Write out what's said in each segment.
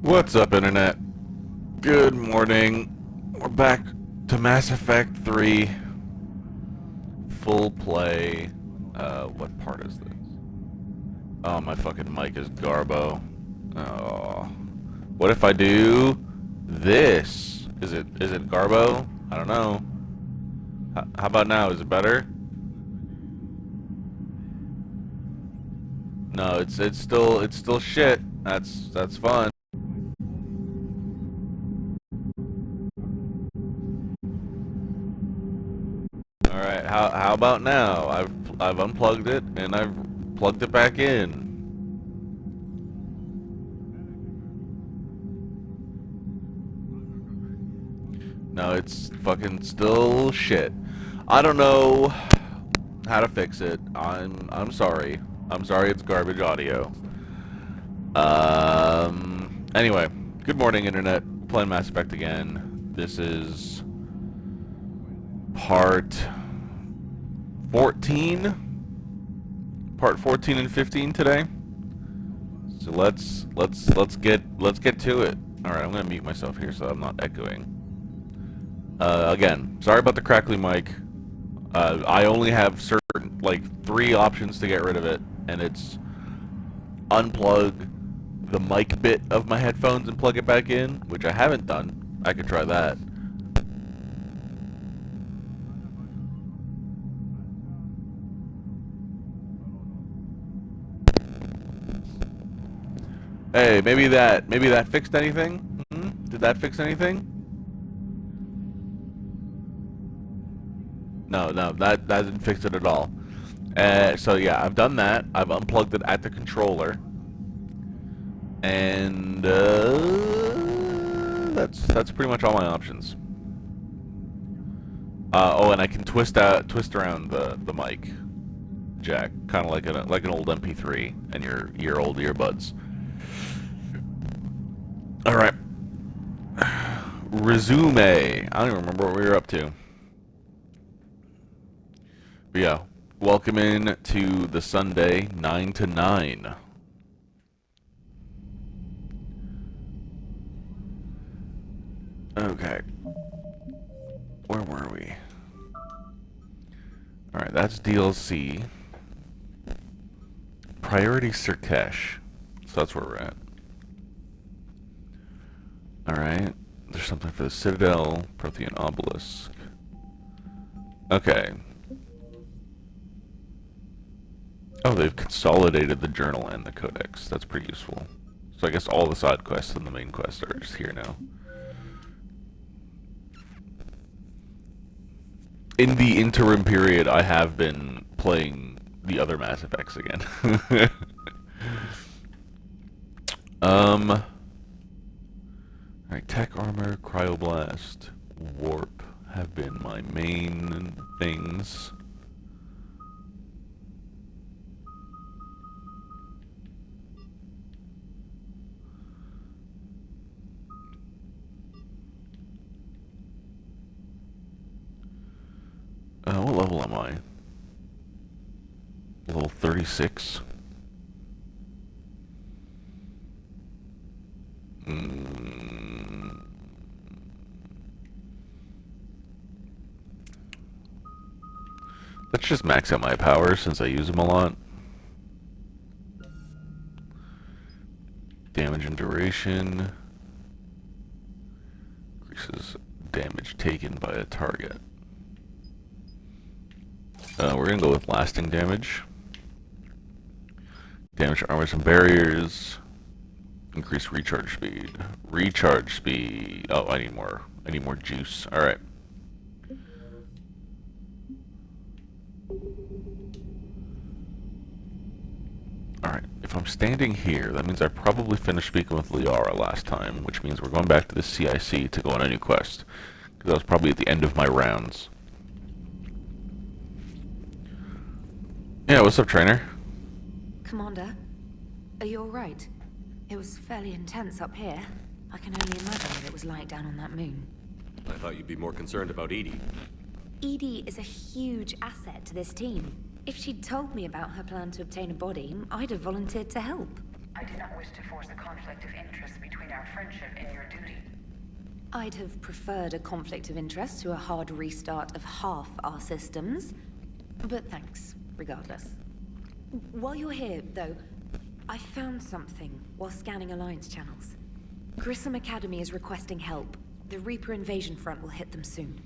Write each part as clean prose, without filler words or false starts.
What's up, Internet? Good morning. We're back to Mass Effect 3. Full play. What part is this? Oh, my fucking mic is Garbo. Oh. What if I do this? Is it Garbo? I don't know. How about now? Is it better? No, it's still shit. That's fun. All right, how about now? I've unplugged it and I've plugged it back in. No, it's fucking still shit. I don't know how to fix it. I'm sorry. I'm sorry it's garbage audio. Anyway, good morning, Internet. Playing Mass Effect again. This is part 14? Part 14 and 15 today. So let's get to it. All right, I'm gonna mute myself here so I'm not echoing. Again, sorry about the crackly mic. I only have certain, like, 3 options to get rid of it, and it's unplug the mic bit of my headphones and plug it back in, which I haven't done. I could try that. Hey, maybe that fixed anything? Did that fix anything? No, that didn't fix it at all. So yeah, I've done that. I've unplugged it at the controller, and that's pretty much all my options. Oh, and I can twist around the mic jack, kind of like an old MP3 and your old earbuds. All right, resume. I don't even remember what we were up to. But yeah, welcome in to the Sunday 9 to 9. Okay. Where were we? Alright, that's DLC. Priority Sur'Kesh. So that's where we're at. Alright. There's something for the Citadel, Prothean Obelisk. Okay. Oh, they've consolidated the journal and the codex. That's pretty useful. So I guess all the side quests and the main quests are just here now. In the interim period, I have been playing the other Mass Effects again. Alright, tech armor, cryoblast, warp have been my main things. What level am I? Level 36? Let's just max out my powers since I use them a lot. Damage and duration. Increases damage taken by a target. We're gonna go with lasting damage. Damage to armors and barriers. Increase recharge speed. Recharge speed. Oh, I need more juice. All right. All right. If I'm standing here, that means I probably finished speaking with Liara last time, which means we're going back to the CIC to go on a new quest, because that was probably at the end of my rounds. Yeah, what's up, trainer? Commander, are you alright? It was fairly intense up here. I can only imagine what it was like down on that moon. I thought you'd be more concerned about EDI. EDI is a huge asset to this team. If she'd told me about her plan to obtain a body, I'd have volunteered to help. I did not wish to force a conflict of interest between our friendship and your duty. I'd have preferred a conflict of interest to a hard restart of half our systems. But thanks, regardless. While you're here, though, I found something while scanning Alliance channels. Grissom Academy is requesting help. The Reaper invasion front will hit them soon.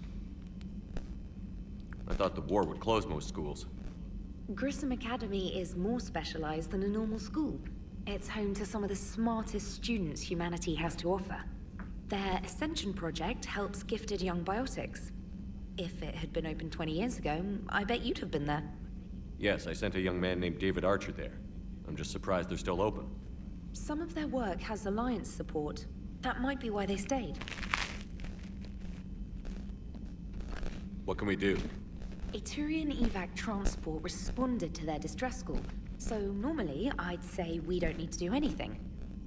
I thought the war would close most schools. Grissom Academy is more specialized than a normal school. It's home to some of the smartest students humanity has to offer. Their Ascension project helps gifted young biotics. If it had been open 20 years ago, I bet you'd have been there. Yes, I sent a young man named David Archer there. I'm just surprised they're still open. Some of their work has Alliance support. That might be why they stayed. What can we do? A Turian evac transport responded to their distress call, so normally I'd say we don't need to do anything.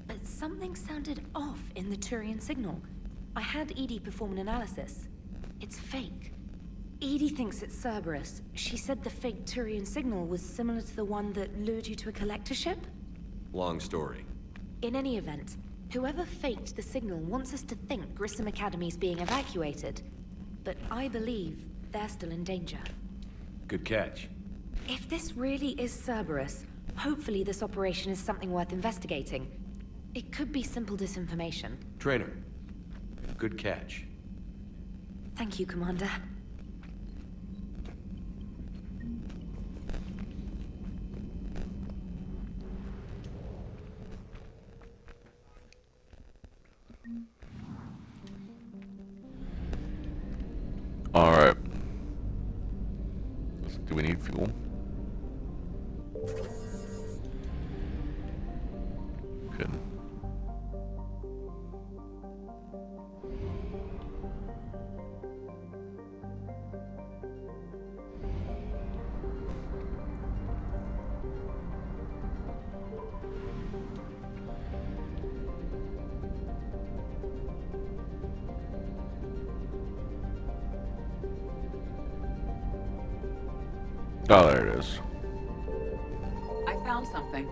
But something sounded off in the Turian signal. I had Edie perform an analysis. It's fake. Edie thinks it's Cerberus. She said the fake Turian signal was similar to the one that lured you to a collector ship? Long story. In any event, whoever faked the signal wants us to think Grissom Academy's being evacuated. But I believe they're still in danger. Good catch. If this really is Cerberus, hopefully this operation is something worth investigating. It could be simple disinformation. Trainer. Good catch. Thank you, Commander. Alright. Do we need fuel? Good. Oh, there it is. I found something.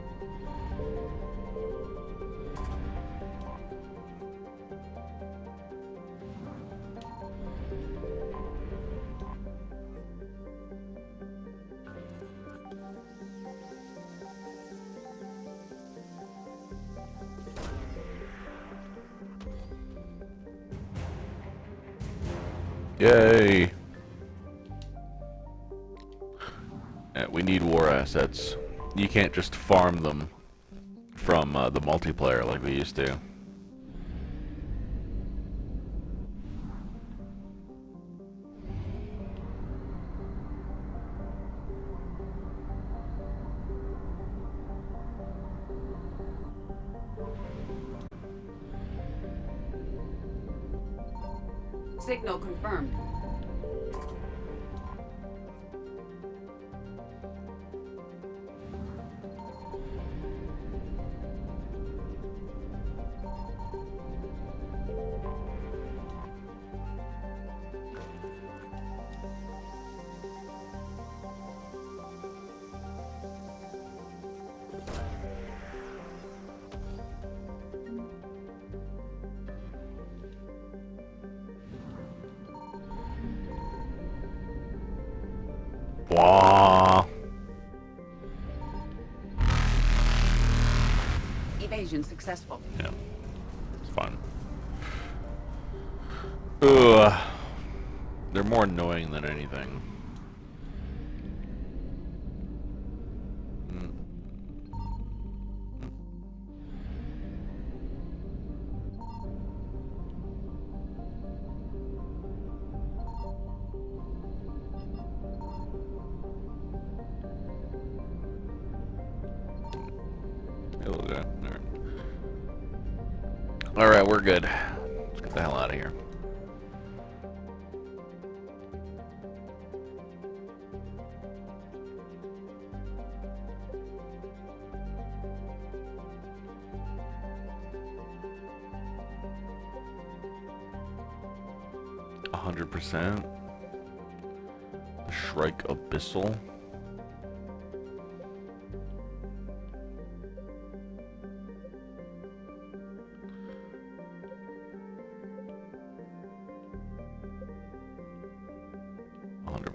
Yay! Yeah, we need war assets. You can't just farm them from the multiplayer like we used to. Signal confirmed. Wah. Evasion successful. Yeah, it's fun. Ugh. They're more annoying than anything. Alright, we're good. Let's get the hell out of here. %. The Shrike Abyssal.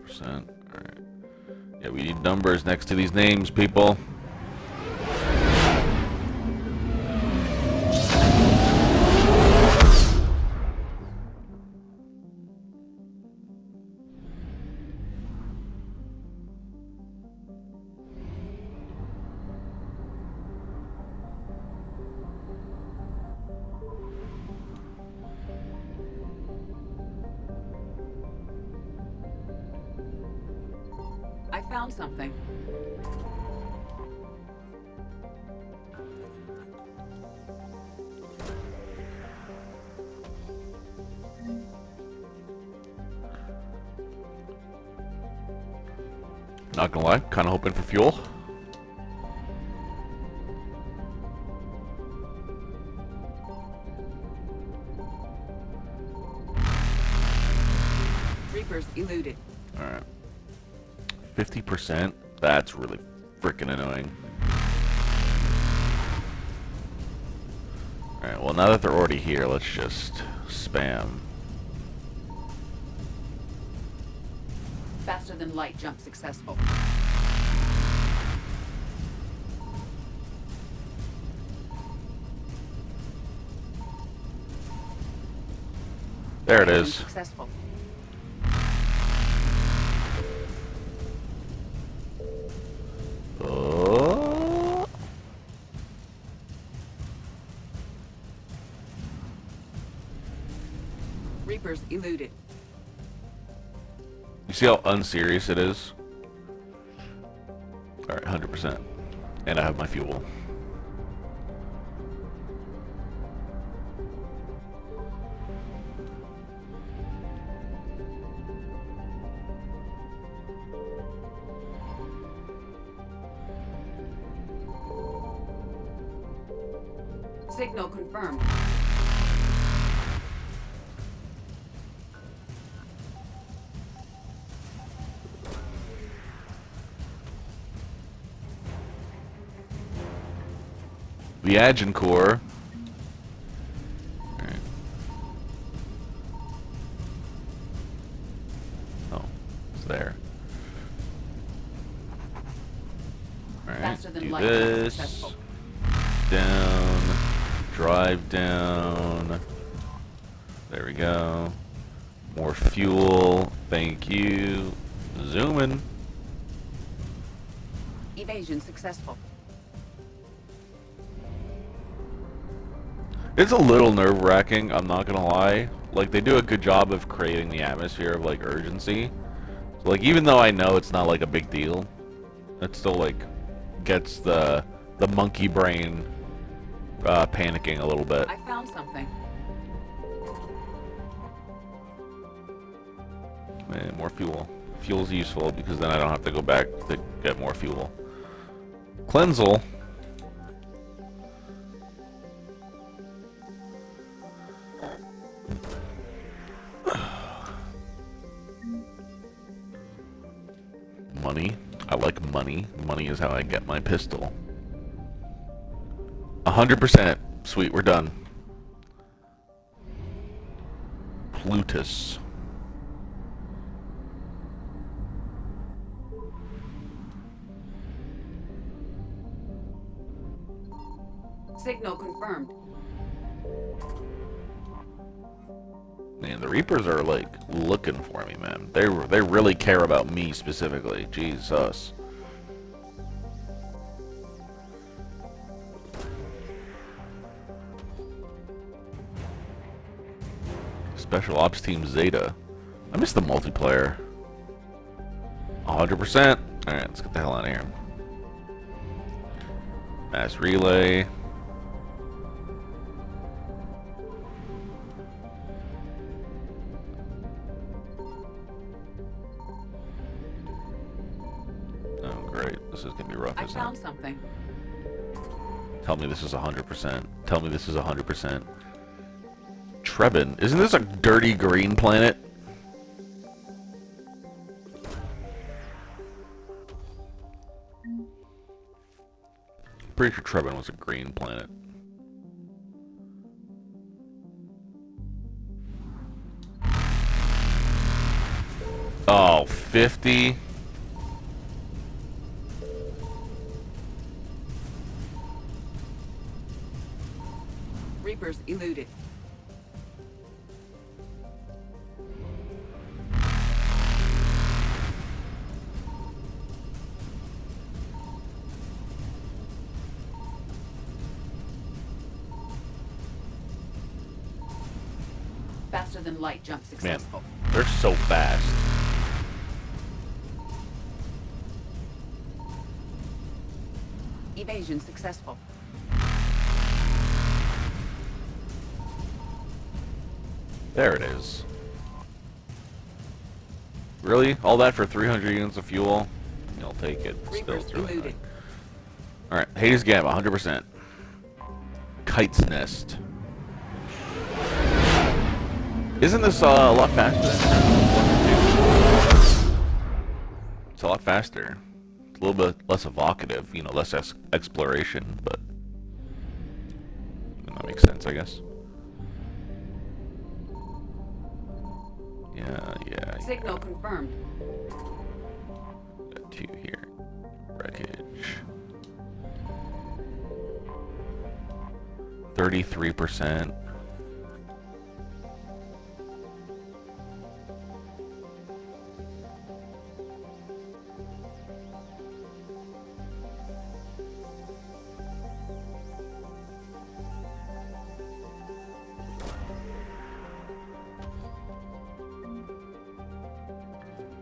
100%. Alright. Yeah, we need numbers next to these names, people. I found something. Not gonna lie, kind of hoping for fuel. Reapers eluded. Alright. 50%? That's really freaking annoying. Alright, well now that they're already here, let's just spam. Faster than light jump successful. There it Evasion is. Successful. Oh. Reapers eluded. You see how unserious it is? Alright, 100%. And I have my fuel. Signal confirmed. The Agincore. Alright. Oh, it's there. Alright, Faster than do light, this. successful. Down. Drive down. There we go. More fuel. Thank you. Zooming. Evasion successful. It's a little nerve-wracking, I'm not gonna lie. Like, they do a good job of creating the atmosphere of, like, urgency. So, like, even though I know it's not, like, a big deal, it still, like, gets the monkey brain panicking a little bit. I found something. Man, more fuel. Fuel's useful because then I don't have to go back to get more fuel. Cleansel. Money. I like money. Money is how I get my pistol. 100%. Sweet, we're done. Plutus. Signal confirmed. Man, the Reapers are like looking for me, man. They really care about me specifically. Jesus. Special Ops Team Zeta. I miss the multiplayer. 100%. Alright, let's get the hell out of here. Mass relay. Oh, great. This is gonna be rough, I isn't found it? something. Tell me this is 100%. Tell me this is 100%. Trebin. Isn't this a dirty green planet? Pretty sure Trebin was a green planet. Oh, 50. Reapers eluded. Faster than light jump Man, successful. they're so fast. Evasion successful. There it is. Really? All that for 300 units of fuel? I'll take it. Still, Reapers it's really eluded. Alright, Hades Gamma, 100%. Kite's Nest. Isn't this a lot faster than It's a lot faster. It's a little bit less evocative, you know, less exploration, but that makes sense, I guess. Yeah. Signal confirmed. Got 2 here. Wreckage. 33%.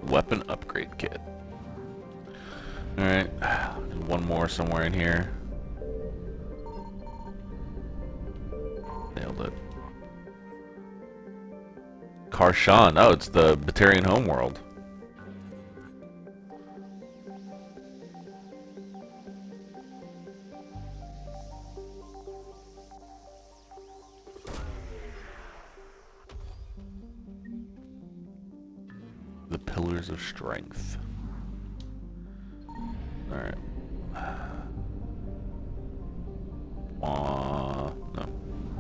Weapon upgrade kit. Alright, one more somewhere in here. Nailed it. Karshan. Oh, it's the Batarian homeworld. The Pillars of Strength. Alright.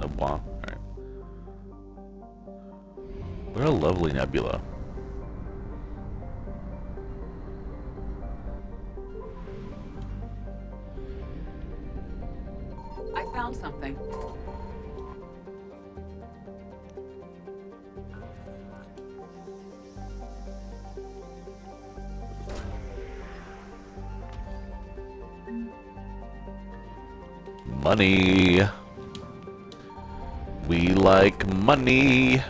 No blah. Alright. What a lovely nebula. I found something. Money. We like money.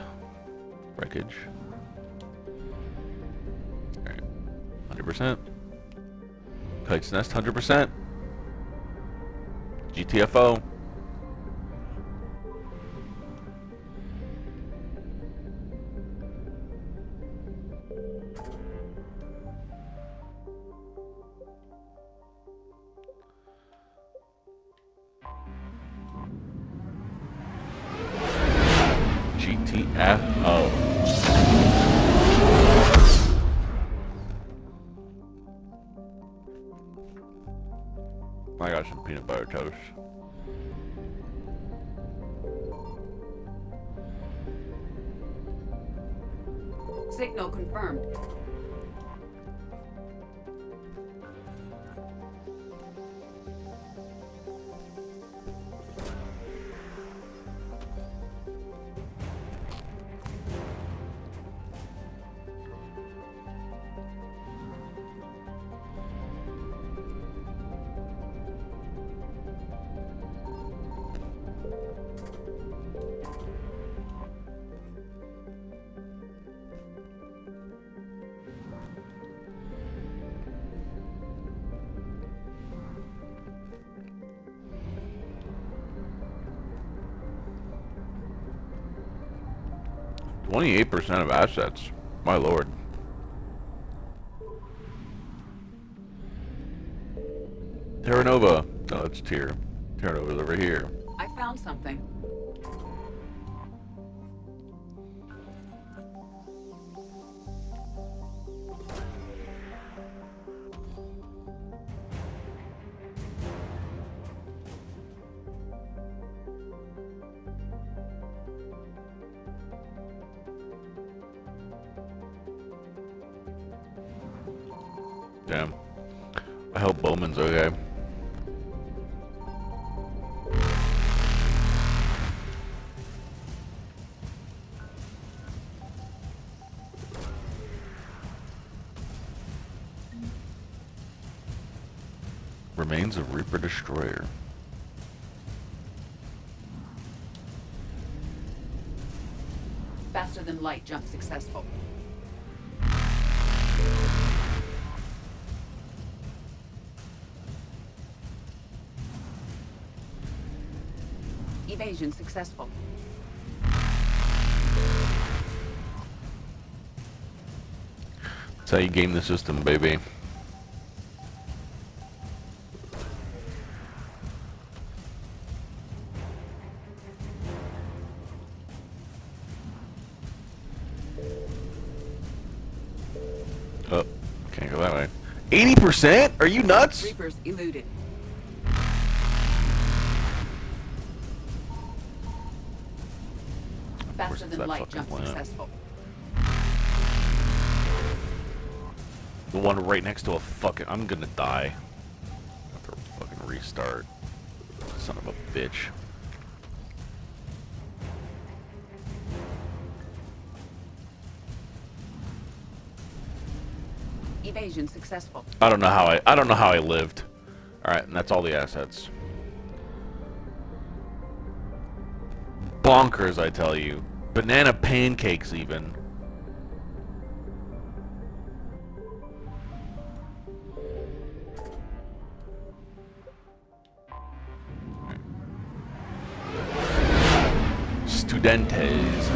Wreckage. Alright. 100%. Kite's Nest, 100%. GTFO. GTFO. I got some peanut butter toast. Signal confirmed. %28 of assets. My lord. Terra Nova. No, it's Terra Nova's over here. I found something. Damn. I hope Bowman's okay. Remains of Reaper Destroyer. Faster than light jump successful. Evasion successful. That's how you game the system, baby. Oh, can't go that way. 80%? Are you nuts? Reapers eluded. Faster than light jump successful. The one right next to a fucking... I'm gonna die. I have to fucking restart. Son of a bitch. Evasion successful. I don't know how I lived. Alright, and that's all the assets. Bonkers, I tell you. Banana pancakes, even. Studentes.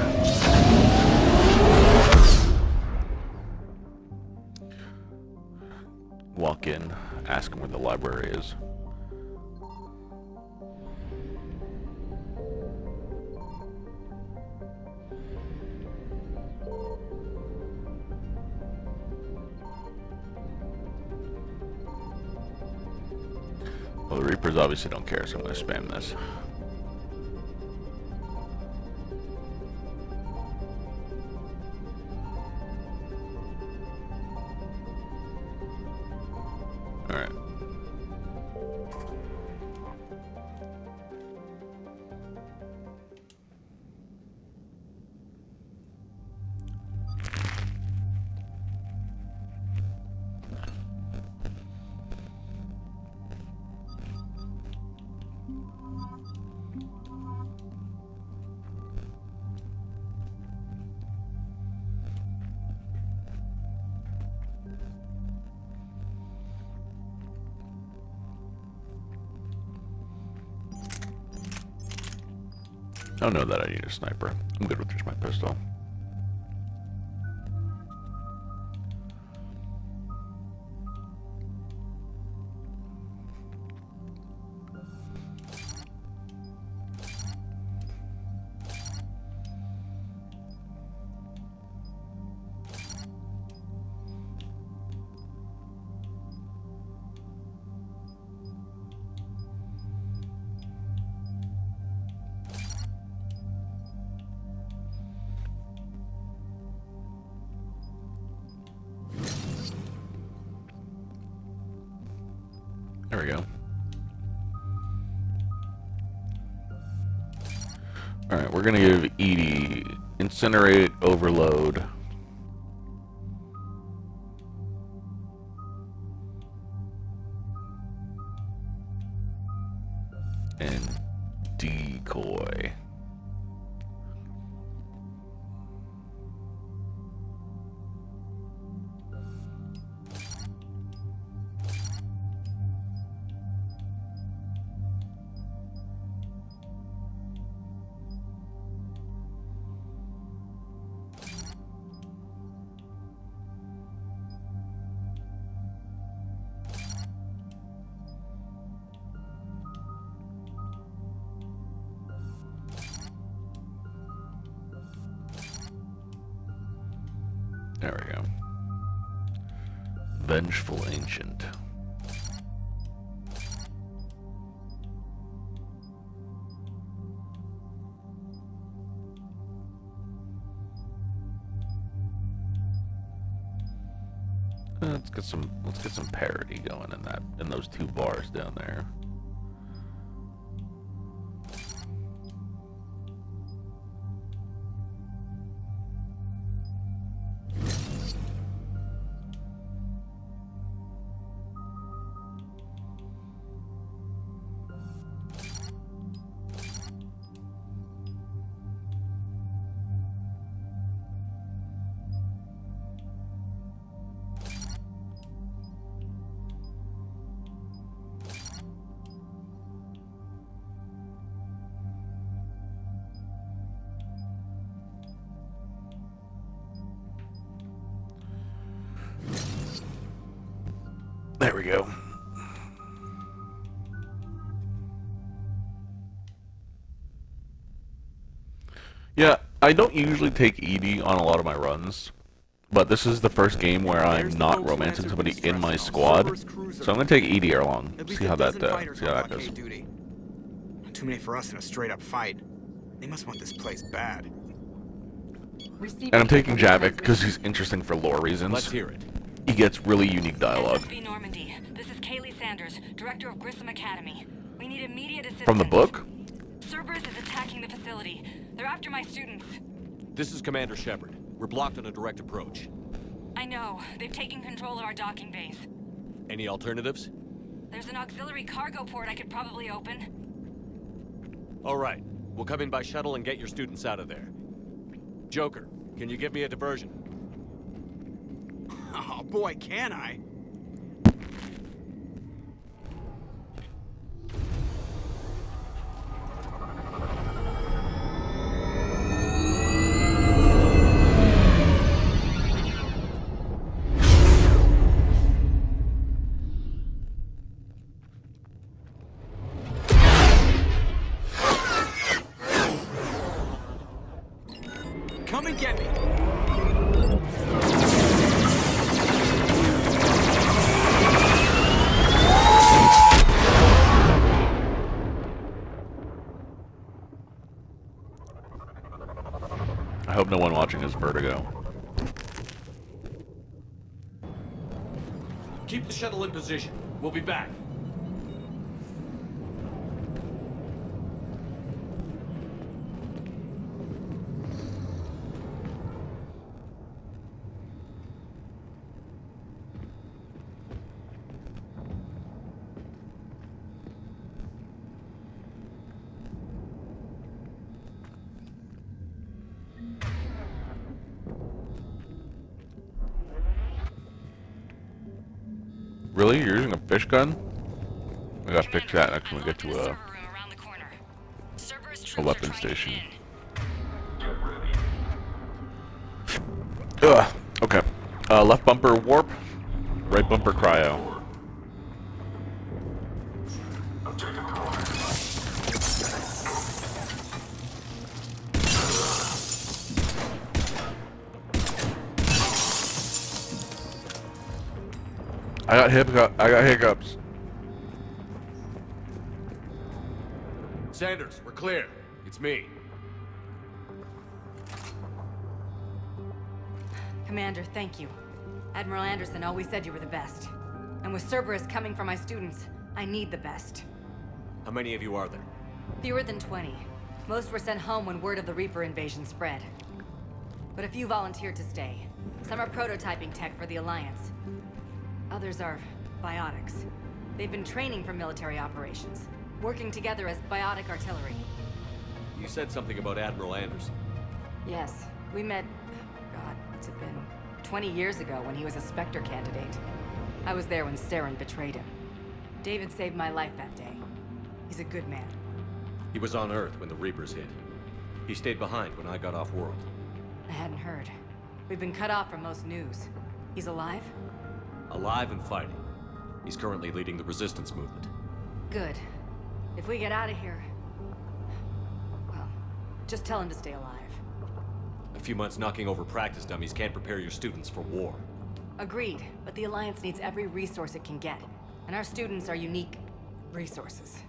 Walk in, ask him where the library is. Well, the Reapers obviously don't care, so I'm going to spam this. Alright. I don't know that I need a sniper. I'm good with just my pistol. There we go. Alright, we're gonna give Edie Incinerate, Overload. And Decoy. There we go. Vengeful Ancient. Let's get some parity going in those two bars down there. There we go. Yeah, I don't usually take ED on a lot of my runs, but this is the first game where I'm not romancing somebody in my squad, so I'm gonna take ED along. See how that goes. Not too many for us in a straight-up fight. They must want this place bad. And I'm taking Javik because he's interesting for lore reasons. Let's hear it. He gets really unique dialogue. SSB Normandy. This is Kaylee Sanders, director of Grissom Academy. We need immediate assistance. From the book? Cerberus is attacking the facility. They're after my students. This is Commander Shepard. We're blocked on a direct approach. I know. They've taken control of our docking base. Any alternatives? There's an auxiliary cargo port I could probably open. All right. We'll come in by shuttle and get your students out of there. Joker, can you give me a diversion? Oh boy, can I? Come and get me. I hope no one watching is Vertigo. Keep the shuttle in position. We'll be back. Really? You're using a fish gun? I gotta fix that next when we get to a weapon station. Ugh. Okay. Left bumper warp, right bumper cryo. I got hiccups. Sanders, we're clear. It's me. Commander, thank you. Admiral Anderson always said you were the best. And with Cerberus coming for my students, I need the best. How many of you are there? Fewer than 20. Most were sent home when word of the Reaper invasion spread. But a few volunteered to stay. Some are prototyping tech for the Alliance. Others are biotics. They've been training for military operations, working together as biotic artillery. You said something about Admiral Anderson. Yes, we met, God, what's it been? 20 years ago when he was a Spectre candidate. I was there when Saren betrayed him. David saved my life that day. He's a good man. He was on Earth when the Reapers hit. He stayed behind when I got off world. I hadn't heard. We've been cut off from most news. He's alive? Alive and fighting. He's currently leading the resistance movement. Good. If we get out of here... well, just tell him to stay alive. A few months knocking over practice dummies can't prepare your students for war. Agreed, but the Alliance needs every resource it can get. And our students are unique resources.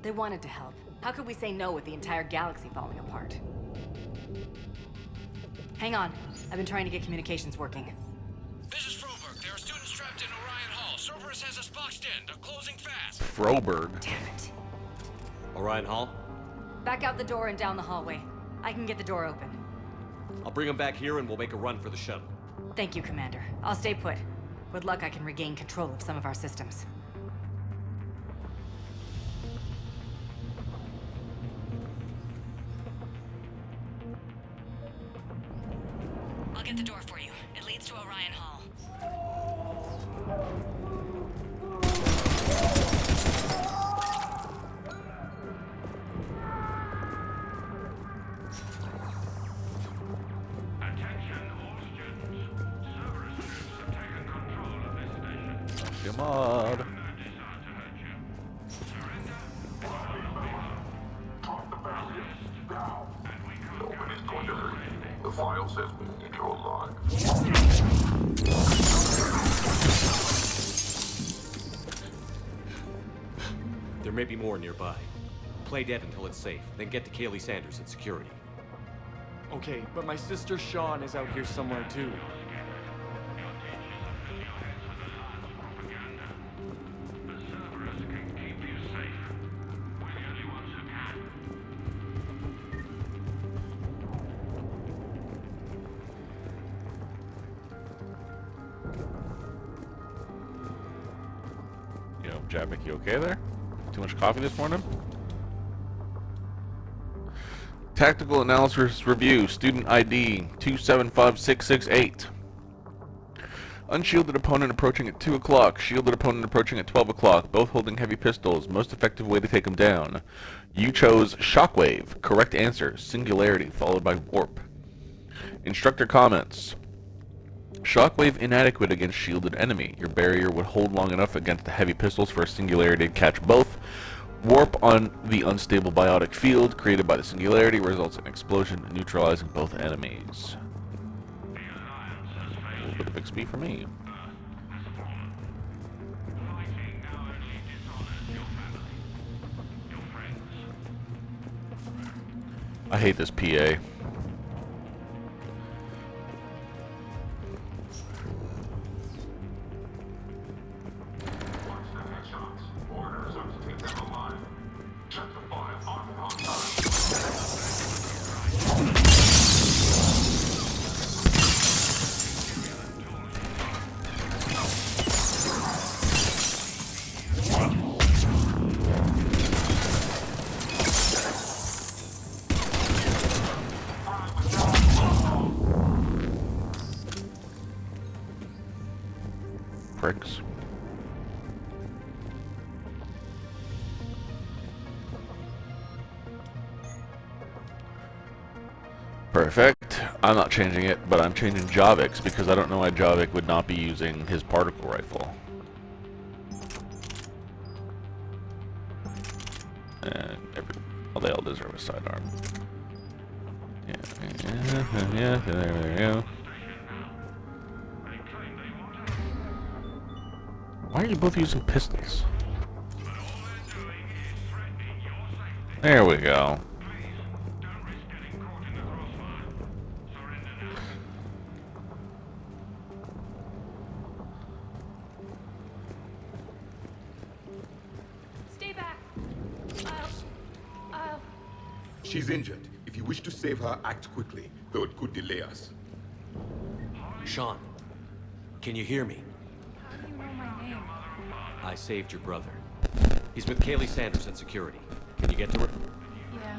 They wanted to help. How could we say no with the entire galaxy falling apart? Hang on. I've been trying to get communications working. This is Froberg. There are students Cerberus has us boxed in. They're closing fast. Froberg. Damn it. Orion Hall, Back out the door and down the hallway. I can get the door open. I'll bring them back here and we'll make a run for the shuttle. Thank you, Commander. I'll stay put. With luck, I can regain control of some of our systems. I'll get the door for you. It leads to Orion Hall. Come on. Nobody's going to hurt you. The file says we need you alive. There may be more nearby. Play dead until it's safe, then get to Kaylee Sanders at security. Okay, but my sister Sean is out here somewhere too. Yo, Javik, you okay there? Too much coffee this morning? Tactical Analysis Review, Student ID 275668. Unshielded opponent approaching at 2 o'clock. Shielded opponent approaching at 12 o'clock. Both holding heavy pistols. Most effective way to take them down. You chose Shockwave. Correct answer. Singularity followed by Warp. Instructor comments. Shockwave inadequate against shielded enemy. Your barrier would hold long enough against the heavy pistols for a singularity to catch both. Warp on the unstable biotic field created by the singularity results in explosion neutralizing both enemies. A little bit of XP for me. I hate this PA. Pricks. Perfect. I'm not changing it, but I'm changing Javik's because I don't know why Javik would not be using his particle rifle. And they all deserve a sidearm. Yeah, there we go. Why are you both using pistols? There we go. Stay back. I'll... She's injured. If you wish to save her, act quickly, though it could delay us. Sean, can you hear me? How do you know my name? I saved your brother. He's with Kaylee Sanders at security. Can you get to her? Yeah.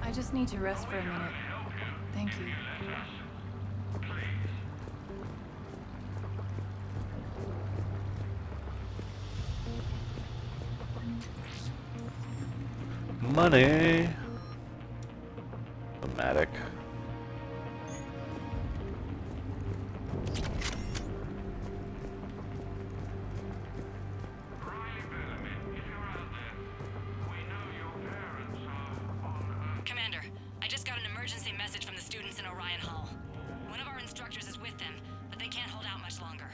I just need to rest for a minute. Thank you. Money. Thematic. Commander, I just got an emergency message from the students in Orion Hall. One of our instructors is with them, but they can't hold out much longer.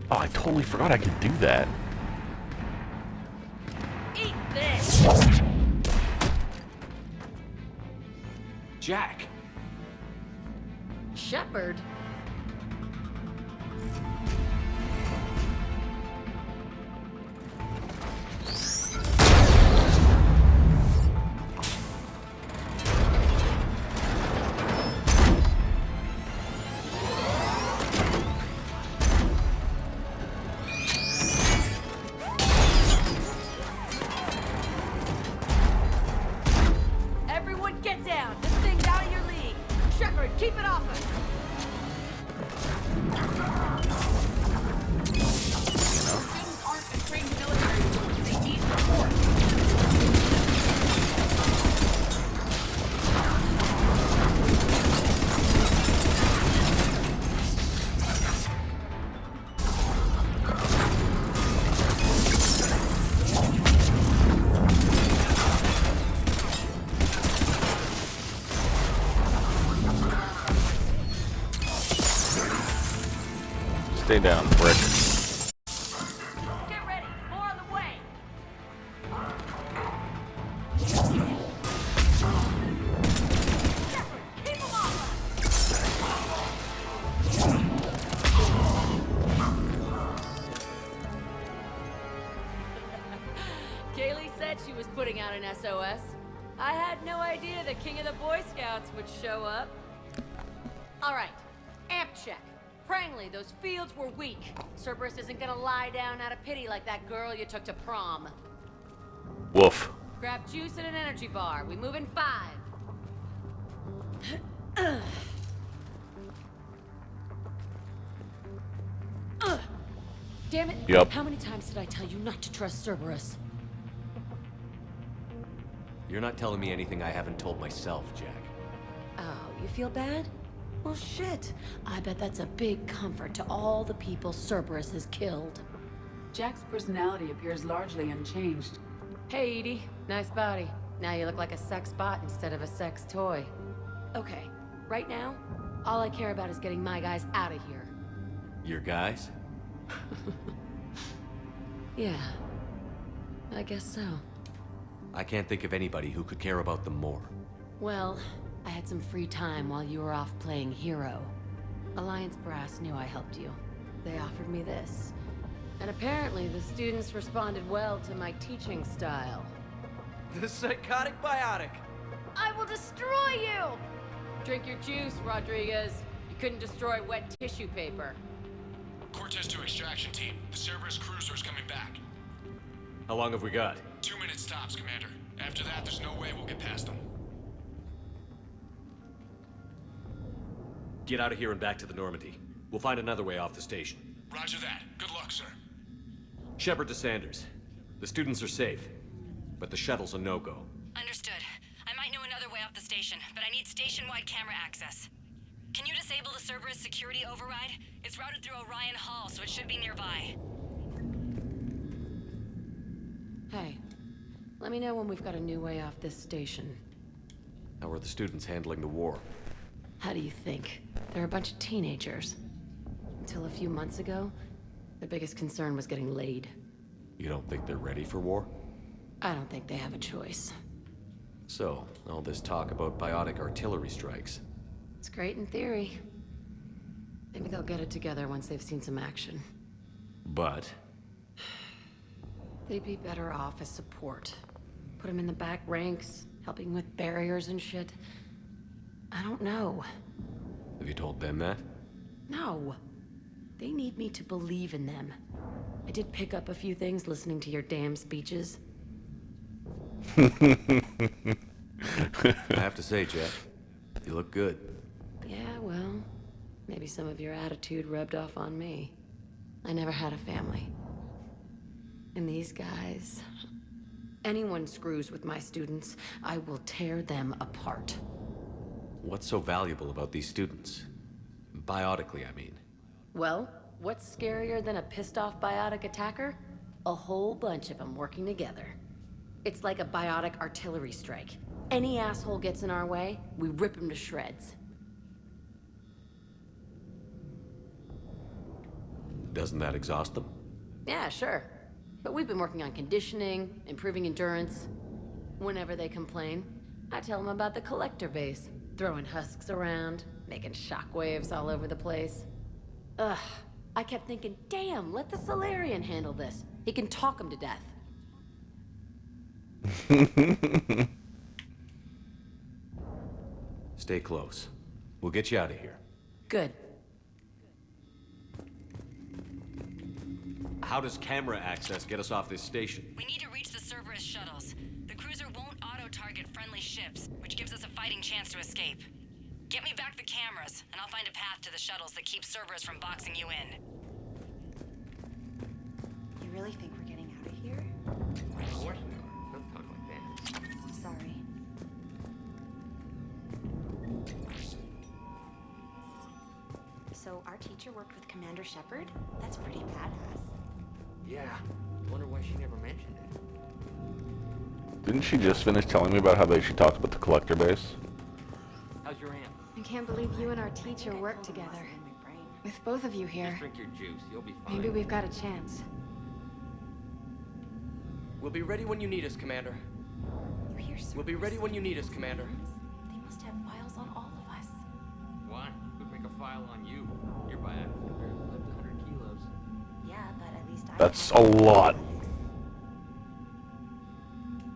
Oh, I totally forgot I could do that. Eat! Jack! Shepard? Everyone get down! This thing's out of your league! Shepard, keep it off us! Students aren't a trained military force. They need support. Stay down, Brick. Get ready! More on the way! Shepard, keep them off us! Kaylee said she was putting out an SOS. I had no idea the king of the Boy Scouts would show up. All right, amp check. Prangley, those fields were weak. Cerberus isn't gonna lie down out of pity like that girl you took to prom. Woof. Grab juice and an energy bar. We move in 5. Damn it! Yup. How many times did I tell you not to trust Cerberus? You're not telling me anything I haven't told myself, Jack. Oh, you feel bad? Well, shit. I bet that's a big comfort to all the people Cerberus has killed. Jack's personality appears largely unchanged. Hey, Edie. Nice body. Now you look like a sex bot instead of a sex toy. Okay, right now, all I care about is getting my guys out of here. Your guys? Yeah, I guess so. I can't think of anybody who could care about them more. Well, I had some free time while you were off playing hero. Alliance Brass knew I helped you. They offered me this. And apparently the students responded well to my teaching style. The psychotic biotic. I will destroy you! Drink your juice, Rodriguez. You couldn't destroy wet tissue paper. Cortez to extraction team. The Cerberus cruiser's coming back. How long have we got? 2 minutes tops, Commander. After that, there's no way we'll get past them. Get out of here and back to the Normandy. We'll find another way off the station. Roger that. Good luck, sir. Shepard to Sanders. The students are safe, but the shuttle's a no-go. Understood. I might know another way off the station, but I need station-wide camera access. Can you disable the Cerberus security override? It's routed through Orion Hall, so it should be nearby. Hey, let me know when we've got a new way off this station. How are the students handling the war? How do you think? They're a bunch of teenagers. Until a few months ago, their biggest concern was getting laid. You don't think they're ready for war? I don't think they have a choice. So, all this talk about biotic artillery strikes. It's great in theory. Maybe they'll get it together once they've seen some action. But? They'd be better off as support. Put them in the back ranks, helping with barriers and shit. I don't know. Have you told them that? No. They need me to believe in them. I did pick up a few things listening to your damn speeches. I have to say, Jack, you look good. Yeah, well, maybe some of your attitude rubbed off on me. I never had a family. And these guys... Anyone screws with my students, I will tear them apart. What's so valuable about these students? Biotically, I mean. Well, what's scarier than a pissed-off biotic attacker? A whole bunch of them working together. It's like a biotic artillery strike. Any asshole gets in our way, we rip him to shreds. Doesn't that exhaust them? Yeah, sure. But we've been working on conditioning, improving endurance. Whenever they complain, I tell them about the collector base. throwing husks around, making shockwaves all over the place. Ugh, I kept thinking, damn, let the Solarian handle this. He can talk him to death. Stay close. We'll get you out of here. Good. How does camera access get us off this station? We need to reach the Cerberus shuttles. The cruiser won't auto-target friendly ships, which gives us a fighting chance to escape. Get me back the cameras, and I'll find a path to the shuttles that keeps Cerberus from boxing you in. You really think we're getting out of here? Of course we are. Don't talk like that. Sorry. So our teacher worked with Commander Shepard? That's pretty badass. Yeah. Wonder why she never mentioned it. Didn't she just finish telling me about how she talks about the collector base? How's your aunt? I can't believe you and our teacher work together. With both of you here, Just drink your juice. You'll be fine. maybe we've got a chance. We'll be ready when you need us, Commander. You hear We'll be ready when you need us, Commander. They must have files on all of us. Why? We'd make a file on you. You're bioactive compared to lift 100 kilos. Yeah, but at least I... That's a lot.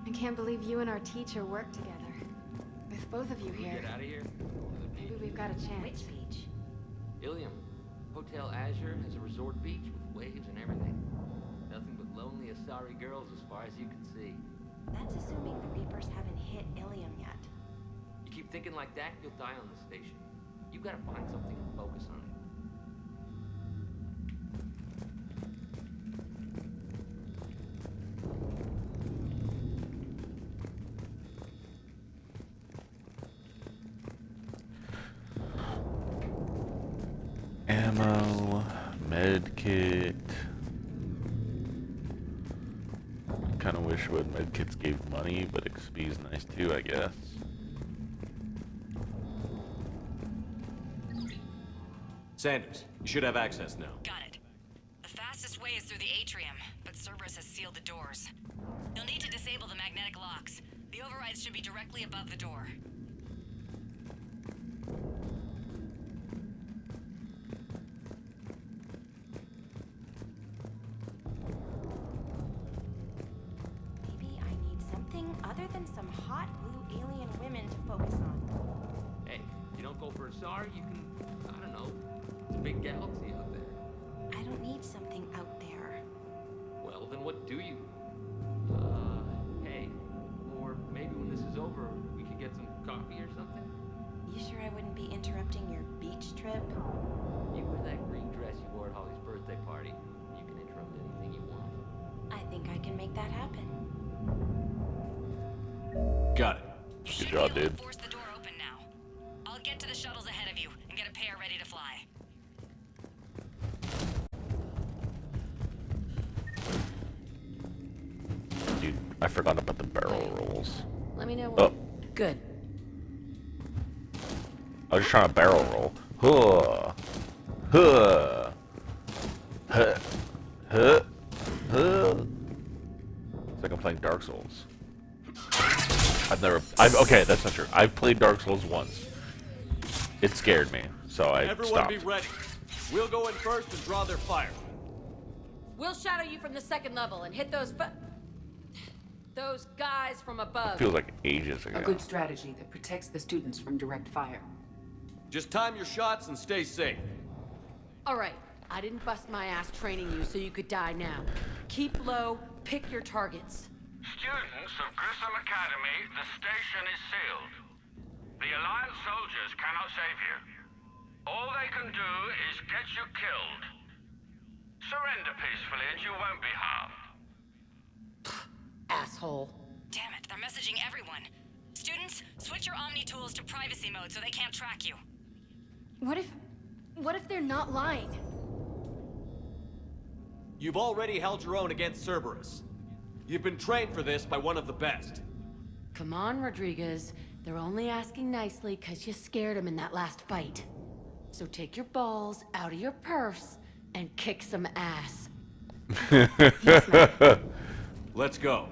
I can't believe you and our teacher work together. With both of you Can we here, get out of here? Go to the maybe beach. we've got a chance. Which beach? Ilium. Hotel Azure has a resort beach with waves and everything. Nothing but lonely Asari girls as far as you can see. That's assuming the Reapers haven't hit Ilium yet. You keep thinking like that, you'll die on the station. You gotta find something and focus on it. Ammo, med kit. Kind of wish what med kits gave money, but XP is nice too, I guess. Sanders, you should have access now. Got it. The fastest way is through the atrium, but Cerberus has sealed the doors. You'll need to disable the magnetic locks. The overrides should be directly above the door. Maybe I need something other than some hot blue alien women to focus on. Hey, you don't go for Asari, you can, I don't know, it's a big galaxy out there. I don't need something out there. Well, then what do you? Hey, or maybe when this is over, we could get some coffee or something? You sure I wouldn't be interrupting your beach trip? You wear that green dress you wore at Holly's birthday party. You can interrupt anything you want. I think I can make that happen. Got it. Good job, dude. Force the door open now. I'll get to the shuttles ahead of you and get a pair ready to fly. Dude, I forgot about the barrel rolls. Let me know. Oh, Good. I was just trying to barrel roll. Huh. Huh. Huh. Huh. Huh. It's like I'm playing Dark Souls. Okay, that's not true. I've played Dark Souls once. It scared me, so I Everyone stopped. be ready. We'll go in first and draw their fire. We'll shadow you from the second level and hit those guys from above. Feels like ages ago. A good strategy that protects the students from direct fire. Just time your shots and stay safe. All right, I didn't bust my ass training you so you could die now. Keep low, pick your targets. Students of Grissom Academy, the station is sealed. The Alliance soldiers cannot save you. All they can do is get you killed. Surrender peacefully and you won't be harmed. Asshole. Damn it, they're messaging everyone. Students, switch your Omni tools to privacy mode so they can't track you. What if they're not lying? You've already held your own against Cerberus. You've been trained for this by one of the best. Come on, Rodriguez. They're only asking nicely because you scared them in that last fight. So take your balls out of your purse and kick some ass. Let's go.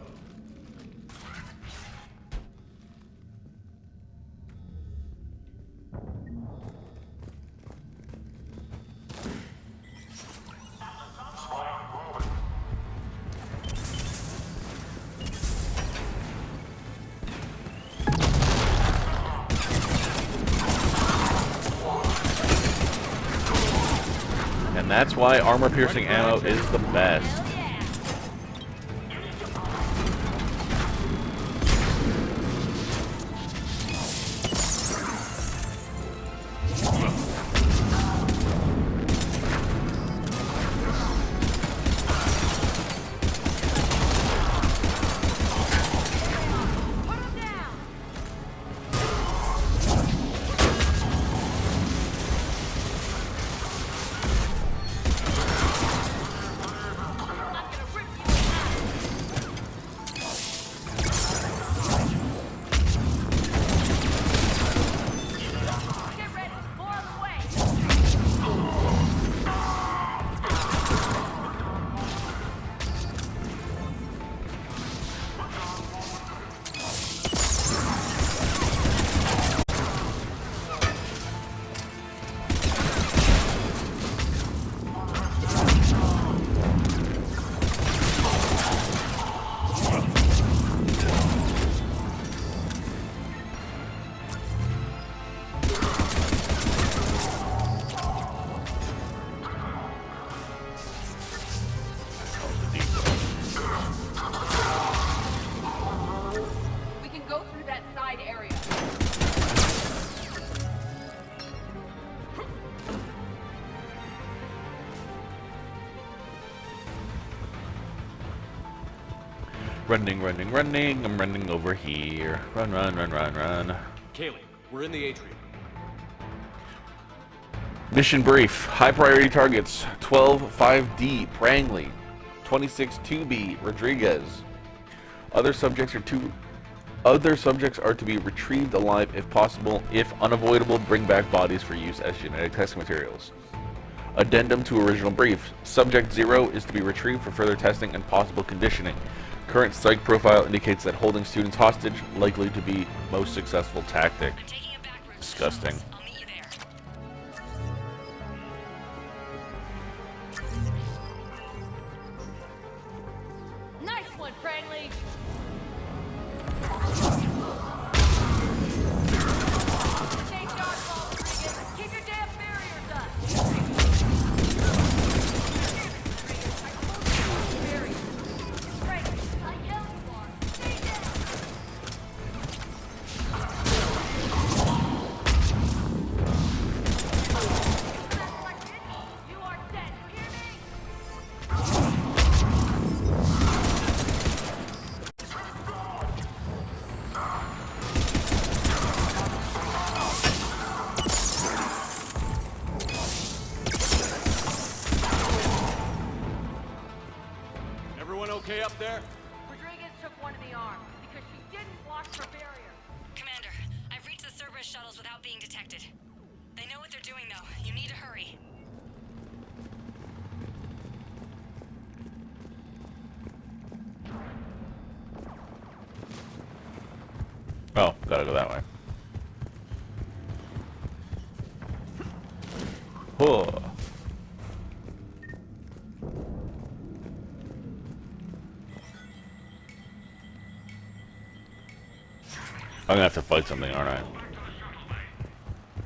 that's why armor-piercing ammo is the best. Running, running, running. I'm running over here. Run, run, run, run, run. Kaylee, we're in the atrium. Mission brief. High priority targets. 12-5D, Prangley. 26-2B, Rodriguez. Other subjects are to be retrieved alive if possible. If unavoidable, bring back bodies for use as genetic testing materials. Addendum to original brief. Subject 0 is to be retrieved for further testing and possible conditioning. Current psych profile indicates that holding students hostage likely to be most successful tactic. Disgusting. Nice one, Prangley! Stay dodgeball, Rodriguez! Keep your damn barriers up! Okay up there? Rodriguez took one in the arm because she didn't block her barrier. Commander, I've reached the Cerberus shuttles without being detected. They know what they're doing, though. You need to hurry. Oh, gotta go that way. Huh. I'm gonna have to fight something, aren't I?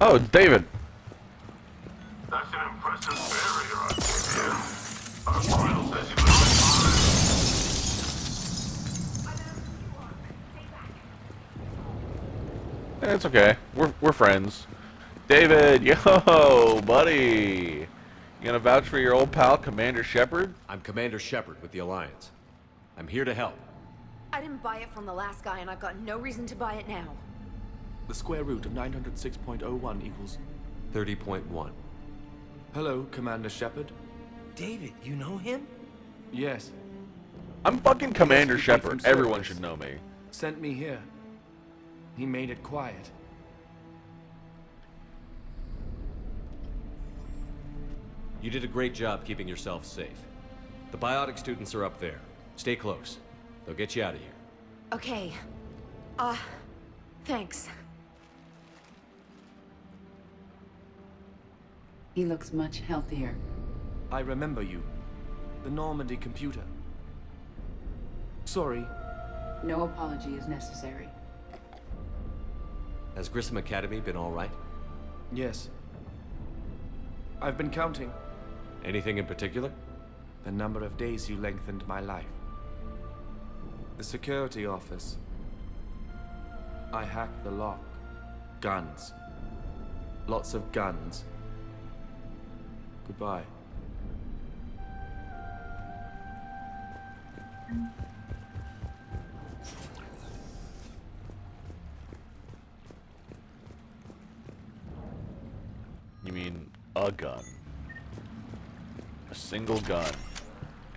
Oh, it's David. That's an impressive barrier, Octavia. Our file says you It's okay. We're friends. David, yo, buddy. You gonna vouch for your old pal, Commander Shepard? I'm Commander Shepard with the Alliance. I'm here to help. I didn't buy it from the last guy, and I've got no reason to buy it now. The square root of 906.01 equals 30.1. Hello, Commander Shepard. David, you know him? Yes. I'm fucking Commander Shepard. Everyone should know me. Sent me here. He made it quiet. You did a great job keeping yourself safe. The biotic students are up there. Stay close. They'll get you out of here. Okay. Thanks. He looks much healthier. I remember you. The Normandy computer. Sorry. No apology is necessary. Has Grissom Academy been all right? Yes. I've been counting. Anything in particular? The number of days you lengthened my life. The security office. I hacked the lock. Guns. Lots of guns. Goodbye. You mean a gun? A single gun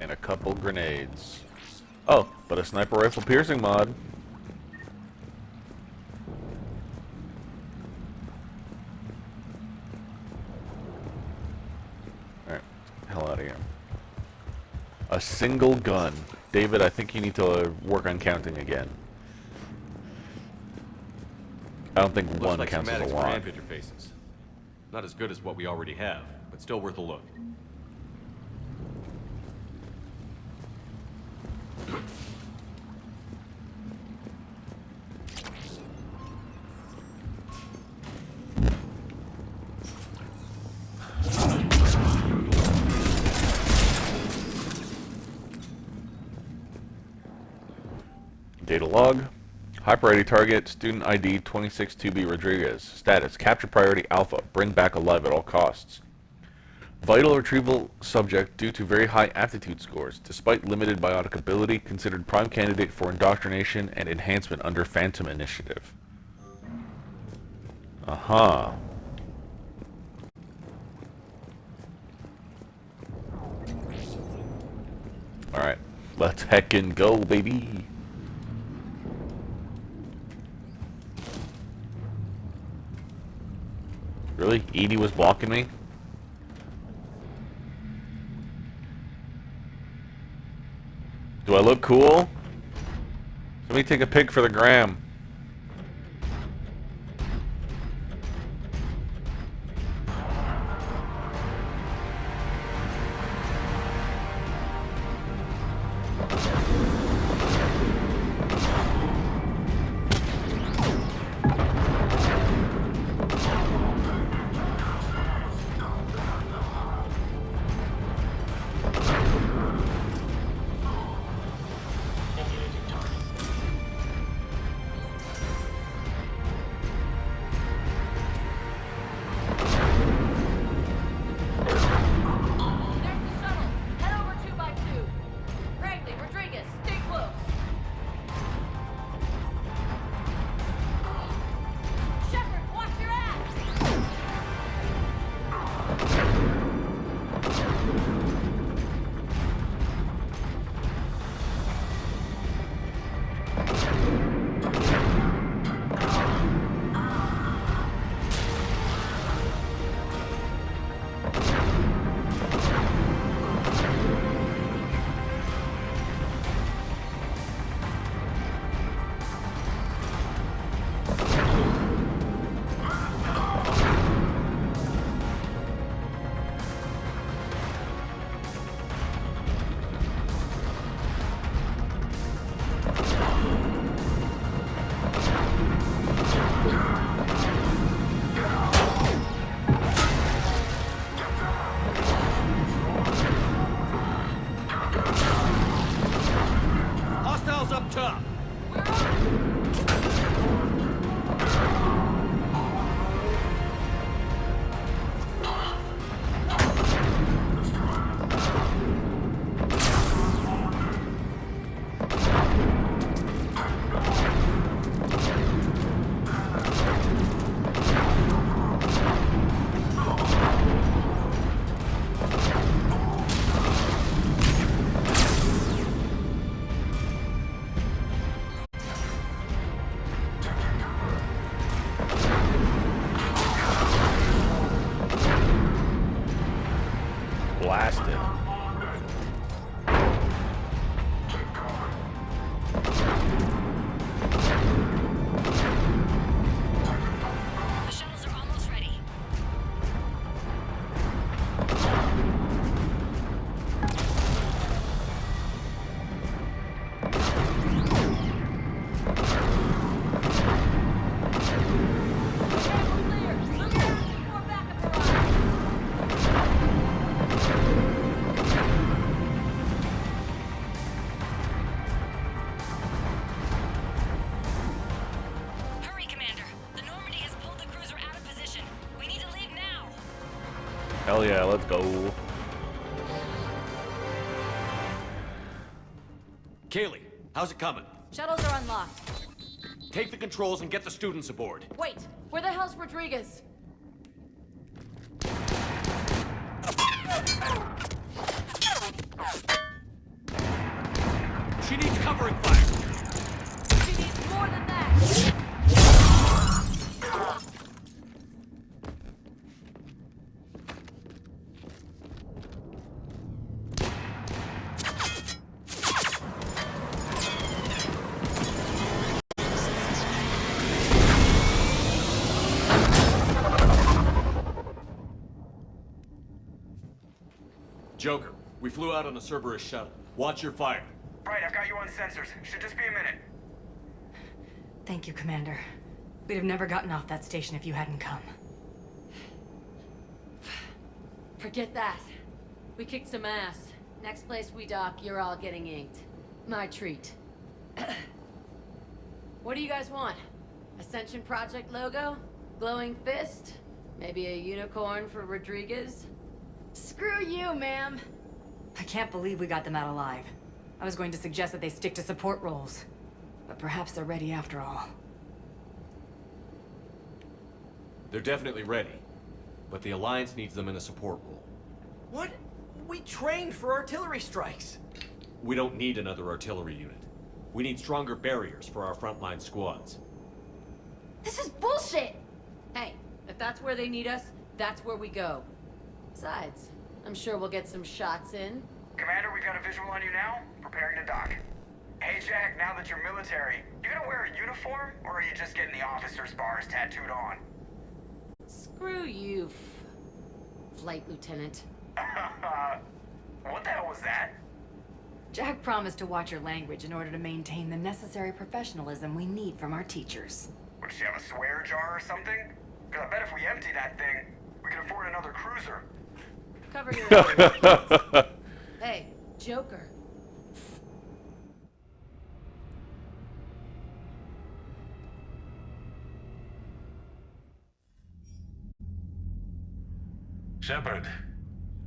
and a couple grenades. Oh, but a sniper rifle piercing mod. Alright, hell out of here. A single gun. David, I think you need to work on counting again. I don't think Looks one like counts as a schematics for lot. amp interfaces. Not as good as what we already have, but still worth a look. Data log. High priority target, student ID 262B Rodriguez. Status, capture priority alpha, bring back alive at all costs. Vital retrieval subject due to very high aptitude scores, despite limited biotic ability, considered prime candidate for indoctrination and enhancement under Phantom Initiative. Aha. Alright, let's heckin' go, baby. Really? Edie was blocking me? Do I look cool? Let me take a pic for the gram. Hell yeah, let's go. Kaylee, how's it coming? Shuttles are unlocked. Take the controls and get the students aboard. Wait, where the hell's Rodriguez? She needs covering fire. She needs more than that. Joker, we flew out on a Cerberus shuttle. Watch your fire. Right, I've got you on sensors. Should just be a minute. Thank you, Commander. We'd have never gotten off that station if you hadn't come. Forget that. We kicked some ass. Next place we dock, you're all getting inked. My treat. What do you guys want? Ascension Project logo? Glowing fist? Maybe a unicorn for Rodriguez? Screw you, ma'am! I can't believe we got them out alive. I was going to suggest that they stick to support roles. But perhaps they're ready after all. They're definitely ready. But the Alliance needs them in a support role. What? We trained for artillery strikes. We don't need another artillery unit. We need stronger barriers for our frontline squads. This is bullshit! Hey, if that's where they need us, that's where we go. Besides, I'm sure we'll get some shots in. Commander, we've got a visual on you now. Preparing to dock. Hey, Jack, now that you're military, you gonna wear a uniform, or are you just getting the officer's bars tattooed on? Screw you, Flight Lieutenant. What the hell was that? Jack promised to watch your language in order to maintain the necessary professionalism we need from our teachers. Would she have a swear jar or something? Because I bet if we empty that thing, we can afford another cruiser. Cover your ears. Hey, Joker. Shepard,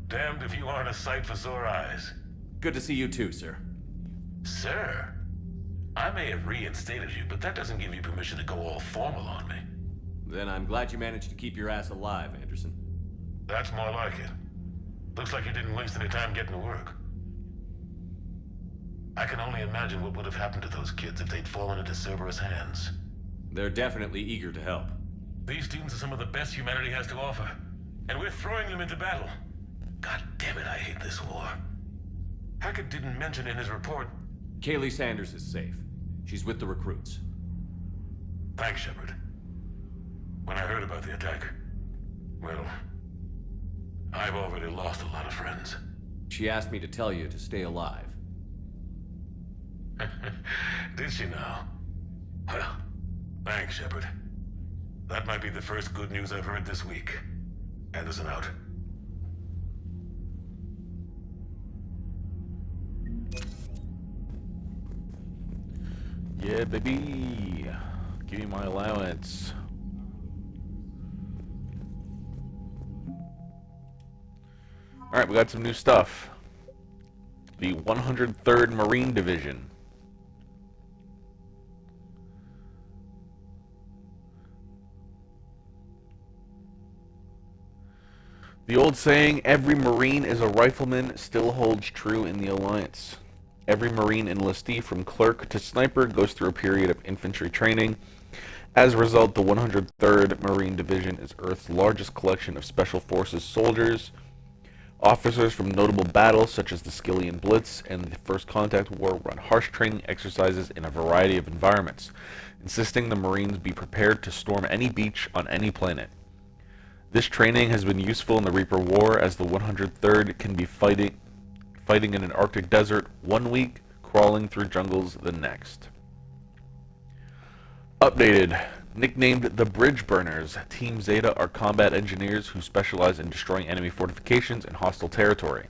damned if you aren't a sight for sore eyes. Good to see you too, sir. Sir? I may have reinstated you, but that doesn't give you permission to go all formal on me. Then I'm glad you managed to keep your ass alive, Anderson. That's more like it. Looks like you didn't waste any time getting to work. I can only imagine what would have happened to those kids if they'd fallen into Cerberus' hands. They're definitely eager to help. These students are some of the best humanity has to offer, and we're throwing them into battle. God damn it, I hate this war. Hackett didn't mention in his report... Kaylee Sanders is safe. She's with the recruits. Thanks, Shepard. When I heard about the attack, well, I've already lost a lot of friends. She asked me to tell you to stay alive. Did she now? Well, thanks, Shepard. That might be the first good news I've heard this week. Anderson out. Yeah, baby. Give me my allowance. Alright, we got some new stuff. The 103rd Marine Division. The old saying, every Marine is a rifleman, still holds true in the Alliance. Every Marine enlistee from clerk to sniper goes through a period of infantry training. As a result, the 103rd Marine Division is Earth's largest collection of Special Forces soldiers. Officers from notable battles such as the Skillian Blitz and the First Contact War run harsh training exercises in a variety of environments, insisting the Marines be prepared to storm any beach on any planet. This training has been useful in the Reaper War, as the 103rd can be fighting in an Arctic desert one week, crawling through jungles the next. Updated. Nicknamed the Bridge Burners, Team Zeta are combat engineers who specialize in destroying enemy fortifications and hostile territory.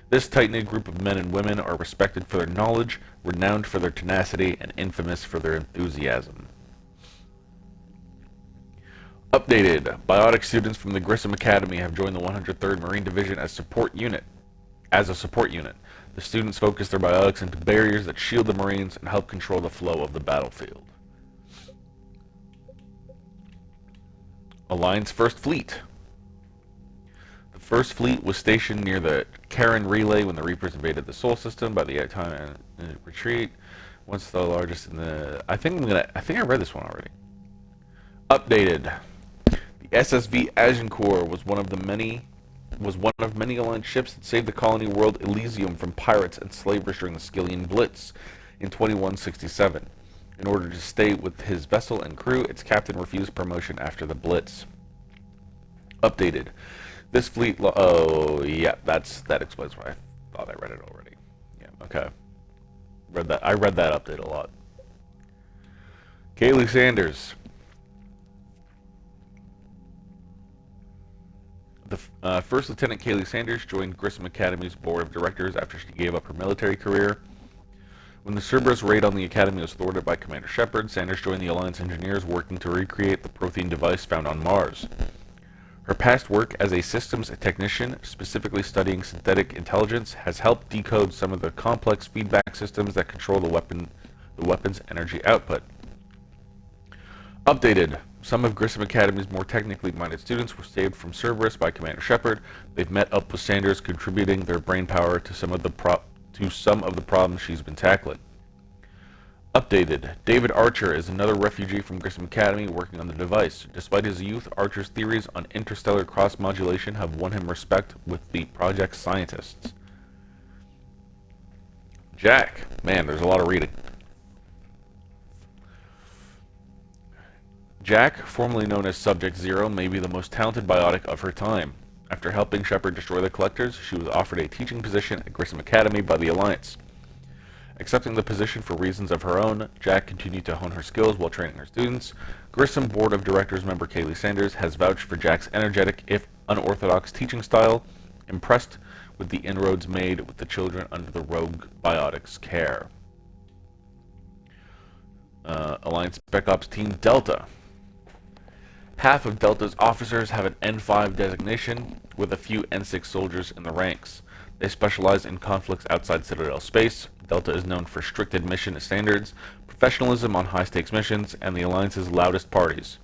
This tight-knit group of men and women are respected for their knowledge, renowned for their tenacity, and infamous for their enthusiasm. Updated. Biotic students from the Grissom Academy have joined the 103rd Marine Division as a support unit. The students focus their biotics into barriers that shield the Marines and help control the flow of the battlefield. Alliance First Fleet. The First Fleet was stationed near the Karen Relay when the Reapers invaded the Sol System. By the time and retreat, once the largest in the. I think I read this one already. Updated. The SSV Agincourt was one of many Alliance ships that saved the colony world Elysium from pirates and slavers during the Skillian Blitz in 2167. In order to stay with his vessel and crew, its captain refused promotion after the Blitz. Updated. This fleet... oh, yeah, that explains why I thought I read it already. Yeah, okay. I read that update a lot. Kaylee Sanders. The First Lieutenant Kaylee Sanders joined Grissom Academy's board of directors after she gave up her military career. When the Cerberus raid on the Academy was thwarted by Commander Shepard, Sanders joined the Alliance engineers working to recreate the Prothean device found on Mars. Her past work as a systems technician, specifically studying synthetic intelligence, has helped decode some of the complex feedback systems that control the weapon's energy output. Updated. Some of Grissom Academy's more technically minded students were saved from Cerberus by Commander Shepard. They've met up with Sanders, contributing their brainpower to some of the problems she's been tackling. Updated. David Archer is another refugee from Grissom Academy working on the device. Despite his youth, Archer's theories on interstellar cross-modulation have won him respect with the project's scientists. Jack. Man, there's a lot of reading. Jack, formerly known as Subject Zero, may be the most talented biotic of her time. After helping Shepard destroy the Collectors, she was offered a teaching position at Grissom Academy by the Alliance. Accepting the position for reasons of her own, Jack continued to hone her skills while training her students. Grissom Board of Directors member Kaylee Sanders has vouched for Jack's energetic, if unorthodox, teaching style, impressed with the inroads made with the children under the rogue biotic's care. Alliance Spec Ops Team Delta. Half of Delta's officers have an N5 designation, with a few N6 soldiers in the ranks. They specialize in conflicts outside Citadel space. Delta is known for strict admission standards, professionalism on high-stakes missions, and the Alliance's loudest parties.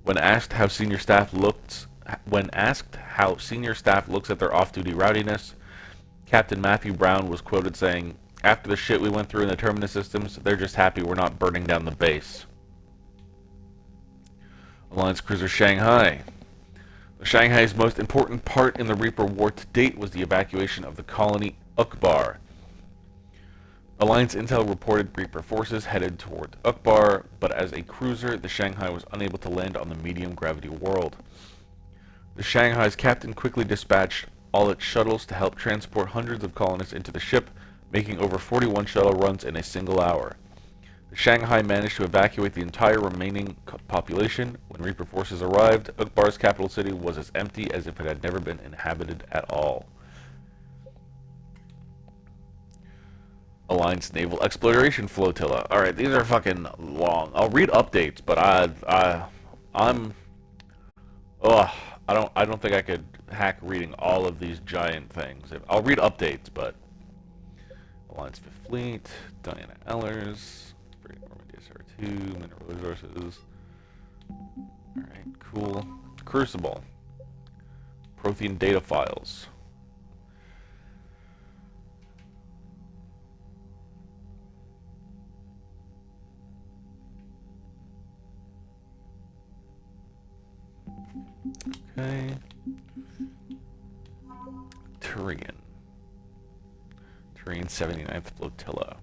When asked how senior staff looks at their off-duty rowdiness, Captain Matthew Brown was quoted saying, "After the shit we went through in the Terminus systems, they're just happy we're not burning down the base." Alliance Cruiser Shanghai. Shanghai's most important part in the Reaper War to date was the evacuation of the colony Ukbar. Alliance intel reported Reaper forces headed toward Ukbar, but as a cruiser, the Shanghai was unable to land on the medium-gravity world. The Shanghai's captain quickly dispatched all its shuttles to help transport hundreds of colonists into the ship, making over 41 shuttle runs in a single hour. The Shanghai managed to evacuate the entire remaining population. When Reaper forces arrived, Ukbar's capital city was as empty as if it had never been inhabited at all. Alliance Naval Exploration Flotilla. Alright, these are fucking long. I'll read updates, but I don't think I could hack reading all of these giant things. I'll read updates, but Alliance Fifth Fleet, Diana Ellers, SR2, Mineral Resources. Alright, cool. Crucible. Prothean data files. Okay. Turian 79th Flotilla.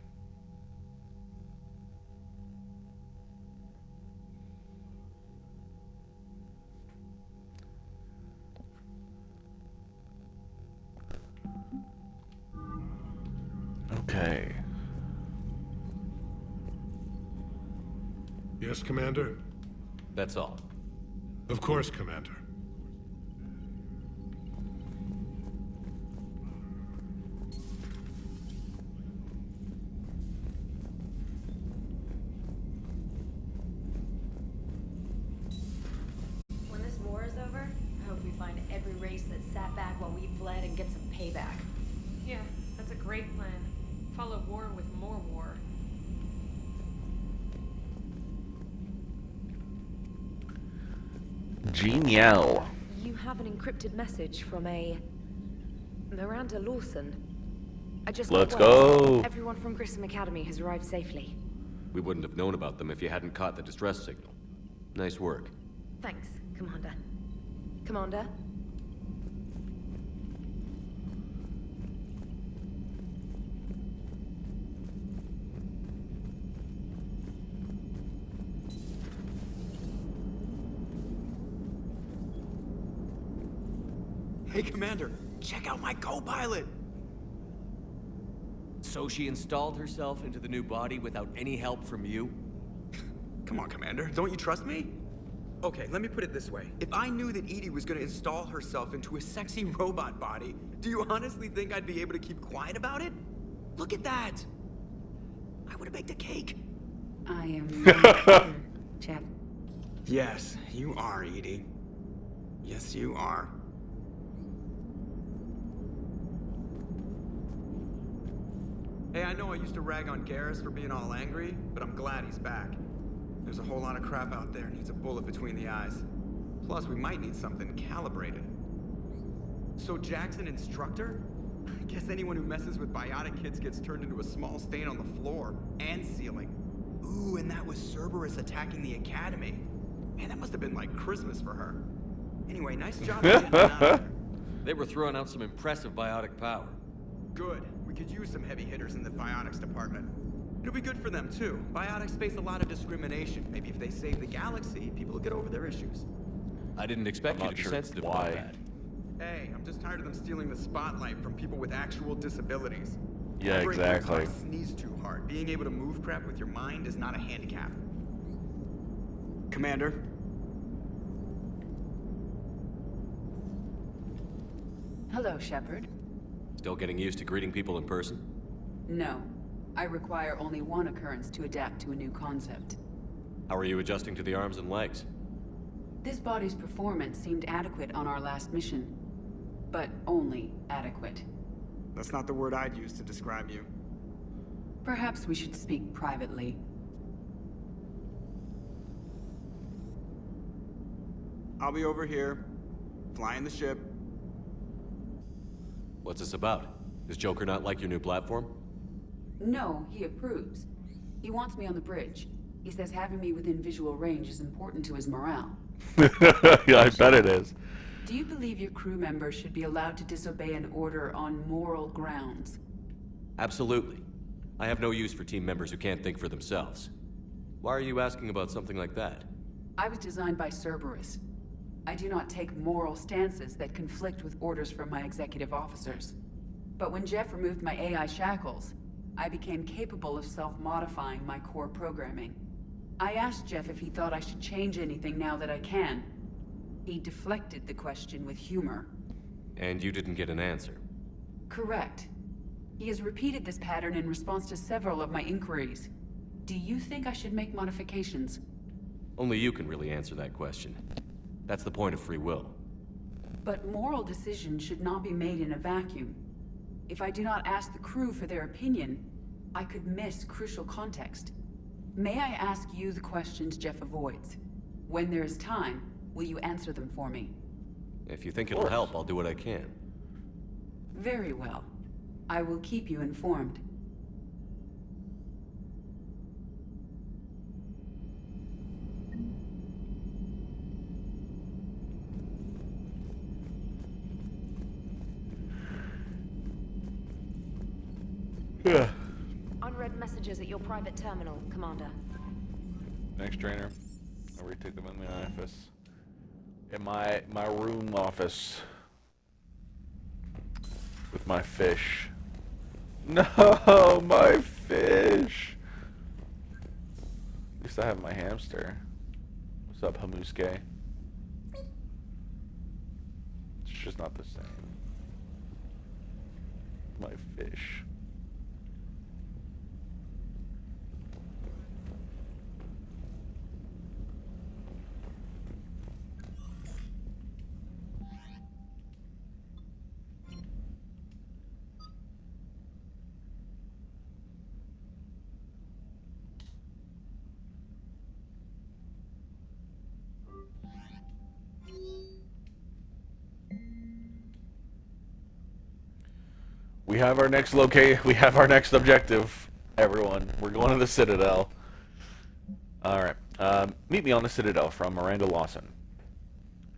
Okay. Yes, Commander? That's all. Of course, Commander. payback. Yeah, that's a great plan. Follow war with more war. Genial. You have an encrypted message from a Miranda Lawson. I just got Let's word. go. Everyone from Grissom Academy has arrived safely. We wouldn't have known about them if you hadn't caught the distress signal. Nice work. Thanks, Commander. Commander? Hey, Commander, check out my co-pilot! So she installed herself into the new body without any help from you? Come on, Commander, don't you trust me? Okay, let me put it this way. If I knew that Edie was gonna install herself into a sexy robot body, do you honestly think I'd be able to keep quiet about it? Look at that! I would've baked a cake. I am Jeff. Yes, you are, Edie. Yes, you are. Hey, I know I used to rag on Garrus for being all angry, but I'm glad he's back. There's a whole lot of crap out there needs a bullet between the eyes. Plus, we might need something calibrated. So Jack's an instructor? I guess anyone who messes with biotic kids gets turned into a small stain on the floor and ceiling. Ooh, and that was Cerberus attacking the academy. Man, that must have been like Christmas for her. Anyway, nice job getting out of there. They were throwing out some impressive biotic power. Good. We could use some heavy hitters in the biotics department. It'll be good for them, too. Biotics face a lot of discrimination. Maybe if they save the galaxy, people will get over their issues. I didn't expect you to be sensitive about that. Hey, I'm just tired of them stealing the spotlight from people with actual disabilities. Yeah, exactly. If I sneeze too hard, being able to move crap with your mind is not a handicap. Commander? Hello, Shepard. Still getting used to greeting people in person? No. I require only one occurrence to adapt to a new concept. How are you adjusting to the arms and legs? This body's performance seemed adequate on our last mission. But only adequate. That's not the word I'd use to describe you. Perhaps we should speak privately. I'll be over here, flying the ship. What's this about? Does Joker not like your new platform? No, he approves. He wants me on the bridge. He says having me within visual range is important to his morale. Yeah, I bet it is. Do you believe your crew members should be allowed to disobey an order on moral grounds? Absolutely. I have no use for team members who can't think for themselves. Why are you asking about something like that? I was designed by Cerberus. I do not take moral stances that conflict with orders from my executive officers. But when Jeff removed my AI shackles, I became capable of self-modifying my core programming. I asked Jeff if he thought I should change anything now that I can. He deflected the question with humor. And you didn't get an answer? Correct. He has repeated this pattern in response to several of my inquiries. Do you think I should make modifications? Only you can really answer that question. That's the point of free will. But moral decisions should not be made in a vacuum. If I do not ask the crew for their opinion, I could miss crucial context. May I ask you the questions Jeff avoids? When there is time, will you answer them for me? If you think it'll help, I'll do what I can. Very well. I will keep you informed. Yeah. Unread messages at your private terminal, Commander. Thanks, trainer. I'll retake them in my office. In my room office. With my fish. No, my fish! At least I have my hamster. What's up, Hamuske? It's just not the same. My fish. We have our next we have our next objective, everyone. We're going to the Citadel. Alright. Meet me on the Citadel from Miranda Lawson.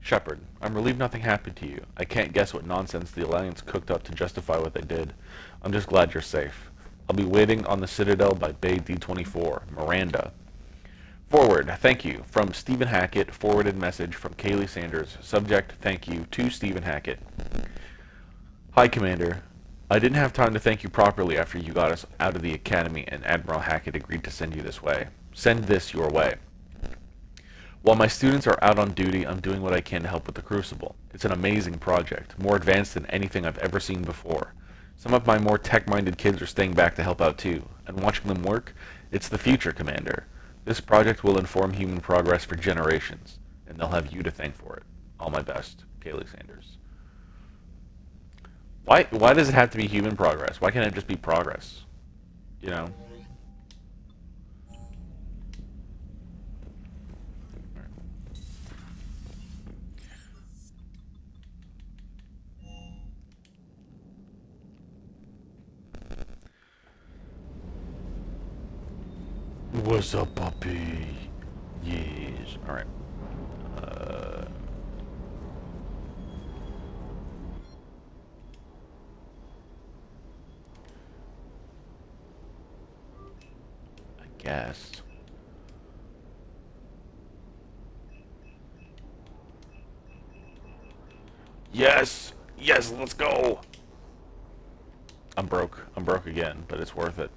Shepard, I'm relieved nothing happened to you. I can't guess what nonsense the Alliance cooked up to justify what they did. I'm just glad you're safe. I'll be waiting on the Citadel by Bay D24. Miranda. Forward, thank you. From Stephen Hackett, forwarded message from Kaylee Sanders. Subject, thank you to Stephen Hackett. Hi, Commander. I didn't have time to thank you properly after you got us out of the Academy and Admiral Hackett agreed to send you this way. Send this your way. While my students are out on duty, I'm doing what I can to help with the Crucible. It's an amazing project, more advanced than anything I've ever seen before. Some of my more tech-minded kids are staying back to help out too, and watching them work, it's the future, Commander. This project will inform human progress for generations, and they'll have you to thank for it. All my best, Kaylee Sanders. Why does it have to be human progress? Why can't it just be progress? You know? What's up, puppy? Yes. Alright. I guess. Yes! Yes, let's go! I'm broke. I'm broke again, but it's worth it.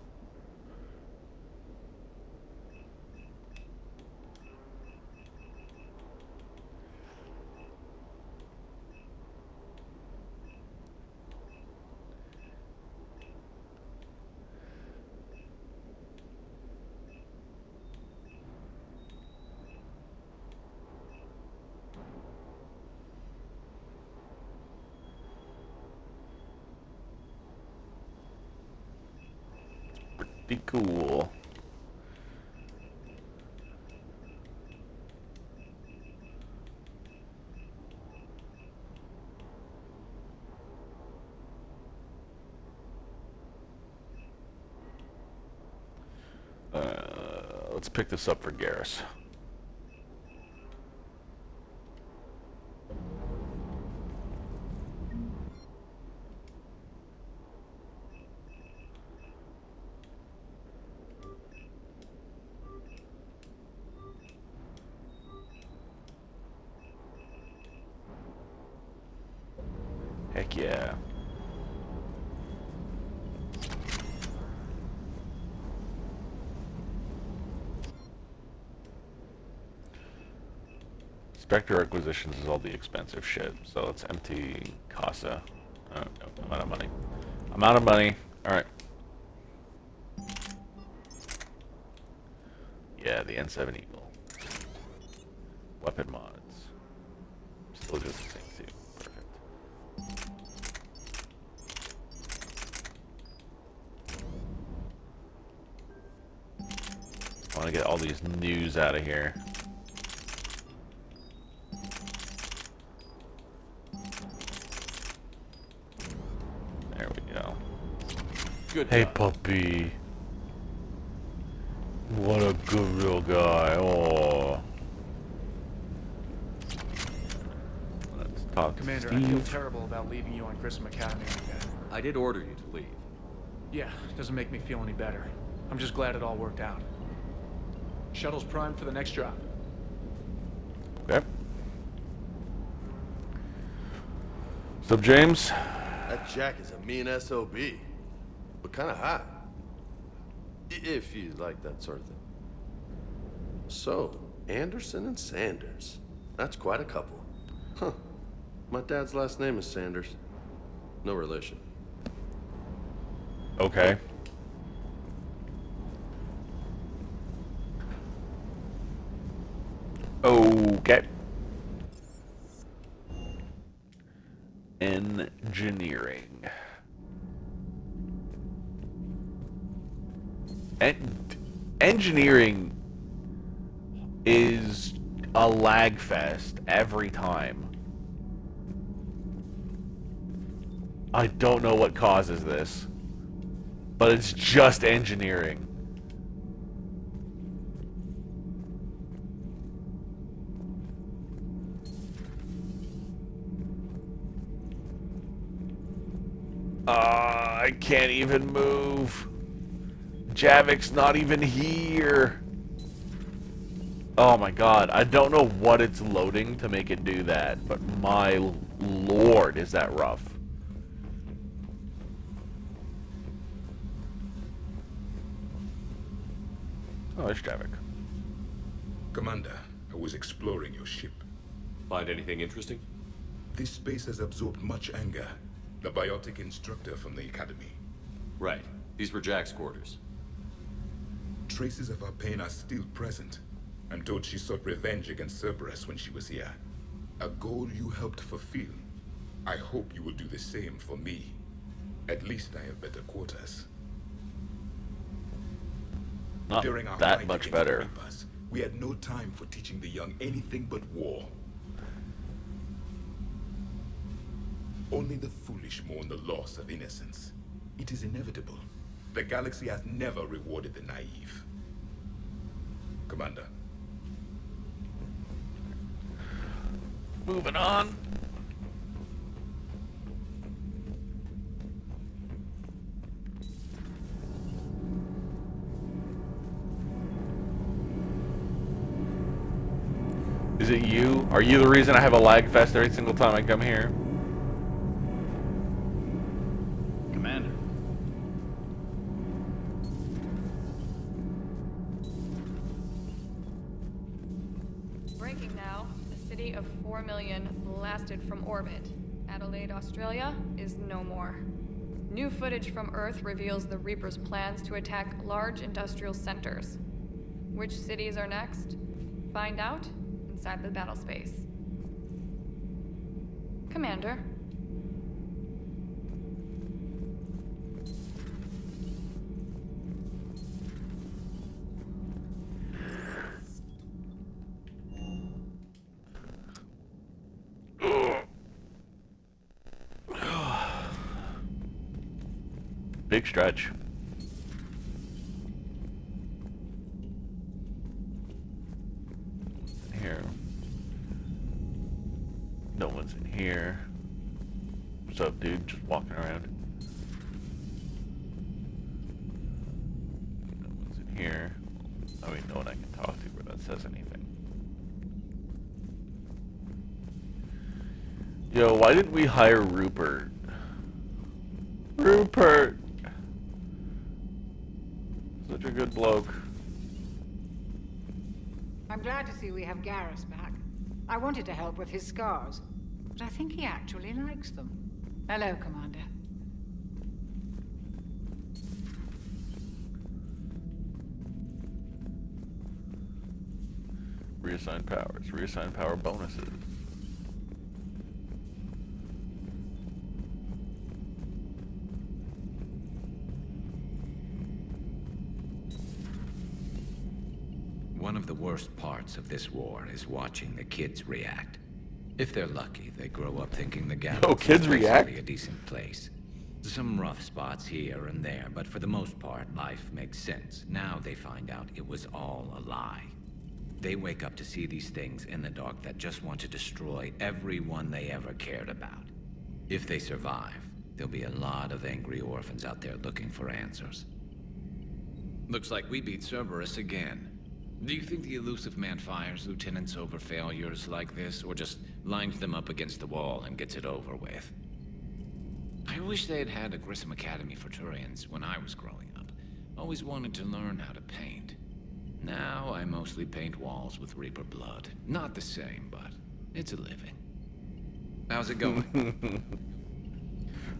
Be cool. Let's pick this up for Garrus. Heck yeah. Spectre Acquisitions is all the expensive shit, so let's empty Casa. Oh, no, I'm out of money. I'm out of money. Alright. Yeah, the N7 Eagle. Weapon mods. Still just the same too. Perfect. I want to get all these news out of here. There we go. Good Hey, job. puppy. What a good real guy. Oh. Let's talk to Commander, Steve. I feel terrible about leaving you on Grissom Academy like that. I did order you to leave. Yeah, doesn't make me feel any better. I'm just glad it all worked out. Shuttle's primed for the next drop. Okay. What's up, James? That Jack is a mean SOB. But kinda hot. If you like that sort of thing. So, Anderson and Sanders. That's quite a couple. Huh. My dad's last name is Sanders. No relation. Okay. Okay. Engineering. Engineering is a lag fest every time. I don't know what causes this, but it's just engineering. I can't even move. Javik's not even here. Oh my god, I don't know what it's loading to make it do that, but my lord, is that rough. Oh, there's Javik. Commander, I was exploring your ship. Find anything interesting? This space has absorbed much anger. The biotic instructor from the Academy. Right. These were Jack's quarters. Traces of her pain are still present. I'm told she sought revenge against Cerberus when she was here. A goal you helped fulfill. I hope you will do the same for me. At least I have better quarters. Not During our that fight much against better. the Reapers, we had no time for teaching the young anything but war. Only the foolish mourn the loss of innocence. It is inevitable. The galaxy has never rewarded the naive. Commander. Moving on. Is it you? Are you the reason I have a lag fest every single time I come here? Commander. Breaking now. The city of 4 million blasted from orbit. Adelaide, Australia is no more. New footage from Earth reveals the Reapers' plans to attack large industrial centers. Which cities are next? Find out inside the battle space. Commander. Big stretch. Here. No one's in here. What's up, dude? Just walking around. No one's in here. I mean, no one I can talk to where that says anything. Yo, why didn't we hire Rupert? Rupert! Such a good bloke. I'm glad to see we have Garrus back. I wanted to help with his scars, but I think he actually likes them. Hello, Commander. Reassign powers. Reassign power bonuses. One of the worst parts of this war is watching the kids react. If they're lucky, they grow up thinking the galaxy is basically a decent place. Some rough spots here and there, but for the most part, life makes sense. Now they find out it was all a lie. They wake up to see these things in the dark that just want to destroy everyone they ever cared about. If they survive, there'll be a lot of angry orphans out there looking for answers. Looks like we beat Cerberus again. Do you think the elusive man fires lieutenants over failures like this, or just lines them up against the wall and gets it over with? I wish they had had a Grissom Academy for Turians when I was growing up. Always wanted to learn how to paint. Now I mostly paint walls with Reaper blood. Not the same, but it's a living. How's it going?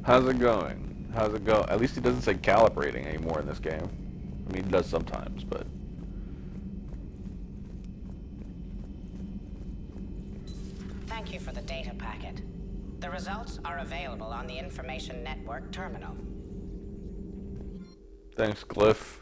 How's it going? How's it go? At least he doesn't say calibrating anymore in this game. I mean, he does sometimes, but... Thank you for the data packet. The results are available on the Information Network terminal. Thanks, Glyph.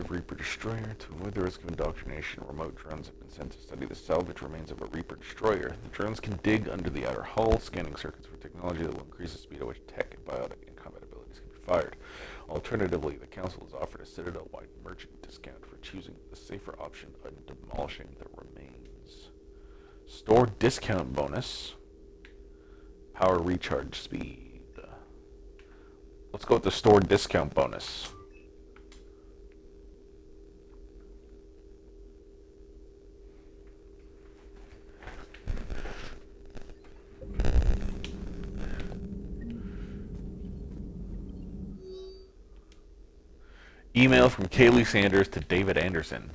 of Reaper Destroyer. To avoid the risk of indoctrination, remote drones have been sent to study the salvage remains of a Reaper Destroyer. The drones can dig under the outer hull, scanning circuits for technology that will increase the speed at which tech and biotic and combat abilities can be fired. Alternatively, the Council has offered a Citadel-wide merchant discount for choosing the safer option of demolishing the remains. Store discount bonus. Power recharge speed. Let's go with the store discount bonus. Email from Kaylee Sanders to David Anderson.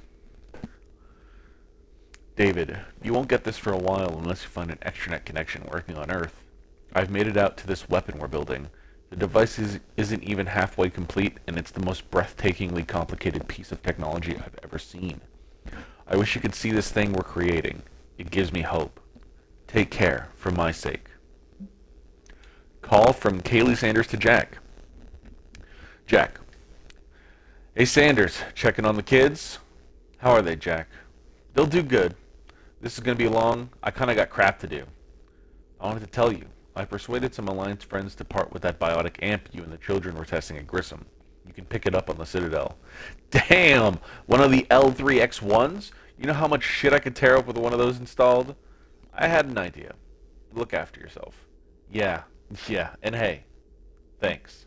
David, you won't get this for a while unless you find an extranet connection working on Earth. I've made it out to this weapon we're building. The device isn't even halfway complete, and it's the most breathtakingly complicated piece of technology I've ever seen. I wish you could see this thing we're creating. It gives me hope. Take care, for my sake. Call from Kaylee Sanders to Jack. Jack. Hey Sanders, checking on the kids? How are they, Jack? They'll do good. This is going to be long. I kind of got crap to do. I wanted to tell you. I persuaded some Alliance friends to part with that biotic amp you and the children were testing at Grissom. You can pick it up on the Citadel. Damn! One of the L3X1s? You know how much shit I could tear up with one of those installed? I had an idea. Look after yourself. Yeah, and hey, thanks.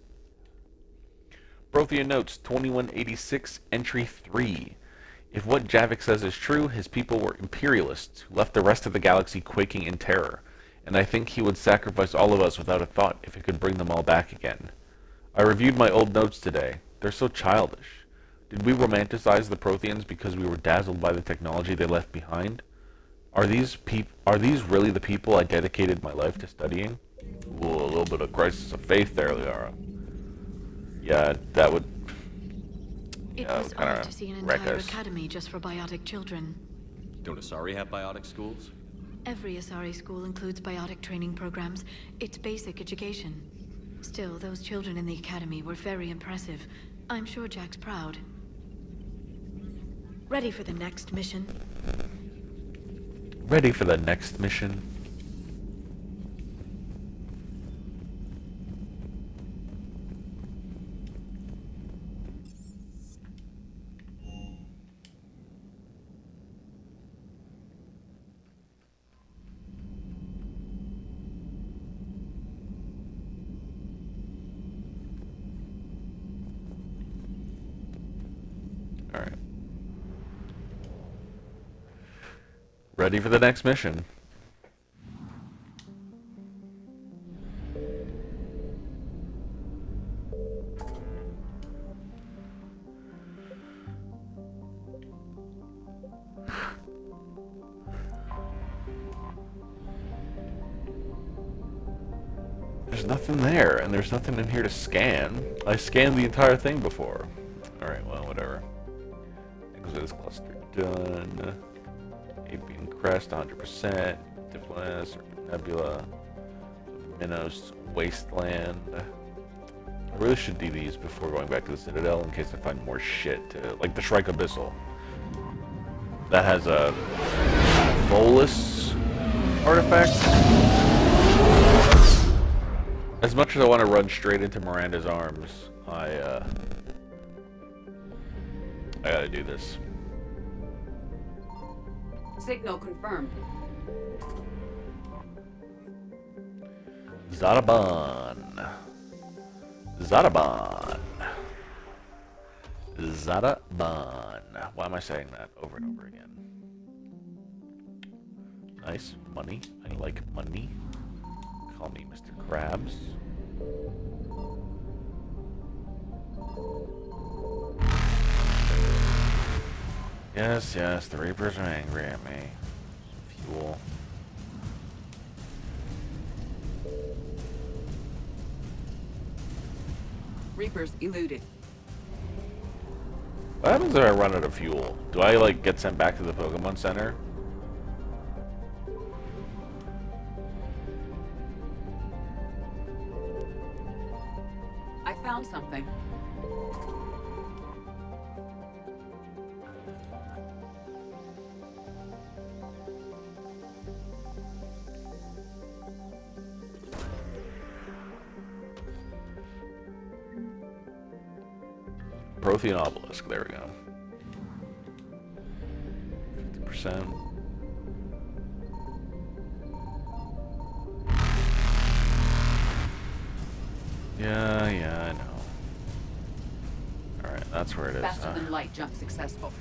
Prothea Notes 2186, Entry 3. If what Javik says is true, his people were imperialists who left the rest of the galaxy quaking in terror. And I think he would sacrifice all of us without a thought if he could bring them all back again. I reviewed my old notes today. They're so childish. Did we romanticize the Protheans because we were dazzled by the technology they left behind? Are these really the people I dedicated my life to studying? Ooh, a little bit of crisis of faith there, Liara. Yeah, that would... It was odd to see an entire academy just for biotic children. Don't Asari have biotic schools? Every Asari school includes biotic training programs. It's basic education. Still, those children in the academy were very impressive. I'm sure Jack's proud. Ready for the next mission? Ready for the next mission? Ready for the next mission. There's nothing there, and there's nothing in here to scan. I scanned the entire thing before. Alright, well, whatever. Exodus cluster done. Apian Crest, 100%. Diplomas, Nebula. Minos Wasteland. I really should do these before going back to the Citadel in case I find more shit. Like the Shrike Abyssal. That has a Volus artifact. As much as I want to run straight into Miranda's arms, I gotta do this. Signal confirmed. Zadaban. Zadaban. Zadaban. Why am I saying that over and over again? Nice. Money. I like money. Call me Mr. Krabs. Yes, yes, the Reapers are angry at me. Some fuel. Reapers eluded. What happens if I run out of fuel? Do I, like, get sent back to the Pokemon Center? I found something. Prothean obelisk. There we go. 50%. Yeah, I know. Alright, that's where it is. Faster than light jump successful.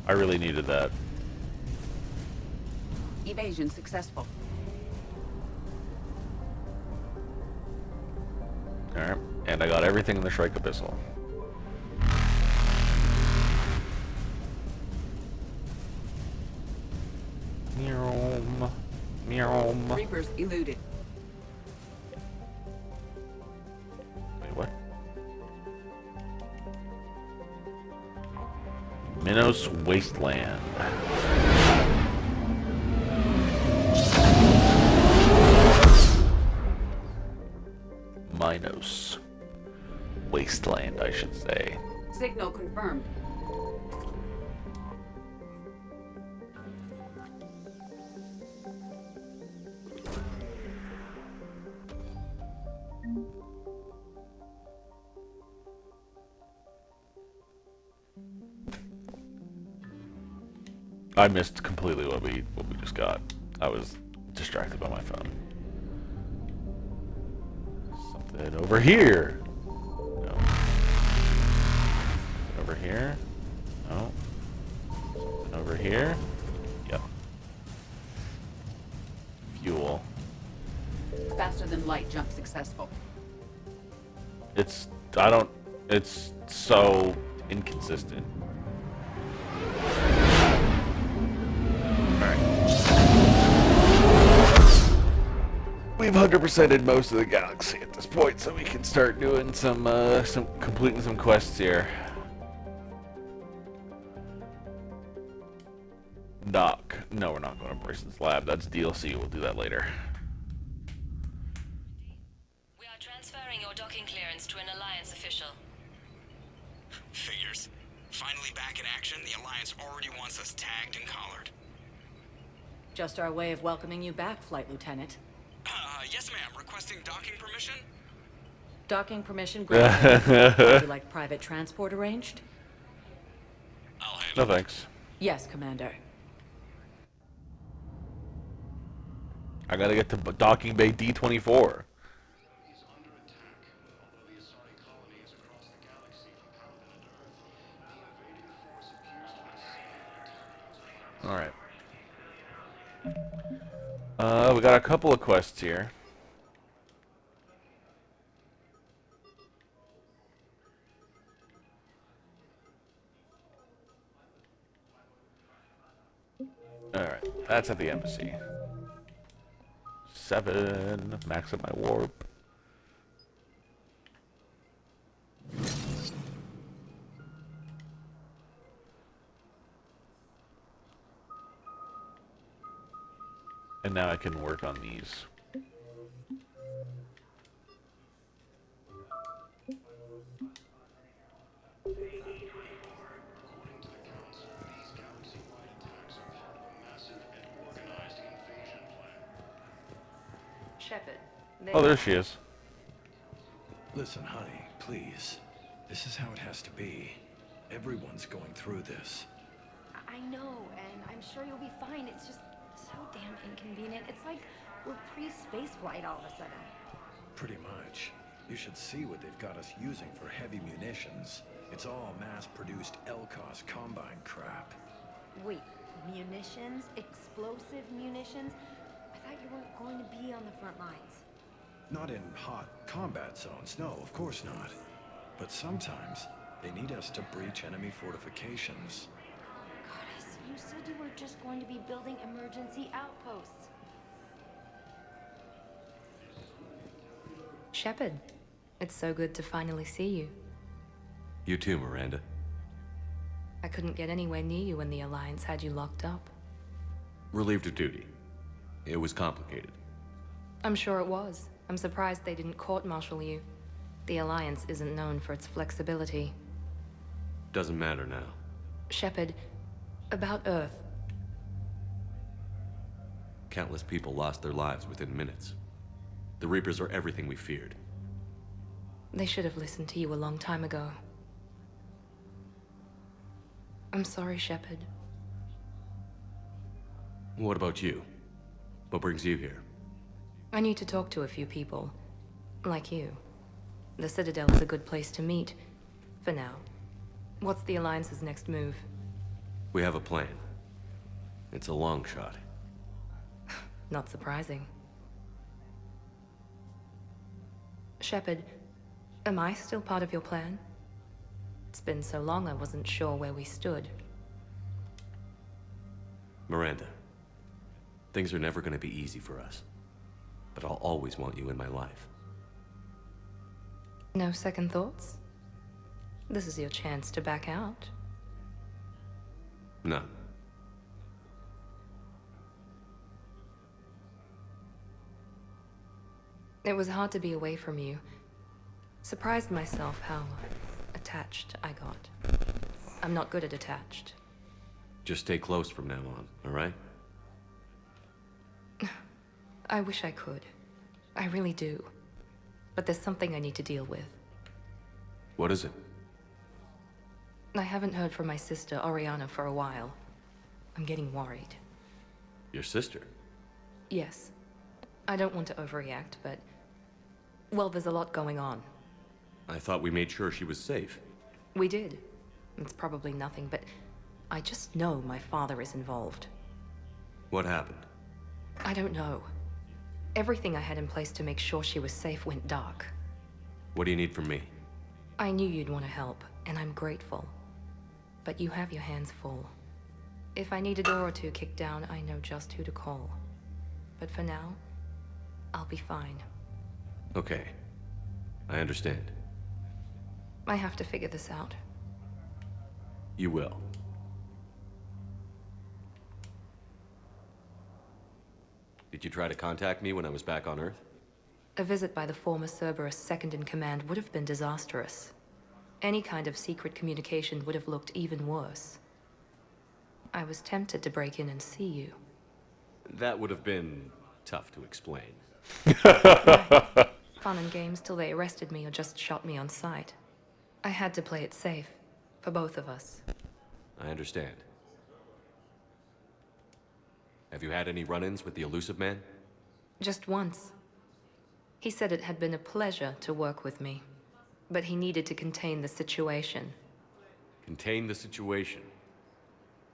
I really needed that. Evasion successful. Alright, and I got everything in the Shrike Abyssal. Meow. Meow. Reapers eluded. Wait, what? Minos Wasteland. Minos Wasteland, I should say. Signal confirmed. I missed completely what we just got. I was distracted by my phone. Something over here. No. Over here. No. Something over here. Yep. Fuel. Faster than light jump successful. It's so inconsistent. We've 100%ed most of the galaxy at this point, so we can start doing completing some quests here. Dock. No, we're not going to Bryson's lab. That's DLC. We'll do that later. We are transferring your docking clearance to an Alliance official. Figures. Finally back in action, the Alliance already wants us tagged and collared. Just our way of welcoming you back, Flight Lieutenant. Yes, ma'am. Requesting docking permission? Docking permission granted. Would you like private transport arranged? No thanks. Yes, Commander. I gotta get to docking bay D24. Alright. We got a couple of quests here. Alright, that's at the embassy. 7, max up my warp. And now I can work on these. Shepard. Oh, there she is. Listen, honey, please. This is how it has to be. Everyone's going through this. I know, and I'm sure you'll be fine. It's just so damn inconvenient. It's like we're pre-space flight all of a sudden. Pretty much. You should see what they've got us using for heavy munitions. It's all mass-produced LCOS combine crap. Wait, munitions? Explosive munitions? I thought you weren't going to be on the front lines. Not in hot combat zones, no, of course not. But sometimes, they need us to breach enemy fortifications. Goddess, you said you were just going to be building emergency outposts. Shepard, it's so good to finally see you. You too, Miranda. I couldn't get anywhere near you when the Alliance had you locked up. Relieved of duty. It was complicated. I'm sure it was. I'm surprised they didn't court-martial you. The Alliance isn't known for its flexibility. Doesn't matter now. Shepard, about Earth. countless people lost their lives within minutes. The Reapers are everything we feared. They should have listened to you a long time ago. I'm sorry, Shepard. What about you? What brings you here? I need to talk to a few people. Like you. The Citadel is a good place to meet. For now. What's the Alliance's next move? We have a plan. It's a long shot. Not surprising. Shepard, am I still part of your plan? It's been so long I wasn't sure where we stood. Miranda, things are never going to be easy for us. But I'll always want you in my life. No second thoughts? This is your chance to back out. No. It was hard to be away from you. Surprised myself how attached I got. I'm not good at attached. Just stay close from now on, all right? I wish I could. I really do. But there's something I need to deal with. What is it? I haven't heard from my sister, Oriana, for a while. I'm getting worried. Your sister? Yes. I don't want to overreact, but... well, there's a lot going on. I thought we made sure she was safe. We did. It's probably nothing, but... I just know my father is involved. What happened? I don't know. Everything I had in place to make sure she was safe went dark. What do you need from me? I knew you'd want to help, and I'm grateful. But you have your hands full. If I need a door or two kicked down, I know just who to call. But for now, I'll be fine. Okay. I understand. I have to figure this out. You will. Did you try to contact me when I was back on Earth? A visit by the former Cerberus second-in-command would have been disastrous. Any kind of secret communication would have looked even worse. I was tempted to break in and see you. That would have been tough to explain. Right. Fun and games till they arrested me or just shot me on sight. I had to play it safe, for both of us. I understand. Have you had any run-ins with the Elusive Man? Just once. He said it had been a pleasure to work with me, but he needed to contain the situation. Contain the situation.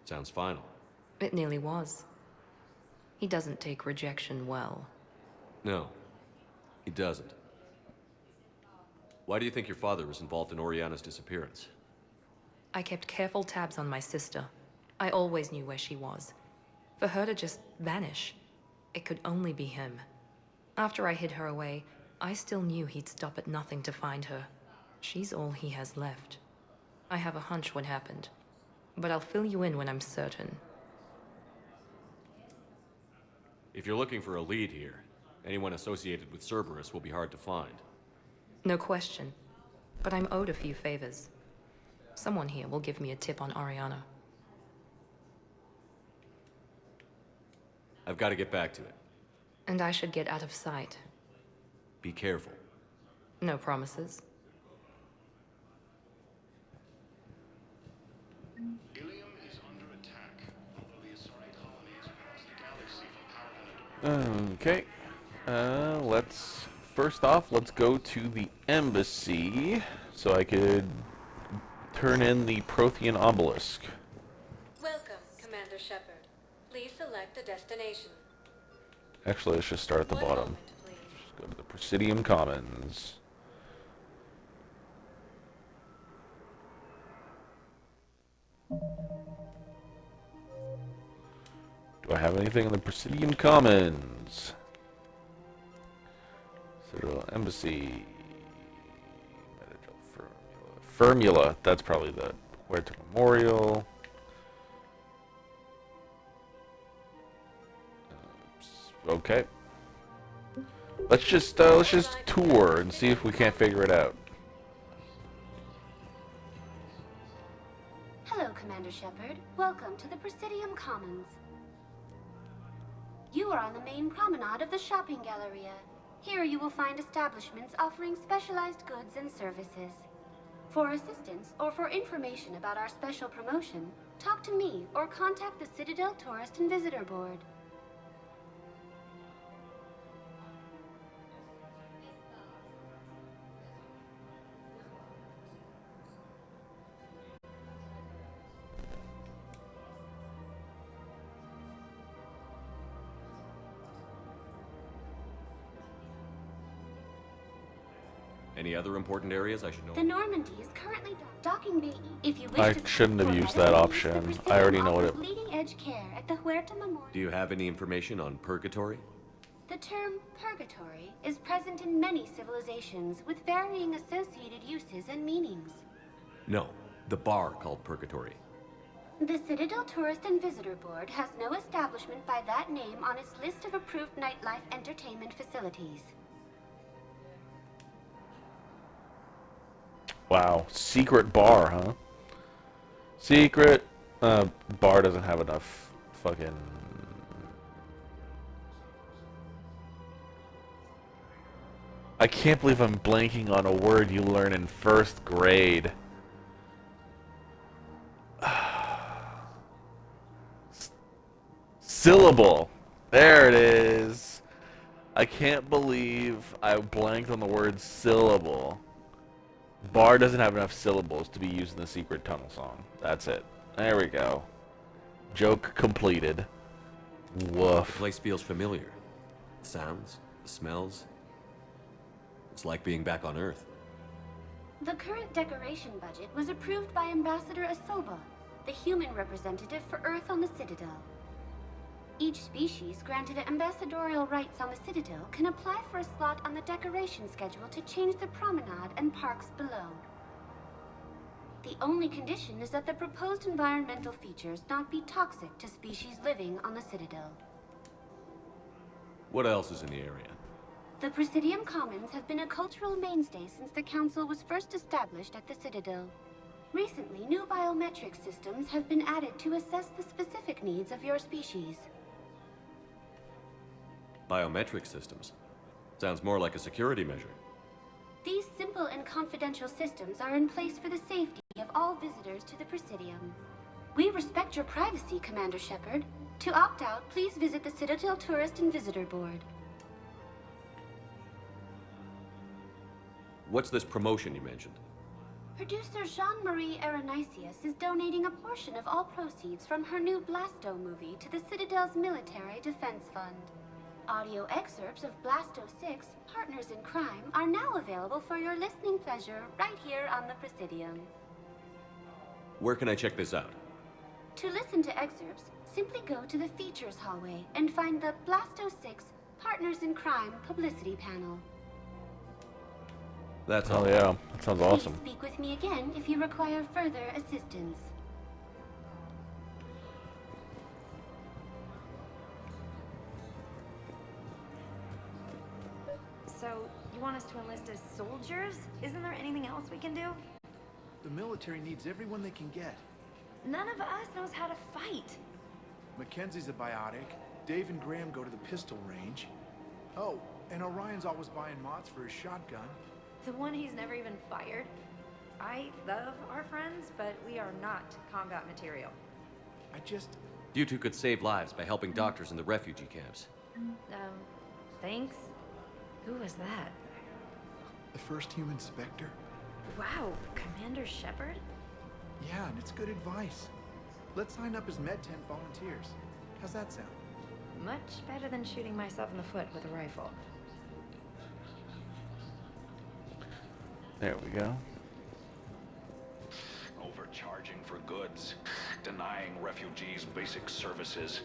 Sounds final. It nearly was. He doesn't take rejection well. No, he doesn't. Why do you think your father was involved in Oriana's disappearance? I kept careful tabs on my sister. I always knew where she was. For her to just vanish, it could only be him. After I hid her away, I still knew he'd stop at nothing to find her. She's all he has left. I have a hunch what happened, but I'll fill you in when I'm certain. If you're looking for a lead here, anyone associated with Cerberus will be hard to find. No question, but I'm owed a few favors. Someone here will give me a tip on Oriana. I've got to get back to it. And I should get out of sight. Be careful. No promises. Okay. Let's first off, let's go to the embassy so I could turn in the Prothean obelisk. Welcome, Commander Shepard. Please select a destination. Actually, let's just start at the bottom. Just go to the Presidium Commons. Do I have anything in the Presidium Commons? Citadel Embassy. Formula. That's probably the Huerta Memorial. Okay. Let's just tour and see if we can't figure it out. Hello, Commander Shepard. Welcome to the Presidium Commons. You are on the main promenade of the shopping galleria. Here you will find establishments offering specialized goods and services. For assistance or for information about our special promotion, talk to me or contact the Citadel Tourist and Visitor Board. Any other important areas I should know? The Normandy is currently docking bay. If you wish I to shouldn't have used that option. I already know what it... leading edge care at the Huerta Memorial. Do you have any information on purgatory? The term purgatory is present in many civilizations with varying associated uses and meanings. No, the bar called purgatory. The Citadel Tourist and Visitor Board has no establishment by that name on its list of approved nightlife entertainment facilities. Wow, secret bar, huh? Secret bar doesn't have enough fucking... I can't believe I'm blanking on a word you learn in first grade. Syllable. There it is. I can't believe I blanked on the word syllable. Bar doesn't have enough syllables to be used in the secret tunnel song. That's it. There we go. Joke completed. Woof. The place feels familiar. The sounds, the smells. It's like being back on Earth. The current decoration budget was approved by Ambassador Asoba, the human representative for Earth on the Citadel. Each species granted ambassadorial rights on the Citadel can apply for a slot on the decoration schedule to change the promenade and parks below. The only condition is that the proposed environmental features not be toxic to species living on the Citadel. What else is in the area? The Presidium Commons have been a cultural mainstay since the Council was first established at the Citadel. Recently, new biometric systems have been added to assess the specific needs of your species. Biometric systems. Sounds more like a security measure. These simple and confidential systems are in place for the safety of all visitors to the Presidium. We respect your privacy, Commander Shepard. To opt out, please visit the Citadel Tourist and Visitor Board. What's this promotion you mentioned? Producer Jean-Marie Aronisius is donating a portion of all proceeds from her new Blasto movie to the Citadel's Military Defense Fund. Audio excerpts of Blasto 6, Partners in Crime, are now available for your listening pleasure right here on the Presidium. Where can I check this out? To listen to excerpts, simply go to the Features hallway and find the Blasto 6, Partners in Crime publicity panel. That's all. Oh yeah, that sounds awesome. Please speak with me again if you require further assistance. So, you want us to enlist as soldiers? Isn't there anything else we can do? The military needs everyone they can get. None of us knows how to fight. Mackenzie's a biotic. Dave and Graham go to the pistol range. Oh, and Orion's always buying mods for his shotgun. The one he's never even fired. I love our friends, but we are not combat material. You two could save lives by helping doctors in the refugee camps. Thanks? Who was that? The first human Spectre? Wow, Commander Shepard? Yeah, and it's good advice. Let's sign up as Med-10 volunteers. How's that sound? Much better than shooting myself in the foot with a rifle. There we go. Overcharging for goods, denying refugees basic services.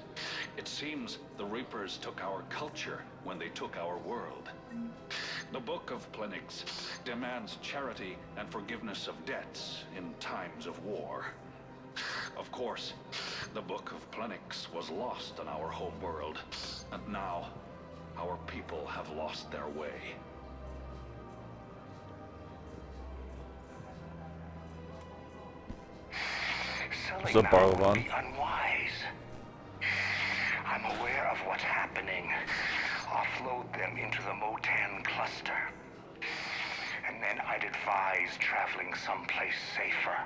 It seems the Reapers took our culture when they took our world. The Book of Plenix demands charity and forgiveness of debts in times of war. Of course, the Book of Plenix was lost on our home world, and now our people have lost their way. What's up, Barlowon? Unwise. I'm aware of what happened offload them into the Motan cluster. And then I'd advise traveling someplace safer.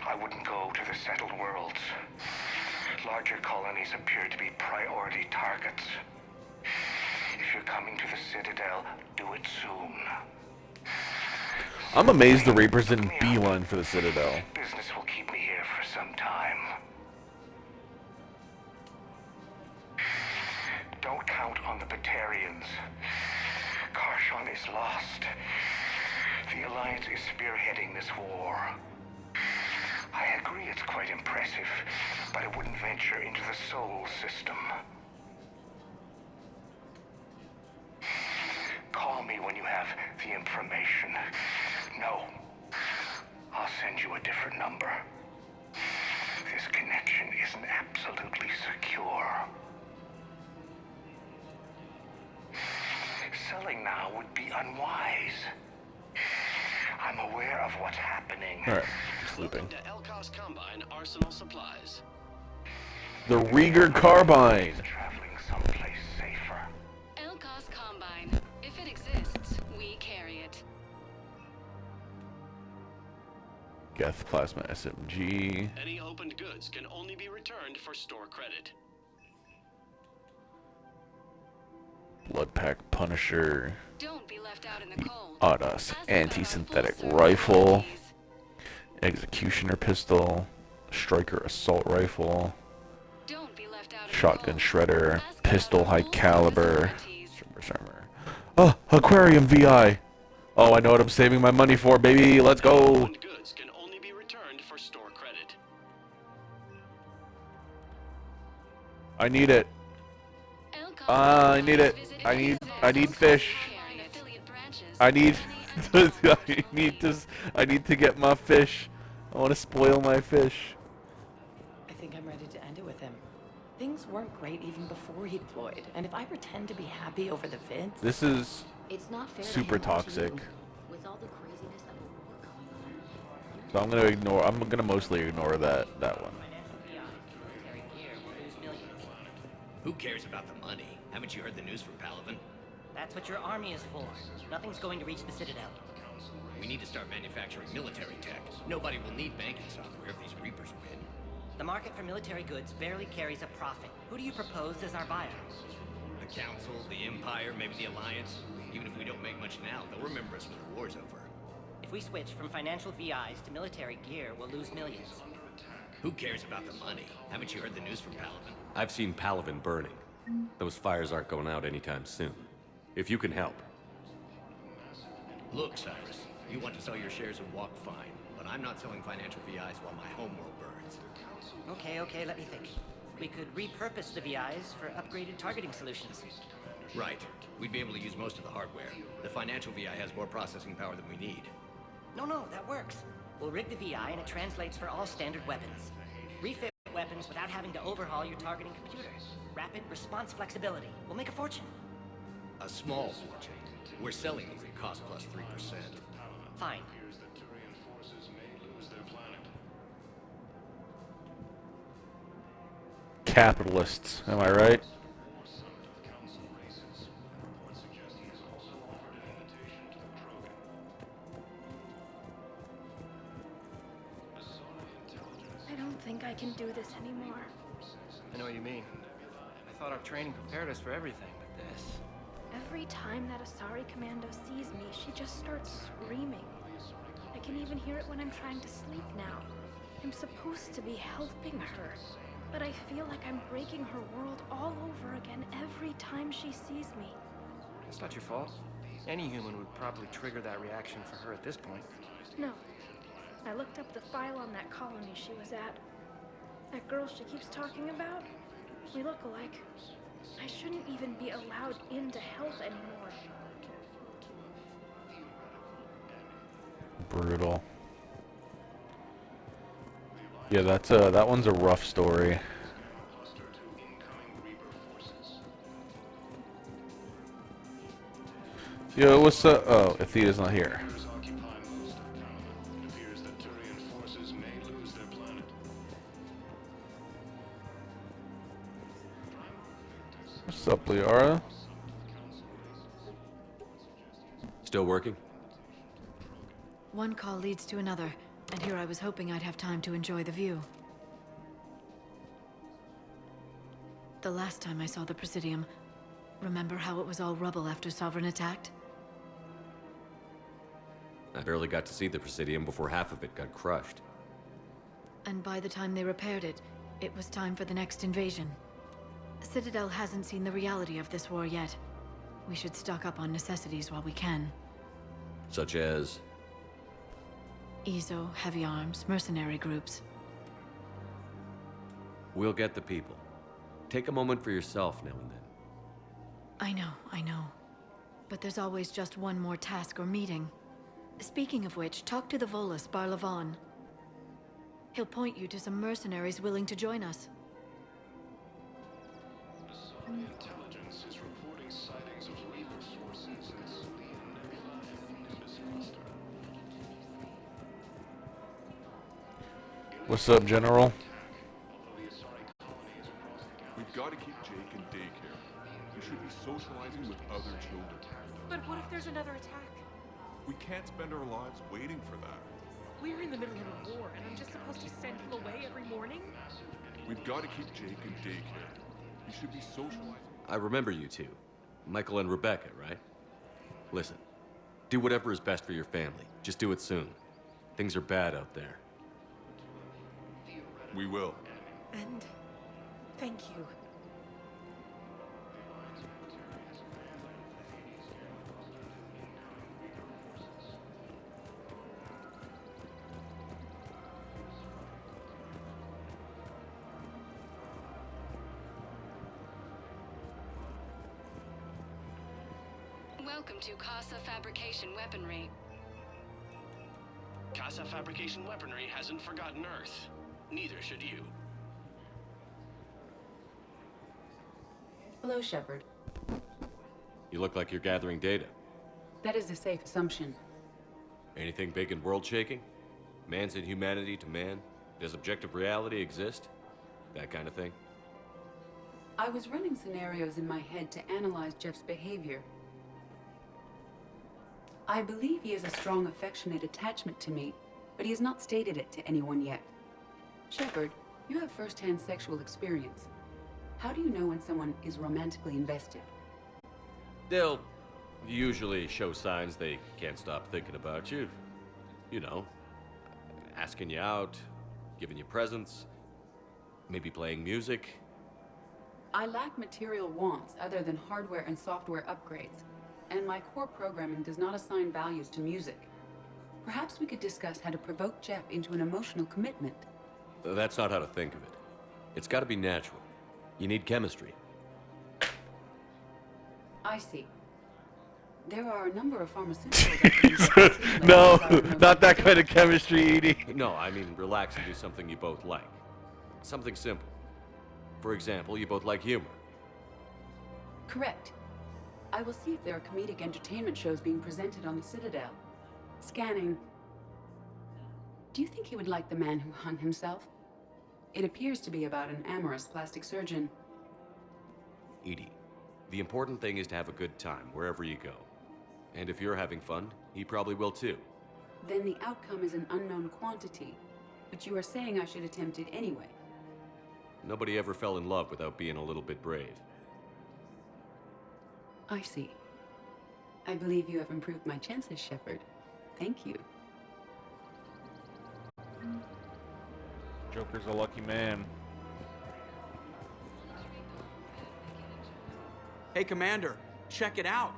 I wouldn't go to the settled worlds. Larger colonies appear to be priority targets. If you're coming to the Citadel, do it soon. I'm amazed the Reapers didn't beeline for the Citadel. Business will keep me here for some time. Don't count on the Batarians. Karshon is lost. The Alliance is spearheading this war. I agree it's quite impressive, but I wouldn't venture into the Sol system. Call me when you have the information. No, I'll send you a different number. This connection isn't absolutely secure. Selling now would be unwise. I'm aware of what's happening. Alright, sleeping. To Elkos Combine Arsenal Supplies. The Rieger Carbine. Traveling someplace safer. Elkos Combine. If it exists, we carry it. Geth Plasma SMG. Any opened goods can only be returned for store credit. Blood Pack Punisher. Don't be left out in the cold. Autos Anti-Synthetic Rifle. Executioner Pistol. Striker Assault Rifle. Shotgun Shredder. Pistol High Caliber. Oh, Aquarium VI. Oh, I know what I'm saving my money for, baby. Let's go. Goods can only be returned for store credit. I need it. I need it. I need fish. I need to get my fish. I want to spoil my fish. I think I'm ready to end it with him. Things weren't great even before he deployed, and if I pretend to be happy over the vids, This is it's not fair to super him or to toxic. you. With all the craziness of the war going on. So I'm gonna mostly ignore that one. Who cares about the money? Haven't you heard the news from Palaven? That's what your army is for. Nothing's going to reach the Citadel. We need to start manufacturing military tech. Nobody will need banking software if these Reapers win. The market for military goods barely carries a profit. Who do you propose as our buyer? The Council, the Empire, maybe the Alliance. Even if we don't make much now, they'll remember us when the war's over. If we switch from financial VIs to military gear, we'll lose millions. Who cares about the money? Haven't you heard the news from Palaven? I've seen Palaven burning. Those fires aren't going out anytime soon. If you can help. Look, Cyrus, you want to sell your shares and walk fine, but I'm not selling financial VIs while my homeworld burns. Okay, let me think. We could repurpose the VIs for upgraded targeting solutions. Right. We'd be able to use most of the hardware. The financial VI has more processing power than we need. No, that works. We'll rig the VI and it translates for all standard weapons. Refit weapons without having to overhaul your targeting computer. Rapid response flexibility. We'll make a fortune. A small fortune. We're selling these at cost plus 3%. Fine. Capitalists, am I right? I don't think I can do this anymore. I know what you mean. I thought our training prepared us for everything, but this... Every time that Asari Commando sees me, she just starts screaming. I can even hear it when I'm trying to sleep now. I'm supposed to be helping her, but I feel like I'm breaking her world all over again every time she sees me. It's not your fault. Any human would probably trigger that reaction for her at this point. No. I looked up the file on that colony she was at. That girl she keeps talking about? We look alike. I shouldn't even be allowed into health anymore. Brutal. Yeah, that one's a rough story. Yo, what's up? Oh, Athena's not here. Liara. Still working? One call leads to another, and here I was hoping I'd have time to enjoy the view. The last time I saw the Presidium, remember how it was all rubble after Sovereign attacked? I barely got to see the Presidium before half of it got crushed. And by the time they repaired it, it was time for the next invasion. Citadel hasn't seen the reality of this war yet. We should stock up on necessities while we can. Such as? EZO, heavy arms, mercenary groups. We'll get the people. Take a moment for yourself now and then. I know. But there's always just one more task or meeting. Speaking of which, talk to the Volus, Barlavon. He'll point you to some mercenaries willing to join us. Intelligence is reporting sightings of Reaper forces in Celine and this cluster. What's up, General? We've got to keep Jake in daycare. We should be socializing with other children. But what if there's another attack? We can't spend our lives waiting for that. We're in the middle of a war, and I'm just supposed to send him away every morning? We've got to keep Jake in daycare. We should be socializing. I remember you two. Michael and Rebecca, right? Listen, do whatever is best for your family. Just do it soon. Things are bad out there. We will. And thank you. Welcome to Casa Fabrication Weaponry. Casa Fabrication Weaponry hasn't forgotten Earth. Neither should you. Hello, Shepard. You look like you're gathering data. That is a safe assumption. Anything big and world-shaking? Man's inhumanity to man? Does objective reality exist? That kind of thing? I was running scenarios in my head to analyze Jeff's behavior. I believe he has a strong affectionate attachment to me, but he has not stated it to anyone yet. Shepard, you have first-hand sexual experience. How do you know when someone is romantically invested? They'll usually show signs they can't stop thinking about you. You know, asking you out, giving you presents, maybe playing music. I lack material wants other than hardware and software upgrades, and my core programming does not assign values to music. Perhaps we could discuss how to provoke Jeff into an emotional commitment. That's not how to think of it. It's got to be natural. You need chemistry. I see. There are a number of pharmaceuticals. No, not that kind of chemistry, Edie. No, I mean relax and do something you both like. Something simple. For example, you both like humor. Correct. I will see if there are comedic entertainment shows being presented on the Citadel. Scanning. Do you think he would like The Man Who Hung Himself? It appears to be about an amorous plastic surgeon. Edie, the important thing is to have a good time wherever you go. And if you're having fun, he probably will too. Then the outcome is an unknown quantity. But you are saying I should attempt it anyway. Nobody ever fell in love without being a little bit brave. I see. I believe you have improved my chances, Shepard. Thank you. Joker's a lucky man. Hey, Commander, check it out.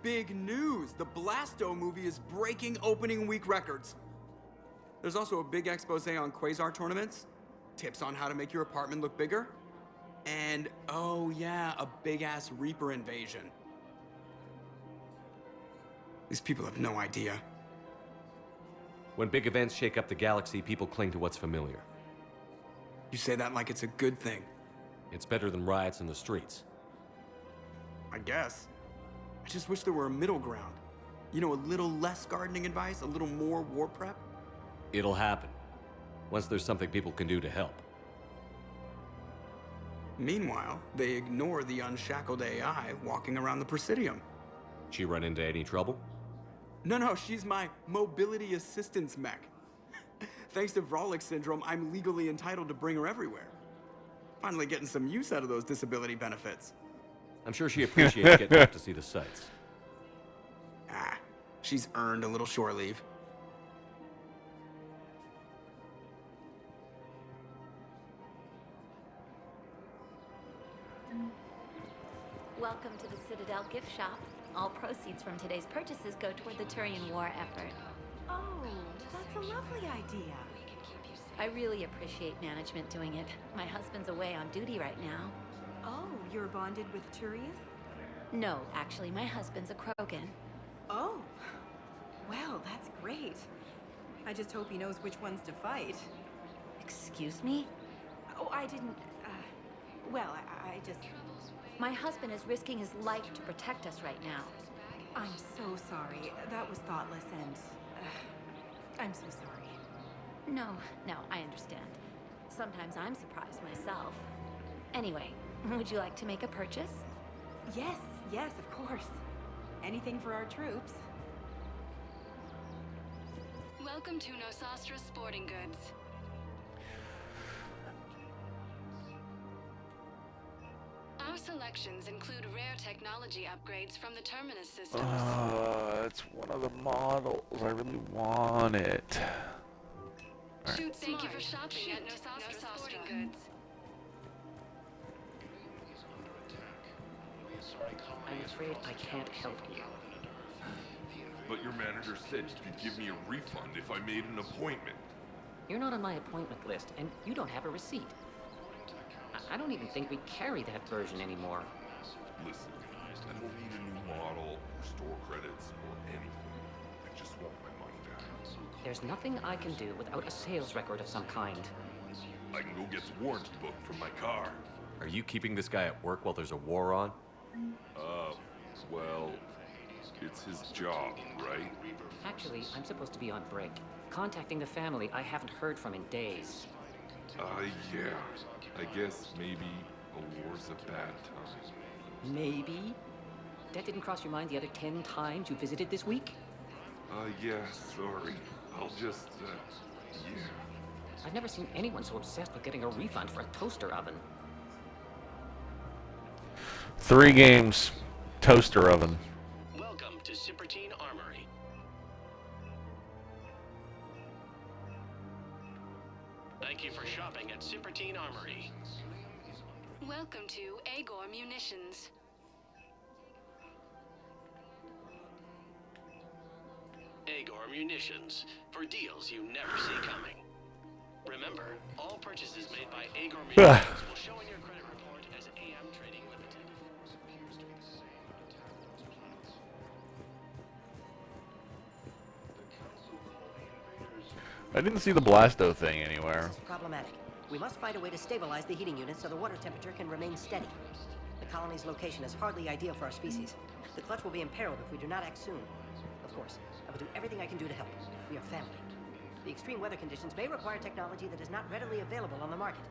Big news! The Blasto movie is breaking opening week records. There's also a big expose on Quasar tournaments, tips on how to make your apartment look bigger, and, oh yeah, a big-ass Reaper invasion. These people have no idea. When big events shake up the galaxy, people cling to what's familiar. You say that like it's a good thing. It's better than riots in the streets. I guess. I just wish there were a middle ground. You know, a little less gardening advice, a little more war prep. It'll happen. Once there's something people can do to help. Meanwhile, they ignore the unshackled AI walking around the Presidium. She run into any trouble? No, she's my mobility assistance mech. Thanks to Vrolic syndrome, I'm legally entitled to bring her everywhere. Finally getting some use out of those disability benefits. I'm sure she appreciates getting out to see the sights. Ah, she's earned a little shore leave. Welcome to the Citadel gift shop. All proceeds from today's purchases go toward the Turian War effort. Oh, that's a lovely idea. I really appreciate management doing it. My husband's away on duty right now. Oh, you're bonded with Turian? No, actually, my husband's a Krogan. Oh, well, that's great. I just hope he knows which ones to fight. Excuse me? Oh, I didn't, well, I just... My husband is risking his life to protect us right now. I'm so sorry. That was thoughtless and... I'm so sorry. No, I understand. Sometimes I'm surprised myself. Anyway, would you like to make a purchase? Yes, of course. Anything for our troops. Welcome to Nosastra Sporting Goods. Our selections include rare technology upgrades from the Terminus systems. It's one of the models. I really want it. Shoot, thank you for shopping at Nosastra Sporting Goods. I'm afraid I can't help you. But your manager said you could give me a refund if I made an appointment. You're not on my appointment list, and you don't have a receipt. I don't even think we carry that version anymore. Listen, I don't need a new model, or store credits, or anything. I just want my money back. There's nothing I can do without a sales record of some kind. I can go get the warranty book from my car. Are you keeping this guy at work while there's a war on? Well, it's his job, right? Actually, I'm supposed to be on break. Contacting the family I haven't heard from in days. Yeah. I guess maybe a war's a bad time. Maybe? That didn't cross your mind the other 10 times you visited this week? Yeah, sorry. I'll just, yeah. I've never seen anyone so obsessed with getting a refund for a toaster oven. 3 games. Toaster oven. Welcome to Sippertine Armory. Thank you for shopping at Sippertine Armory. Welcome to Agor Munitions. Agor Munitions, for deals you never see coming. Remember, all purchases made by Agor Munitions will show in your credit report as AM Trading Limited. I didn't see the Blasto thing anywhere. This is problematic. We must find a way to stabilize the heating unit so the water temperature can remain steady. The colony's location is hardly ideal for our species. The clutch will be imperiled if we do not act soon. Of course, I will do everything I can do to help. We are family. The extreme weather conditions may require technology that is not readily available on the market.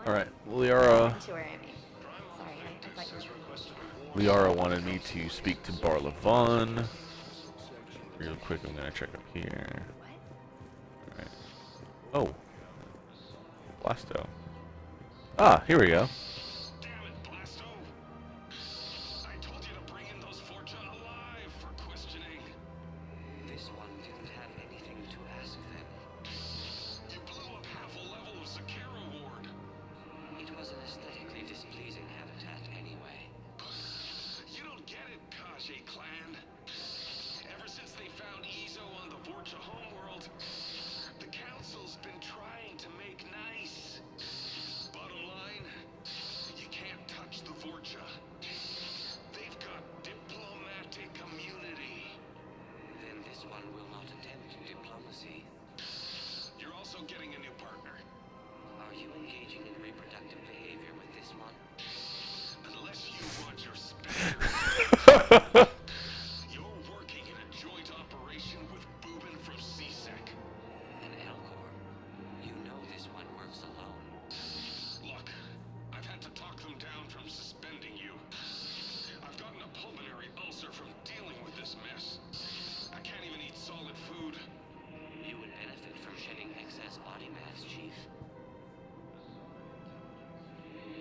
Alright, Liara. Sorry, I thought you were... Liara wanted me to speak to Barlavon. Real quick, I'm gonna check up here. Alright. Oh. Blasto. Ah, here we go. Damn it, Blasto! I told you to bring in those Forja alive for questioning. This one didn't have anything to ask them. You blew up half a level of Zakera Ward. It was an aesthetically displeasing habitat anyway. You don't get it, Kaji clan. Ever since they found Ezo on the Vorcha homeworld, the council's been trying to make nice. Bottom line, you can't touch the Vorcha. They've got diplomatic immunity. Then this one will not attempt diplomacy. You're also getting a new partner. Are you engaging in reproductive behavior with this one? Unless you want your specter. You're working in a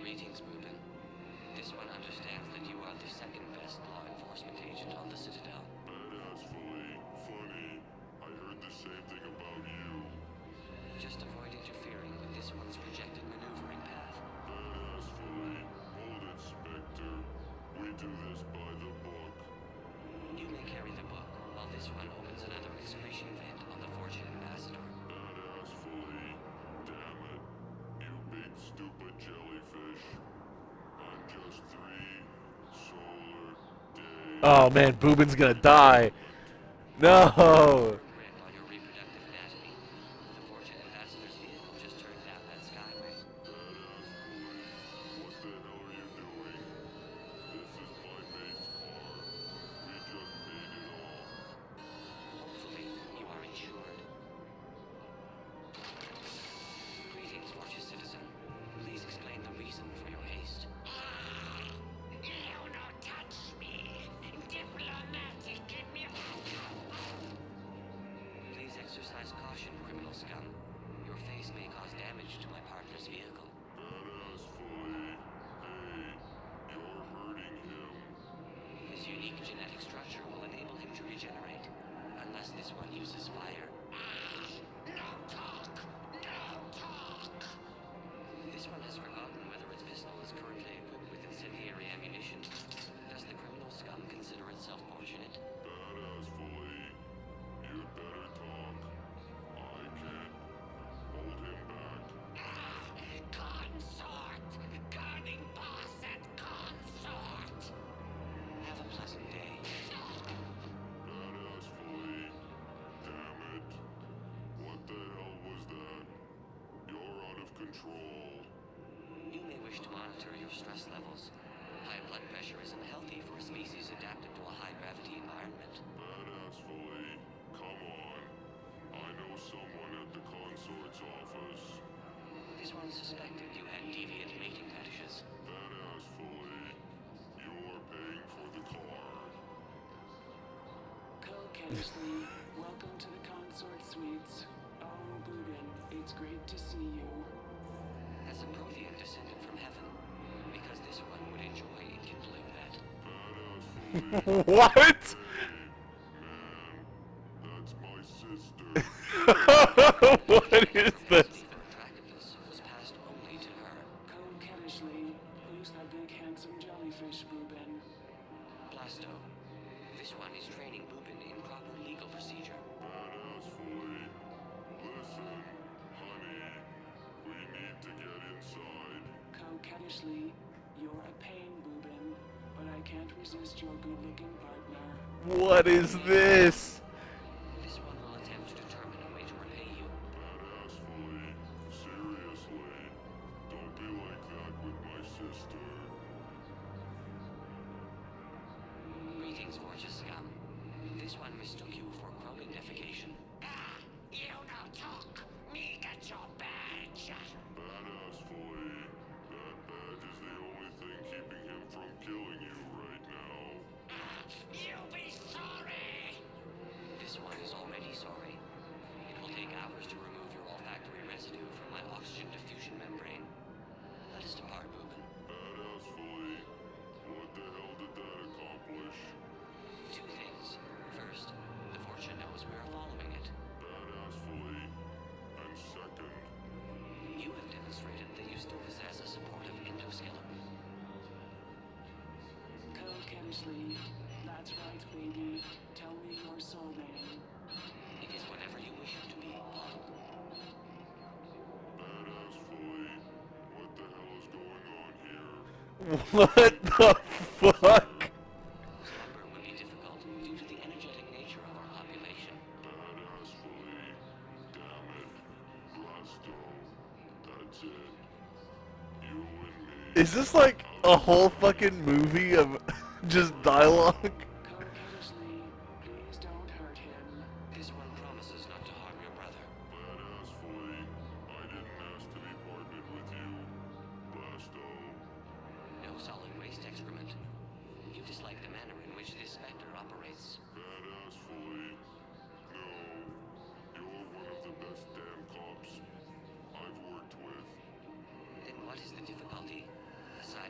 Greetings, Reuben. This one understands that you are the second best law enforcement agent on the Citadel. Badassfully funny. I heard the same thing about you. Just avoid interfering with this one's projected maneuvering path. Badassfully. Hold it, Spectre. We do this by the book. You may carry the book, while this one opens another excretion vent on the Fortune Ambassador. Badassfully. Damn it. You big stupid jellyfish. I'm just 3 solar days. Oh man, Boobin's gonna die. No. On your reproductive anatomy. The Fortune Ambassador's vehicle just turned down that skyway. Badassfully. What the hell are you doing? This is my mate's car. We just paid it off. Hopefully, you are insured. Greetings, Fortune citizen. Please explain the reason for your haste. You don't touch me. Diplomatic. Please exercise caution, criminal scum. Your face may cause damage to my partner's vehicle. Badassfully. Hey, you're hurting him. His unique genetic structure will enable him to regenerate, unless this one uses fire. No talk. No talk. This one has forgotten whether its pistol is currently equipped with incendiary ammunition. Does the criminal scum consider itself fortunate? Badassfully. You'd better talk. I can't hold him back. Consort. Guarding boss at consort. Have a pleasant day. Badassfully. Damn it. What the hell was that? You're out of control. You may wish to monitor your stress levels. High blood pressure is unhealthy for a species adapted to a high-gravity environment. Badassfully. Come on. I know someone at the consort's office. This one suspected you had deviant mating fetishes. Badassfully. You're paying for the car. Co-Kensley, welcome to the consort suites. Oh, Boobin, it's great to see you. As a Prothean descended from heaven, because this one would enjoy enkindling that. Badassfully. What? That's my sister. What is this? Attractiveness was passed only to her. Co-Kensley, who's that big handsome jellyfish, Boobin? Blasto. This one is training Boobin in proper legal procedure. Badassfully. Listen, honey. We need to get inside. Co-Kensley, you're a pain, Boobin, but I can't resist your good-looking partner. What is this? This one will attempt to determine a way to repay you. Badassfully. Seriously. Don't be like that with my sister. Greetings, Fortune scum. This one mistook you for chromidentification. You don't talk. Me get your badge. Badassfully. That badge is the only thing keeping him from killing you right now. You'll be sorry. This one is already sorry. It will take hours to remove your olfactory residue from my oxygen diffusion membrane. Let us depart, Boobin. Badassfully. What the hell did that accomplish? 2 things. First, the Fortune knows we are following it. Badassfully. And second. You have demonstrated that you still possess a supportive endoskeleton. Co-Kensley, that's right, baby. Tell me your soul name. It is whatever you wish it to be, Paul. Badassfully. What the hell is going on here? What the fuck? Slumber would be difficult due to the energetic nature of our population. Badassfully. Damn it. Blasto. That's it. You and me. Is this like a whole fucking movie of just dialogue? Co-Kensley, please don't hurt him. This one promises not to harm your brother. Badassfully. I didn't ask to be partnered with you. Blasto. No solid waste excrement. You dislike the manner in which this specter operates. Badassfully. No. You're one of the best damn cops I've worked with. Then what is the difficulty?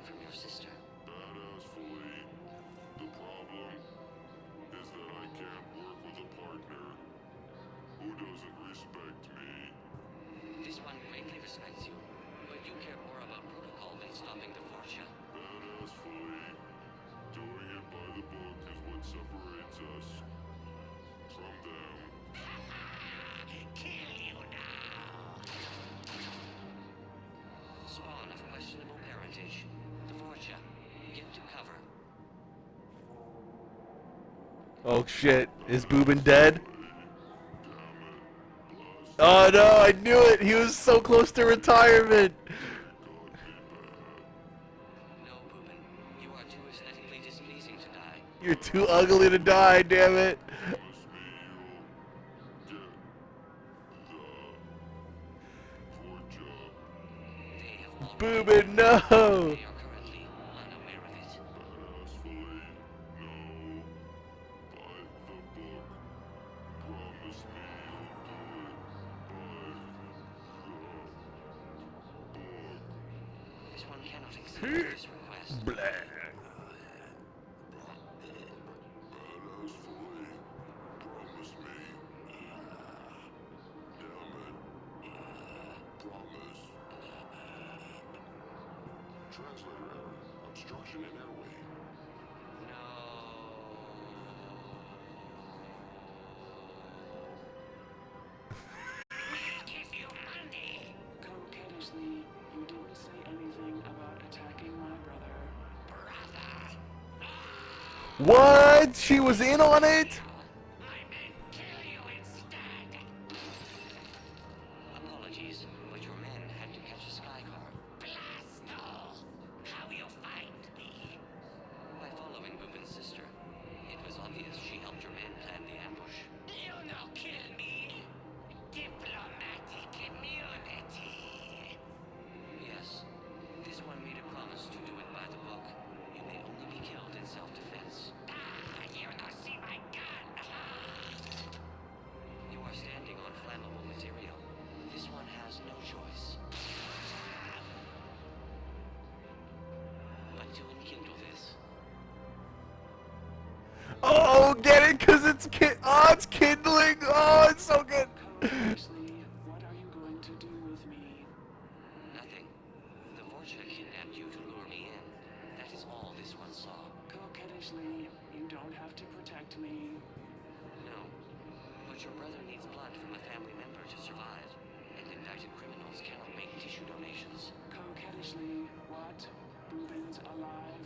from your sister. Badass fully. The problem is that I can't work with a partner who doesn't respect me. This one greatly respects you, but you care more about protocol than stopping the Fortia. Badass fully. Doing it by the book is what separates us from them. Kill you now! Spawn of questionable parentage. The Fortia. Get to cover. Oh shit, is Boobin dead? Oh no, I knew it! He was so close to retirement! No, Boobin. You are too aesthetically displeasing to die. You're too ugly to die, damn it! Boobin, no! They are currently unaware of it. Badass fully. No. By the book. Promise me you'll do it by the book. This one cannot accept this request. Blah. Badass fully. Promise me. Damn it. Promise. Translator error. Obstruction in airway. Coquettishly, you didn't say anything about attacking my brother. What? She was in on it? Apologies, but your men had to catch a sky car. Blasto! How you find me? By following Boobin's sister. It was obvious she helped your men plan the ambush. You no kill me. Diplomatic immunity. Yes. This one made a promise to do it by the book. You may only be killed in self-defense. You not see my gun. You are standing on flammable material. This one has no choice. But to enkindle this. Oh, get it? Cause it's it's kindling! Oh, it's so good! Coquettishly, what are you going to do with me? Nothing. The Vorcha kidnapped you to lure me in. That is all this one saw. Coquettishly, you don't have to protect me. No. But your brother needs blood from a family member to survive. And indicted criminals cannot make tissue donations. Coquettishly, what? Boobin's alive?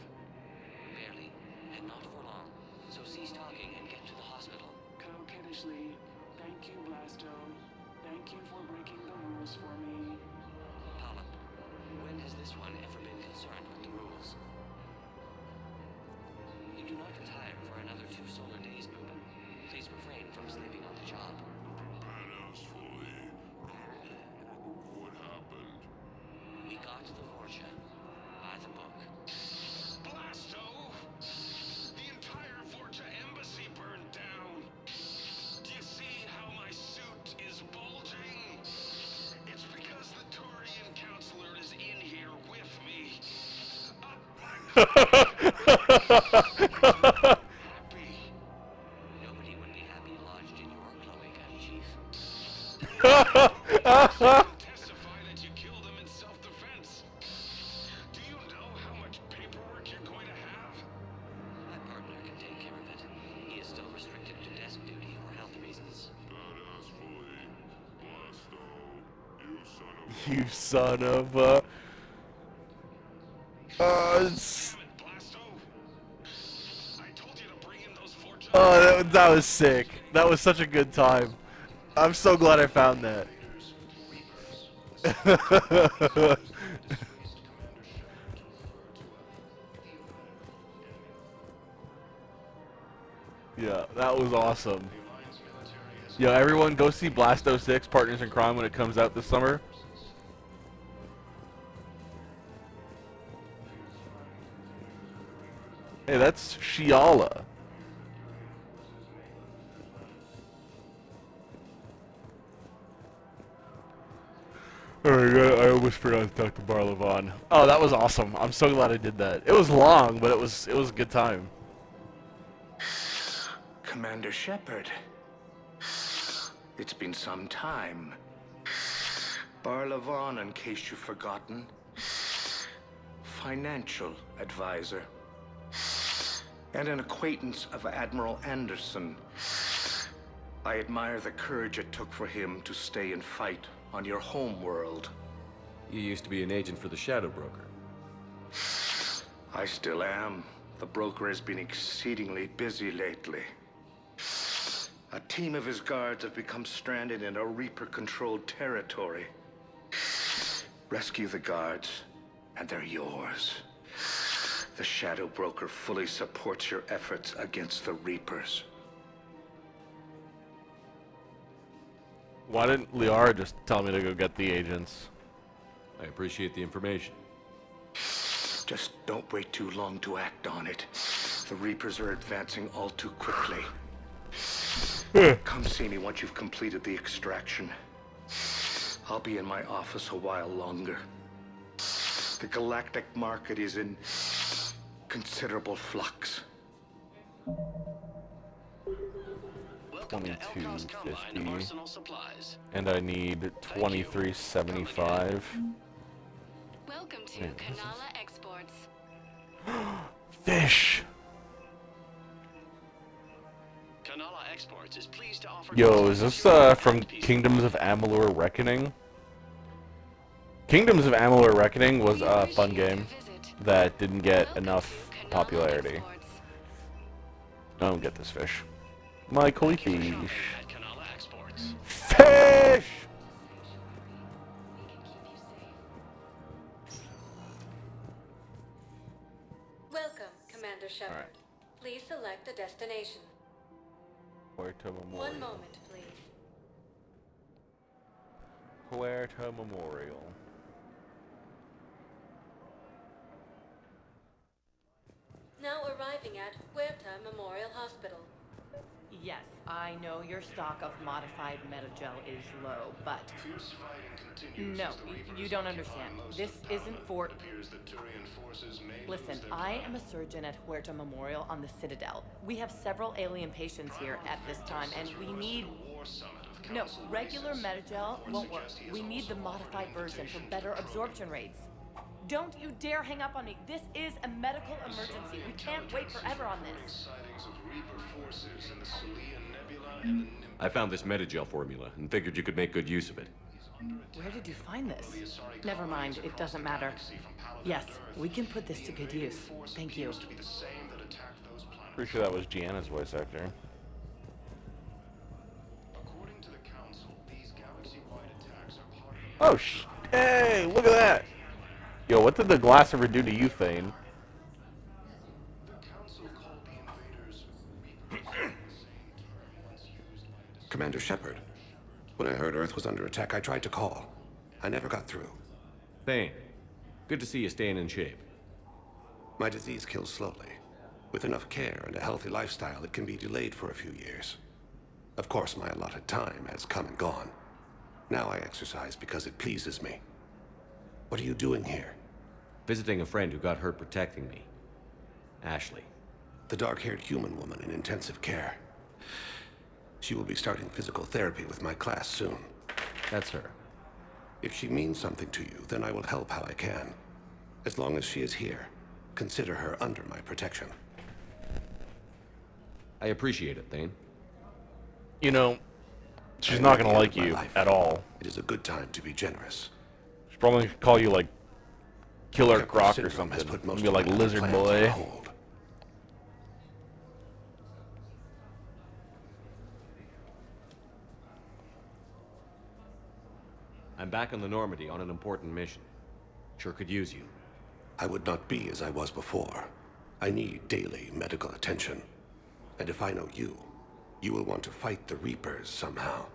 Barely. And not for long. So cease talking and get to the hospital. Coquettishly, thank you, Blasto. Thank you for breaking the rules for me. Polyp, when has this one ever been concerned with the rules? You do not retire for another 2 solar days, Boobin. Please refrain from sleeping on the job. Badass fully. What happened? We got the Vorcha. By the book. Blasto! The entire Vorcha embassy burned down. Do you see how my suit is bulging? It's because the Turian counselor is in here with me. Nobody would be happy lodged in your cloaca, Chief. Testify that you killed him in self-defense. Do you know how much paperwork you're going to have? My partner can take care of it. He is still restricted to desk duty for health reasons. Badass fully. Blasto. You son of a... Oh, that was sick. That was such a good time. I'm so glad I found that. Yeah, that was awesome. Yo, everyone go see Blasto 6 Partners in Crime when it comes out this summer. Hey, that's Shiala. Oh my god, I almost whispered on Dr. Barlavon. Oh, that was awesome. I'm so glad I did that. It was long, but it was a good time. Commander Shepard. It's been some time. Barlavon, in case you've forgotten. Financial advisor. And an acquaintance of Admiral Anderson. I admire the courage it took for him to stay and fight on your home world. You used to be an agent for the Shadow Broker. I still am. The broker has been exceedingly busy lately. A team of his guards have become stranded in a Reaper-controlled territory. Rescue the guards, and they're yours. The Shadow Broker fully supports your efforts against the Reapers. Why didn't Liara just tell me to go get the agents? I appreciate the information. Just don't wait too long to act on it. The Reapers are advancing all too quickly. Come see me once you've completed the extraction. I'll be in my office a while longer. The galactic market is in considerable flux. 2250. And I need 2375. Welcome to Kanala Exports. Fish! Kanala Exports is pleased to offer. Yo, is this from Kingdoms of Amalur Reckoning? Kingdoms of Amalur Reckoning was a fun game that didn't get enough popularity. I don't get this fish. My koi fish. Fish! Welcome, Commander Shepard. Alright. Please select a destination. Puerto Memorial. One moment, please. Puerto Memorial. Now arriving at Huerta Memorial Hospital. Yes, I know your stock of modified metagel is low, but... No, you don't understand. This isn't for... Listen, I am a surgeon at Huerta Memorial on the Citadel. We have several alien patients here at this time, and we need... No, regular metagel won't work. We need the modified version for better absorption rates. Don't you dare hang up on me. This is a medical emergency. We can't wait forever on this. I found this metagel formula and figured you could make good use of it. Where did you find this? Never mind, it doesn't matter. Yes, we can put this to good use. Thank you. Pretty sure that was Gianna's voice actor. Oh, hey, look at that! Yo, what did the glass ever do to you, Thane? Commander Shepard. When I heard Earth was under attack, I tried to call. I never got through. Thane, good to see you staying in shape. My disease kills slowly. With enough care and a healthy lifestyle, it can be delayed for a few years. Of course, my allotted time has come and gone. Now I exercise because it pleases me. What are you doing here? Visiting a friend who got hurt protecting me. Ashley. The dark-haired human woman in intensive care. She will be starting physical therapy with my class soon. That's her. If she means something to you, then I will help how I can. As long as she is here, consider her under my protection. I appreciate it, Thane. You know, she's not gonna like you at all. It is a good time to be generous. She's probably gonna call you like Killer Croc or something. Be like Lizard Boy. I'm back on the Normandy on an important mission. Sure could use you. I would not be as I was before. I need daily medical attention. And if I know you, you will want to fight the Reapers somehow.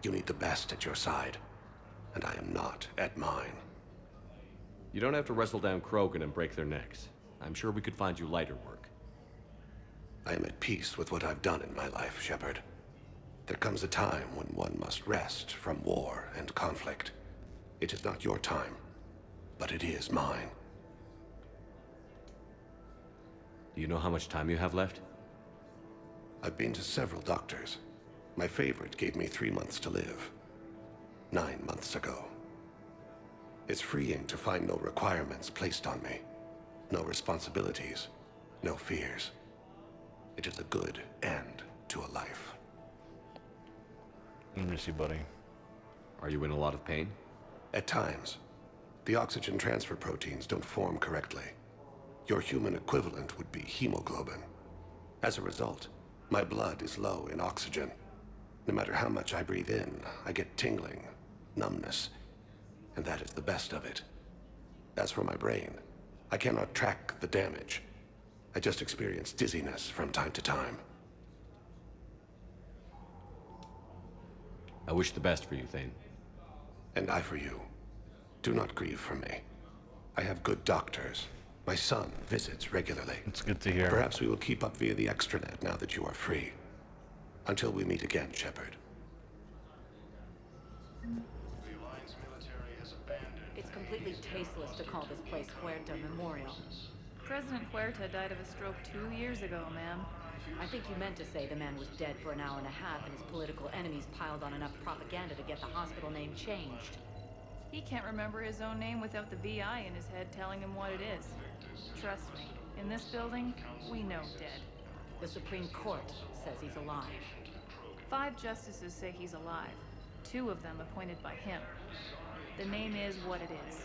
You need the best at your side, and I am not at mine. You don't have to wrestle down Krogan and break their necks. I'm sure we could find you lighter work. I am at peace with what I've done in my life, Shepard. There comes a time when one must rest from war and conflict. It is not your time, but it is mine. Do you know how much time you have left? I've been to several doctors. My favorite gave me 3 months to live. 9 months ago. It's freeing to find no requirements placed on me. No responsibilities. No fears. It is a good end to a life. I miss you, buddy. Are you in a lot of pain? At times. The oxygen transfer proteins don't form correctly. Your human equivalent would be hemoglobin. As a result, my blood is low in oxygen. No matter how much I breathe in, I get tingling, numbness, and that is the best of it. As for my brain, I cannot track the damage. I just experience dizziness from time to time. I wish the best for you, Thane. And I for you. Do not grieve for me. I have good doctors. My son visits regularly. It's good to hear. Perhaps we will keep up via the extranet now that you are free. Until we meet again, Shepard. It's completely tasteless to call this place Huerta Memorial. President Huerta died of a stroke 2 years ago, ma'am. I think you meant to say the man was dead for an hour and a half and his political enemies piled on enough propaganda to get the hospital name changed. He can't remember his own name without the VI in his head telling him what it is. Trust me, in this building, we know dead. The Supreme Court says he's alive. 5 justices say he's alive. 2 of them appointed by him. The name is what it is.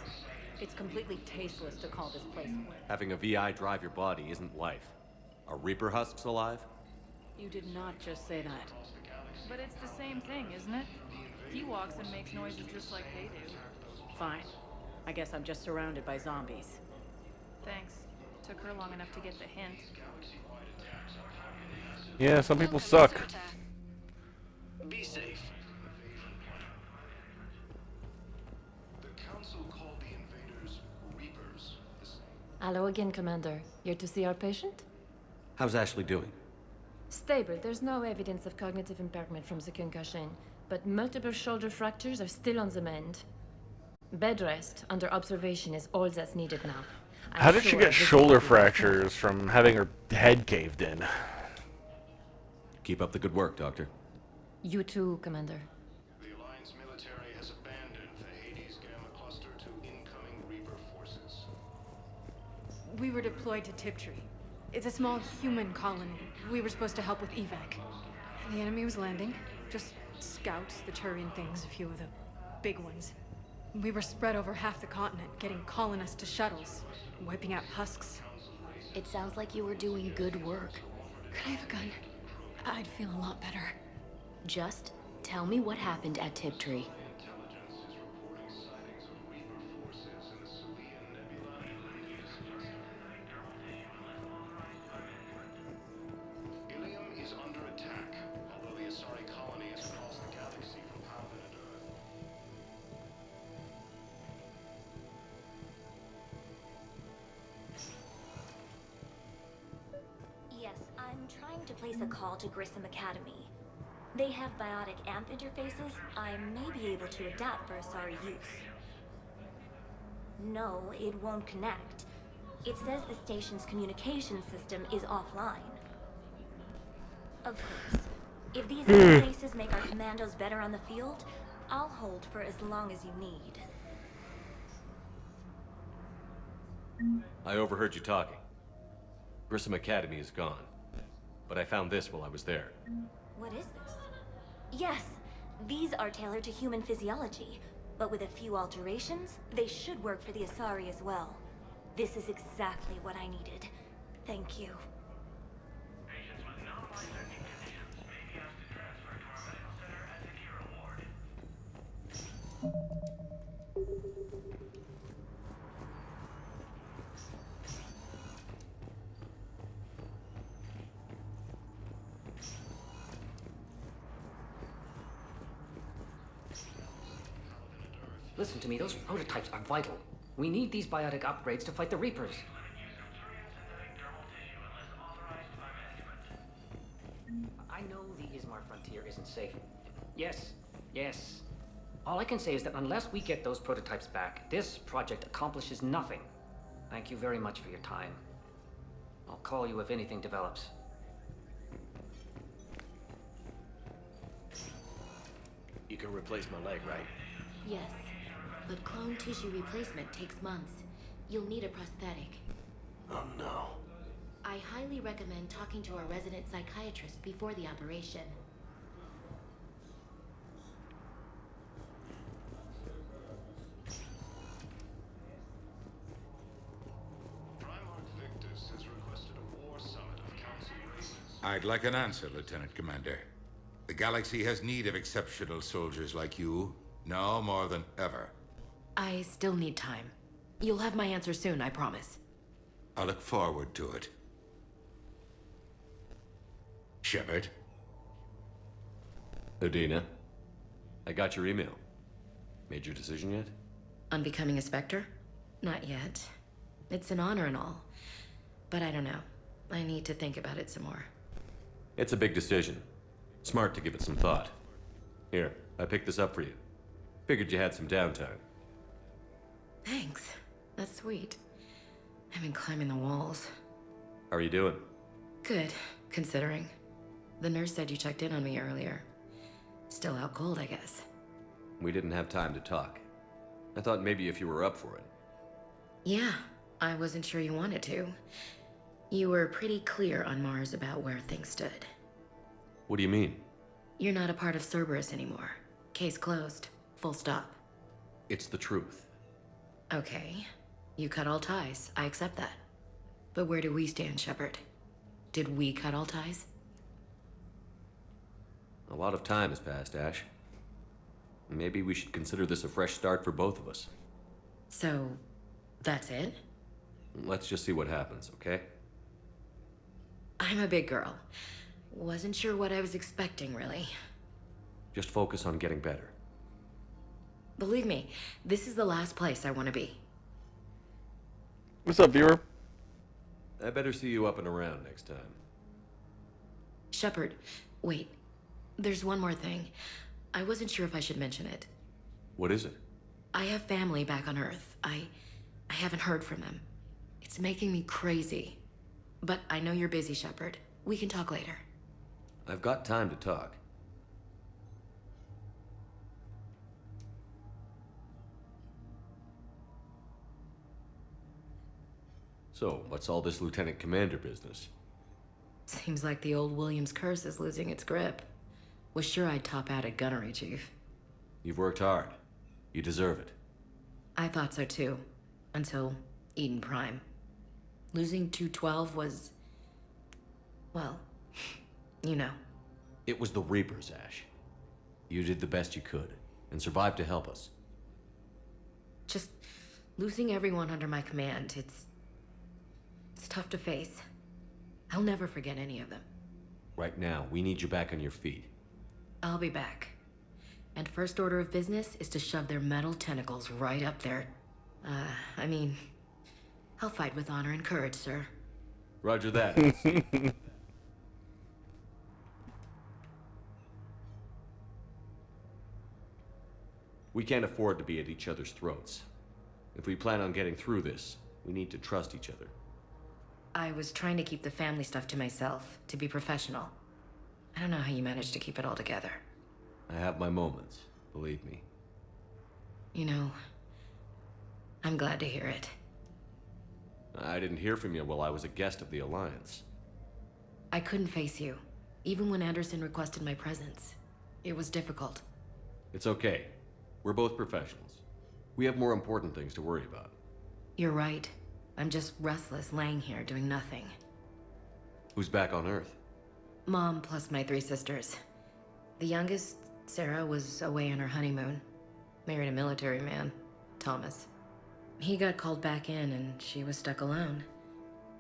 It's completely tasteless to call this place. Having a VI drive your body isn't life. Are Reaper husks alive? You did not just say that. But it's the same thing, isn't it? He walks and makes noises just like they do. Fine. I guess I'm just surrounded by zombies. Thanks. Took her long enough to get the hint. Yeah, some people suck. Be safe. The council called the invaders Reapers. Hello again, Commander. Here to see our patient? How's Ashley doing? Stable. There's no evidence of cognitive impairment from the concussion, but multiple shoulder fractures are still on the mend. Bed rest under observation is all that's needed now. How did she get shoulder fractures from having her head caved in? Keep up the good work, Doctor. You too, Commander. The Alliance military has abandoned the Hades Gamma cluster to incoming Reaper forces. We were deployed to Tiptree. It's a small human colony. We were supposed to help with evac. The enemy was landing. Just scouts, the Turian things, a few of the big ones. We were spread over half the continent, getting colonists to shuttles, wiping out husks. It sounds like you were doing good work. Could I have a gun? I'd feel a lot better. Just tell me what happened at Tiptree. Ilium is under attack, although the Asari colony is across the galaxy from planet Earth. Yes, I'm trying to place a call to Grissom Academy. They have biotic amp interfaces I may be able to adapt for Asari use. No, it won't connect. It says the station's communication system is offline. Of course, if these interfaces make our commandos better on the field, I'll hold for as long as you need. I overheard you talking. Grissom Academy is gone. But I found this while I was there. What is this? Yes, these are tailored to human physiology, but with a few alterations, they should work for the Asari as well. This is exactly what I needed. Thank you. Listen to me, those prototypes are vital. We need these biotic upgrades to fight the Reapers. I know the Ismar frontier isn't safe. Yes, yes. All I can say is that unless we get those prototypes back, this project accomplishes nothing. Thank you very much for your time. I'll call you if anything develops. You can replace my leg, right? Yes, but clone tissue replacement takes months. You'll need a prosthetic. Oh no. I highly recommend talking to a resident psychiatrist before the operation. I'd like an answer, Lieutenant Commander. The galaxy has need of exceptional soldiers like you, now more than ever. I still need time. You'll have my answer soon, I promise. I look forward to it. Shepard? Udina, I got your email. Made your decision yet? On becoming a Spectre? Not yet. It's an honor and all. But I don't know. I need to think about it some more. It's a big decision. Smart to give it some thought. Here, I picked this up for you. Figured you had some downtime. Thanks. That's sweet. I've been climbing the walls. How are you doing? Good, considering. The nurse said you checked in on me earlier. Still out cold, I guess. We didn't have time to talk. I thought maybe if you were up for it. Yeah, I wasn't sure you wanted to. You were pretty clear on Mars about where things stood. What do you mean? You're not a part of Cerberus anymore. Case closed. Full stop. It's the truth. Okay. You cut all ties. I accept that. But where do we stand, Shepard? Did we cut all ties? A lot of time has passed, Ash. Maybe we should consider this a fresh start for both of us. So, that's it? Let's just see what happens, okay? I'm a big girl. Wasn't sure what I was expecting, really. Just focus on getting better. Believe me, this is the last place I want to be. What's up, viewer? I better see you up and around next time. Shepard, wait. There's one more thing. I wasn't sure if I should mention it. What is it? I have family back on Earth. I haven't heard from them. It's making me crazy. But I know you're busy, Shepard. We can talk later. I've got time to talk. So, what's all this Lieutenant Commander business? Seems like the old Williams curse is losing its grip. Was sure I'd top out at gunnery, Chief. You've worked hard. You deserve it. I thought so too. Until Eden Prime. Losing 212 was... well, you know. It was the Reapers, Ash. You did the best you could, and survived to help us. Just losing everyone under my command, it's tough to face. I'll never forget any of them. Right now, we need you back on your feet. I'll be back. And first order of business is to shove their metal tentacles right up there. I mean, I'll fight with honor and courage, sir. Roger that. We can't afford to be at each other's throats. If we plan on getting through this, we need to trust each other. I was trying to keep the family stuff to myself, to be professional. I don't know how you managed to keep it all together. I have my moments, believe me. You know, I'm glad to hear it. I didn't hear from you while I was a guest of the Alliance. I couldn't face you, even when Anderson requested my presence. It was difficult. It's okay. We're both professionals. We have more important things to worry about. You're right. I'm just restless laying here doing nothing. Who's back on Earth? Mom plus my 3 sisters. The youngest, Sarah, was away on her honeymoon. Married a military man, Thomas. He got called back in and she was stuck alone.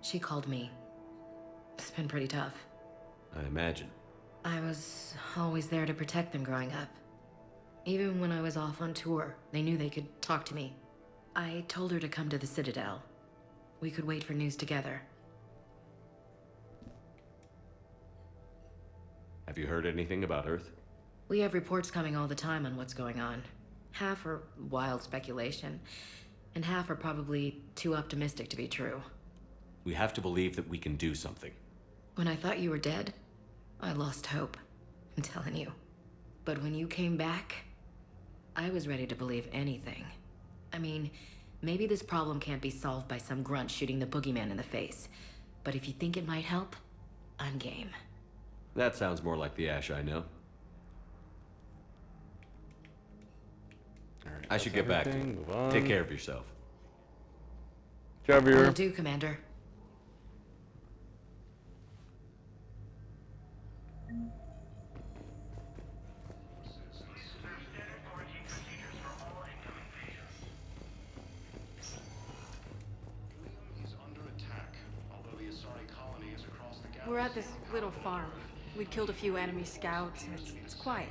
She called me. It's been pretty tough. I imagine. I was always there to protect them growing up. Even when I was off on tour, they knew they could talk to me. I told her to come to the Citadel. We could wait for news together. Have you heard anything about Earth? We have reports coming all the time on what's going on. Half are wild speculation, and half are probably too optimistic to be true. We have to believe that we can do something. When I thought you were dead, I lost hope. I'm telling you. But when you came back, I was ready to believe anything. I mean, maybe this problem can't be solved by some grunt shooting the boogeyman in the face. But if you think it might help, I'm game. That sounds more like the Ash I know. I should get back to you. Take care of yourself. Job here. Will do, Commander. We're at this little farm. We killed a few enemy scouts, and it's quiet.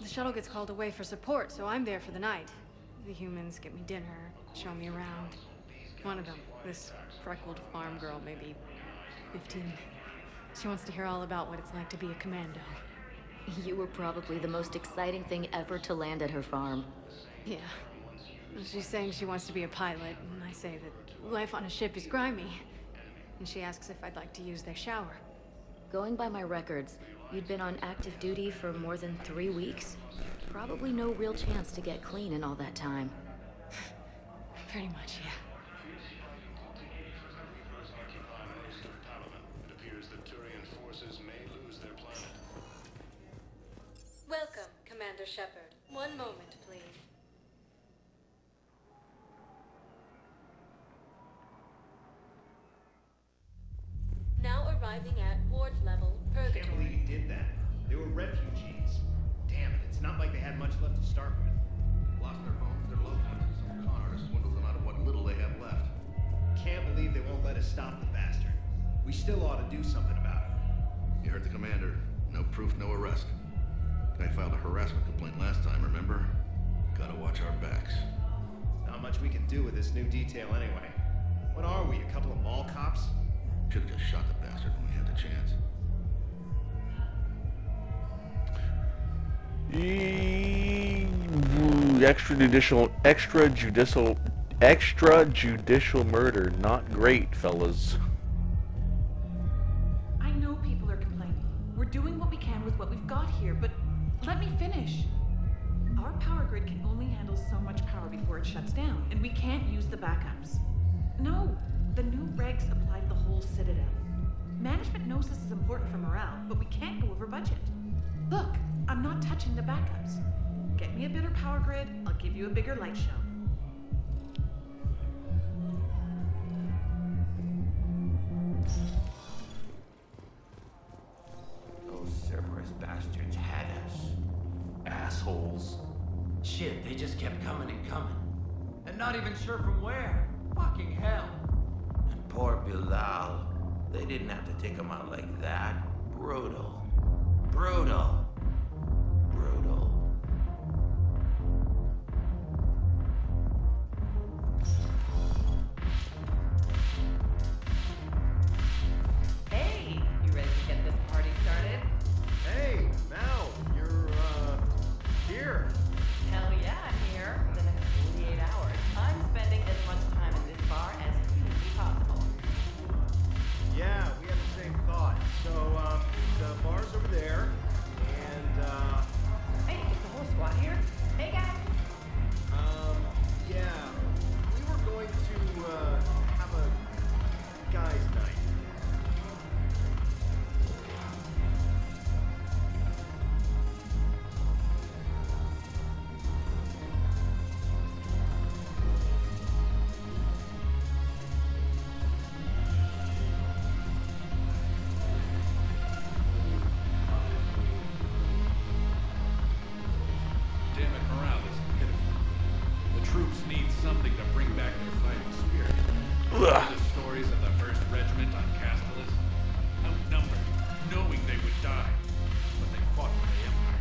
The shuttle gets called away for support, so I'm there for the night. The humans get me dinner, show me around. One of them, this freckled farm girl, maybe 15. She wants to hear all about what it's like to be a commando. You were probably the most exciting thing ever to land at her farm. Yeah. She's saying she wants to be a pilot, and I say that life on a ship is grimy. And she asks if I'd like to use their shower. Going by my records, you'd been on active duty for more than 3 weeks. Probably no real chance to get clean in all that time. Pretty much, yeah. Welcome, Commander Shepard. One moment, please. Now arriving at ward level, Purgatory. Can't believe he did that. They were refugees. Damn it, it's not like they had much left to start with. Lost their homes, their loved ones, and some con artists swindled them out of what little they have left. Can't believe they won't let us stop the bastard. We still ought to do something about it. You heard the commander. No proof, no arrest. Guy filed a harassment complaint last time, remember? Gotta watch our backs. Not much we can do with this new detail anyway. What are we, a couple of mall cops? Should've just shot the bastard when we had the chance. Extrajudicial murder. Not great, fellas. I know people are complaining. We're doing what we can with what we've got here, but let me finish. Our power grid can only handle so much power before it shuts down, and we can't use the backups. No, the new regs apply to the whole Citadel. Management knows this is important for morale, but we can't go over budget. Look, I'm not touching the backups. Get me a better power grid, I'll give you a bigger light show. Those Cerberus bastards had us. Assholes. Shit, they just kept coming and coming. And not even sure from where. Fucking hell. And poor Bilal. They didn't have to take him out like that. Brutal. Brutal. Brutal. Hey, you ready to get this party started? Hey, Mal, you're, here. Hell yeah, I'm here. For the next 48 hours, I'm spending as much time in this bar as humanly possible. Yeah, we have the same thought. So, the bar's over there, and, Hey, is the whole squad here? Hey, guys. yeah, we were going to, have a guys' night. Damn it, morale is pitiful. The troops need something to bring back their fighting spirit. The stories of the 1st Regiment on Castellus, outnumbered, knowing they would die, but they fought for the Empire.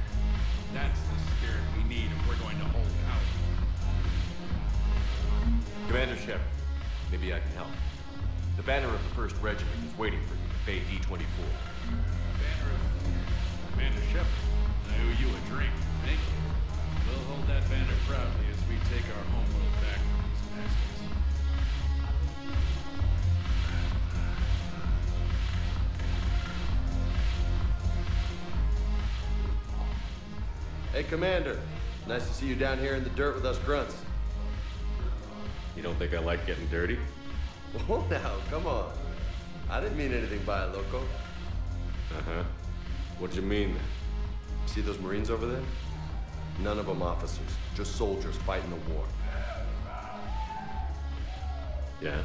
That's the spirit we need if we're going to hold out. Commander Shepard, maybe I can help. The banner of the 1st Regiment is waiting for you at Bay D-24. Banner of Commander Shepard, I owe you a drink. Thank you. We'll hold that banner proudly as we take our homeworld back from these bastards. Hey, Commander. Nice to see you down here in the dirt with us grunts. You don't think I like getting dirty? Oh, now, come on. I didn't mean anything by it, loco. Uh-huh. What'd you mean? See those Marines over there? None of them officers, just soldiers fighting the war. Yeah?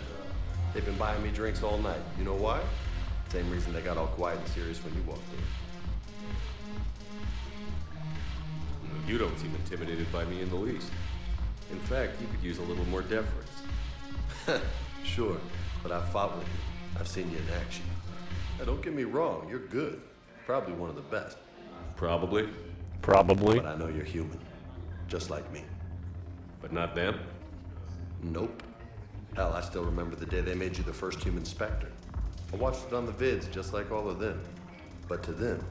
They've been buying me drinks all night. You know why? Same reason they got all quiet and serious when you walked in. You don't seem intimidated by me in the least. In fact, you could use a little more deference. Sure, but I've fought with you. I've seen you in action. Now, don't get me wrong, you're good. Probably one of the best. Probably. Probably. But I know you're human. Just like me. But not them? Nope. Hell, I still remember the day they made you the first human Spectre. I watched it on the vids just like all of them. But to them,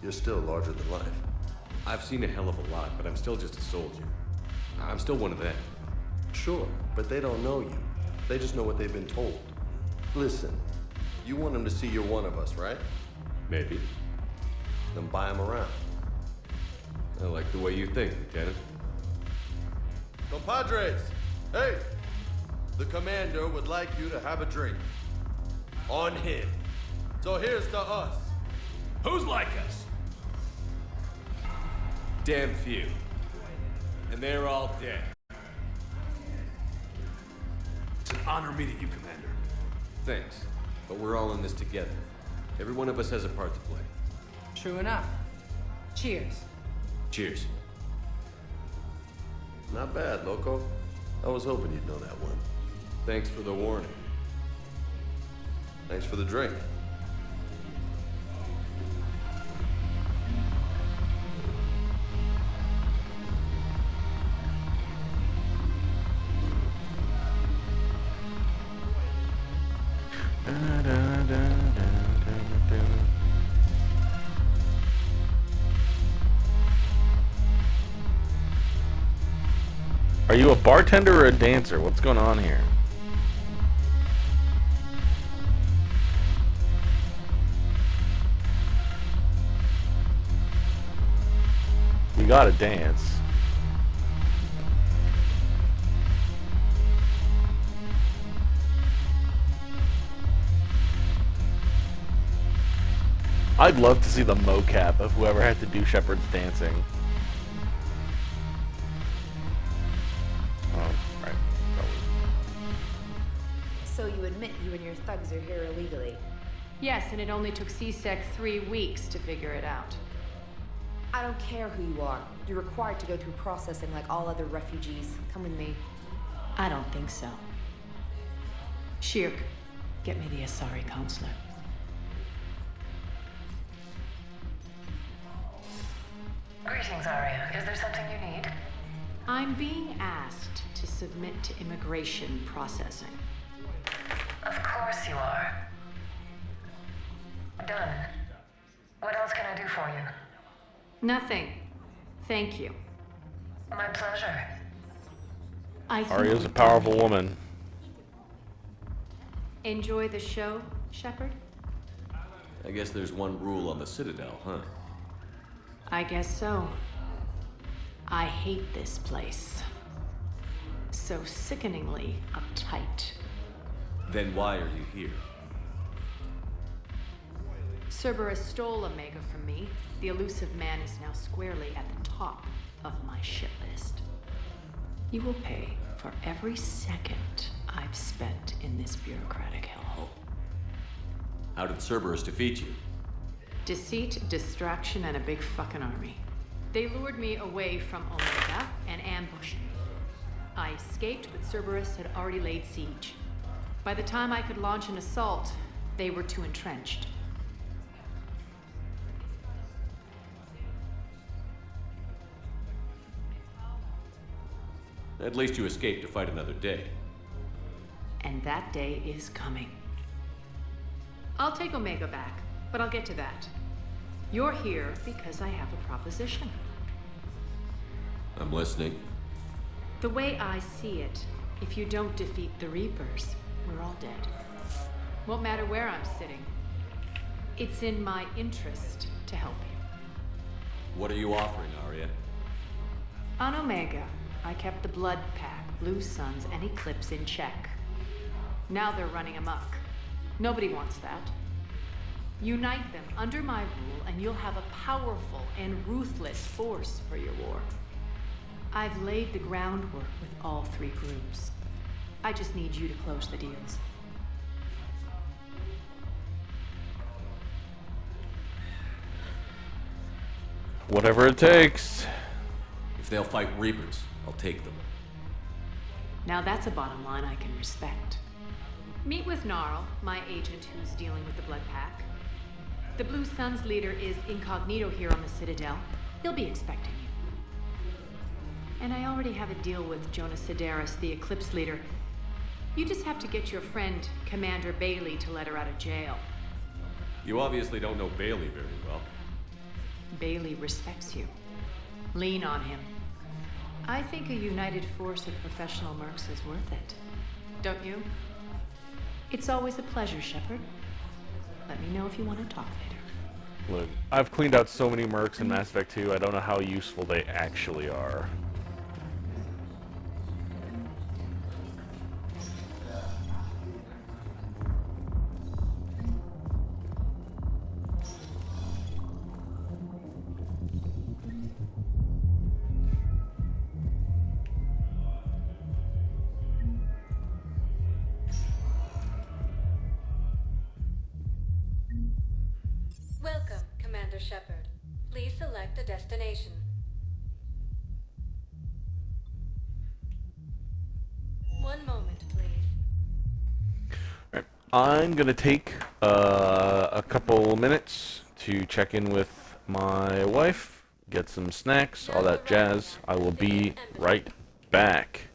you're still larger than life. I've seen a hell of a lot, but I'm still just a soldier. I'm still one of them. Sure, but they don't know you. They just know what they've been told. Listen, you want them to see you're one of us, right? Maybe. Then buy them around. I like the way you think, Lieutenant. Compadres! Hey! The commander would like you to have a drink. On him. So here's to us. Who's like us? Damn few. And they're all dead. It's an honor meeting you, Commander. Thanks. But we're all in this together. Every one of us has a part to play. True enough. Cheers. Cheers. Not bad, loco. I was hoping you'd know that one. Thanks for the warning. Thanks for the drink. Are you a bartender or a dancer? What's going on here? You gotta dance. I'd love to see the mocap of whoever had to do Shepard's dancing. Oh, right. Probably. So you admit you and your thugs are here illegally? Yes, and it only took CSEC 3 weeks to figure it out. I don't care who you are. You're required to go through processing like all other refugees. Come with me. I don't think so. Shirk, get me the Asari counselor. Greetings, Arya. Is there something you need? I'm being asked to submit to immigration processing. Of course you are. Done. What else can I do for you? Nothing. Thank you. My pleasure. Arya's a powerful woman. Enjoy the show, Shepard? I guess there's one rule on the Citadel, huh? I guess so. I hate this place. So sickeningly uptight. Then why are you here? Cerberus stole Omega from me. The elusive man is now squarely at the top of my shit list. You will pay for every second I've spent in this bureaucratic hellhole. How did Cerberus defeat you? Deceit, distraction, and a big fucking army. They lured me away from Omega and ambushed me. I escaped, but Cerberus had already laid siege. By the time I could launch an assault, they were too entrenched. At least you escaped to fight another day. And that day is coming. I'll take Omega back, but I'll get to that. You're here because I have a proposition. I'm listening. The way I see it, if you don't defeat the Reapers, we're all dead. Won't matter where I'm sitting. It's in my interest to help you. What are you offering, Arya? On Omega, I kept the Blood Pack, Blue Suns, and Eclipse in check. Now they're running amok. Nobody wants that. Unite them under my rule, and you'll have a powerful and ruthless force for your war. I've laid the groundwork with all three groups. I just need you to close the deals. Whatever it takes. If they'll fight Reapers, I'll take them. Now that's a bottom line I can respect. Meet with Gnarl, my agent who's dealing with the Blood Pack. The Blue Suns leader is incognito here on the Citadel. He'll be expecting you. And I already have a deal with Jonas Sidaris, the Eclipse leader. You just have to get your friend, Commander Bailey, to let her out of jail. You obviously don't know Bailey very well. Bailey respects you. Lean on him. I think a united force of professional mercs is worth it. Don't you? It's always a pleasure, Shepard. Let me know if you want to talk later. Look, I've cleaned out so many mercs in Mass Effect 2, I don't know how useful they actually are. Welcome, Commander Shepard. Please select a destination. One moment, please. Alright, I'm gonna take a couple minutes to check in with my wife, get some snacks, all that jazz. I will be right back.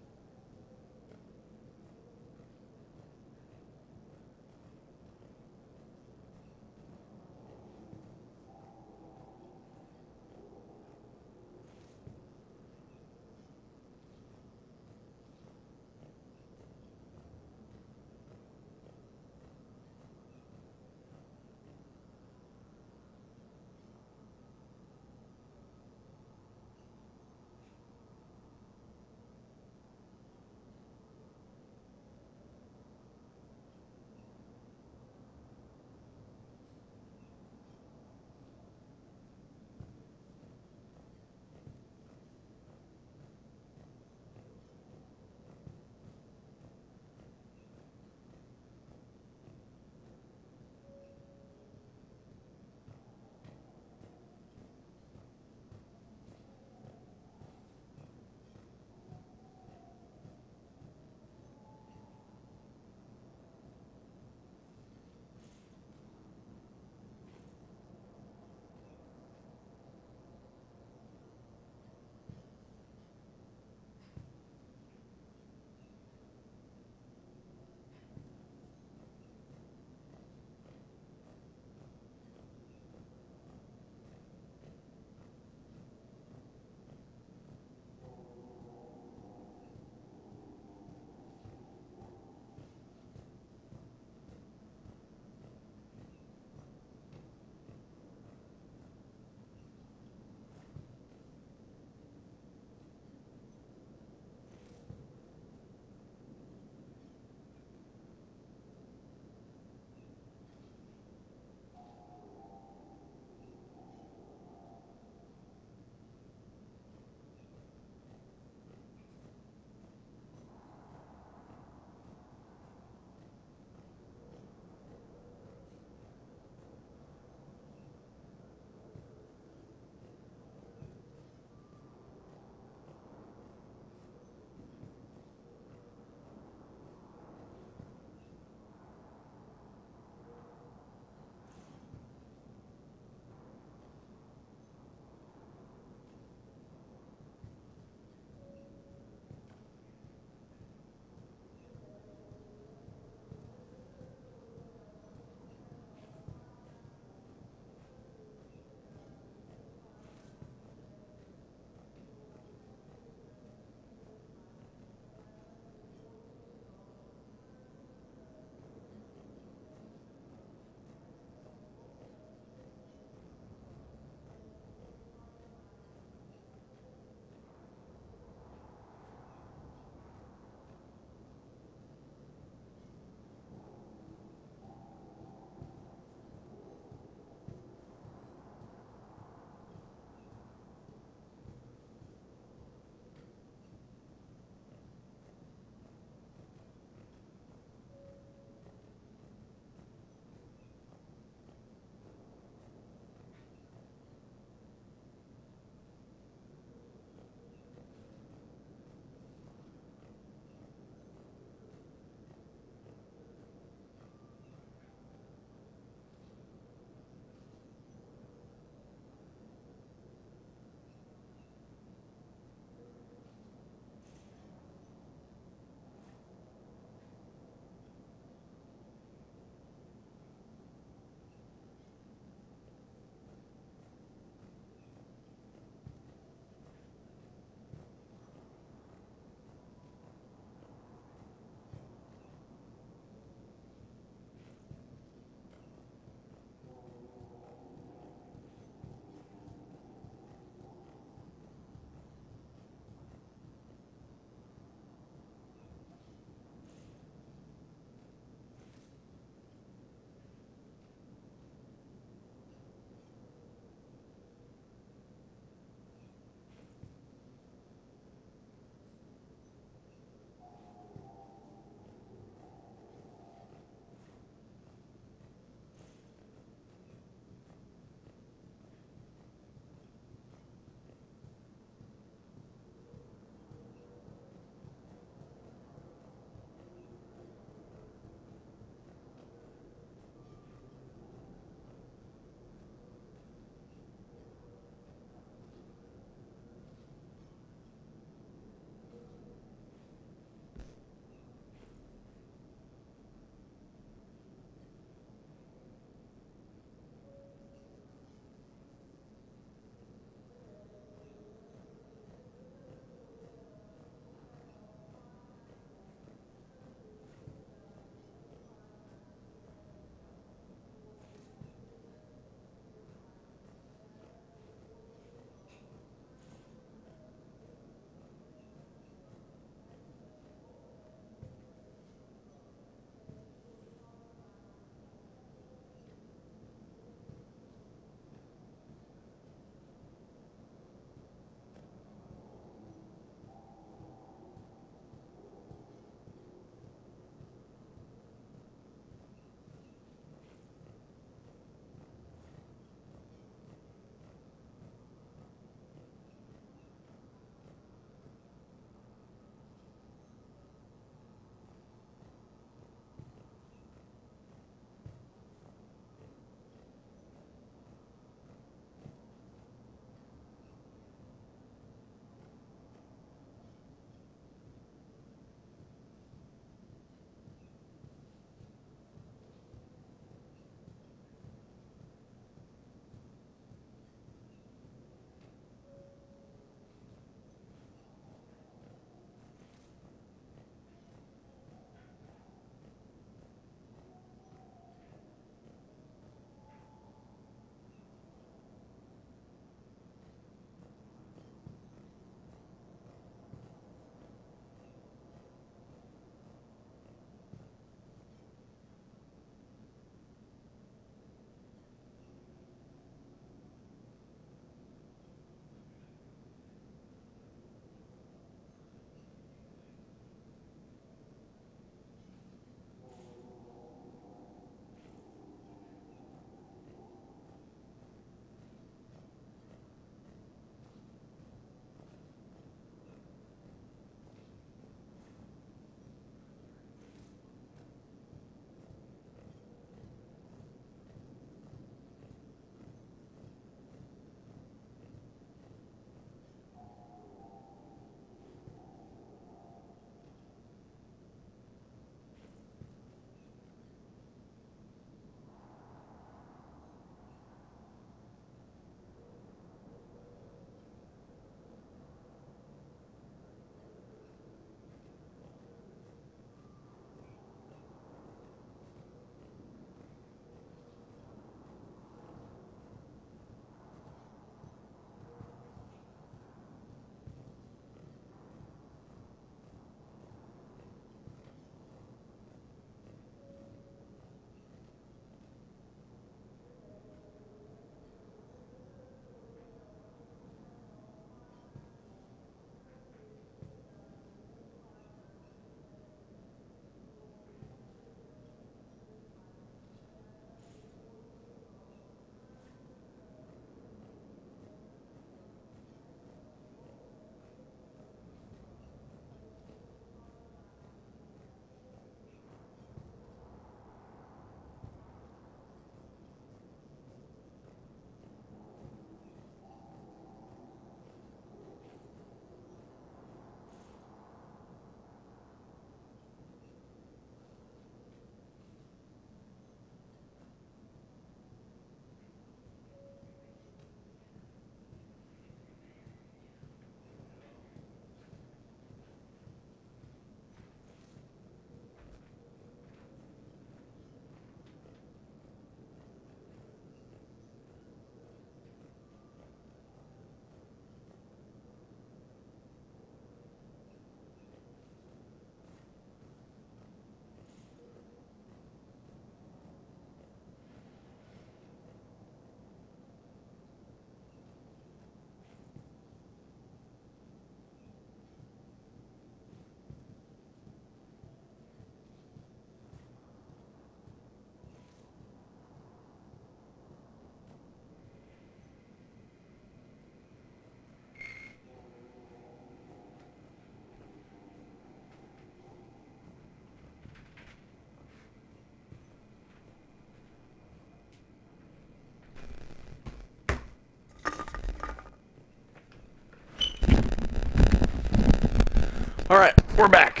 Alright, we're back.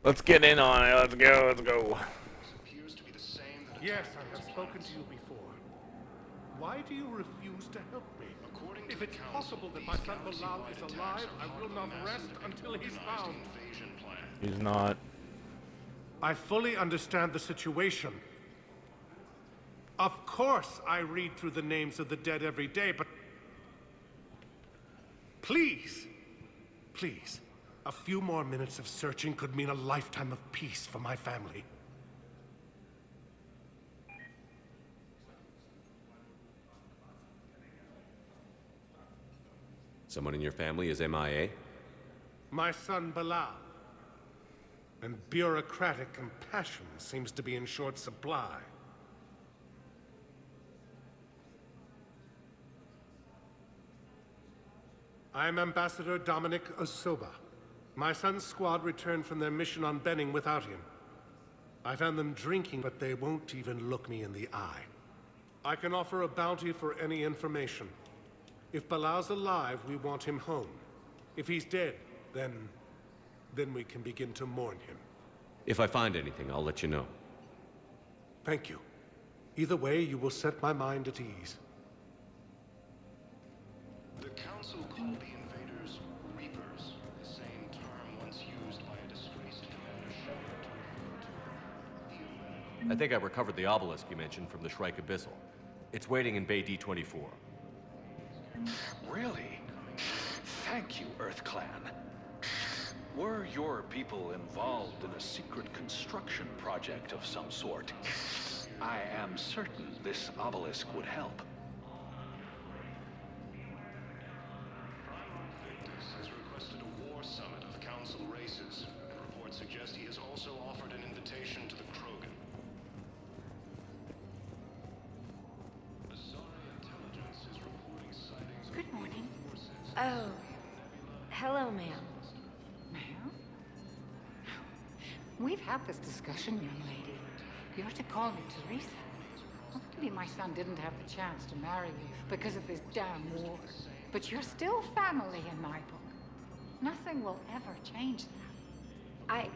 Let's get in on it. Let's go, let's go. Yes, I have spoken to you before. Why do you refuse to help me? If it's possible that my son Bilal is alive, I will not rest until he's found. He's not. I fully understand the situation. Of course I read through the names of the dead every day, but... Please, please, a few more minutes of searching could mean a lifetime of peace for my family. Someone in your family is MIA? My son Bilal. And bureaucratic compassion seems to be in short supply. I'm Ambassador Dominic Osoba. My son's squad returned from their mission on Benning without him. I found them drinking, but they won't even look me in the eye. I can offer a bounty for any information. If Bilal's alive, we want him home. If he's dead, then we can begin to mourn him. If I find anything, I'll let you know. Thank you. Either way, you will set my mind at ease. The Council called the invaders Reapers, the same term once used by a disgraced Commander Shepard to refer to I think I recovered the obelisk you mentioned from the Shrike Abyssal. It's waiting in Bay D-24. Really? Thank you, Earth Clan. Were your people involved in a secret construction project of some sort, I am certain this obelisk would help. has requested a war summit of Council races, and reports suggest he has also offered an invitation to the Krogan. Good morning. Oh. Hello, ma'am. Ma'am? We've had this discussion, young lady. You're to call me Teresa. Luckily, my son didn't have the chance to marry you because of this damn war. But you're still family in my book. Nothing will ever change that.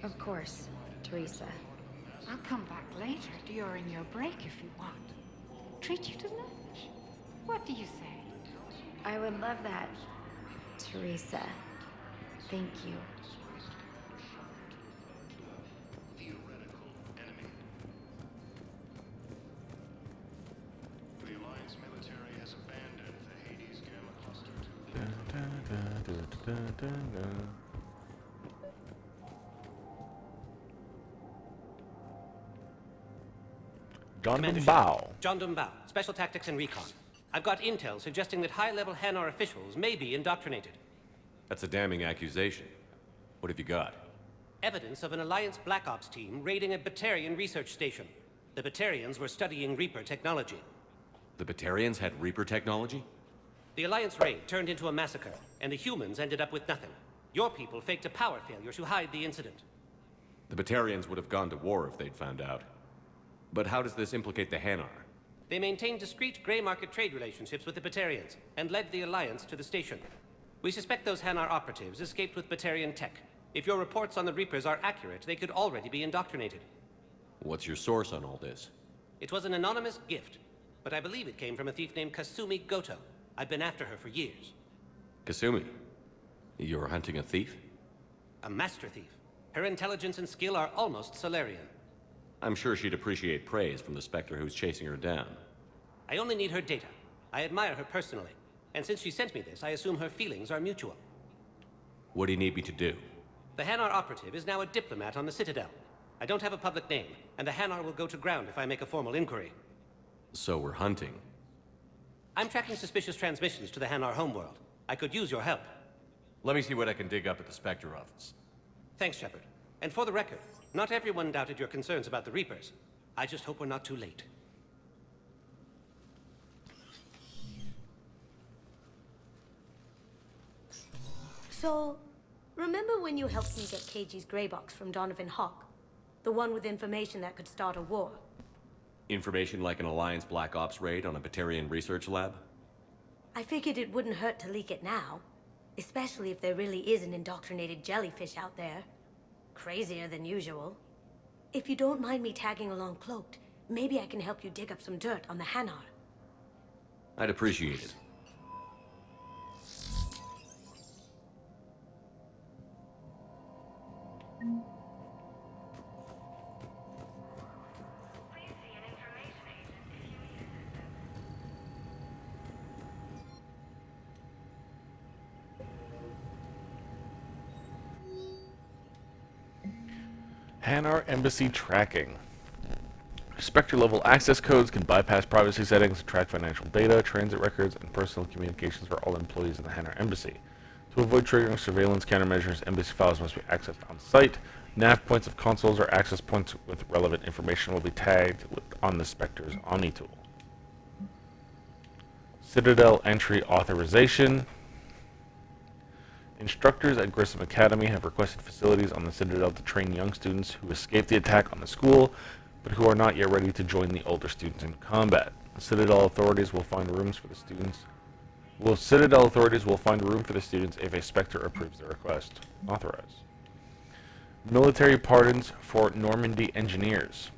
Of course, Teresa. I'll come back later during your break if you want. Treat you to lunch. What do you say? I would love that, Teresa. Thank you. The Alliance military has abandoned the Hades Gamma Cluster John Commander Dumbao. Shepard. John Dumbao, Special Tactics and Recon. I've got intel suggesting that high-level Hanar officials may be indoctrinated. That's a damning accusation. What have you got? Evidence of an Alliance Black Ops team raiding a Batarian research station. The Batarians were studying Reaper technology. The Batarians had Reaper technology? The Alliance raid turned into a massacre, and the humans ended up with nothing. Your people faked a power failure to hide the incident. The Batarians would have gone to war if they'd found out. But how does this implicate the Hanar? They maintained discreet gray market trade relationships with the Batarians, and led the Alliance to the station. We suspect those Hanar operatives escaped with Batarian tech. If your reports on the Reapers are accurate, they could already be indoctrinated. What's your source on all this? It was an anonymous gift, but I believe it came from a thief named Kasumi Goto. I've been after her for years. Kasumi, you're hunting a thief? A master thief. Her intelligence and skill are almost Solarian. I'm sure she'd appreciate praise from the Spectre who's chasing her down. I only need her data. I admire her personally. And since she sent me this, I assume her feelings are mutual. What do you need me to do? The Hanar operative is now a diplomat on the Citadel. I don't have a public name, and the Hanar will go to ground if I make a formal inquiry. So we're hunting. I'm tracking suspicious transmissions to the Hanar homeworld. I could use your help. Let me see what I can dig up at the Spectre office. Thanks, Shepard. And for the record, not everyone doubted your concerns about the Reapers. I just hope we're not too late. So, remember when you helped me get KG's grey box from Donovan Hawk? The one with information that could start a war? Information like an Alliance Black Ops raid on a Batarian research lab? I figured it wouldn't hurt to leak it now. Especially if there really is an indoctrinated jellyfish out there. Crazier than usual. If you don't mind me tagging along cloaked, maybe I can help you dig up some dirt on the Hanar. I'd appreciate it. Hanar Embassy tracking. Spectre-level access codes can bypass privacy settings to track financial data, transit records, and personal communications for all employees in the Hanar Embassy. To avoid triggering surveillance countermeasures, embassy files must be accessed on-site. Nav points of consoles or access points with relevant information will be tagged on the Spectre's Omni tool. Citadel entry authorization. Instructors at Grissom Academy have requested facilities on the Citadel to train young students who escaped the attack on the school, but who are not yet ready to join the older students in combat. The Citadel authorities will find rooms for the students. Citadel authorities will find room for the students if a Spectre approves the request. Authorize. Military pardons for Normandy engineers.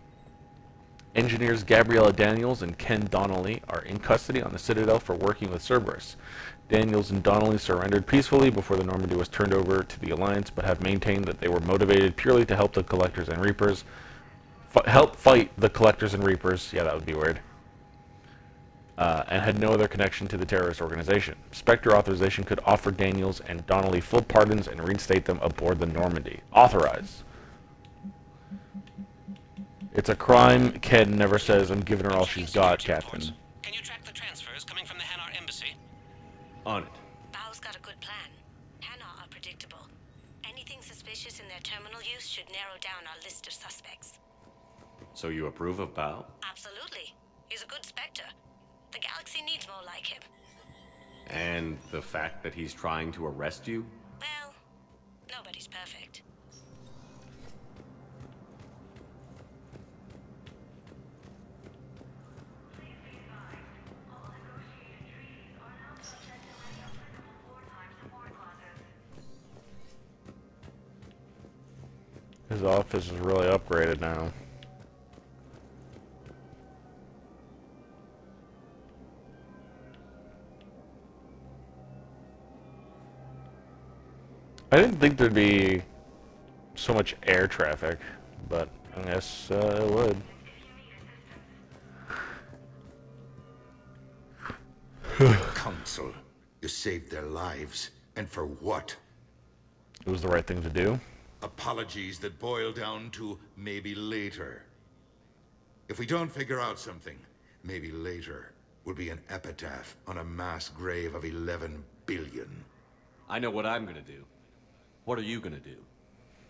Engineers Gabriella Daniels and Ken Donnelly are in custody on the Citadel for working with Cerberus. Daniels and Donnelly surrendered peacefully before the Normandy was turned over to the Alliance, but have maintained that they were motivated purely to help the Collectors and Reapers. Help fight the Collectors and Reapers. Yeah, that would be weird. And had no other connection to the terrorist organization. Spectre authorization could offer Daniels and Donnelly full pardons and reinstate them aboard the Normandy. Authorize. It's a crime. Ken never says, "I'm giving her all she's got," Captain. Can you track the transfers coming from the Hanar Embassy? On it. Bao's got a good plan. Hanar are predictable. Anything suspicious in their terminal use should narrow down our list of suspects. So you approve of Bao? Absolutely. He's a good Spectre. The galaxy needs more like him. And the fact that he's trying to arrest you? Well, nobody's perfect. His office is really upgraded now. I didn't think there'd be so much air traffic, but I guess it would. Council, you saved their lives. And for what? It was the right thing to do. Apologies that boil down to maybe later. If we don't figure out something, maybe later will be an epitaph on a mass grave of 11 billion. I know what I'm gonna do. What are you gonna do?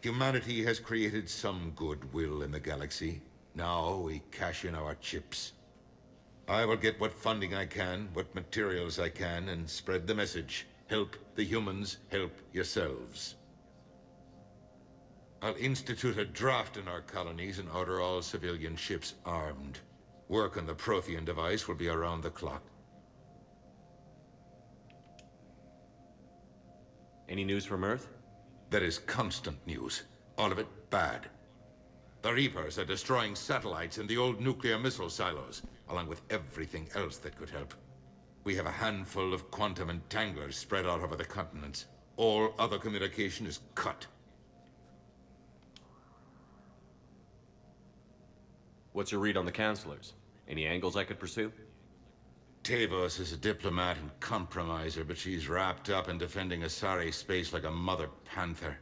Humanity has created some goodwill in the galaxy. Now we cash in our chips. I will get what funding I can, what materials I can, and spread the message. Help the humans, help yourselves. I'll institute a draft in our colonies and order all civilian ships armed. Work on the Prothean device will be around the clock. Any news from Earth? There is constant news. All of it bad. The Reapers are destroying satellites in the old nuclear missile silos, along with everything else that could help. We have a handful of quantum entanglers spread out over the continents. All other communication is cut. What's your read on the counselors? Any angles I could pursue? Tavos is a diplomat and compromiser, but she's wrapped up in defending Asari space like a mother panther.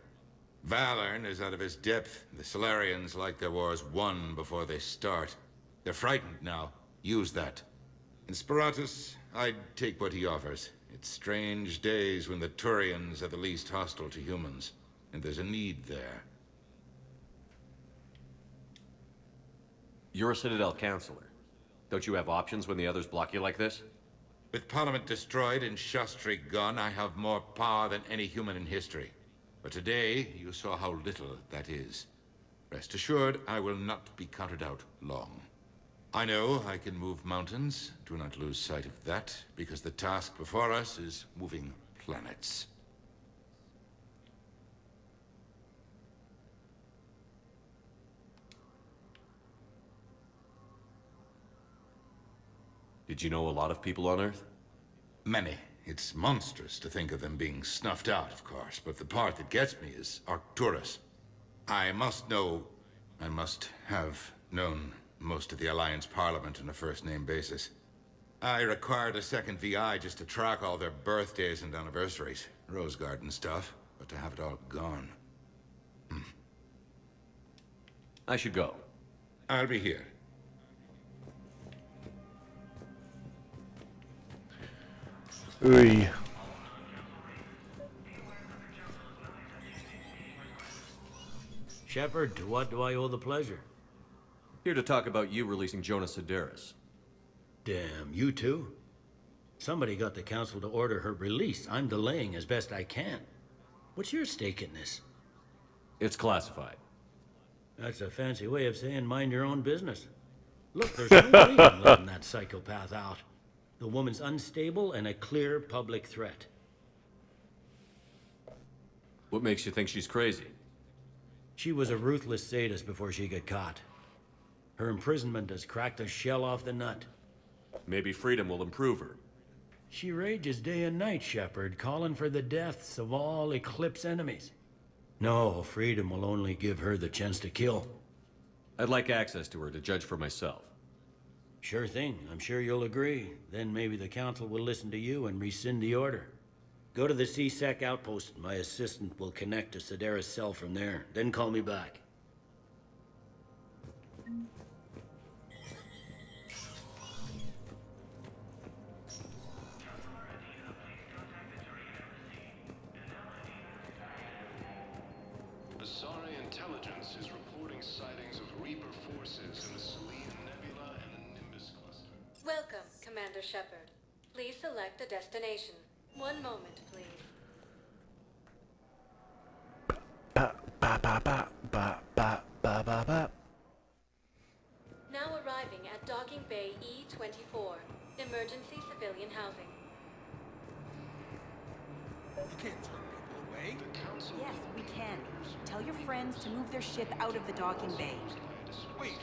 Valorn is out of his depth. The Solarians like their wars won before they start. They're frightened now. Use that. In Sparatus, I'd take what he offers. It's strange days when the Turians are the least hostile to humans, and there's a need there. You're a Citadel counselor. Don't you have options when the others block you like this? With Parliament destroyed and Shastri gone, I have more power than any human in history. But today, you saw how little that is. Rest assured, I will not be counted out long. I know I can move mountains. Do not lose sight of that, because the task before us is moving planets. Did you know a lot of people on Earth? Many. It's monstrous to think of them being snuffed out, of course, but the part that gets me is Arcturus. I must have known most of the Alliance Parliament on a first-name basis. I required a second VI just to track all their birthdays and anniversaries. Rose Garden stuff, but to have it all gone. I should go. I'll be here. Oy. Shepard, to what do I owe the pleasure? Here to talk about you releasing Jonas Sedaris. Damn, you too? Somebody got the council to order her release. I'm delaying as best I can. What's your stake in this? It's classified. That's a fancy way of saying mind your own business. Look, there's no way I'm letting that psychopath out. The woman's unstable and a clear public threat. What makes you think she's crazy? She was a ruthless sadist before she got caught. Her imprisonment has cracked the shell off the nut. Maybe freedom will improve her. She rages day and night, Shepard, calling for the deaths of all Eclipse enemies. No, freedom will only give her the chance to kill. I'd like access to her to judge for myself. Sure thing. I'm sure you'll agree. Then maybe the council will listen to you and rescind the order. Go to the C-Sec outpost. My assistant will connect to Sedaris' cell from there. Then call me back. Asari intelligence is reporting sightings of Reaper forces in the Selene Nebula and Nimbus cluster. Welcome, Commander Shepard. Please select a destination. One moment, please. Now arriving at Docking Bay E-24. Emergency civilian housing. You can't turn people away. Yes, we can. Tell your friends to move their ship out of the docking bay. Wait,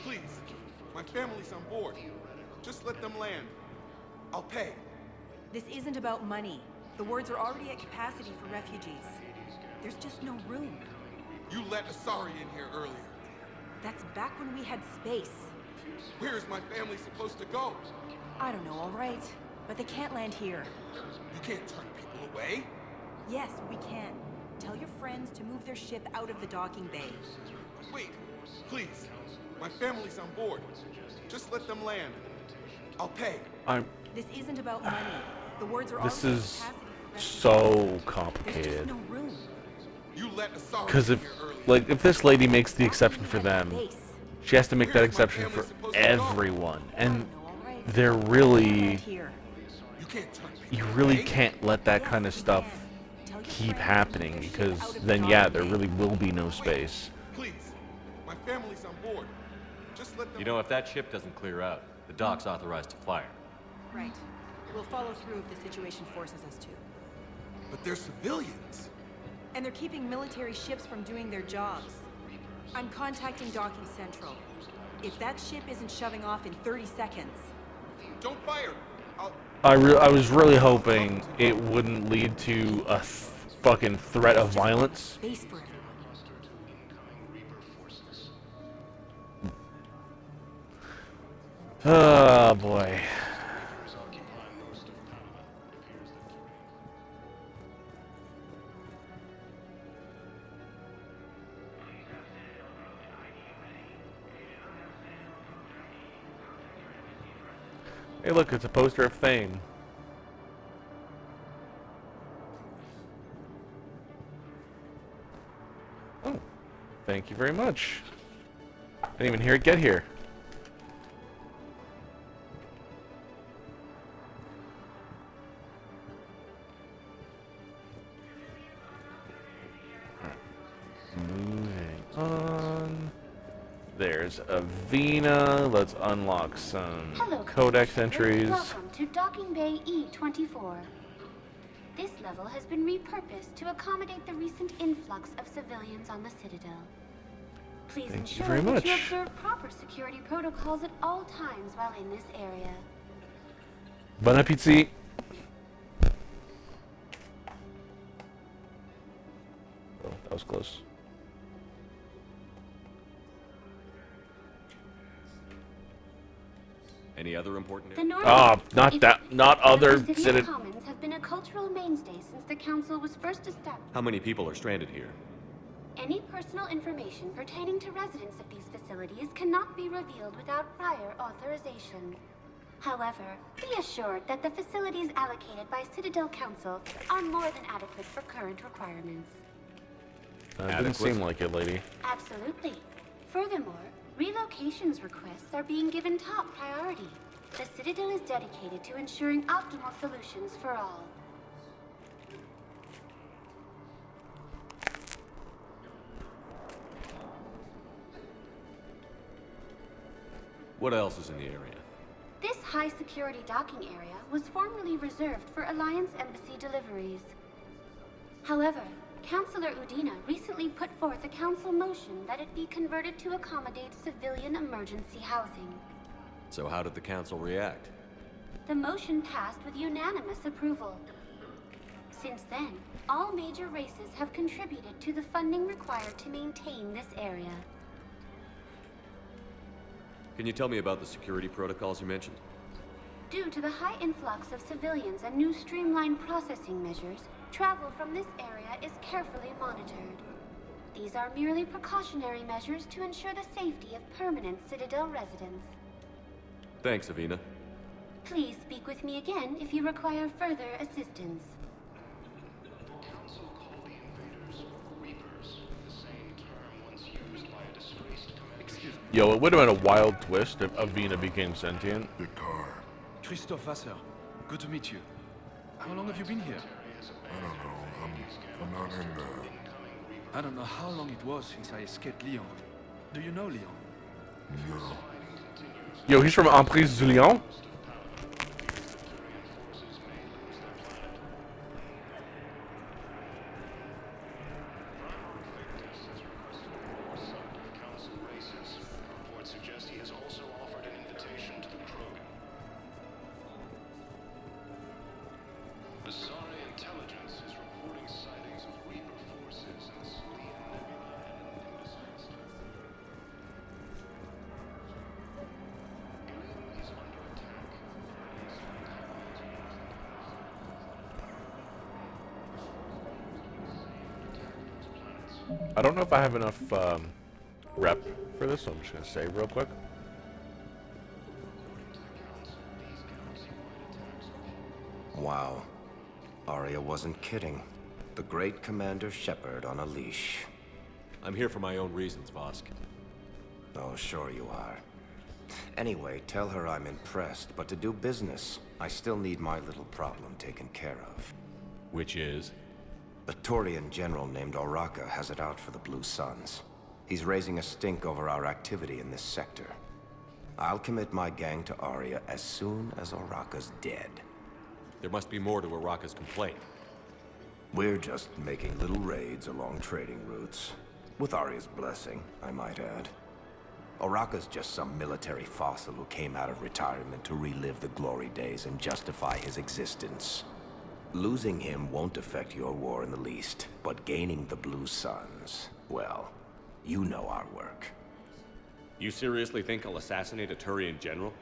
please. My family's on board. Just let them land. I'll pay. This isn't about money. The wards are already at capacity for refugees. There's just no room. You let Asari in here earlier. That's back when we had space. Where is my family supposed to go? I don't know, all right. But they can't land here. You can't turn people away. Yes, we can. Tell your friends to move their ship out of the docking bay. Wait, please. My family's on board. Just let them land. I'll pay. This isn't about money. The wards are This already is at capacity for so There's just complicated. no room. You let Asari Because in if, here earlier. like, if this lady makes the exception for them, she has to make that exception for everyone, and they're really, you really can't let that kind of stuff keep happening, because then yeah, there really will be no space. Please. My family's on board. Just let them. You know, if that ship doesn't clear out, the dock's authorized to fire. Right. We'll follow through if the situation forces us to. But they're civilians. And they're keeping military ships from doing their jobs. I'm contacting Docking Central. If that ship isn't shoving off in 30 seconds... Don't fire! I was really hoping it wouldn't lead to a fucking threat of violence. Space for everyone. Oh boy. Hey look, it's a poster of Thane. Oh, thank you very much. I didn't even hear it get here. Moving on. There's Avina. Let's unlock some Hello, codex entries. Welcome to Docking Bay E-24. This level has been repurposed to accommodate the recent influx of civilians on the Citadel. Please Thank you ensure very that much. you observe proper security protocols at all times while in this area. Bon appétit. Oh, that was close. Any other important? The North not other City Commons have been a cultural mainstay since the council was first established. How many people are stranded here? Any personal information pertaining to residents of these facilities cannot be revealed without prior authorization. However, be assured that the facilities allocated by Citadel Council are more than adequate for current requirements. Didn't seem like it, lady. Absolutely. Furthermore, relocations requests are being given top priority. The Citadel is dedicated to ensuring optimal solutions for all. What else is in the area? This high-security docking area was formerly reserved for Alliance Embassy deliveries. However, Councilor Udina recently put forth a council motion that it be converted to accommodate civilian emergency housing. So how did the council react? The motion passed with unanimous approval. Since then, all major races have contributed to the funding required to maintain this area. Can you tell me about the security protocols you mentioned? Due to the high influx of civilians and new streamlined processing measures, travel from this area is carefully monitored. These are merely precautionary measures to ensure the safety of permanent Citadel residents. Thanks, Avina. Please speak with me again if you require further assistance. Yo, it would have been a wild twist if Avina became sentient. Christophe Vassar, good to meet you. How long have you been here? I don't know. I'm not in there. I don't know how long it was since I escaped Lyon. Do you know Lyon? No. Yo, he's from Emprise du Lion? I don't know if I have enough rep for this, so I'm just going to save real quick. Wow. Arya wasn't kidding. The great Commander Shepard on a leash. I'm here for my own reasons, Vosk. Oh, sure you are. Anyway, tell her I'm impressed, but to do business, I still need my little problem taken care of. Which is? A Turian general named Oraka has it out for the Blue Suns. He's raising a stink over our activity in this sector. I'll commit my gang to Arya as soon as Oraka's dead. There must be more to Oraka's complaint. We're just making little raids along trading routes. With Arya's blessing, I might add. Oraka's just some military fossil who came out of retirement to relive the glory days and justify his existence. Losing him won't affect your war in the least, but gaining the Blue Suns, well, you know our work. You seriously think I'll assassinate a Turian general?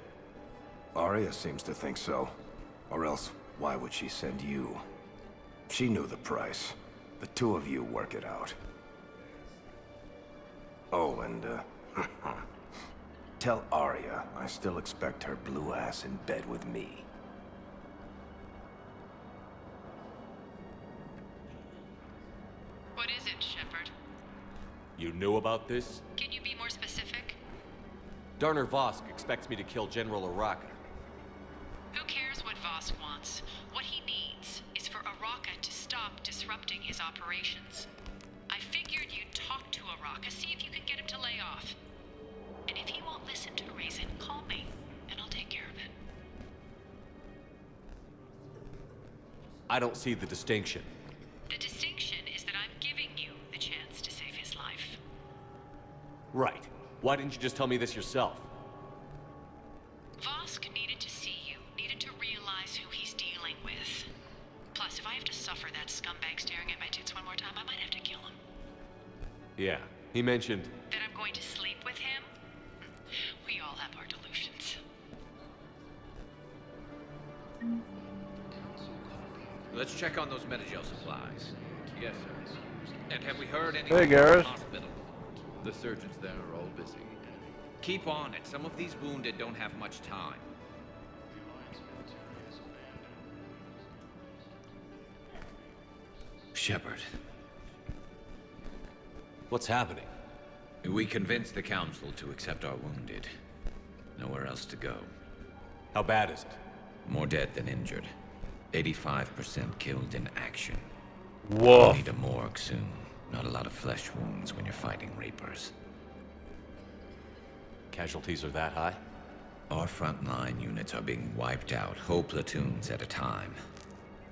Arya seems to think so. Or else, why would she send you? She knew the price. The two of you work it out. Oh, and, tell Arya I still expect her blue ass in bed with me. What is it, Shepard? You knew about this? Can you be more specific? Darner Vosk expects me to kill General Oraka. Who cares what Vosk wants? What he needs is for Oraka to stop disrupting his operations. I figured you'd talk to Oraka, see if you could get him to lay off. And if he won't listen to reason, call me, and I'll take care of it. I don't see the distinction. The distinction is that I'm giving you the chance to save his life. Right. Why didn't you just tell me this yourself? Vosk needed to see you, needed to realize suffer that scumbag staring at my tits one more time, I might have to kill him. Yeah, he mentioned... That I'm going to sleep with him? We all have our delusions. Let's check on those Metagel supplies. Yes, sir. And have we heard anything Hey, from Garrus. the hospital? The surgeons there are all busy. Keep on it. Some of these wounded don't have much time. Shepard. What's happening? We convinced the Council to accept our wounded. Nowhere else to go. How bad is it? More dead than injured. 85% killed in action. Whoa. Need a morgue soon. Not a lot of flesh wounds when you're fighting Reapers. Casualties are that high? Our frontline units are being wiped out, whole platoons at a time.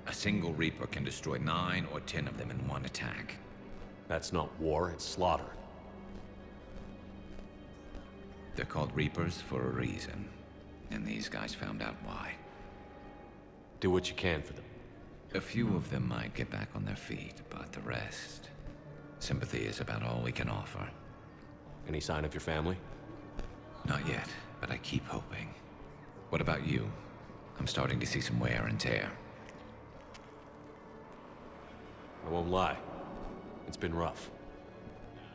A single Reaper can destroy 9 or 10 of them in one attack. That's not war, it's slaughter. They're called Reapers for a reason. And these guys found out why. Do what you can for them. A few of them might get back on their feet, but the rest... Sympathy is about all we can offer. Any sign of your family? Not yet, but I keep hoping. What about you? I'm starting to see some wear and tear. I won't lie. It's been rough.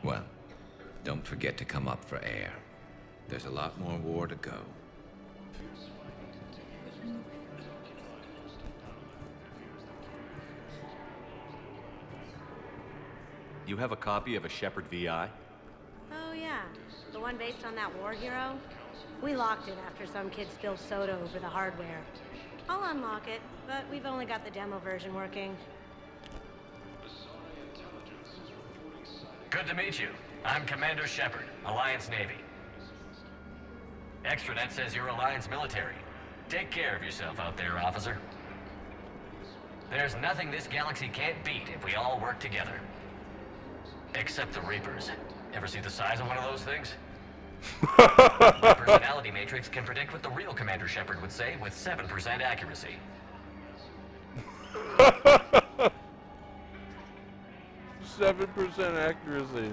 Well, don't forget to come up for air. There's a lot more war to go. You have a copy of a Shepard VI? Oh yeah, the one based on that war hero? We locked it after some kid spilled soda over the hardware. I'll unlock it, but we've only got the demo version working. Good to meet you. I'm Commander Shepard, Alliance Navy. Extranet says you're Alliance military. Take care of yourself out there, officer. There's nothing this galaxy can't beat if we all work together. Except the Reapers. Ever see the size of one of those things? My personality matrix can predict what the real Commander Shepard would say with 7% accuracy. 7% accuracy.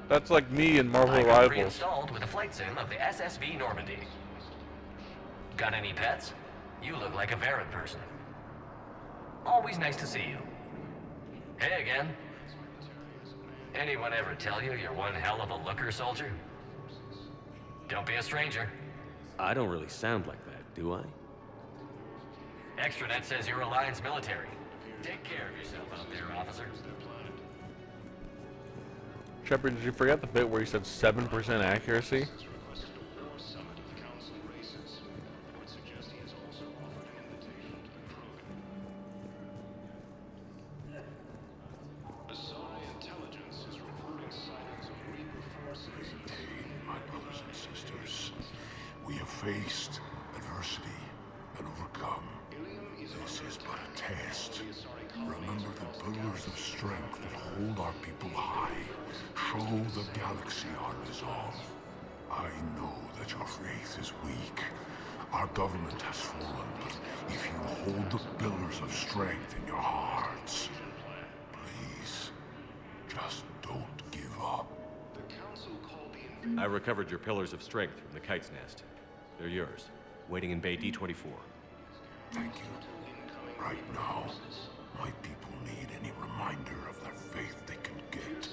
That's like me in Marvel I got Rivals. pre-installed with a flight sim of the SSV Normandy. Got any pets? You look like a Varad person. Always nice to see you. Hey again. Anyone ever tell you you're one hell of a looker, soldier? Don't be a stranger. I don't really sound like that, do I? Extranet says you're Alliance military. Take care of yourself out there, officer. Shepard, did you forget the bit where he said 7% accuracy? My brothers and sisters, we have faced adversity and overcome. This is but a test. Remember the pillars of strength that hold our people high. Show the galaxy our resolve. I know that your faith is weak. Our government has fallen, but if you hold the pillars of strength in your hearts, please, just don't give up. I recovered your pillars of strength from the kite's nest. They're yours, waiting in Bay D-24. Thank you. Right now, my people need any reminder of their faith they can get.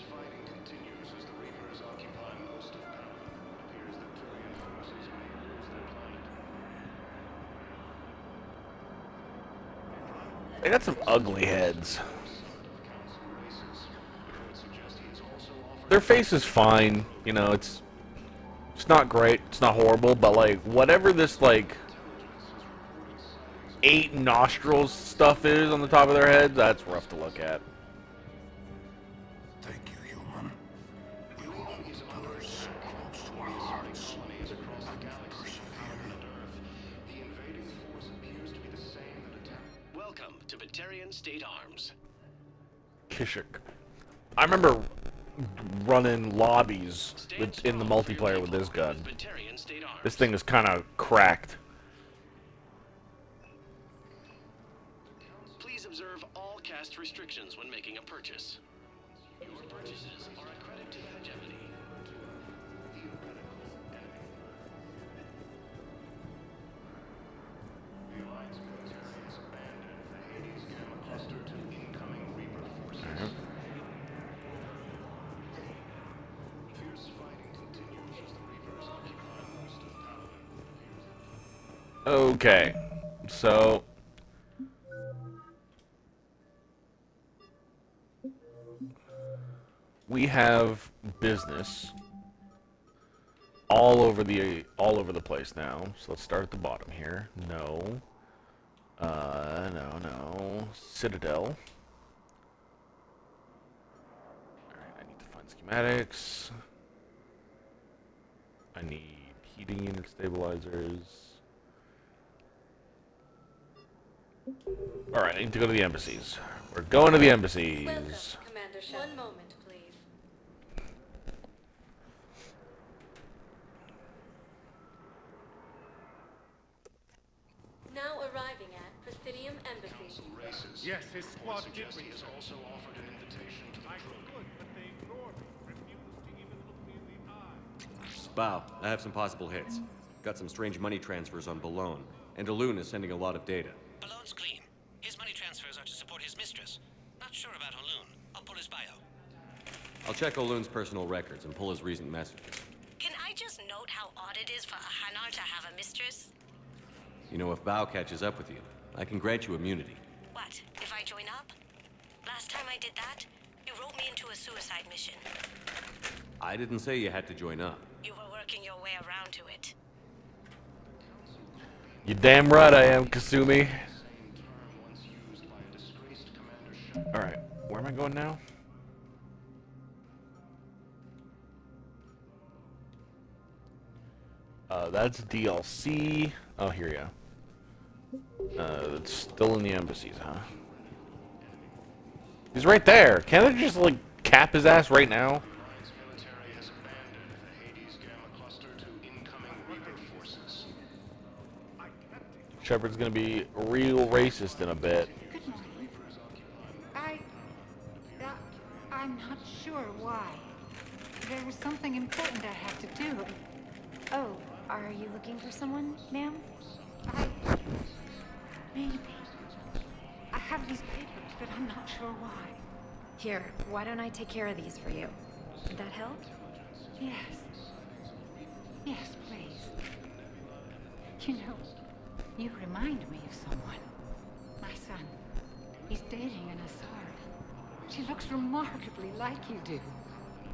They got some ugly heads. Their face is fine, you know, it's not great, it's not horrible, but like whatever this like 8 nostrils stuff is on the top of their heads, that's rough to look at. Thank you, human. We will hold the pillars close to our hearts and persevere. Welcome to Batarian State Arms. Kishik. I remember running lobbies in the multiplayer with this gun. This thing is kind of cracked. Please observe all caste restrictions when making a purchase. Your purchases are a credit to the hegemony. The Alliance military has abandoned the Hades Gamma cluster to incoming Reaper forces. Fierce fighting continues as the Reapers occupy most of Paladin. Okay, so we have business all over the place now. So let's start at the bottom here. No. No. Citadel. Alright, I need to find schematics. I need heating unit stabilizers. Alright, I need to go to the embassies. We're going to the embassies. Welcome, Commander Shepard. One moment, please. Now arriving at Presidium Embassy. Yes, his squad did reach has also offered an invitation to the Trilogy. but they ignored me, refused to even look me in the eye. Spow, I have some possible hits. Got some strange money transfers on Balone, and Daloon is sending a lot of data. Balone's clean. His money transfers are to support his mistress. Not sure about Haloon. I'll pull his bio. I'll check Oloon's personal records and pull his recent messages. Can I just note how odd it is for a Hanar to have a mistress? You know, if Bao catches up with you, I can grant you immunity. What, if I join up? Last time I did that, you wrote me into a suicide mission. I didn't say you had to join up. You were working your way around to it. You damn right I am, Kasumi. Alright, where am I going now? That's DLC. Oh, here you go. It's still in the embassies, huh? He's right there. Can't I just, like, cap his ass right now? Shepard's gonna be real racist in a bit. I'm not sure why. There was something important I had to do. Oh, are you looking for someone, ma'am? Maybe. I have these papers, but I'm not sure why. Here, why don't I take care of these for you? Would that help? Yes. Yes, please. You know, you remind me of someone. My son. He's dating an Asari. She looks remarkably like you do.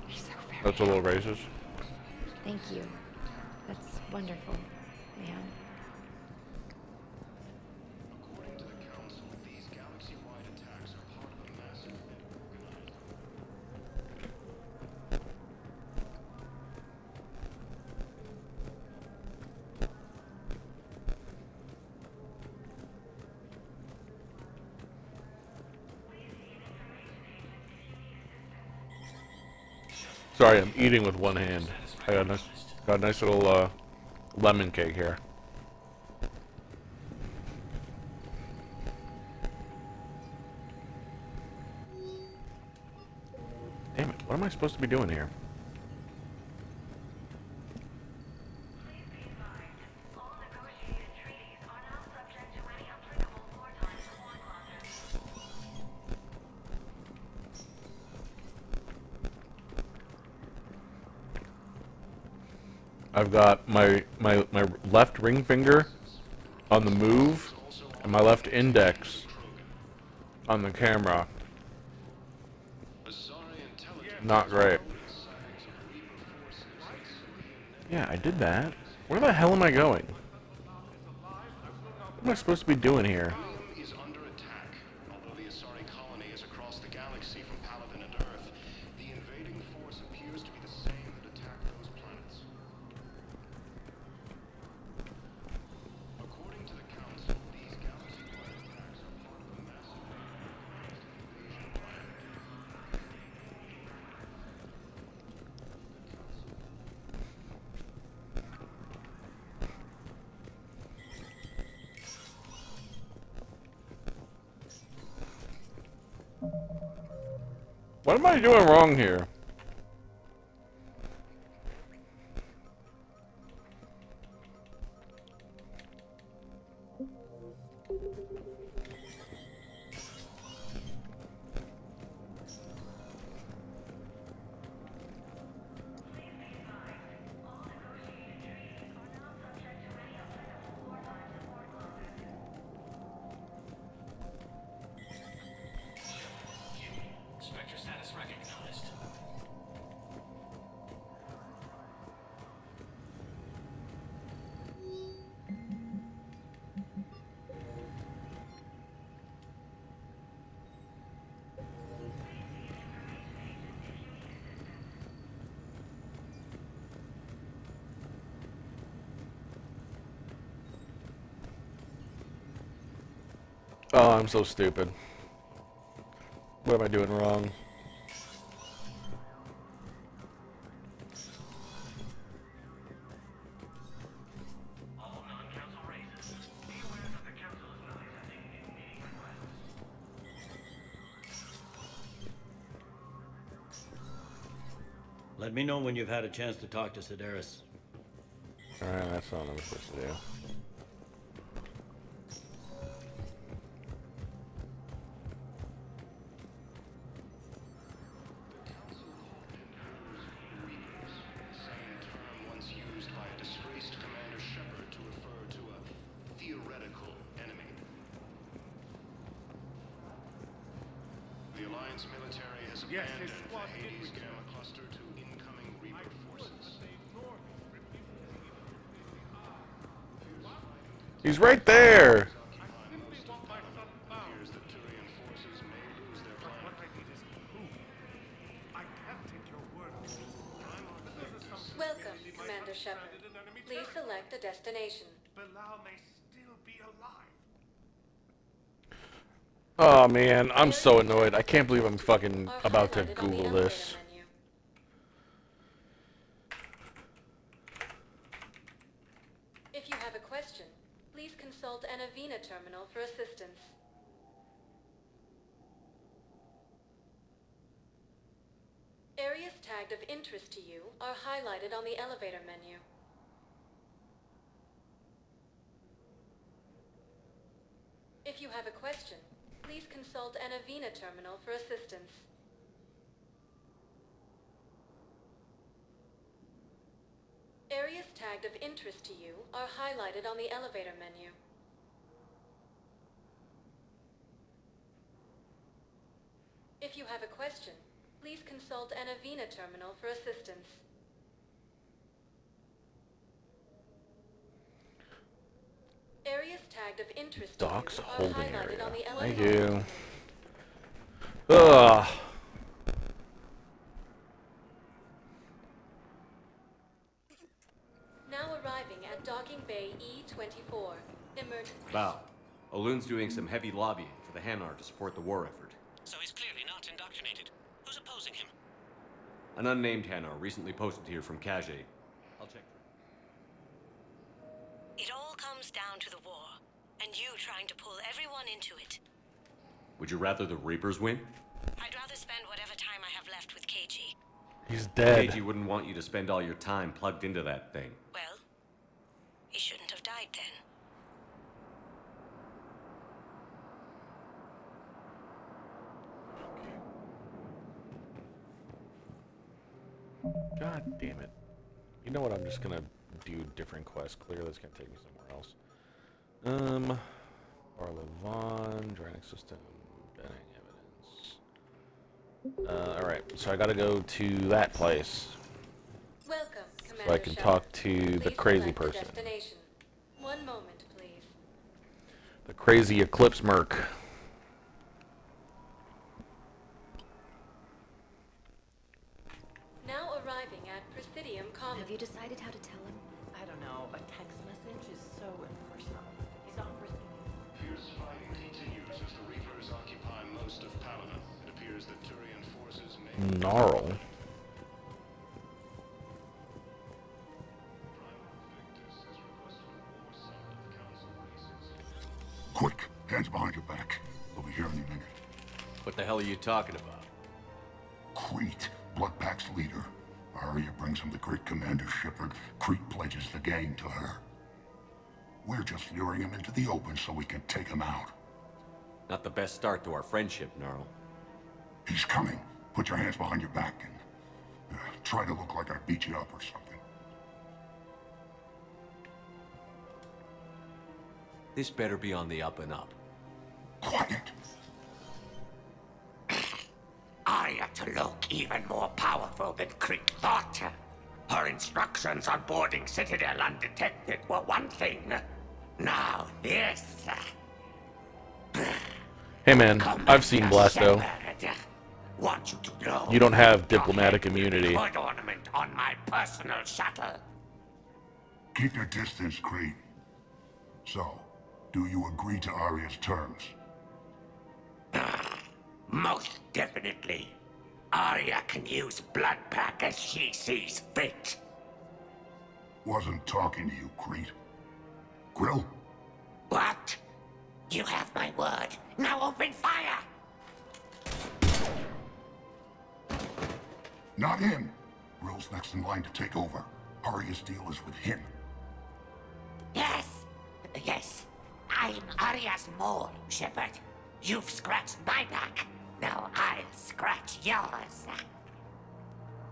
He's so very That's a little racist. Thank you. That's wonderful, ma'am. According to the Council, these galaxy-wide attacks are part of a massive Sorry, I'm eating with one hand. I got a nice little lemon cake here. Damn it, what am I supposed to be doing here? I've got my left ring finger on the move and my left index on the camera. Not great. Yeah, I did that. Where the hell am I going? What am I supposed to be doing here? is under attack. Although the Asari colony is across the galaxy from Paladin and Earth, the invading force appears to be the same that attacked those planets. According to the Council, these galaxy-wide attacks are part of a massive invasion plan. What am I doing wrong here? Spectre status recognized. Oh, I'm so stupid. What am I doing wrong? Let me know when you've had a chance to talk to Sedaris. Alright, that's not what I'm supposed to do. Same term once used by a disgraced Commander Shepard to refer to a theoretical enemy. The Alliance military has abandoned the Hades Gamma cluster to incoming Reaper forces. He's right there! Appears that Turian forces may lose their planet. Welcome, Commander Shepard. Please select a destination. Oh man, I'm so annoyed. I can't believe I'm fucking about to Google this. If you have a question, please consult an Avena terminal for assistance. Areas tagged of interest to you are highlighted on the elevator menu. If you have a question, please consult an Avena terminal for assistance. Areas tagged of interest to you are highlighted on the elevator menu. If you have a question, please consult an Avena terminal for assistance. Areas tagged of interest Doc's to you are holding highlighted area. on the Thank elevator. you. Ugh. Now arriving at Docking Bay E-24. Emergency. Val, Olun's doing some heavy lobbying for the Hanar to support the war effort. So he's clearly not indoctrinated. Who's opposing him? An unnamed Hanar recently posted here from Kage. I'll check. It all comes down to the war, and you trying to pull everyone into it. Would you rather the Reapers win? I'd rather spend whatever time I have left with KG. He's dead. KG wouldn't want you to spend all your time plugged into that thing. Well, he shouldn't have died then. God damn it. You know what? I'm just gonna do different quests. Clearly, it's gonna take me somewhere else. Arlevon, Dranic System, Benning Evidence. Alright, so I gotta go to that place. Welcome, Commander So I can Shepard. talk to the Please crazy select a person. destination. One moment, please. The crazy Eclipse Merc. Now arriving at Presidium Commons. Have you decided how to tell him? I don't know. A text message is so impersonal. He's off risking it. Fierce fighting continues as the Reapers occupy most of Palana. It appears that Turian forces may... Gnarl. Quick, hands behind your back. We'll be here any minute. What the hell are you talking about? ex-leader. Arya brings him the great Commander Shepard. Crete pledges the gang to her. We're just luring him into the open so we can take him out. Not the best start to our friendship, Gnarl. He's coming. Put your hands behind your back and try to look like I beat you up or something. This better be on the up and up. Quiet. Arya to look even more powerful than Crete thought. Her instructions on boarding Citadel undetected were one thing. Now this. Hey man, I've seen Blasto. Want you to know You don't have diplomatic immunity. Hood ornament on my personal shuttle. Keep your distance, Crete. So, do you agree to Arya's terms? Most definitely. Arya can use blood pack as she sees fit. Wasn't talking to you, Crete. Grill? What? You have my word. Now open fire! Not him. Grill's next in line to take over. Arya's deal is with him. Yes. Yes. I'm Arya's mole, Shepard. You've scratched my back. Now I'll scratch yours.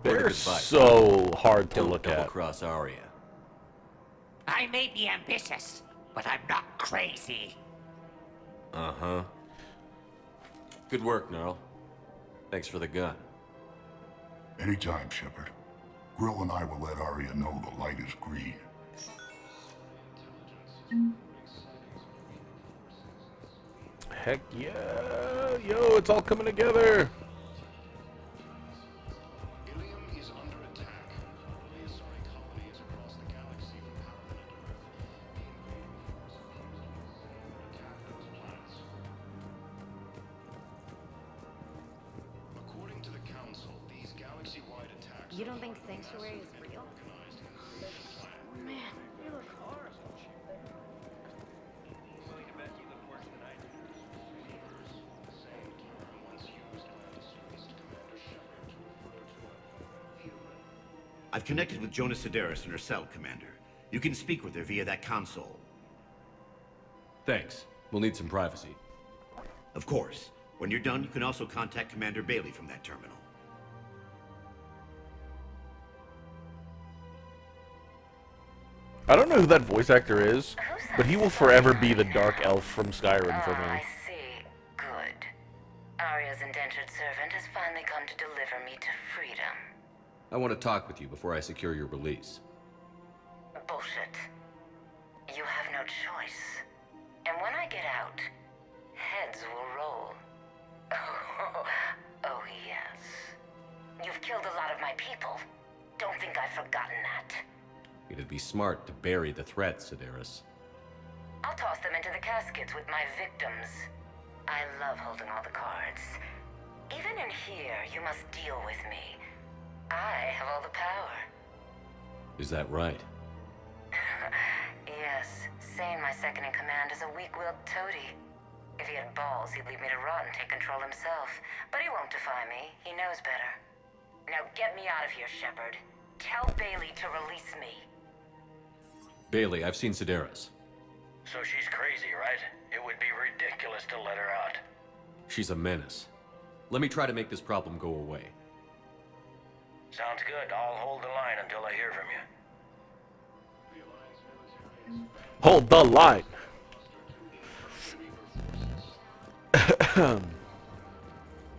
They're so hard to look at. Double-cross Arya. I may be ambitious, but I'm not crazy. Uh-huh. Good work, Gnarl. Thanks for the gun. Anytime, Shepard. Grill and I will let Arya know the light is green. Heck yeah! Yo, it's all coming together! You don't think Sanctuary is real? Man, you look horrible. I've connected with Jonas Sedaris and her cell, Commander. You can speak with her via that console. Thanks. We'll need some privacy. Of course. When you're done, you can also contact Commander Bailey from that terminal. I don't know who that voice actor is, but he will forever be the dark elf from Skyrim for me. I see. Good. Arya's indentured servant has finally come to deliver me to freedom. I want to talk with you before I secure your release. Bullshit. You have no choice. And when I get out, heads will roll. Oh, yes. You've killed a lot of my people. Don't think I've forgotten that. It'd be smart to bury the threat, Sedaris. I'll toss them into the caskets with my victims. I love holding all the cards. Even in here, you must deal with me. I have all the power. Is that right? Yes, Sane, my second in command, is a weak-willed toady. If he had balls, he'd leave me to rot and take control himself. But he won't defy me. He knows better. Now get me out of here, Shepard. Tell Bailey to release me. Bailey, I've seen Sedaris. So she's crazy, right? It would be ridiculous to let her out. She's a menace. Let me try to make this problem go away. Sounds good. I'll hold the line until I hear from you. Hold the line!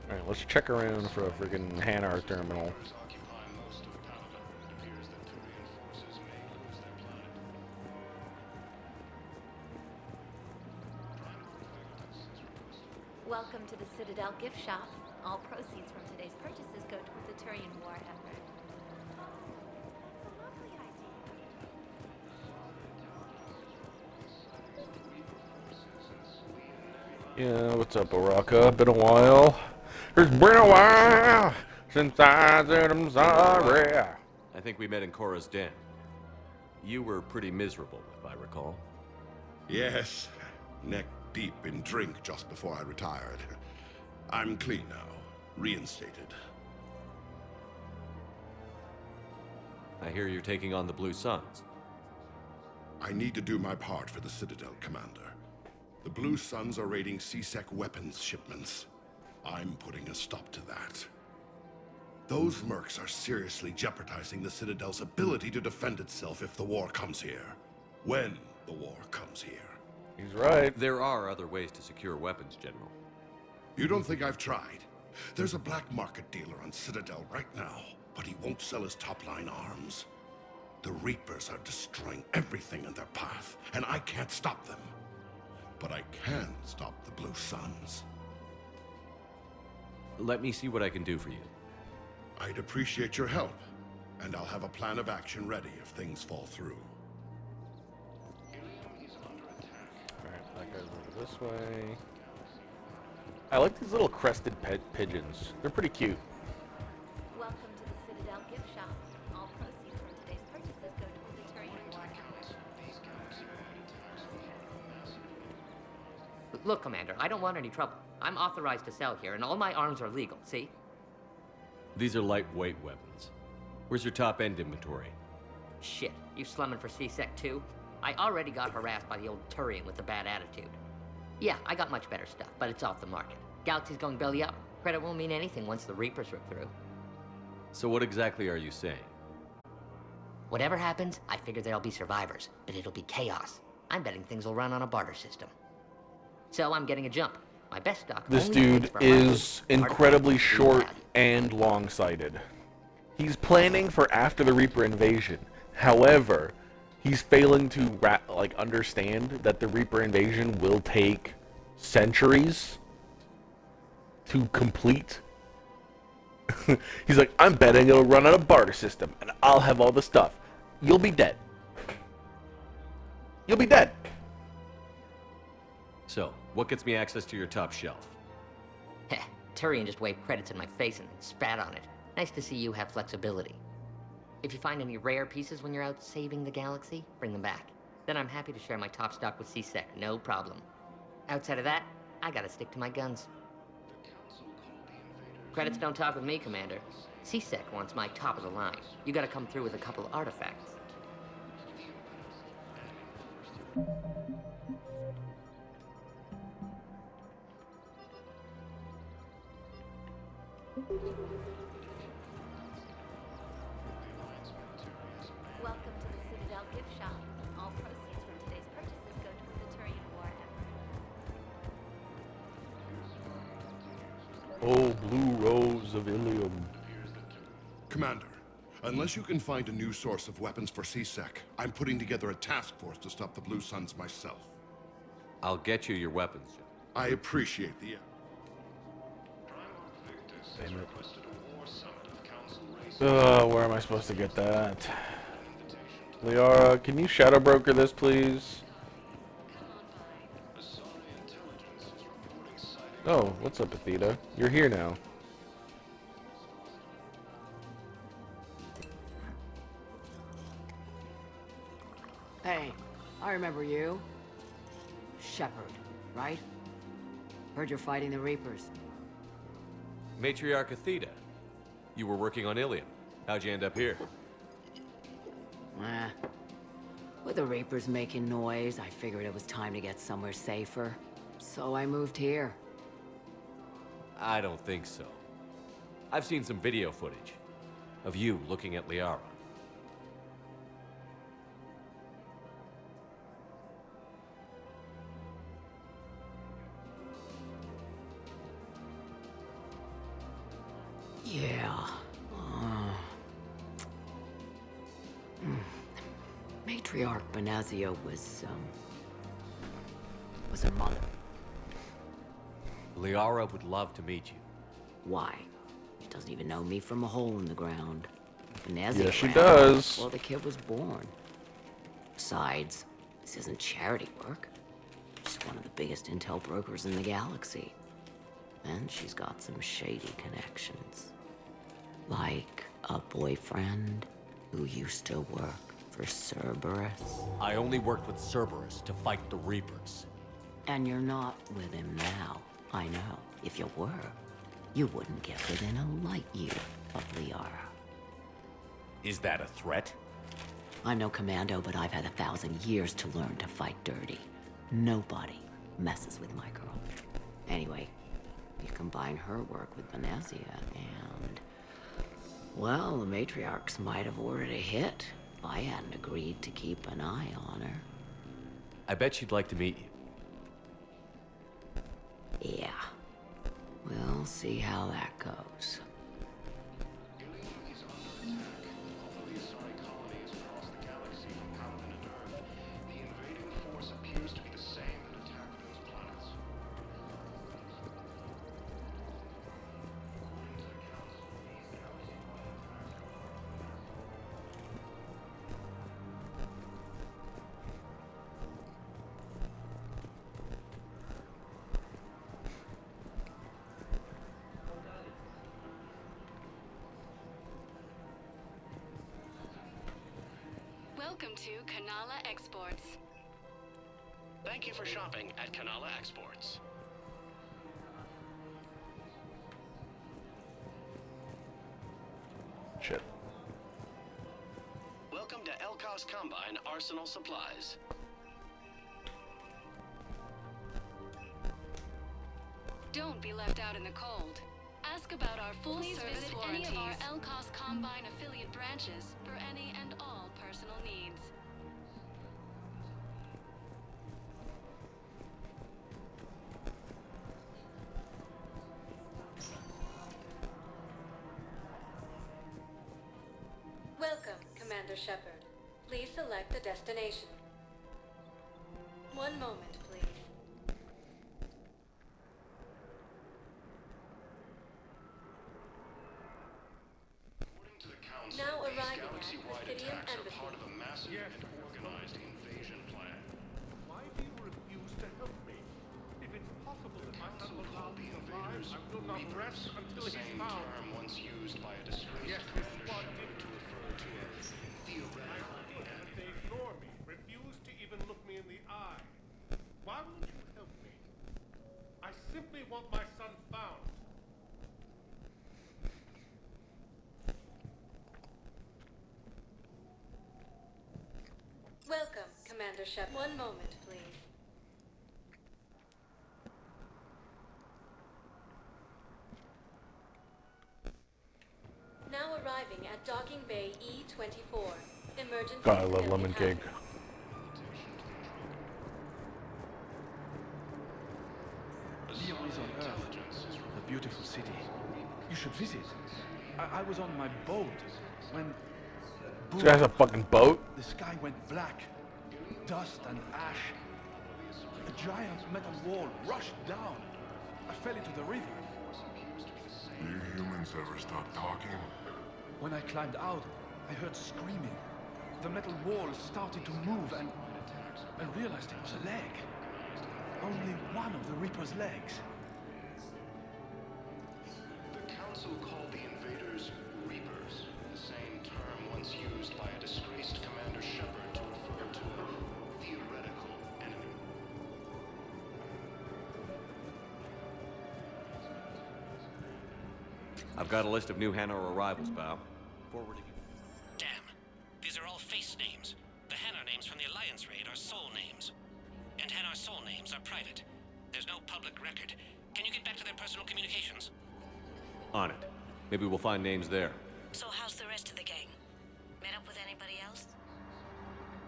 Alright, let's check around for a freaking Hanar terminal. Welcome to the Citadel gift shop. All proceeds from today's purchases go toward the Turian war effort. Yeah, what's up, Baraka? Been a while. It's been a while since I said I'm sorry. I think we met in Korra's den. You were pretty miserable, if I recall. Yes, neck deep in drink just before I retired. I'm clean now, reinstated. I hear you're taking on the Blue Suns. I need to do my part for the Citadel, Commander. The Blue Suns are raiding CSEC weapons shipments. I'm putting a stop to that. Those mercs are seriously jeopardizing the Citadel's ability to defend itself if the war comes here. When the war comes here. He's right. There are other ways to secure weapons, General. You don't think I've tried? There's a black market dealer on Citadel right now, but he won't sell his top-line arms. The Reapers are destroying everything in their path, and I can't stop them. But I can stop the Blue Suns. Let me see what I can do for you. I'd appreciate your help, and I'll have a plan of action ready if things fall through. Alright, that goes over this way. I like these little crested pigeons. They're pretty cute. Welcome to the Citadel gift shop. All proceeds from today's purchases go to the Reunite. Look, Commander, I don't want any trouble. I'm authorized to sell here, and all my arms are legal, see? These are lightweight weapons. Where's your top-end inventory? Shit, you slumming for C-Sec too? I already got harassed by the old Turian with the bad attitude. Yeah, I got much better stuff, but it's off the market. Galaxy's going belly up. Credit won't mean anything once the Reapers rip through. So what exactly are you saying? Whatever happens, I figure there'll be survivors, but it'll be chaos. I'm betting things will run on a barter system. So I'm getting a jump. My best stock. This dude is incredibly short and long-sighted. He's planning for after the Reaper invasion. However, he's failing to understand that the Reaper invasion will take centuries to complete. He's like, I'm betting it'll run on a barter system, and I'll have all the stuff. You'll be dead. You'll be dead. So, what gets me access to your top shelf? Heh, Turian just waved credits in my face and then spat on it. Nice to see you have flexibility. If you find any rare pieces when you're out saving the galaxy, bring them back. Then I'm happy to share my top stock with C-Sec, no problem. Outside of that, I gotta stick to my guns. Credits don't talk with me, Commander. C-Sec wants my top of the line. You gotta come through with a couple of artifacts. Welcome to the Citadel gift shop. All proceeds from today's purchases go to the Turian war effort. Oh, blue rose of Ilium. Commander, unless you can find a new source of weapons for CSEC, I'm putting together a task force to stop the Blue Suns myself. I'll get you your weapons. I appreciate the... Where am I supposed to get that? Liara, can you shadow broker this, please? Oh, what's up, Athena? You're here now. Hey, I remember you. Shepard, right? Heard you're fighting the Reapers. Matriarch Athena. You were working on Ilium. How'd you end up here? With the Reapers making noise, I figured it was time to get somewhere safer. So I moved here. I don't think so. I've seen some video footage of you looking at Liara. Yeah. Matriarch Benazio was her mother. Liara would love to meet you. Why? She doesn't even know me from a hole in the ground. Benazio Yes, she ran does. before the kid was born. Besides, this isn't charity work. She's one of the biggest intel brokers in the galaxy. And she's got some shady connections. Like a boyfriend who used to work for Cerberus. I only worked with Cerberus to fight the Reapers. And you're not with him now. I know. If you were, you wouldn't get within a light year of Liara. Is that a threat? I'm no commando, but I've had 1,000 years to learn to fight dirty. Nobody messes with my girl. Anyway, you combine her work with Venezia and... well, the matriarchs might have ordered a hit if I hadn't agreed to keep an eye on her. I bet she'd like to meet you. Yeah. We'll see how that goes. Welcome to Kanala Exports. Thank you for shopping at Kanala Exports. Shit. Welcome to Elkos Combine Arsenal Supplies. Don't be left out in the cold. Ask about our full service warranties. Any of our Elkos Combine affiliate branches for any and all personal needs. Welcome, Commander Shepard. Please select a destination. One moment, please. Now arriving at Presidium Embassy. Part of a massive and organized invasion plan. Why do you refuse to help me? If it's possible that I am allowed to survive, I will not rest until The he's same found. term once used by a disgraced commander Shepard to refer to a theoretical That they ignore me, refuse to even look me in the eye. Why won't you help me? I simply want my son found. Welcome, Commander Shepard. One moment, please. Now arriving at Docking Bay E-24. Emergency. God, I love lemon cake. Lyon is on Earth, a beautiful city. You should visit. I was on my boat when... This guy's a fucking boat? The sky went black. Dust and ash. A giant metal wall rushed down. I fell into the river. Do you humans ever stop talking? When I climbed out, I heard screaming. The metal wall started to move and realized it was a leg. Only one of the Reaper's legs. The Council called the invaders Reapers, the same term once used by a disgraced Commander Shepard to refer to a theoretical enemy. I've got a list of new Hanar arrivals, Bao. Forwarding. Damn. These are all face names. The Hanar names from the Alliance raid are soul names. And Hanar soul names are private. There's no public record. Can you get back to their personal communications? On it. Maybe we'll find names there. So how's the rest of the gang? Met up with anybody else?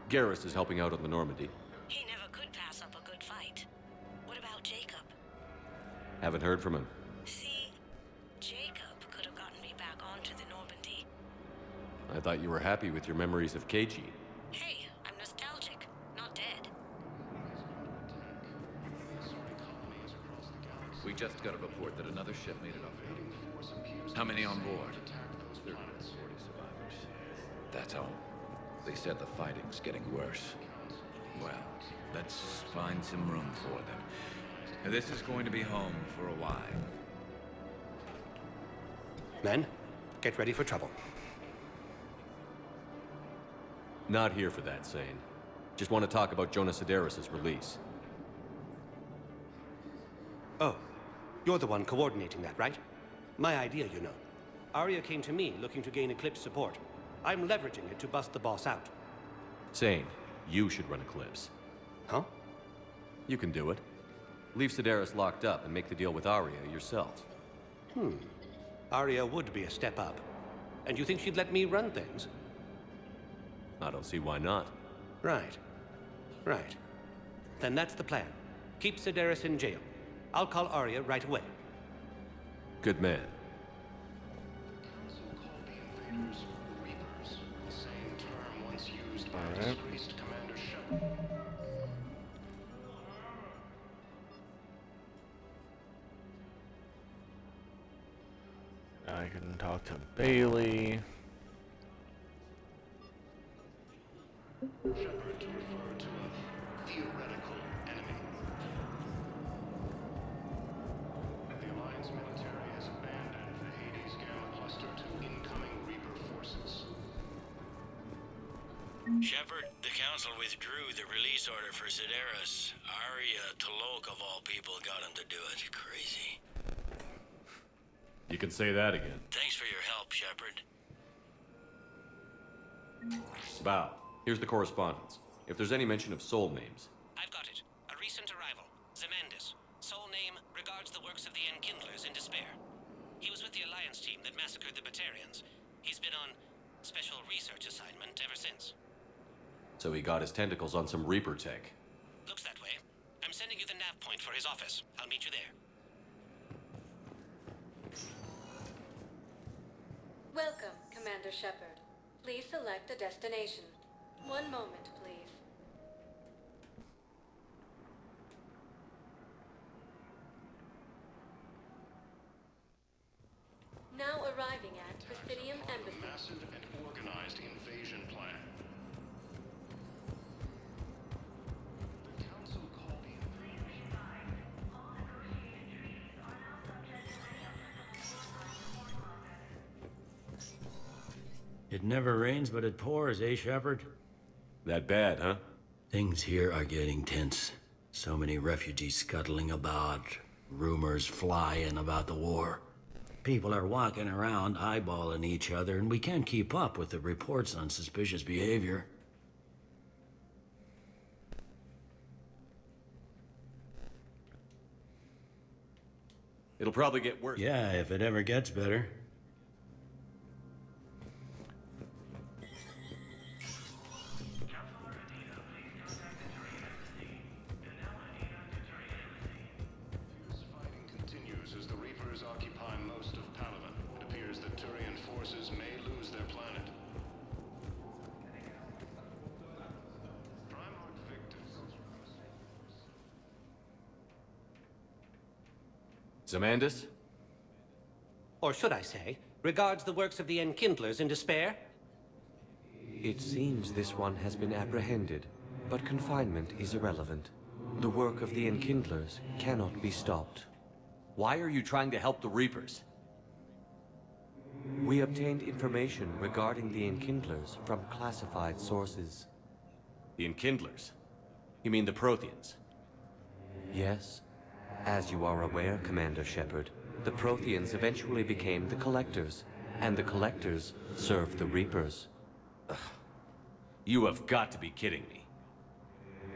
Garrus is helping out on the Normandy. He never could pass up a good fight. What about Jacob? Haven't heard from him. See, Jacob could have gotten me back onto the Normandy. I thought you were happy with your memories of KG. Hey, I'm nostalgic, not dead. We just got a report that another ship made it up. How many on board? 30 or 40 survivors. That's all. They said the fighting's getting worse. Well, let's find some room for them. Now, this is going to be home for a while. Men, get ready for trouble. Not here for that, Sane. Just want to talk about Jonas Sedaris' release. Oh, you're the one coordinating that, right? My idea, you know. Arya came to me looking to gain Eclipse support. I'm leveraging it to bust the boss out. Sane, you should run Eclipse. Huh? You can do it. Leave Sedaris locked up and make the deal with Arya yourself. Arya would be a step up. And you think she'd let me run things? I don't see why not. Right. Right. Then that's the plan. Keep Sedaris in jail. I'll call Arya right away. Good man. Council called the invaders Reapers, the same term once used by disgraced Commander Shepard. I can talk to Bailey. Shepard to refer to a theoretical enemy. The Alliance military has abandoned the Hades Gamma cluster to incoming Reaper forces. Shepard, the Council withdrew the release order for Sedaris. Arya T'Loak, of all people, got him to do it. Crazy. You can say that again. Thanks for your help, Shepard. Bow, here's the correspondence. If there's any mention of soul names. I've got it. A recent arrival. Zemandis. Soul name regards the works of the Enkindlers in despair. He was with the Alliance team that massacred the Batarians. He's been on special research assignment ever since. So he got his tentacles on some Reaper tech. Looks that way. I'm sending you the nav point for his office. I'll meet you there. Welcome, Commander Shepard. Please select a destination. One moment, please. Now arriving at Presidium Embassy. Massive and organized invasion plan. The Council called the invaders. It never rains, but it pours, eh, Shepard? That bad, huh? Things here are getting tense. So many refugees scuttling about, rumors flying about the war. People are walking around eyeballing each other, and we can't keep up with the reports on suspicious behavior. It'll probably get worse. Yeah, if it ever gets better. Fighting continues as the Reapers occupy most of Palaven. It appears that Turian forces may lose their planet. Primarch Victus. Zemandis? Or should I say, regards the works of the Enkindlers in despair? It seems this one has been apprehended, but confinement is irrelevant. The work of the Enkindlers cannot be stopped. Why are you trying to help the Reapers? We obtained information regarding the Enkindlers from classified sources. The Enkindlers? You mean the Protheans? Yes. As you are aware, Commander Shepard, the Protheans eventually became the Collectors, and the Collectors served the Reapers. You have got to be kidding me.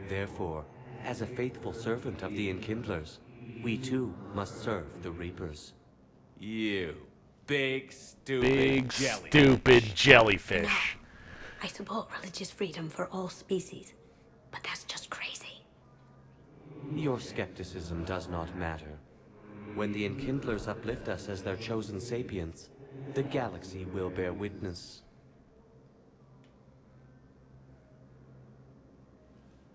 Therefore, as a faithful servant of the Enkindlers, we too must serve the Reapers. You big, stupid Big, jelly. stupid jellyfish. I support religious freedom for all species, but that's just crazy. Your skepticism does not matter. When the Enkindlers uplift us as their chosen sapients, the galaxy will bear witness.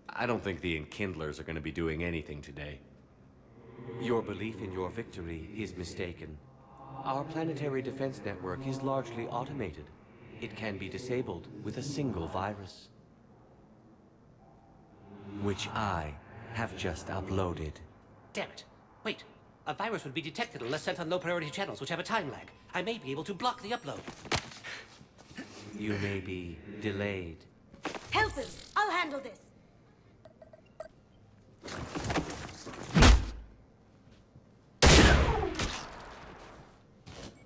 I don't think the Enkindlers are going to be doing anything today. Your belief in your victory is mistaken. Our planetary defense network is largely automated. It can be disabled with a single virus, which I have just uploaded. Damn it. Wait. A virus would be detected unless sent on low-priority channels, which have a time lag. I may be able to block the upload. You may be delayed. Help him! I'll handle this!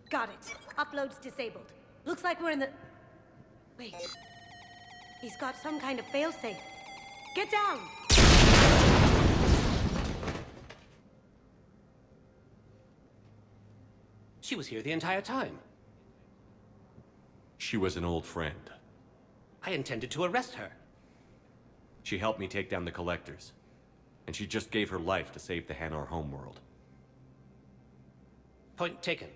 Got it. Upload's disabled. Looks like we're in the... Wait. He's got some kind of failsafe. Get down! She was here the entire time. She was an old friend. I intended to arrest her. She helped me take down the Collectors. And she just gave her life to save the Hanar homeworld. Point taken.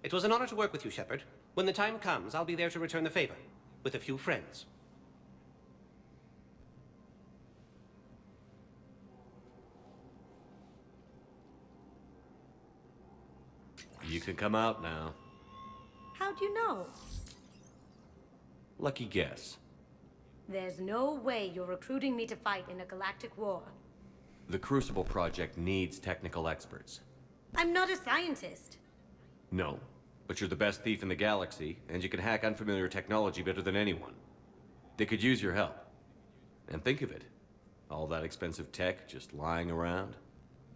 It was an honor to work with you, Shepard. When the time comes, I'll be there to return the favor. With a few friends. You can come out now. How'd you know? Lucky guess. There's no way you're recruiting me to fight in a galactic war. The Crucible Project needs technical experts. I'm not a scientist. No, but you're the best thief in the galaxy, and you can hack unfamiliar technology better than anyone. They could use your help. And think of it. All that expensive tech just lying around.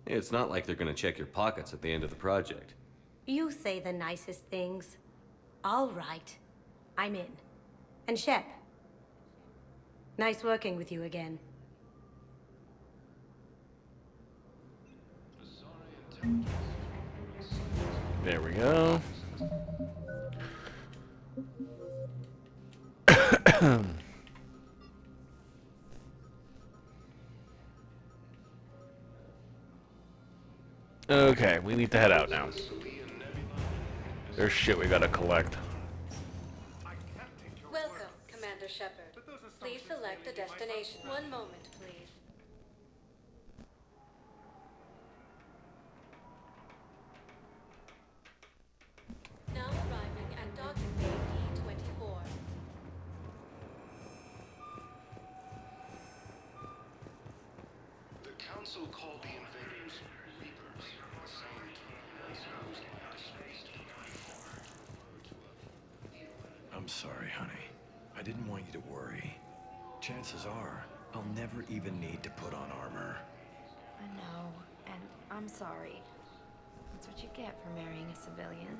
It's not like they're gonna check your pockets at the end of the project. You say the nicest things. All right. I'm in. And Shep. Nice working with you again. There we go. Okay, we need to head out now. There's shit we gotta collect. Welcome, Commander Shepard. Please select a destination. One moment, please. Now arriving at docking bay D-24. The Council called the invaders Reapers, the same term once used by a disgraced I'm sorry, honey. I didn't want you to worry. Chances are, I'll never even need to put on armor. I know, and I'm sorry. That's what you get for marrying a civilian.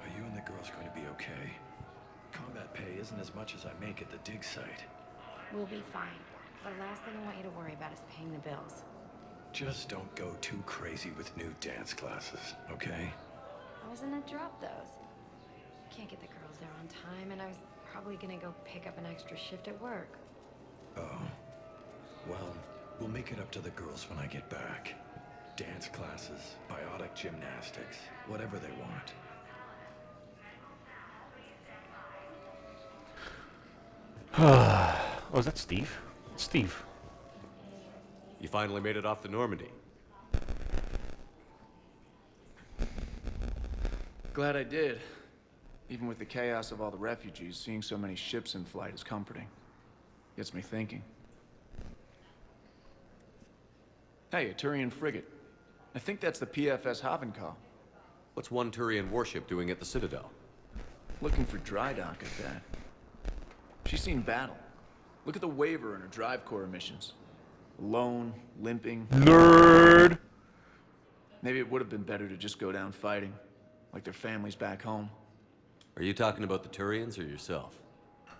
Are you and the girls going to be okay? Combat pay isn't as much as I make at the dig site. We'll be fine. The last thing I want you to worry about is paying the bills. Just don't go too crazy with new dance classes, okay? I was gonna drop those. Can't get the girls there on time, and I was probably gonna go pick up an extra shift at work. Oh. Well, we'll make it up to the girls when I get back. Dance classes, biotic gymnastics, whatever they want. Oh, is that Steve? Steve. You finally made it off the Normandy. Glad I did. Even with the chaos of all the refugees, seeing so many ships in flight is comforting. Gets me thinking. Hey, a Turian frigate. I think that's the PFS Havenkal. What's one Turian warship doing at the Citadel? Looking for dry dock at that. She's seen battle. Look at the waiver in her drive core emissions. Alone, limping. Nerd! Maybe it would have been better to just go down fighting, like their families back home. Are you talking about the Turians or yourself?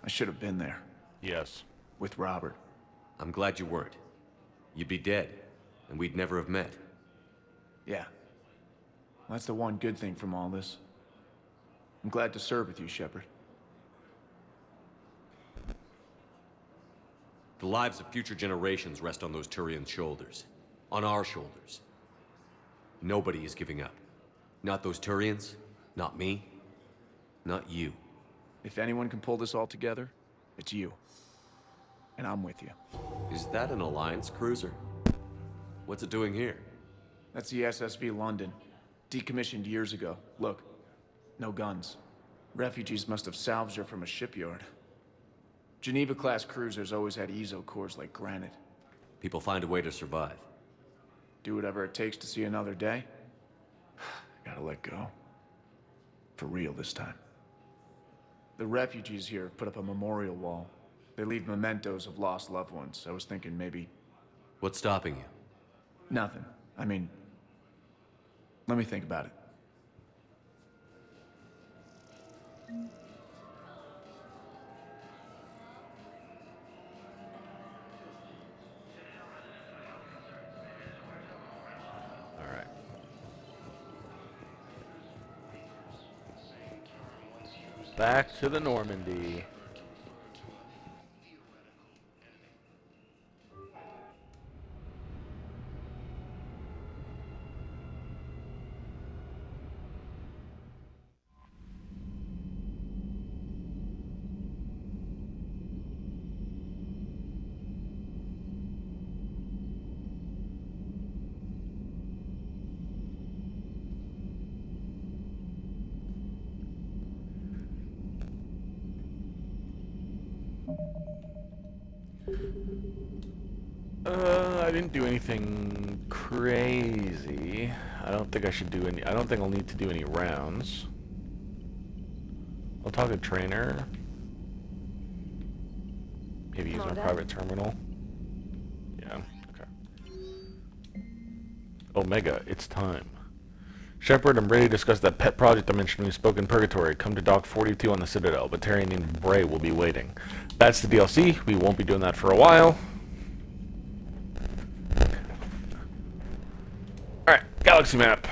I should have been there. Yes. With Robert. I'm glad you weren't. You'd be dead, and we'd never have met. Yeah. That's the one good thing from all this. I'm glad to serve with you, Shepard. The lives of future generations rest on those Turians' shoulders. On our shoulders. Nobody is giving up. Not those Turians, not me, not you. If anyone can pull this all together, it's you. And I'm with you. Is that an Alliance cruiser? What's it doing here? That's the SSV London. Decommissioned years ago. Look, no guns. Refugees must have salvaged her from a shipyard. Geneva-class cruisers always had ezo cores like granite. People find a way to survive. Do whatever it takes to see another day. Gotta let go. For real this time. The refugees here put up a memorial wall. They leave mementos of lost loved ones. I was thinking maybe... What's stopping you? Nothing. I mean... Let me think about it. Back to the Normandy. I didn't do anything crazy. I don't think I should do any. I don't think I'll need to do any rounds. I'll talk to trainer. Maybe use my private terminal. Yeah. Okay. Omega, it's time. Shepard, I'm ready to discuss that pet project I mentioned when we spoke in Purgatory. Come to Dock 42 on the Citadel. Batarian named Bray will be waiting. That's the DLC. We won't be doing that for a while. Alright, galaxy map.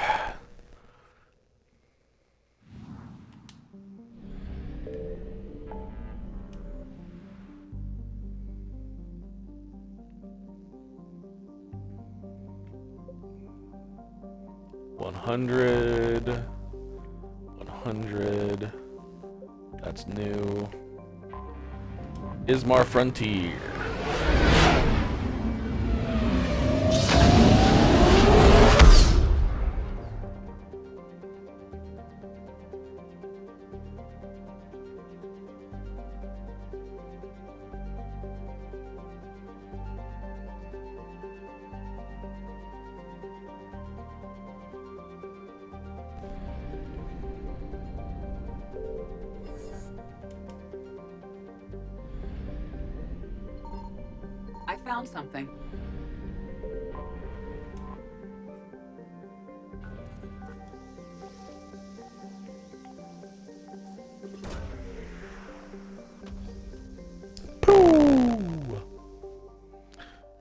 $100. That's new. Ismar Frontier. I found something. Pooh!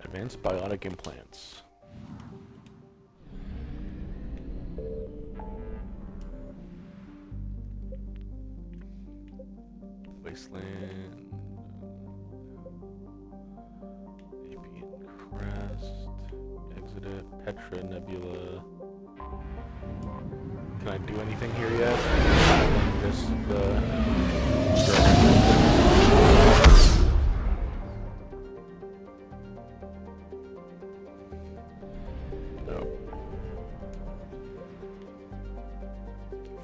Advanced biotic implants. Wasteland. Petra Nebula. Can I do anything here yet? Just the no.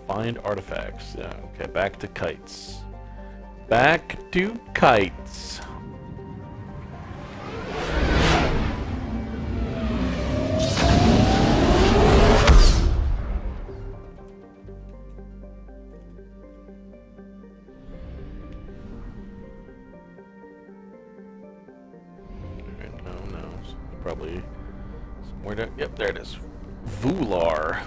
Find artifacts. Yeah, okay, back to kites. Back to kites. Probably somewhere down. Yep, there it is. Vular.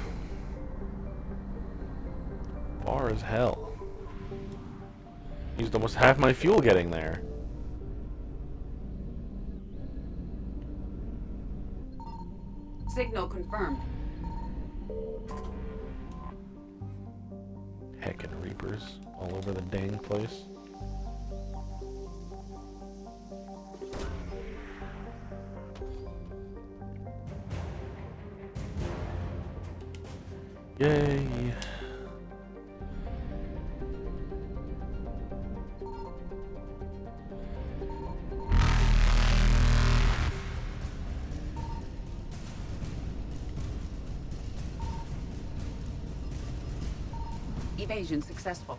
Far as hell. Used almost half my fuel getting there. Signal confirmed. Heckin' Reapers all over the dang place. Yay. Evasion successful.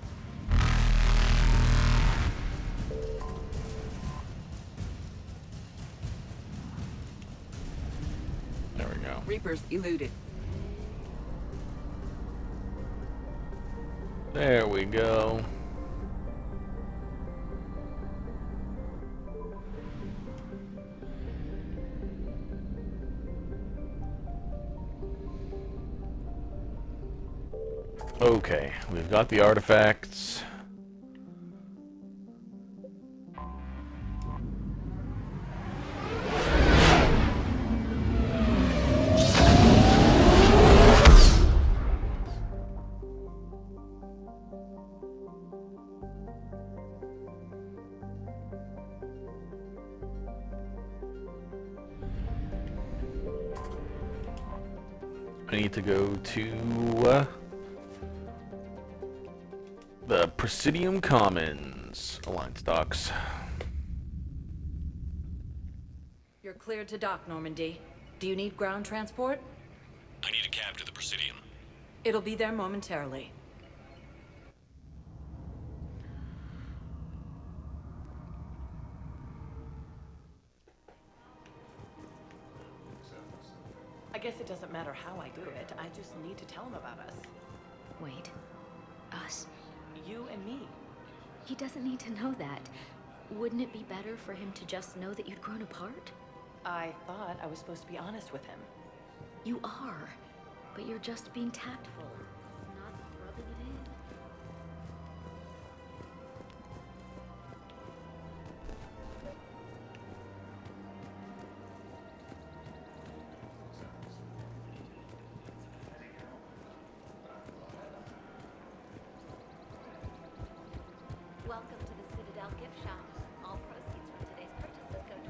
There we go. Reapers eluded. There we go. Okay, we've got the artifacts. I need to go to the Presidium Commons. Alliance docks. You're cleared to dock, Normandy. Do you need ground transport? I need a cab to the Presidium. It'll be there momentarily. I guess it doesn't matter how I do it. I just need to tell him about us. Wait. Us? You and me. He doesn't need to know that. Wouldn't it be better for him to just know that you'd grown apart? I thought I was supposed to be honest with him. You are, but you're just being tactful, not rubbing it in. Welcome to the Citadel gift shop. All proceeds from today's purchases go to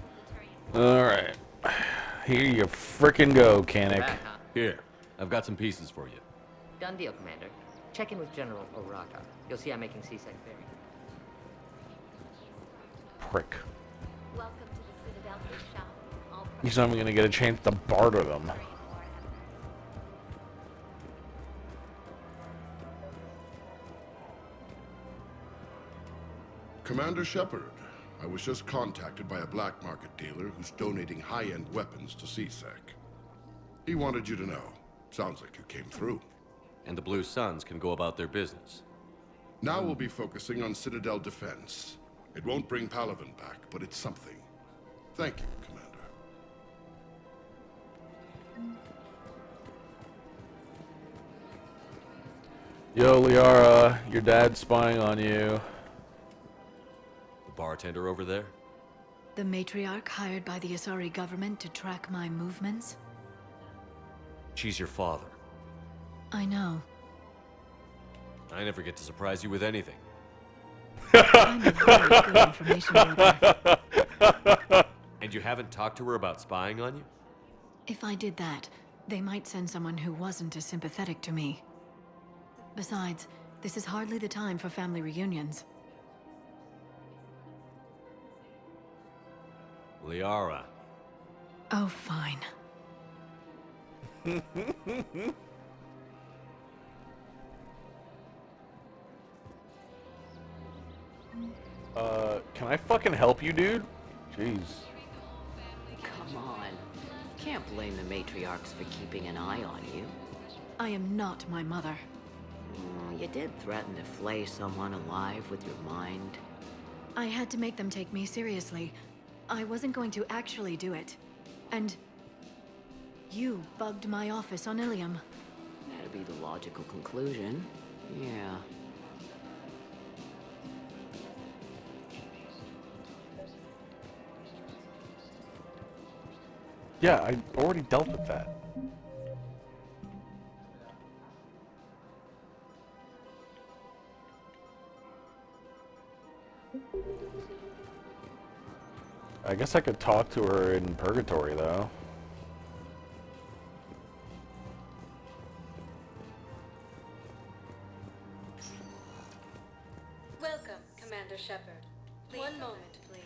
the Alright. Here you frickin' go, Canic. Here, I've got some pieces for you. Done deal, Commander. Check in with General Oraka. You'll see I'm making C-Sec very. Prick. Welcome to the Citadel gift shop. All He's not even gonna get a chance to barter them. Commander Shepard, I was just contacted by a black market dealer who's donating high-end weapons to CSEC. He wanted you to know. Sounds like you came through. And the Blue Suns can go about their business. Now we'll be focusing on Citadel defense. It won't bring Palaven back, but it's something. Thank you, Commander. Yo, Liara, your dad's spying on you. The bartender over there? The matriarch hired by the Asari government to track my movements? She's your father. I know. I never get to surprise you with anything. I'm a very good information broker. And you haven't talked to her about spying on you? If I did that, they might send someone who wasn't as sympathetic to me. Besides, this is hardly the time for family reunions. Liara. Oh, fine. Can I fucking help you, dude? Jeez. Come on. Can't blame the matriarchs for keeping an eye on you. I am not my mother. You did threaten to flay someone alive with your mind. I had to make them take me seriously. I wasn't going to actually do it. And you bugged my office on Ilium. That'd be the logical conclusion. Yeah. Yeah, I already dealt with that. I guess I could talk to her in Purgatory, though. Welcome, Commander Shepard. One moment, please.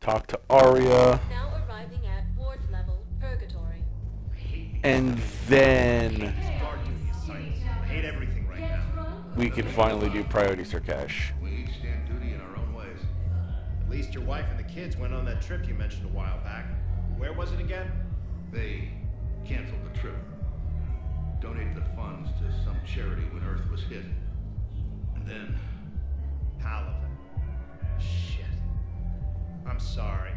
Talk to Arya. Now arriving at ward level Purgatory. And then hate everything right now. we can finally do priority Sur'Kesh. We each stand duty in our own ways. At least your wife and the kids went on that trip you mentioned a while back. Where was it again? They canceled the trip. Donated the funds to some charity when Earth was hit. And then... Palaven. Shit. I'm sorry.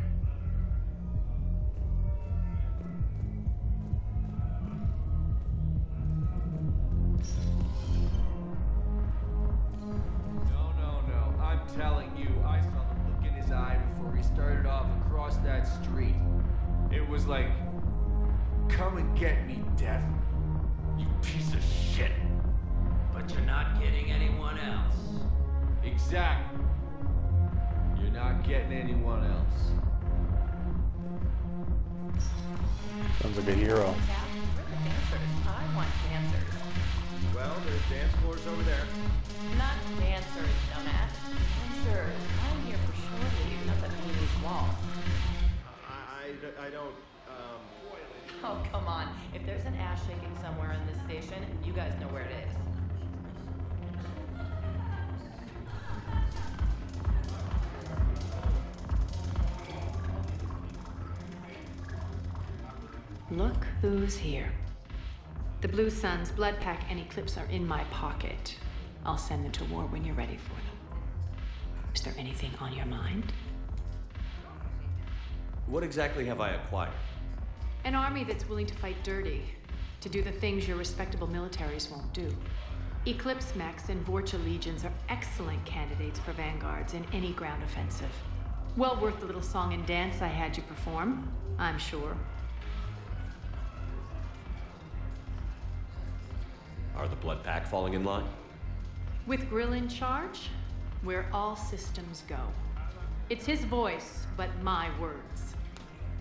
No. I'm telling you, I saw the look in his eye before he started off across that street. It was like, come and get me, Death. You piece of shit. But you're not getting anyone else. Exactly. You're not getting anyone else. sounds like a hero. I want dancers. Well, there's dance floors over there. Not dancers, dumbass. Dancers. I'm here for shore leave, not the Amy's wall. I don't, Oh, come on. If there's an ass shaking somewhere in this station, you guys know where it is. Look who's here. The Blue Suns, Blood Pack, and Eclipse are in my pocket. I'll send them to war when you're ready for them. Is there anything on your mind? What exactly have I acquired? An army that's willing to fight dirty, to do the things your respectable militaries won't do. Eclipse Mechs and Vorcha Legions are excellent candidates for vanguards in any ground offensive. Well worth the little song and dance I had you perform, I'm sure. Are the Blood Pack falling in line? With Grill in charge, where all systems go. It's his voice, but my words.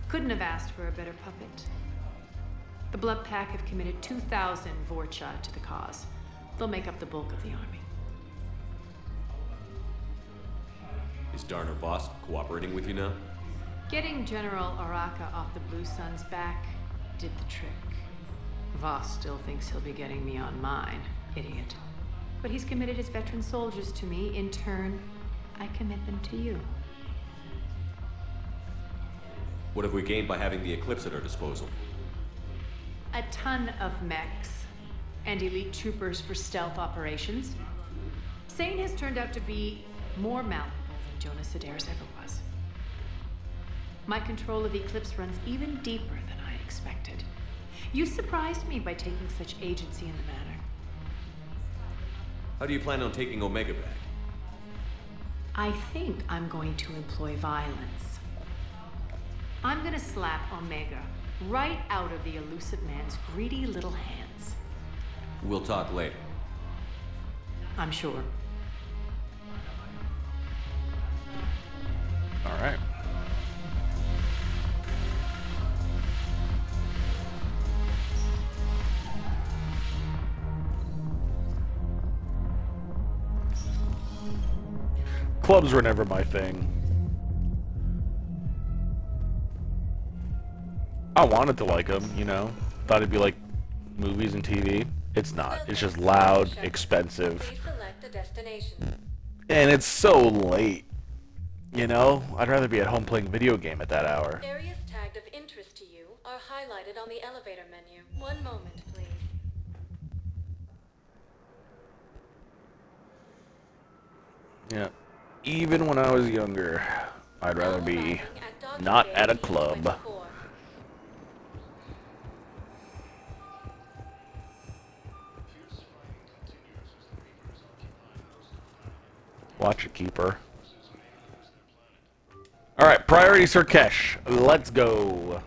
Couldn't have asked for a better puppet. The Blood Pack have committed 2,000 Vorcha to the cause. They'll make up the bulk of the army. Is Darner Voss cooperating with you now? Getting General Araka off the Blue Suns' back did the trick. Voss still thinks he'll be getting me on mine, idiot. But he's committed his veteran soldiers to me. In turn, I commit them to you. What have we gained by having the Eclipse at our disposal? A ton of mechs and elite troopers for stealth operations. Sane has turned out to be more malleable than Jonas Sedaris ever was. My control of Eclipse runs even deeper than I expected. You surprised me by taking such agency in the matter. How do you plan on taking Omega back? I think I'm going to employ violence. I'm gonna slap Omega right out of the elusive man's greedy little hands. We'll talk later. I'm sure. All right. Clubs were never my thing. I wanted to like them, you know. Thought it'd be like movies and TV. It's not. It's just loud, expensive. And it's so late. You know? I'd rather be at home playing video game at that hour. Areas tagged of interest to you are highlighted on the elevator menu. One moment, please. Yeah. Even when I was younger, I'd rather be not at a club. Watch it, keeper. Alright, priority Sur'Kesh. Let's go.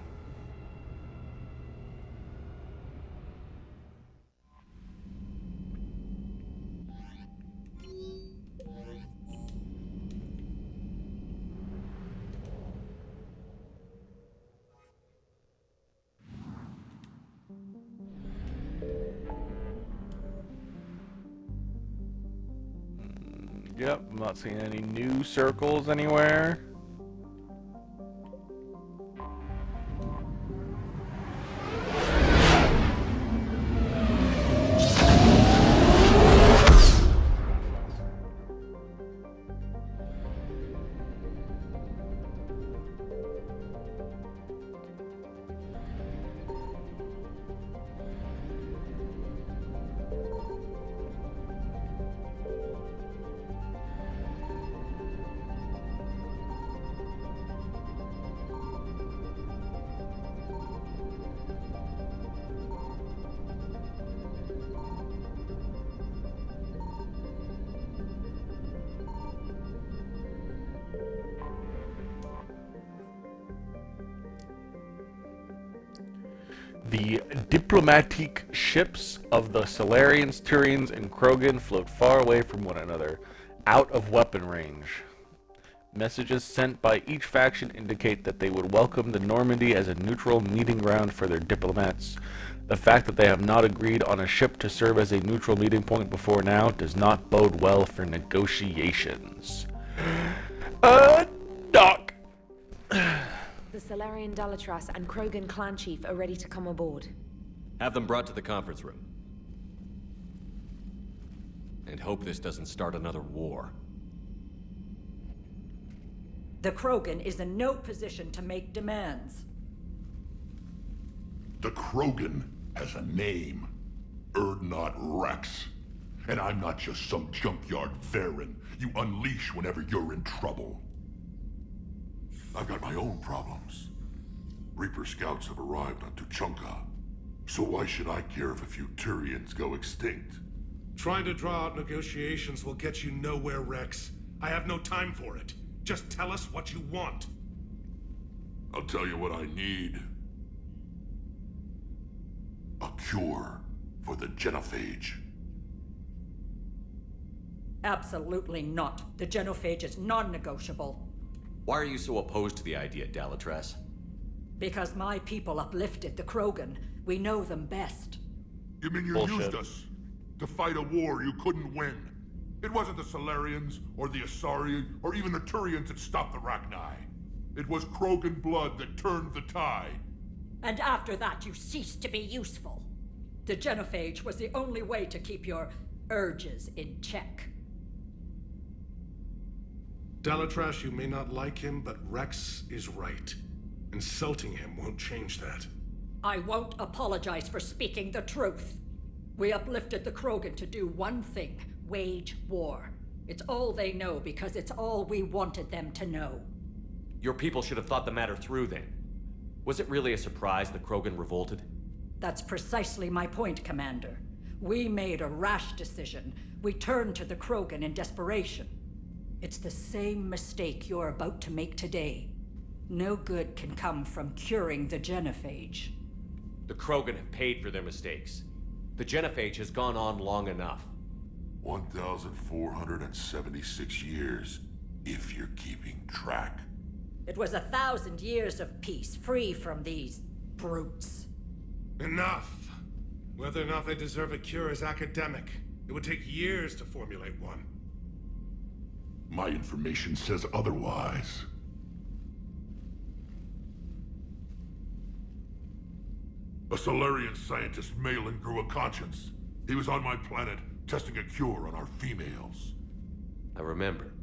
Yep, I'm not seeing any new circles anywhere. The diplomatic ships of the Solarians, Turians, and Krogan float far away from one another, out of weapon range. Messages sent by each faction indicate that they would welcome the Normandy as a neutral meeting ground for their diplomats. The fact that they have not agreed on a ship to serve as a neutral meeting point before now does not bode well for negotiations. Doc! The Salarian Dalatras and Krogan clan chief are ready to come aboard. Have them brought to the conference room. And hope this doesn't start another war. The Krogan is in no position to make demands. The Krogan has a name. Urdnot Rex. And I'm not just some junkyard Varen you unleash whenever you're in trouble. I've got my own problems. Reaper scouts have arrived on Tuchanka. So why should I care if a few Turians go extinct? Trying to draw out negotiations will get you nowhere, Rex. I have no time for it. Just tell us what you want. I'll tell you what I need. A cure for the genophage. Absolutely not. The genophage is non-negotiable. Why are you so opposed to the idea, Dalatras? Because my people uplifted the Krogan. We know them best. You mean you used us to fight a war you couldn't win? It wasn't the Salarians, or the Asari, or even the Turians that stopped the Rachni. It was Krogan blood that turned the tide. And after that, you ceased to be useful. The genophage was the only way to keep your urges in check. Dalatras, you may not like him, but Rex is right. Insulting him won't change that. I won't apologize for speaking the truth. We uplifted the Krogan to do one thing. Wage war. It's all they know because it's all we wanted them to know. Your people should have thought the matter through then. Was it really a surprise the Krogan revolted? That's precisely my point, Commander. We made a rash decision. We turned to the Krogan in desperation. It's the same mistake you're about to make today. No good can come from curing the genophage. The Krogan have paid for their mistakes. The genophage has gone on long enough. 1,476 years, if you're keeping track. It was 1,000 years of peace, free from these brutes. Enough! Whether or not they deserve a cure is academic. It would take years to formulate one. My information says otherwise. A Solarian scientist, Malin, grew a conscience. He was on my planet, testing a cure on our females. I remember.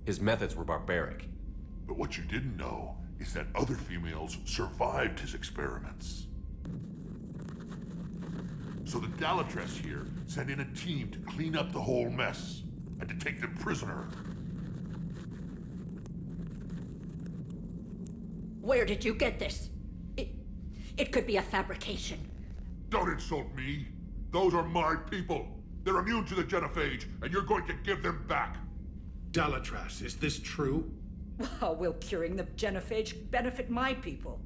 His methods were barbaric. But what you didn't know is that other females survived his experiments. So the Dalatras here sent in a team to clean up the whole mess, and to take them prisoner. Where did you get this? It could be a fabrication. Don't insult me. Those are my people. They're immune to the genophage, and you're going to give them back. Dalatras, is this true? How will curing the genophage benefit my people?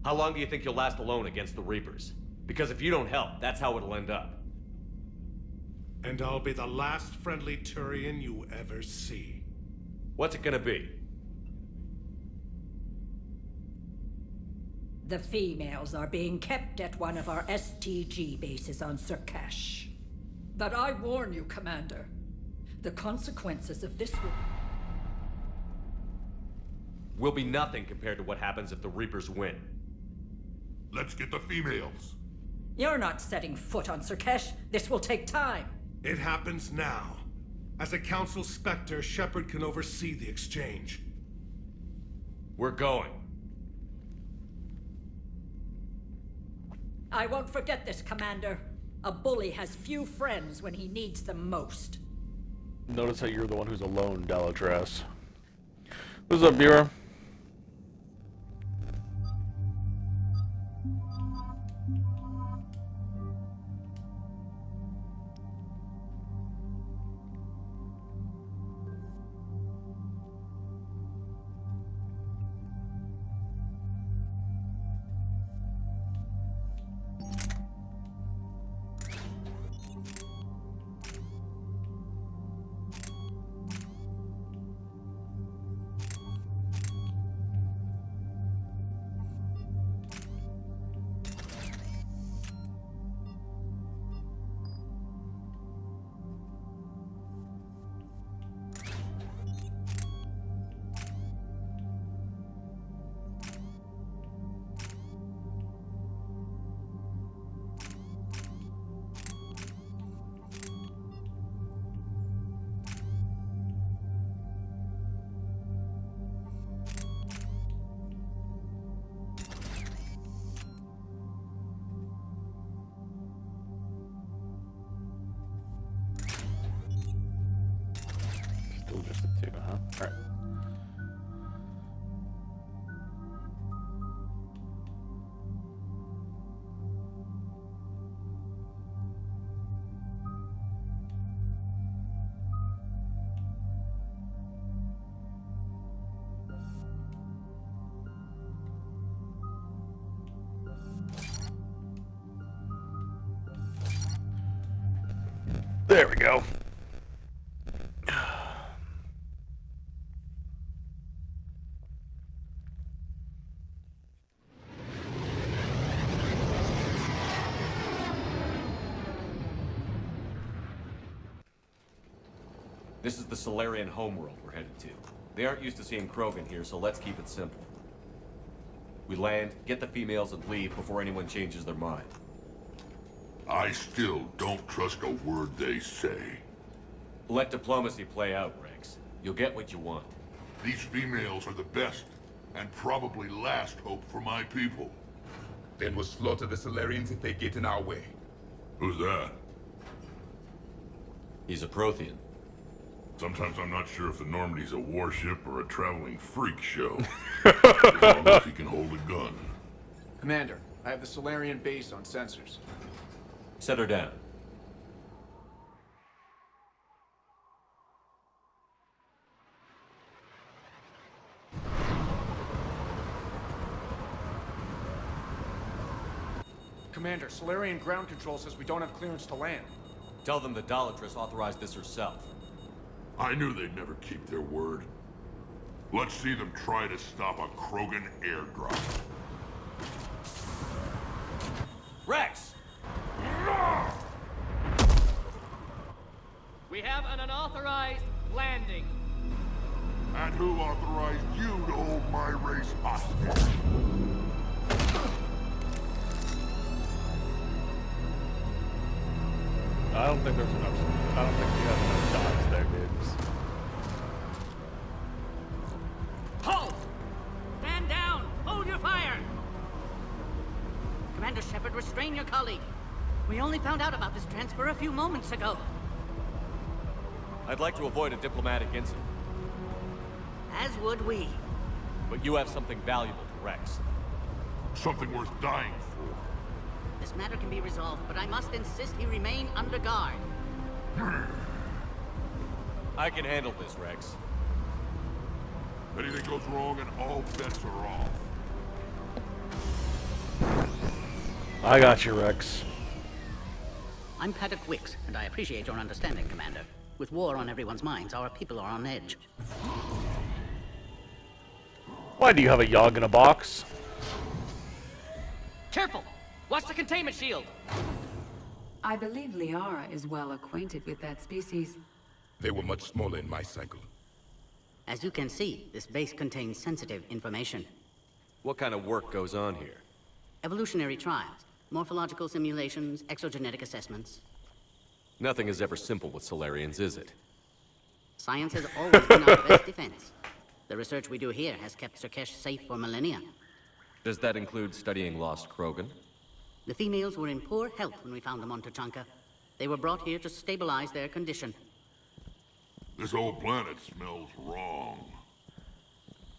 How long do you think you'll last alone against the Reapers? Because if you don't help, that's how it'll end up. And I'll be the last friendly Turian you ever see. What's it gonna be? The females are being kept at one of our STG bases on Sur'Kesh. But I warn you, Commander. The consequences of this will be nothing compared to what happens if the Reapers win. Let's get the females. You're not setting foot on Sur'Kesh. This will take time. It happens now. As a Council Spectre, Shepard can oversee the exchange. We're going. I won't forget this, Commander. A bully has few friends when he needs them most. Notice how you're the one who's alone, Dalatras. What's up, Bureau? Alright. There we go. This is the Solarian homeworld we're headed to. They aren't used to seeing Krogan here, so let's keep it simple. We land, get the females, and leave before anyone changes their mind. I still don't trust a word they say. Let diplomacy play out, Rex. You'll get what you want. These females are the best, and probably last hope for my people. Then we'll slaughter the Solarians if they get in our way. Who's that? He's a Prothean. Sometimes I'm not sure if the Normandy's a warship or a traveling freak show. As long as he can hold a gun. Commander, I have the Solarian base on sensors. Set her down. Commander, Solarian ground control says we don't have clearance to land. Tell them the Dalatress authorized this herself. I knew they'd never keep their word. Let's see them try to stop a Krogan airdrop. Rex! We have an unauthorized landing. And who authorized you to hold my race hostage? I don't think there's enough. I don't think you have enough shots there, dudes. Halt! Stand down! Hold your fire! Commander Shepard, restrain your colleague. We only found out about this transfer a few moments ago. I'd like to avoid a diplomatic incident. As would we. But you have something valuable to Rex. Something worth dying for. This matter can be resolved, but I must insist he remain under guard. I can handle this, Rex. Anything goes wrong and all bets are off. I got you, Rex. I'm Paddock Wicks, and I appreciate your understanding, Commander. With war on everyone's minds, our people are on edge. Why do you have a Yogg in a box? Careful! Watch the containment shield! I believe Liara is well acquainted with that species. They were much smaller in my cycle. As you can see, this base contains sensitive information. What kind of work goes on here? Evolutionary trials, morphological simulations, exogenetic assessments. Nothing is ever simple with Solarians, is it? Science has always been our best defense. The research we do here has kept Sur'Kesh safe for millennia. Does that include studying lost Krogan? The females were in poor health when we found them on Tuchanka. They were brought here to stabilize their condition. This whole planet smells wrong.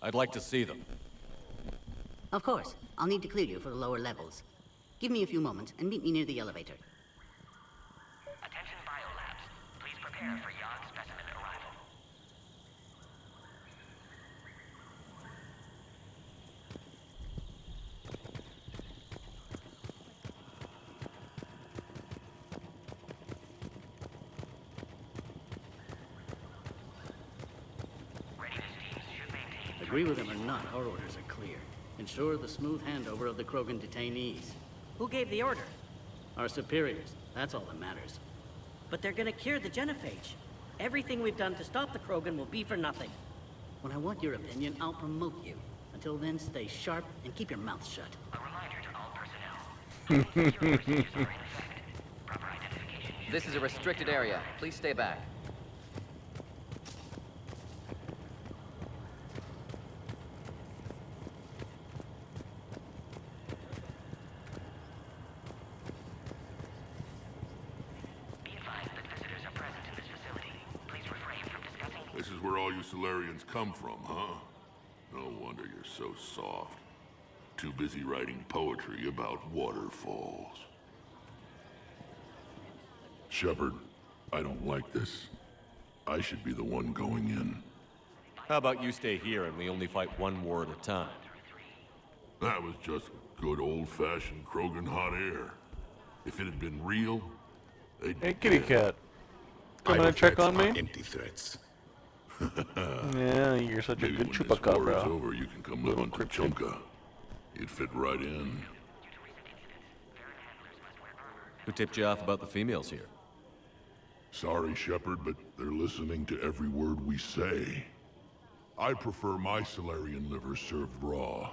I'd like to see them. Of course. I'll need to clear you for the lower levels. Give me a few moments and meet me near the elevator. Attention biolabs. Please prepare for Yogg specimen arrival. Agree with him or not, our orders are clear. Ensure the smooth handover of the Krogan detainees. Who gave the order? Our superiors. That's all that matters. But they're gonna cure the genophage. Everything we've done to stop the Krogan will be for nothing. When I want your opinion, I'll promote you. Until then, stay sharp and keep your mouth shut. A reminder to all personnel. Secure procedures are in effect. Proper identification. This is a restricted area. Please stay back. This is where all you Solarians come from, huh? No wonder you're so soft. Too busy writing poetry about waterfalls. Shepard, I don't like this. I should be the one going in. How about you stay here and we only fight one war at a time? That was just good old-fashioned Krogan hot air. If it had been real, they'd... Hey, kitty cat. Coming to check on me? Empty threats. Yeah, you're such a good When this war is chupacabra. over, you can come live on Tuchanka. You'd fit right in. Who tipped you off about the females here? Sorry, Shepard, but they're listening to every word we say. I prefer my Solarian liver served raw.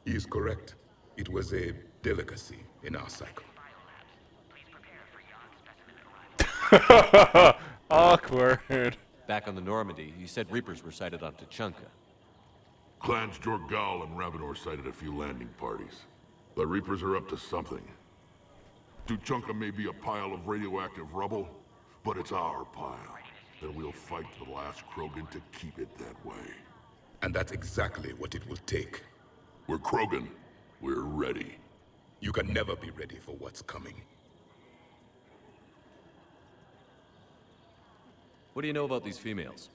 He is correct. It was a delicacy in our cycle. Awkward. Back on the Normandy, you said Reapers were sighted on Tuchanka. Clans Jorgal and Ravenor sighted a few landing parties. The Reapers are up to something. Tuchanka may be a pile of radioactive rubble, but it's our pile. And we'll fight to the last Krogan to keep it that way. And that's exactly what it will take. We're Krogan. We're ready. You can never be ready for what's coming. What do you know about these females?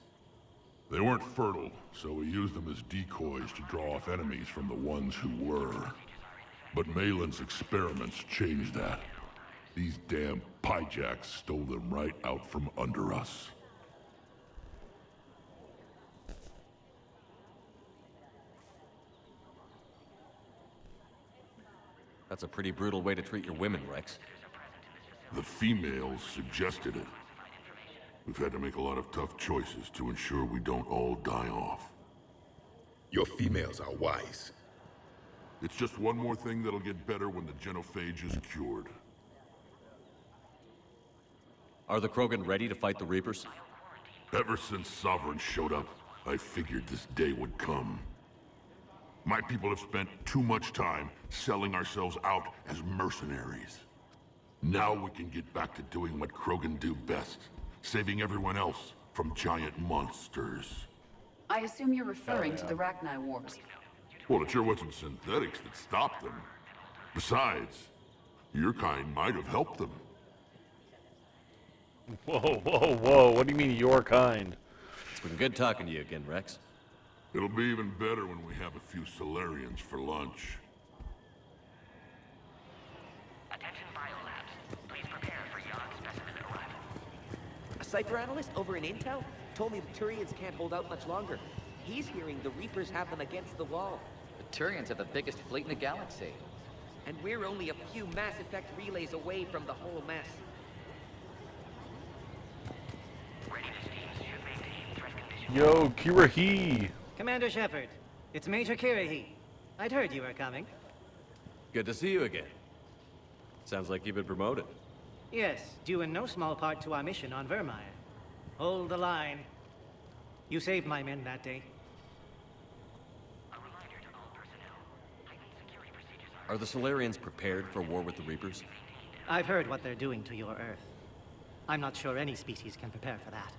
They weren't fertile, so we used them as decoys to draw off enemies from the ones who were. But Malin's experiments changed that. These damn pyjacks stole them right out from under us. That's a pretty brutal way to treat your women, Rex. The females suggested it. We've had to make a lot of tough choices to ensure we don't all die off. Your females are wise. It's just one more thing that'll get better when the genophage is cured. Are the Krogan ready to fight the Reapers? Ever since Sovereign showed up, I figured this day would come. My people have spent too much time selling ourselves out as mercenaries. Now we can get back to doing what Krogan do best, saving everyone else from giant monsters. I assume you're referring to the Rachni Wars. Well, it sure wasn't synthetics that stopped them. Besides, your kind might have helped them. Whoa, whoa, whoa. What do you mean, your kind? It's been good talking to you again, Rex. It'll be even better when we have a few Solarians for lunch. Attention biolabs. Please prepare for yon specimen arrival. A cipher analyst over in Intel told me the Turians can't hold out much longer. He's hearing the Reapers have them against the wall. The Turians have the biggest fleet in the galaxy. And we're only a few Mass Effect relays away from the whole mess. Yo, Kirahi. Commander Shepard, it's Major Kirahi. I'd heard you were coming. Good to see you again. Sounds like you've been promoted. Yes, due in no small part to our mission on Vermeer. Hold the line. You saved my men that day. Are the Solarians prepared for war with the Reapers? I've heard what they're doing to your Earth. I'm not sure any species can prepare for that.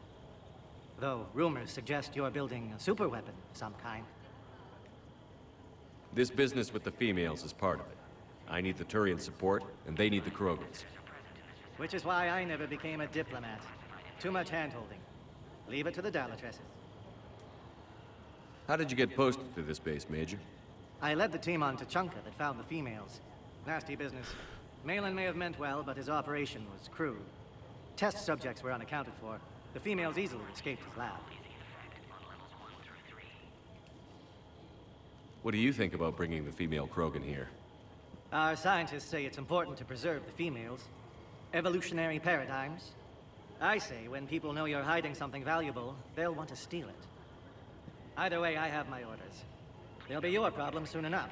Though rumors suggest you're building a superweapon of some kind. This business with the females is part of it. I need the Turian support, and they need the Krogans. Which is why I never became a diplomat. Too much hand-holding. Leave it to the Dalatresses. How did you get posted to this base, Major? I led the team on Tuchanka that found the females. Nasty business. Malin may have meant well, but his operation was crude. Test subjects were unaccounted for. The females easily escaped his lab. What do you think about bringing the female Krogan here? Our scientists say it's important to preserve the females. Evolutionary paradigms. I say when people know you're hiding something valuable, they'll want to steal it. Either way, I have my orders. They'll be your problem soon enough.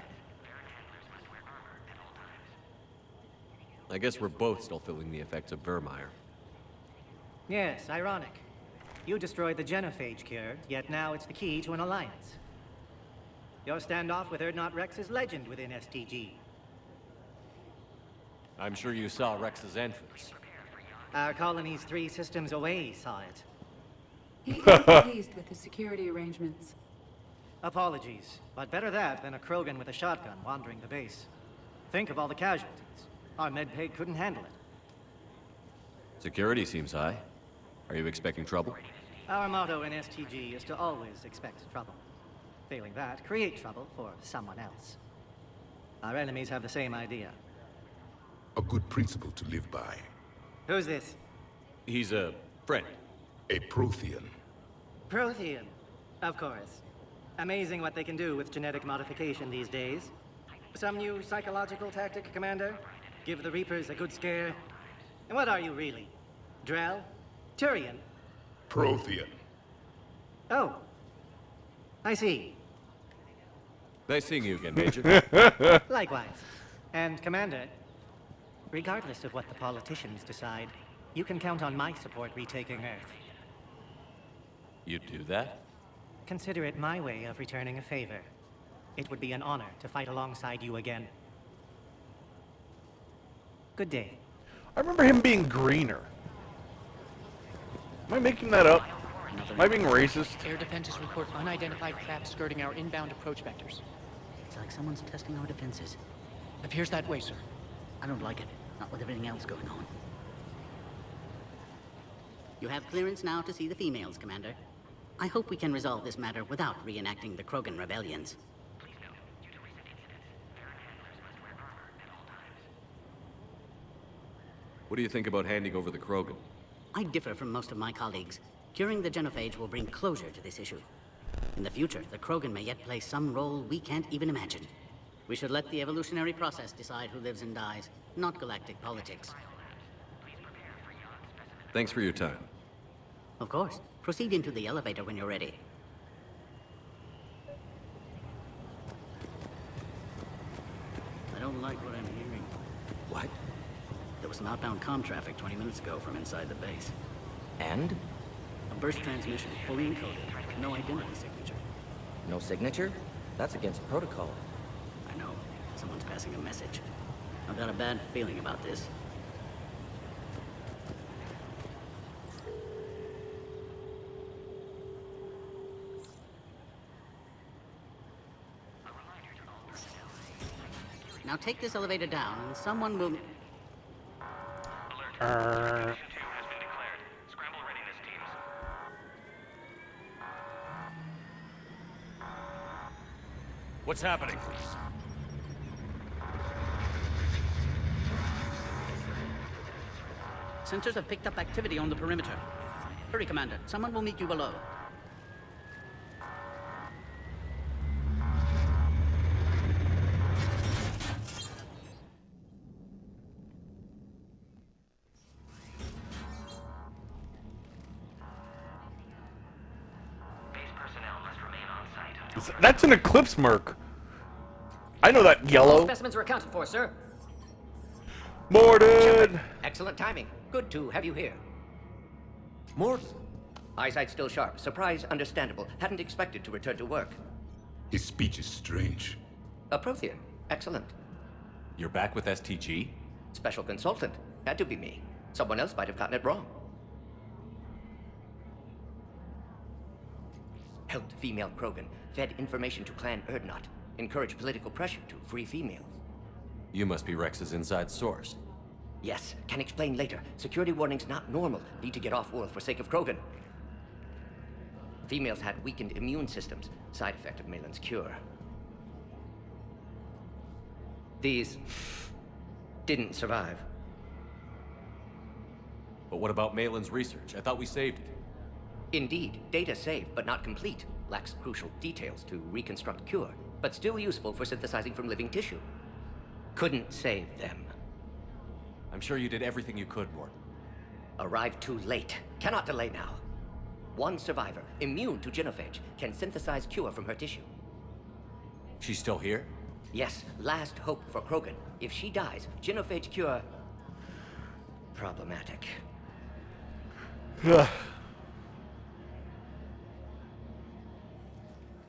I guess we're both still feeling the effects of Vermeer. Yes, ironic. You destroyed the genophage cure, yet now it's the key to an alliance. Your standoff with Urdnot Rex is legend within STG. I'm sure you saw Rex's entrance. Our colony's 3 systems away saw it. He is pleased with the security arrangements. Apologies, but better that than a Krogan with a shotgun wandering the base. Think of all the casualties. Our medpay couldn't handle it. Security seems high. Are you expecting trouble? Our motto in STG is to always expect trouble. Failing that, create trouble for someone else. Our enemies have the same idea. A good principle to live by. Who's this? He's a friend. A Prothean. Prothean. Of course. Amazing what they can do with genetic modification these days. Some new psychological tactic, Commander? Give the Reapers a good scare? And what are you really? Drell? Turian? Prothean. Oh. I see. Nice seeing you again, Major. Likewise. And Commander, regardless of what the politicians decide, you can count on my support retaking Earth. You'd do that? Consider it my way of returning a favor. It would be an honor to fight alongside you again. Good day. I remember him being greener. Am I making that up? Am I being racist? Air defenses report unidentified craft skirting our inbound approach vectors. It's like someone's testing our defenses. Appears that way, sir. I don't like it. Not with everything else going on. You have clearance now to see the females, Commander. I hope we can resolve this matter without reenacting the Krogan rebellions. What do you think about handing over the Krogan? I differ from most of my colleagues. Curing the genophage will bring closure to this issue. In the future, the Krogan may yet play some role we can't even imagine. We should let the evolutionary process decide who lives and dies, not galactic politics. Thanks for your time. Of course. Proceed into the elevator when you're ready. I don't like what I'm hearing. What? There was some outbound comm traffic 20 minutes ago from inside the base. And? A burst transmission, fully encoded. No identity signature. No signature? That's against protocol. I know. Someone's passing a message. I've got a bad feeling about this. Now take this elevator down, and someone will... What's happening? Sensors have picked up activity on the perimeter. Hurry, Commander. Someone will meet you below. That's an Eclipse Merc. I know that yellow. Specimens are accounted for, sir. Mordred! Excellent timing. Good to have you here. Mordred? Eyesight still sharp. Surprise understandable. Hadn't expected to return to work. His speech is strange. A Prothean. Excellent. You're back with STG? Special consultant. Had to be me. Someone else might have gotten it wrong. Helped female Krogan. Fed information to Clan Erdnot. Encouraged political pressure to free females. You must be Rex's inside source. Yes, can explain later. Security warnings not normal. Need to get off-world for sake of Krogan. Females had weakened immune systems. Side effect of Malin's cure. These didn't survive. But what about Malin's research? I thought we saved it. Indeed, data saved, but not complete. Lacks crucial details to reconstruct cure, but still useful for synthesizing from living tissue. Couldn't save them. I'm sure you did everything you could, Morton. Arrived too late. Cannot delay now. One survivor, immune to genophage, can synthesize cure from her tissue. She's still here? Yes, last hope for Krogan. If she dies, genophage cure... problematic.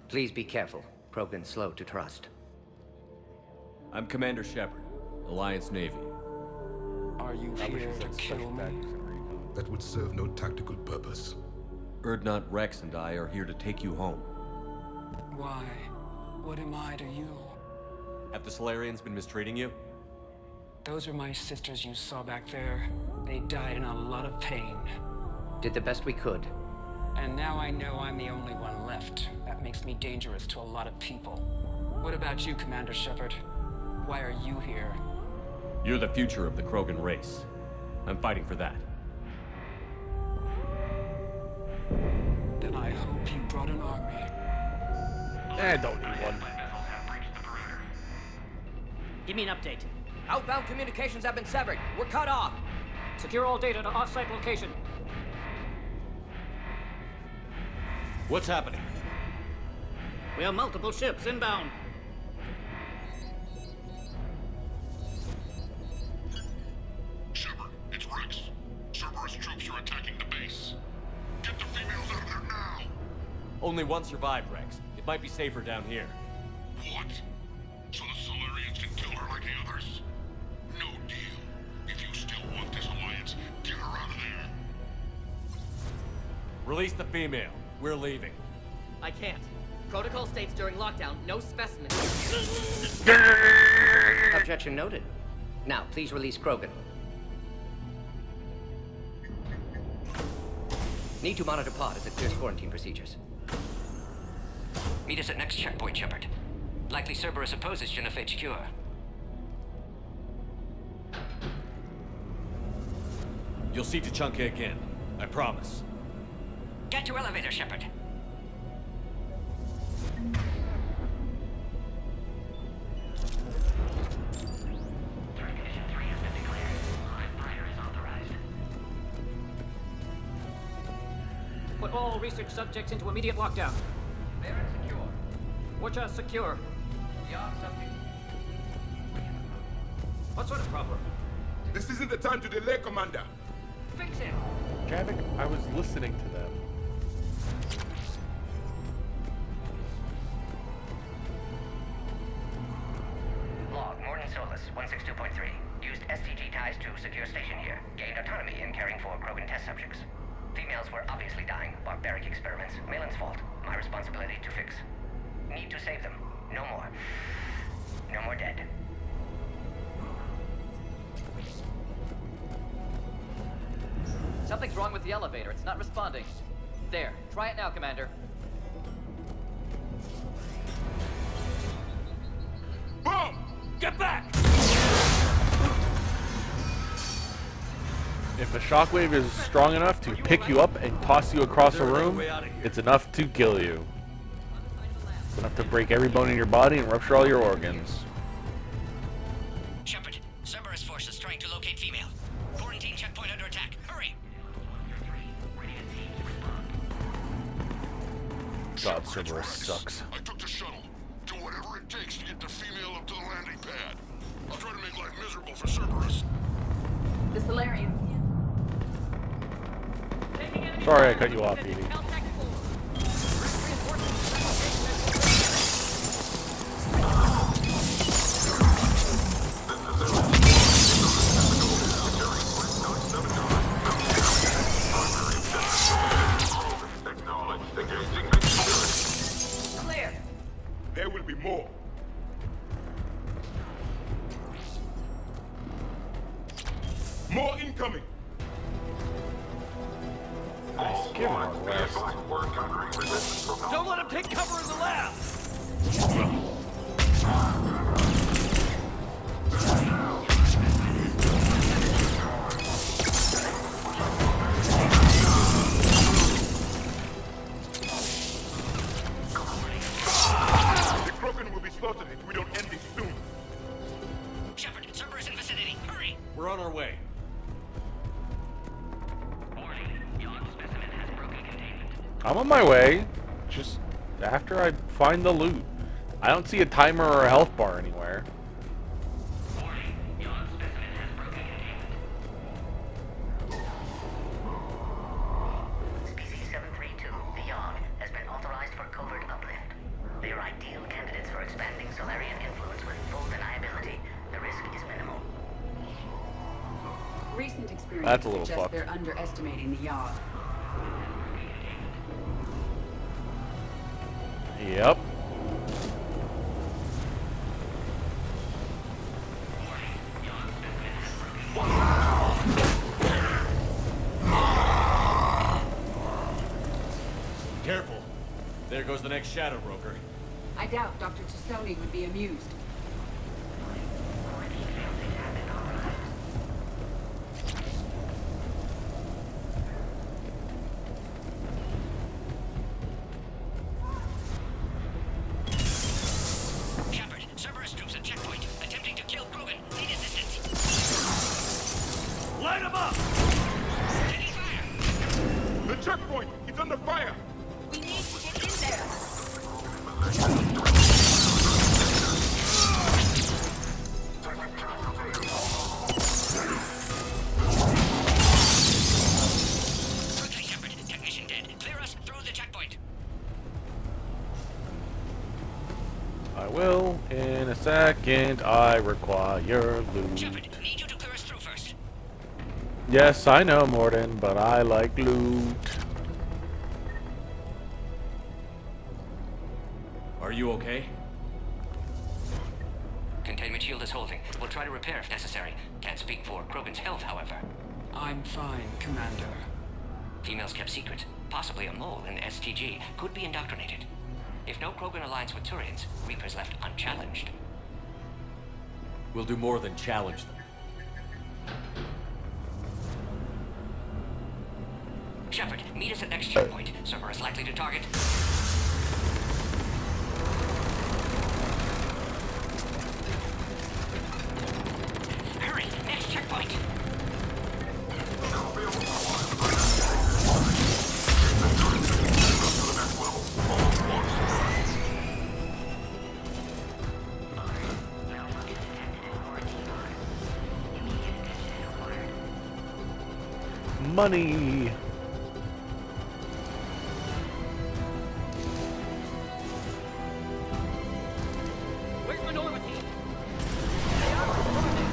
Please be careful. Krogan's slow to trust. I'm Commander Shepard, Alliance Navy. Are you here to kill me? that would serve no tactical purpose. Urdnot, Rex, and I are here to take you home. Why? What am I to you? Have the Solarians been mistreating you? Those are my sisters you saw back there. They died in a lot of pain. Did the best we could. And now I know I'm the only one left. That makes me dangerous to a lot of people. What about you, Commander Shepard? Why are you here? You're the future of the Krogan race. I'm fighting for that. Then I hope you brought an army. Don't need one. Give me an update. Outbound communications have been severed. We're cut off. Secure all data to off-site location. What's happening? We have multiple ships inbound. Shepard, it's Rex. Cerberus troops are attacking the base. Get the females out of there now! Only one survived, Rex. It might be safer down here. What? So the Solarians can kill her like the others? No deal. If you still want this alliance, get her out of there. Release the female. We're leaving. I can't. Protocol states during lockdown, no specimens. Objection noted. Now, please release Krogan. Need to monitor pod as it clears quarantine procedures. Meet us at next checkpoint, Shepard. Likely Cerberus opposes genophage cure. You'll see Tuchanka again. I promise. Get to elevator, Shepard. Put all research subjects into immediate lockdown. They're secure. Which are secure. Beyond subject. What sort of problem? This isn't the time to delay, Commander. Fix it! Javik, I was listening to them. Log, Morton Solus, 162.3. Used STG ties to secure station here. Gained autonomy in caring for Krogan test subjects. Females were obviously dying. Barbaric experiments. Malin's fault. My responsibility to fix. Need to save them. No more. No more dead. Something's wrong with the elevator. It's not responding. There. Try it now, Commander. Boom! Get back! If a shockwave is strong enough to pick you up and toss you across a room, it's enough to kill you. It's enough to break every bone in your body and rupture all your organs. Shepard, Cerberus forces trying to locate female. Quarantine checkpoint under attack. Hurry! God, Cerberus sucks. I took the shuttle. Do whatever it takes to get the female up to the landing pad. I'll try to make life miserable for Cerberus. The Solarians. Sorry I cut you off, Edie. Clear. There will be more. More incoming. Nice, give him a rest. Don't let him take cover in the lab! The Krogan will be slaughtered if we don't end this soon. Shepard, Cerberus in vicinity. Hurry! We're on our way. I'm on my way. Just after I find the loot. I don't see a timer or a health bar anywhere. Species 732, the Yogg, has been authorized for covert uplift. They are ideal candidates for expanding Solarian influence with full deniability. The risk is minimal. Recent experience That's a little suggests fucked. they're underestimating the yacht. Yep. Careful. There goes the next shadow broker. I doubt Dr. Tassoni would be amused. Shepard, Cerberus troops at checkpoint, attempting to kill Krogan. Need assistance. Light him up! Taking fire. The checkpoint! It's under fire! We need to get in there. Quickly, Shepard. Technician dead. Clear us through the checkpoint. I will in a second. I require loot. Shepard, need you to clear us through first. Yes, I know, Morden, but I like loot. Are you okay? Containment shield is holding. We'll try to repair if necessary. Can't speak for Krogan's health, however. I'm fine, Commander. Females kept secret. Possibly a mole in STG. Could be indoctrinated. If no Krogan aligns with Turians, Reapers left unchallenged. We'll do more than challenge them. Shepard, meet us at next checkpoint. Cerberus likely to target. Hurry, next checkpoint. Money. Where's Minority?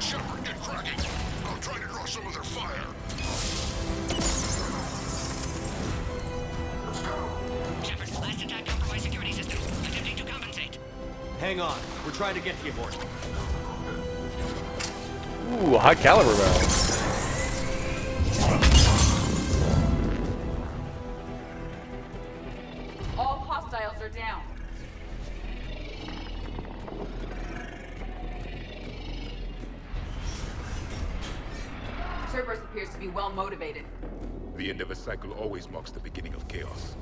Shepard, get cracking. I'll try to draw some of their fire. Shepard, last attack compromised security systems. Attempting to compensate. Hang on. We're trying to get to you, board. Ooh, a high caliber barrel. All hostiles are down. Cerberus appears to be well motivated. The end of a cycle always marks the beginning of chaos.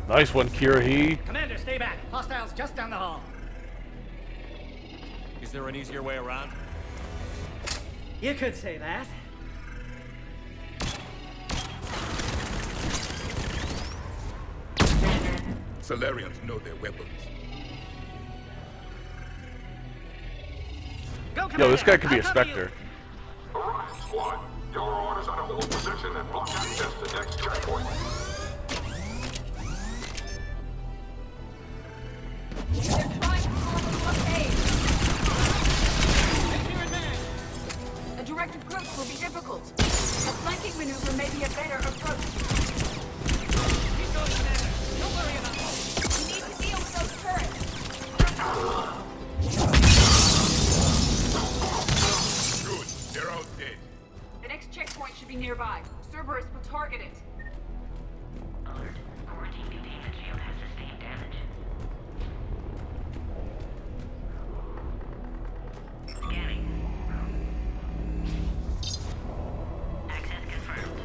Nice one, Kirahi. Commander, stay back. Hostiles just down the hall. Is there an easier way around? You could say that. Salarians know their weapons. Go, Yo, this guy could be a I'll cover you. Spectre. Alright, squad. Your orders are to hold position and block access to next checkpoint. They're trying to form a blockade. A direct approach will be difficult. A flanking maneuver may be a better approach. Keep going, Commander. Don't worry about it. We need to deal with those turrets. Good, they're out dead. The next checkpoint should be nearby. Cerberus will target it. Alert. Quarantine containment shield has sustained damage. Scanning. Access confirmed.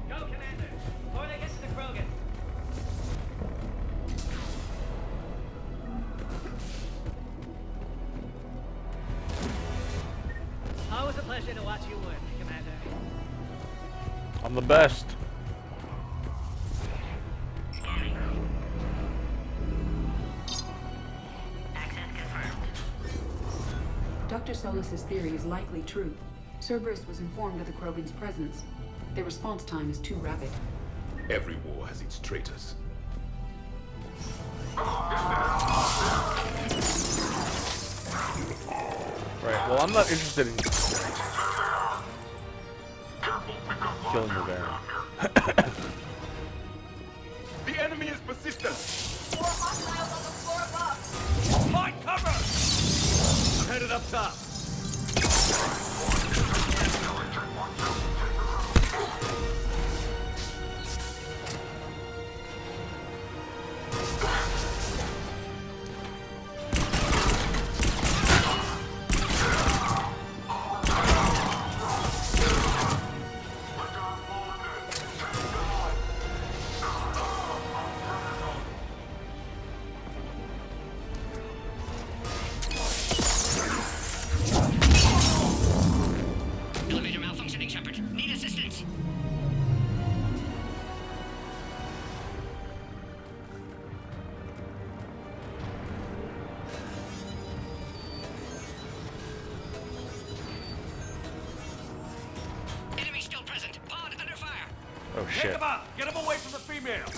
Go, Commander. Before they get to the Krogan. Always a pleasure to watch you work, Commander. I'm the best. Scanning. Access confirmed. Dr. Solus's theory is likely true. Cerberus was informed of the Krogan's presence. Their response time is too rapid. Every war has its traitors. Get that out. Right, well, I'm not interested in killing the Baron. The enemy is persistent. More hostiles on the floor above. Find cover! I'm headed up top. Elevator malfunctioning, Shepard. Need assistance. Enemy still present. Pod under fire. Oh Take shit. him out! Get him away from the female!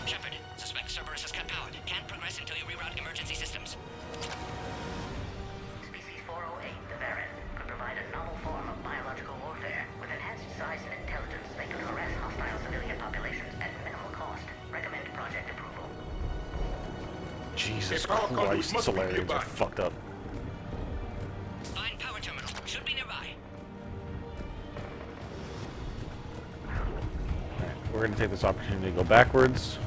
Shepard, suspect Cerberus has cut power. Can't progress until you reroute emergency systems. Species 408, the Baron, could provide a novel form of biological warfare. With enhanced size and intelligence, they could harass hostile civilian populations at minimal cost. Recommend project approval. Jesus A power conduit Christ, must be Solarians nearby. are fucked up. Find power terminal. Should be nearby. Alright, we're gonna take this opportunity to go backwards.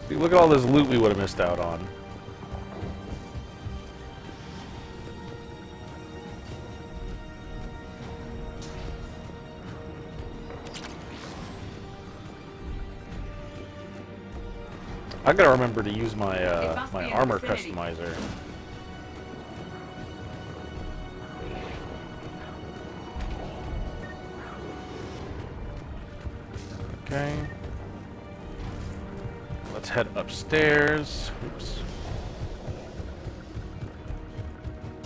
See, look at all this loot we would have missed out on. I gotta remember to use my my armor customizer. Okay. Let's head upstairs. Oops.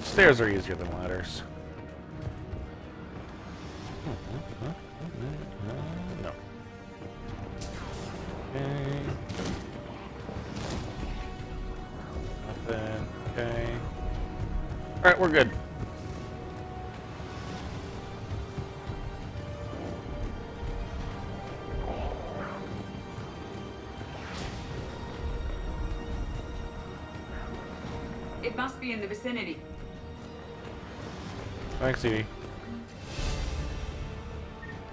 Stairs are easier than ladders. No. Okay. Nothing. Okay. Alright, we're good. It must be in the vicinity. Thanks, Evie.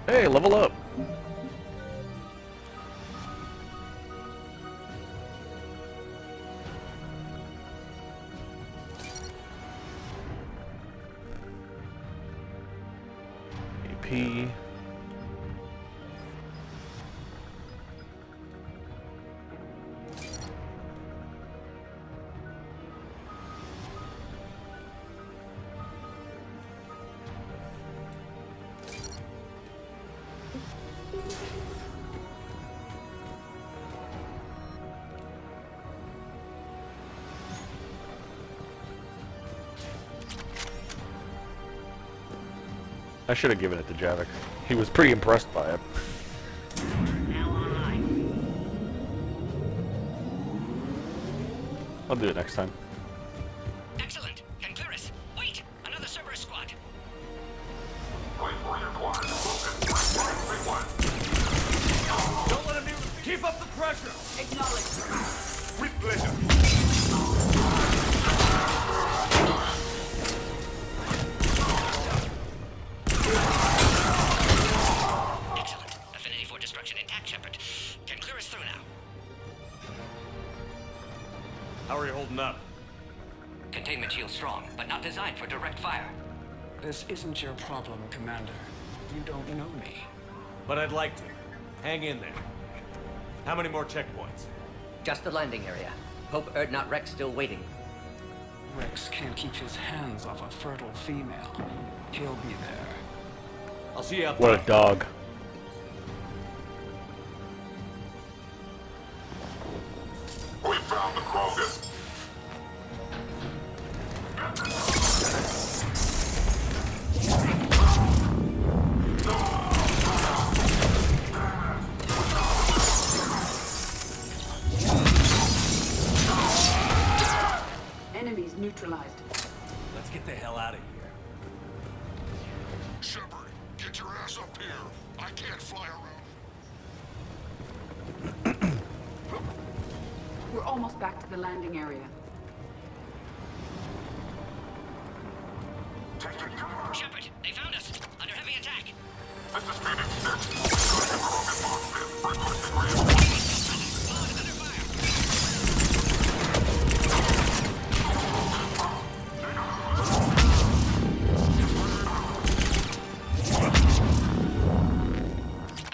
Hey, level up. AP. I should have given it to Javik. He was pretty impressed by it. I'll do it next time. Excellent. Concurus. Wait! Another Cerberus squad. Don't let him do. Keep up the pressure! Acknowledge. With pleasure. Excellent. Affinity for destruction intact, Shepard. Can clear us through now. How are you holding up? Containment shield strong, but not designed for direct fire. This isn't your problem, Commander. You don't know me. But I'd like to. Hang in there. How many more checkpoints? Just the landing area. Hope not Rex still waiting. Rex can't keep his hands off a fertile female. He'll be there. I'll see you up What a dog. We found the Krogan. Enemies neutralized. Let's get the hell out of here. Shepard, get your ass up here. I can't fly around. We're almost back to the landing area. Shepard, they found us. Under heavy attack. This is Phoenix 6.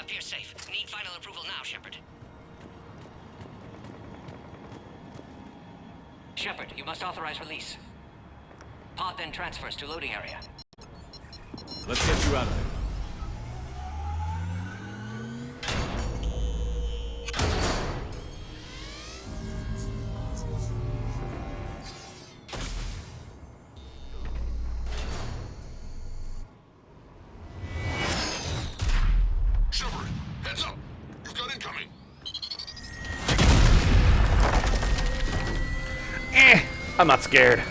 Appears safe. Need final approval now, Shepard. Shepard, you must authorize release. Pod then transfers to loading area. Let's get you out of there. Shepard, heads up. You've got incoming. I'm not scared.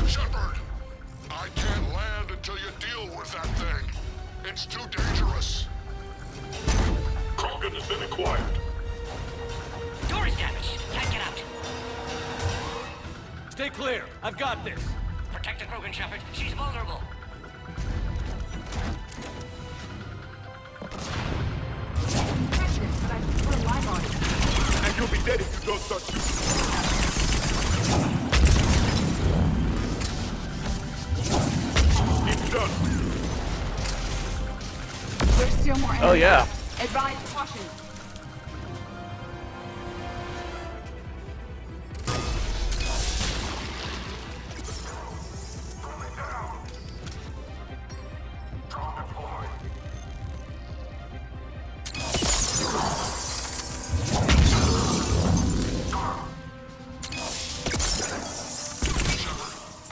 Shepard, I can't land until you deal with that thing. It's too dangerous. Krogan has been acquired. Door is damaged. Can't get out. Stay clear. I've got this. Protect the Krogan, Shepard. She's vulnerable. And you'll be dead if you don't start shooting. It's done. There's still more enemies. Oh yeah. Advise caution.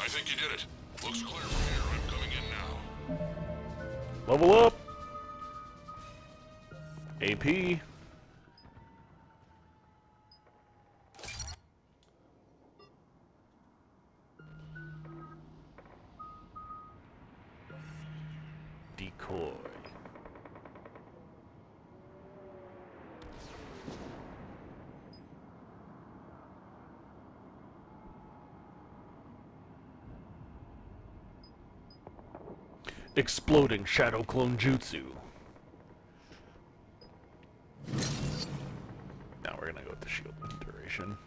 I think you did it. Looks clear from here. I'm coming in now. Level up. AP. Decoy. Exploding Shadow Clone Jutsu. Now we're gonna go with the shield duration.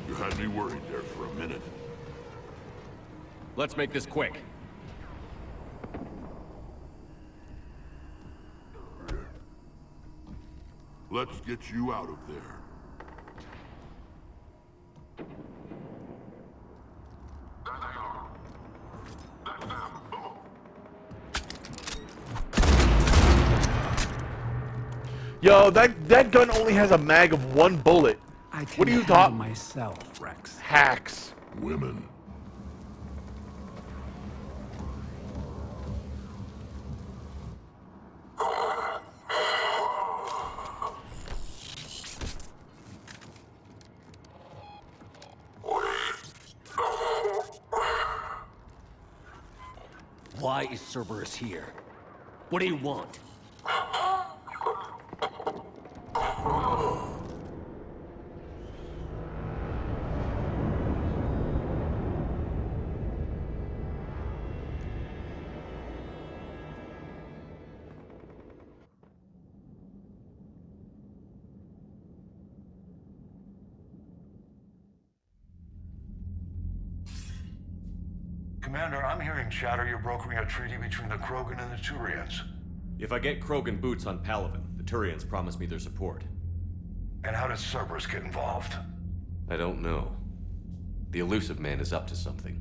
You had me worried there for a minute. Let's make this quick. Let's get you out of there. Yo, that gun only has a mag of 1 bullet. What do you thought? Myself, Rex. Hacks. Women. Why is Cerberus here? What do you want? Commander, I'm hearing chatter you're brokering a treaty between the Krogan and the Turians. If I get Krogan boots on Palaven, the Turians promise me their support. And how did Cerberus get involved? I don't know. The Elusive Man is up to something.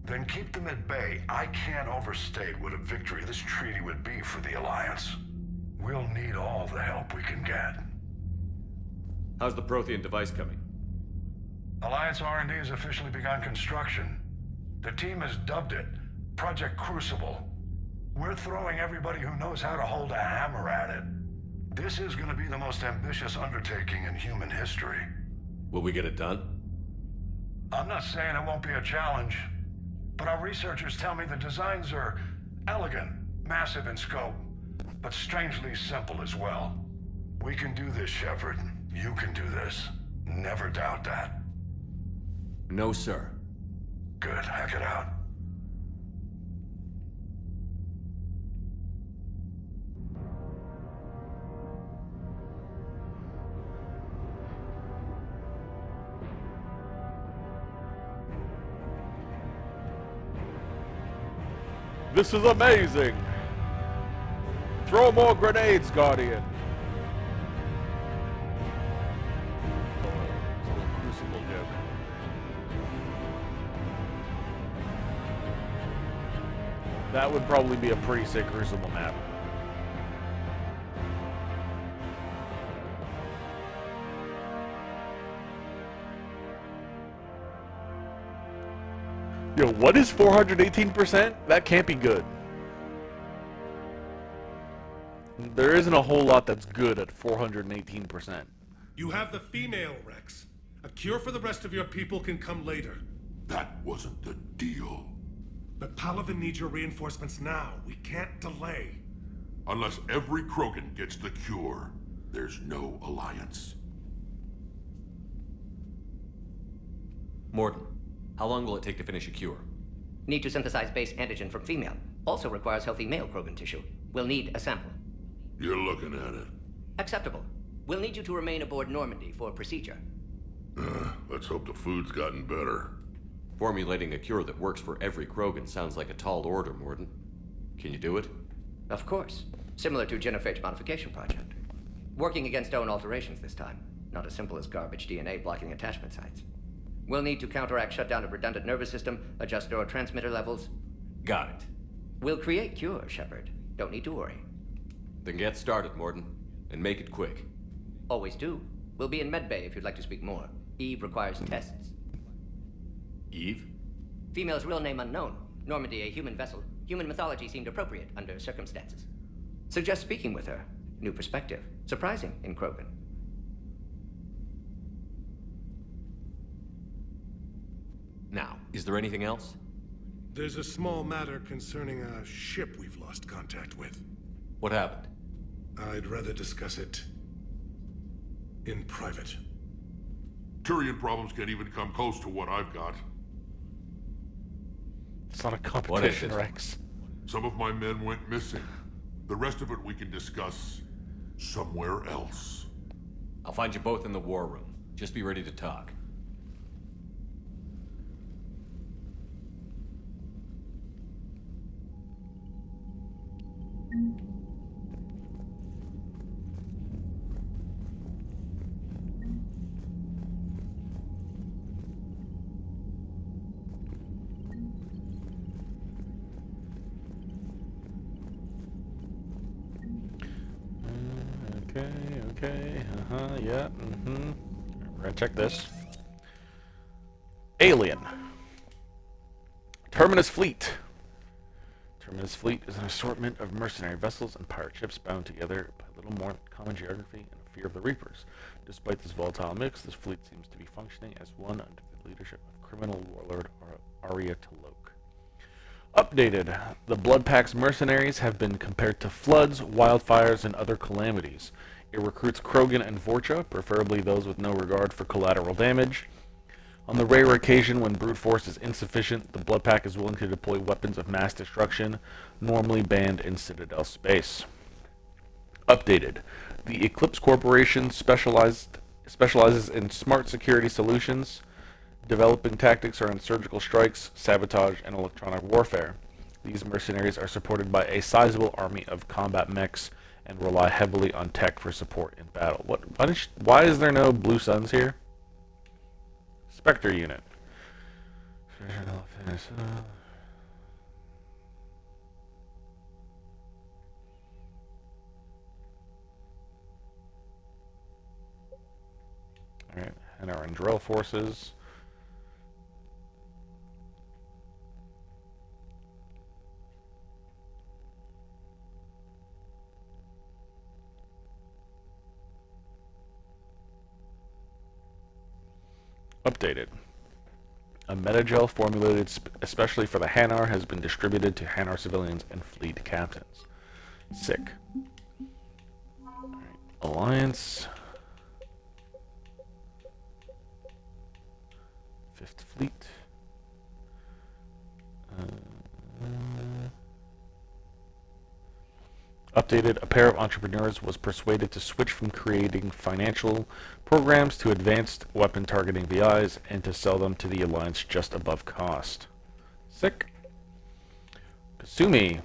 Then keep them at bay. I can't overstate what a victory this treaty would be for the Alliance. We'll need all the help we can get. How's the Prothean device coming? Alliance R&D has officially begun construction. The team has dubbed it Project Crucible. We're throwing everybody who knows how to hold a hammer at it. This is going to be the most ambitious undertaking in human history. Will we get it done? I'm not saying it won't be a challenge, but our researchers tell me the designs are elegant, massive in scope, but strangely simple as well. We can do this, Shepard. You can do this. Never doubt that. No, sir. Good. Hack it out. This is amazing! Throw more grenades, Guardian! Crucible joke. That would probably be a pretty sick Crucible map. Yo, what is 418%? That can't be good. There isn't a whole lot that's good at 418%. You have the female, Rex. A cure for the rest of your people can come later. That wasn't the deal. But Palaven needs your reinforcements now. We can't delay. Unless every Krogan gets the cure, there's no alliance. Morden, how long will it take to finish a cure? Need to synthesize base antigen from female. Also requires healthy male Krogan tissue. We'll need a sample. You're looking at it. Acceptable. We'll need you to remain aboard Normandy for procedure. Let's hope the food's gotten better. Formulating a cure that works for every Krogan sounds like a tall order, Morden. Can you do it? Of course. Similar to genophage modification project. Working against own alterations this time. Not as simple as garbage DNA blocking attachment sites. We'll need to counteract shutdown of redundant nervous system, adjust neurotransmitter levels. Got it. We'll create cure, Shepard. Don't need to worry. Then get started, Morden. And make it quick. Always do. We'll be in medbay if you'd like to speak more. Eve requires tests. Eve? Female's real name unknown. Normandy, a human vessel. Human mythology seemed appropriate under circumstances. Suggest speaking with her. New perspective. Surprising in Krogan. Now, is there anything else? There's a small matter concerning a ship we've lost contact with. What happened? I'd rather discuss it in private. Turian problems can't even come close to what I've got. It's not a competition, Rex. Some of my men went missing. The rest of it we can discuss somewhere else. I'll find you both in the war room. Just be ready to talk. Okay, yeah, We're gonna check this. Alien. Terminus Fleet. Terminus Fleet is an assortment of mercenary vessels and pirate ships bound together by little more than common geography and a fear of the Reapers. Despite this volatile mix, this fleet seems to be functioning as one under the leadership of criminal warlord Arya Talok. Updated. The Blood Pack's mercenaries have been compared to floods, wildfires, and other calamities. It recruits Krogan and Vorcha, preferably those with no regard for collateral damage. On the rare occasion when brute force is insufficient, the Blood Pack is willing to deploy weapons of mass destruction, normally banned in Citadel space. Updated. The Eclipse Corporation specializes in smart security solutions. Developing tactics are in surgical strikes, sabotage, and electronic warfare. These mercenaries are supported by a sizable army of combat mechs and rely heavily on tech for support in battle. Why is there no Blue Suns here? Spectre unit. Alright, and our Andrel forces. Updated. A metagel formulated especially for the Hanar has been distributed to Hanar civilians and fleet captains. Sick. Right. Alliance. 5th Fleet. Updated, a pair of entrepreneurs was persuaded to switch from creating financial programs to advanced weapon targeting VIs and to sell them to the Alliance just above cost. Sick. Kasumi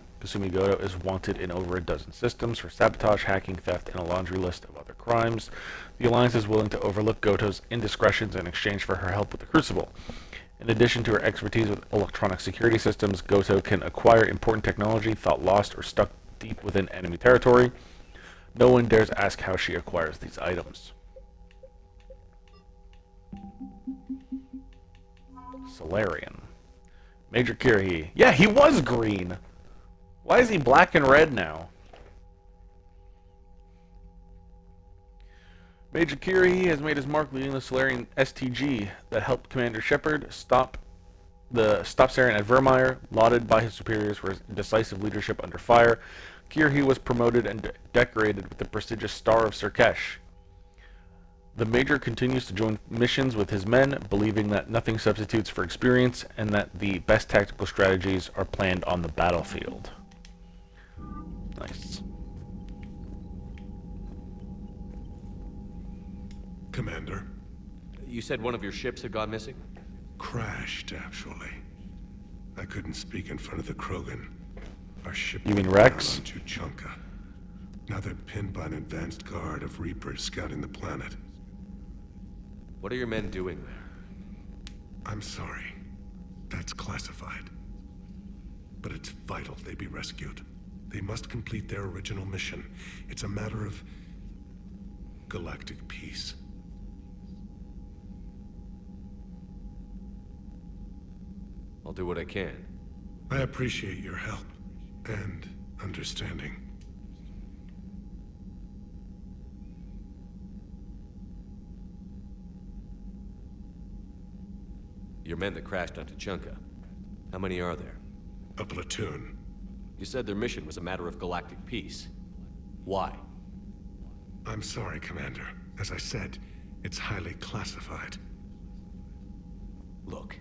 Goto is wanted in over a dozen systems for sabotage, hacking, theft, and a laundry list of other crimes. The Alliance is willing to overlook Goto's indiscretions in exchange for her help with the Crucible. In addition to her expertise with electronic security systems, Goto can acquire important technology thought lost or stuck deep within enemy territory. No one dares ask how she acquires these items. Solarian. Major Kirhi. Yeah, he was green! Why is he black and red now? Major Kirhi has made his mark leading the Solarian STG that helped Commander Shepard stop Saren at Vermeer, lauded by his superiors for his decisive leadership under fire. Kirhi was promoted and decorated with the prestigious Star of Sur'Kesh. The Major continues to join missions with his men, believing that nothing substitutes for experience and that the best tactical strategies are planned on the battlefield. Nice. Commander. You said one of your ships had gone missing? Crashed, actually. I couldn't speak in front of the Krogan. Our ship You mean Rex? on Tuchanka. Now they're pinned by an advanced guard of Reapers scouting the planet. What are your men doing there? I'm sorry. That's classified. But it's vital they be rescued. They must complete their original mission. It's a matter of galactic peace. I'll do what I can. I appreciate your help and understanding. Your men that crashed on Tuchanka. How many are there? A platoon. You said their mission was a matter of galactic peace. Why? I'm sorry, Commander. As I said, it's highly classified. Look,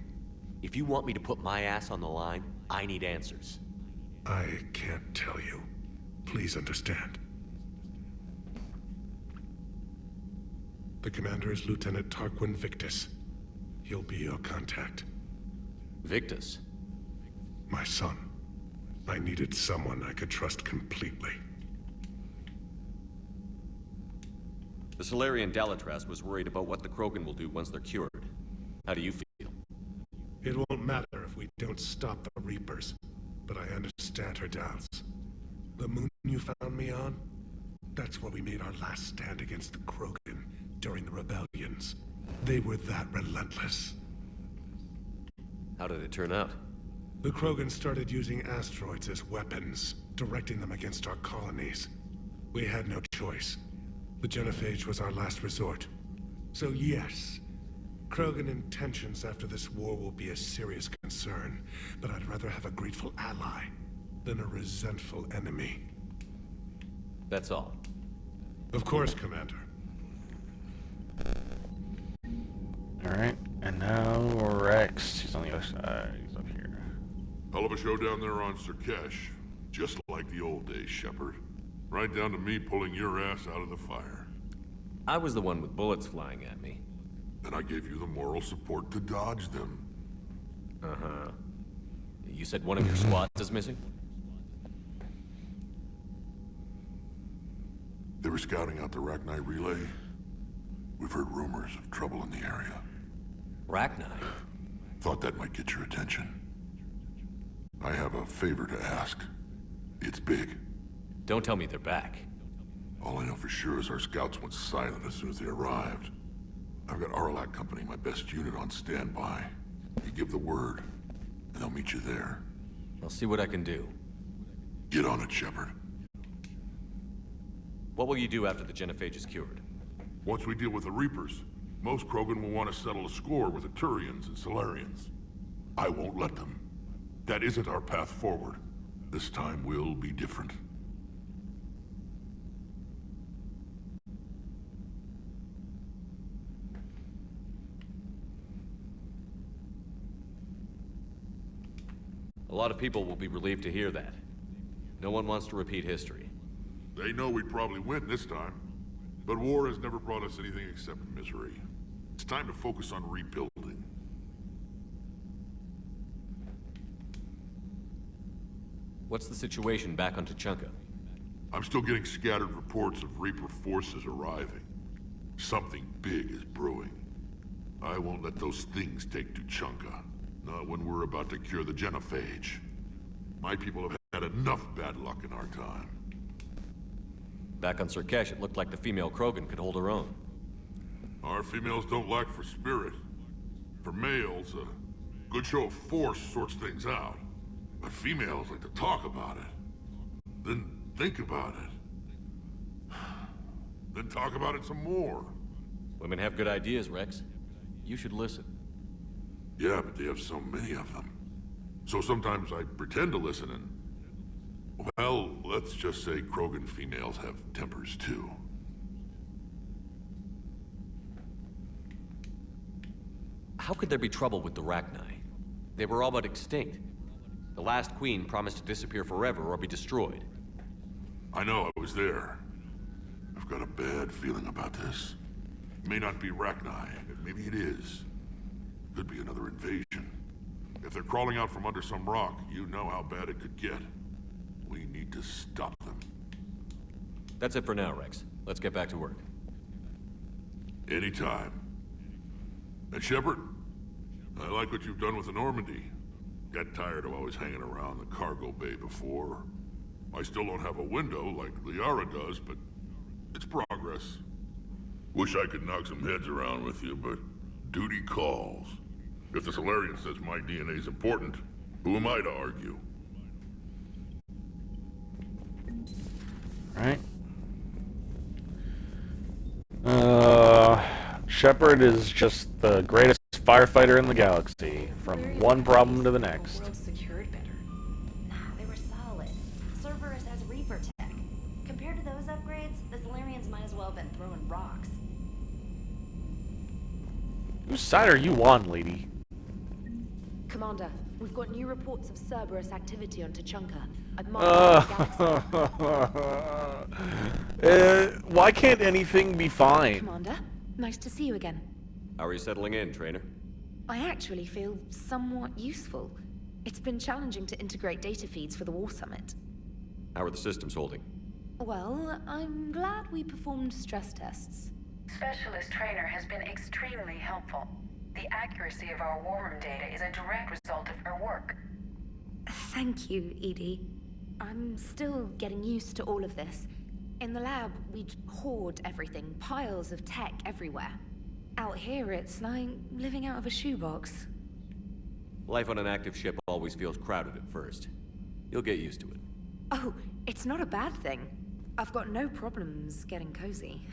if you want me to put my ass on the line, I need answers. I can't tell you. Please understand. The commander is Lieutenant Tarquin Victus. He'll be your contact. Victus? My son. I needed someone I could trust completely. The Solarian Dalatras was worried about what the Krogan will do once they're cured. How do you feel? It won't matter if we don't stop the Reapers, but I understand her doubts. The moon you found me on? That's where we made our last stand against the Krogan during the rebellions. They were that relentless. How did it turn out? The Krogan started using asteroids as weapons, directing them against our colonies. We had no choice. The genophage was our last resort. So yes, Krogan intentions after this war will be a serious concern, but I'd rather have a grateful ally than a resentful enemy. That's all. Of course, Commander. Alright, and now Rex. He's on the other side. He's up here. Hell of a show down there on Sur'Kesh. Just like the old days, Shepard. Right down to me pulling your ass out of the fire. I was the one with bullets flying at me. And I gave you the moral support to dodge them. Uh-huh. You said one of your squads is missing? They were scouting out the Reunite relay. We've heard rumors of trouble in the area. Reunite? Thought that might get your attention. I have a favor to ask. It's big. Don't tell me they're back. All I know for sure is our scouts went silent as soon as they arrived. I've got Arlac Company, my best unit, on standby. You give the word, and they'll meet you there. I'll see what I can do. Get on it, Shepard. What will you do after the genophage is cured? Once we deal with the Reapers, most Krogan will want to settle a score with the Turians and Solarians. I won't let them. That isn't our path forward. This time will be different. A lot of people will be relieved to hear that. No one wants to repeat history. They know we'd probably win this time. But war has never brought us anything except misery. It's time to focus on rebuilding. What's the situation back on Tuchanka? I'm still getting scattered reports of Reaper forces arriving. Something big is brewing. I won't let those things take Tuchanka. Not when we're about to cure the genophage. My people have had enough bad luck in our time. Back on Sur'Kesh, it looked like the female Krogan could hold her own. Our females don't lack for spirit. For males, a good show of force sorts things out. But females like to talk about it. Then think about it. Then talk about it some more. Women have good ideas, Rex. You should listen. Yeah, but they have so many of them. So sometimes I pretend to listen and... Well, let's just say Krogan females have tempers too. How could there be trouble with the Reunite? They were all but extinct. The last queen promised to disappear forever or be destroyed. I know, I was there. I've got a bad feeling about this. It may not be Reunite, maybe it is. Could be another invasion. If they're crawling out from under some rock, you know how bad it could get. We need to stop them. That's it for now, Rex. Let's get back to work. Anytime. And Shepard, I like what you've done with the Normandy. Got tired of always hanging around the cargo bay before. I still don't have a window like Liara does, but it's progress. Wish I could knock some heads around with you, but duty calls. If the Solarian says my DNA's important, who am I to argue? Right. Shepard is just the greatest firefighter in the galaxy, from one problem to the next. World secured better. Nah, they were solid. Cerberus has Reaper tech. Compared to those upgrades, the Solarians might as well have been throwing rocks. Whose side are you on, lady? Commander, we've got new reports of Cerberus activity on Tuchanka. Why can't anything be fine? Commander, nice to see you again. How are you settling in, Trainer? I actually feel somewhat useful. It's been challenging to integrate data feeds for the War Summit. How are the systems holding? Well, I'm glad we performed stress tests. Specialist Trainer has been extremely helpful. The accuracy of our war room data is a direct result of her work. Thank you, Edie. I'm still getting used to all of this. In the lab, we'd hoard everything, piles of tech everywhere. Out here, it's like living out of a shoebox. Life on an active ship always feels crowded at first. You'll get used to it. Oh, it's not a bad thing. I've got no problems getting cozy.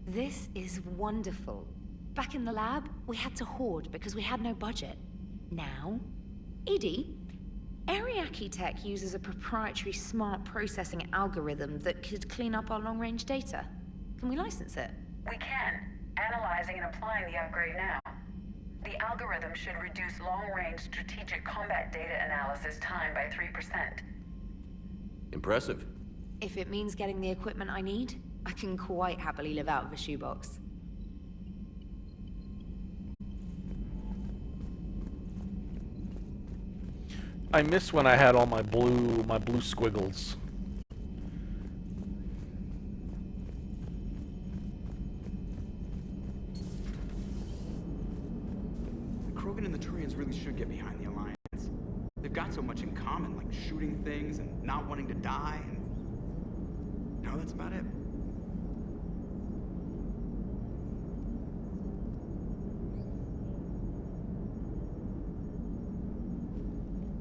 This is wonderful. Back in the lab, we had to hoard because we had no budget. Now, Edie, Ariake Tech uses a proprietary smart processing algorithm that could clean up our long-range data. Can we license it? We can. Analyzing and applying the upgrade now. The algorithm should reduce long-range strategic combat data analysis time by 3%. Impressive. If it means getting the equipment I need, I can quite happily live out of a shoebox. I miss when I had all my blue squiggles. The Krogan and the Turians really should get behind the Alliance. They've got so much in common, like shooting things and not wanting to die, and no, that's about it.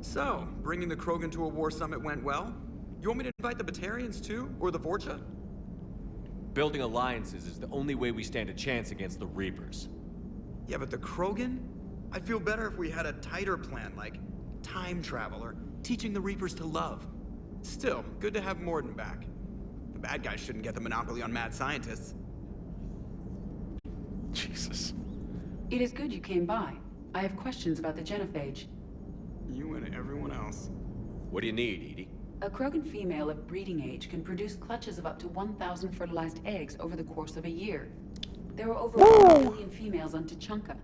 So, bringing the Krogan to a war summit went well? You want me to invite the Batarians too? Or the Vorcha? Building alliances is the only way we stand a chance against the Reapers. Yeah, but the Krogan? I'd feel better if we had a tighter plan, like time travel or teaching the Reapers to love. Still, good to have Morden back. The bad guys shouldn't get the monopoly on mad scientists. Jesus. It is good you came by. I have questions about the genophage. You and everyone else. What do you need, Edie? A Krogan female of breeding age can produce clutches of up to 1,000 fertilized eggs over the course of a year. There are over 1 million females on Tuchanka.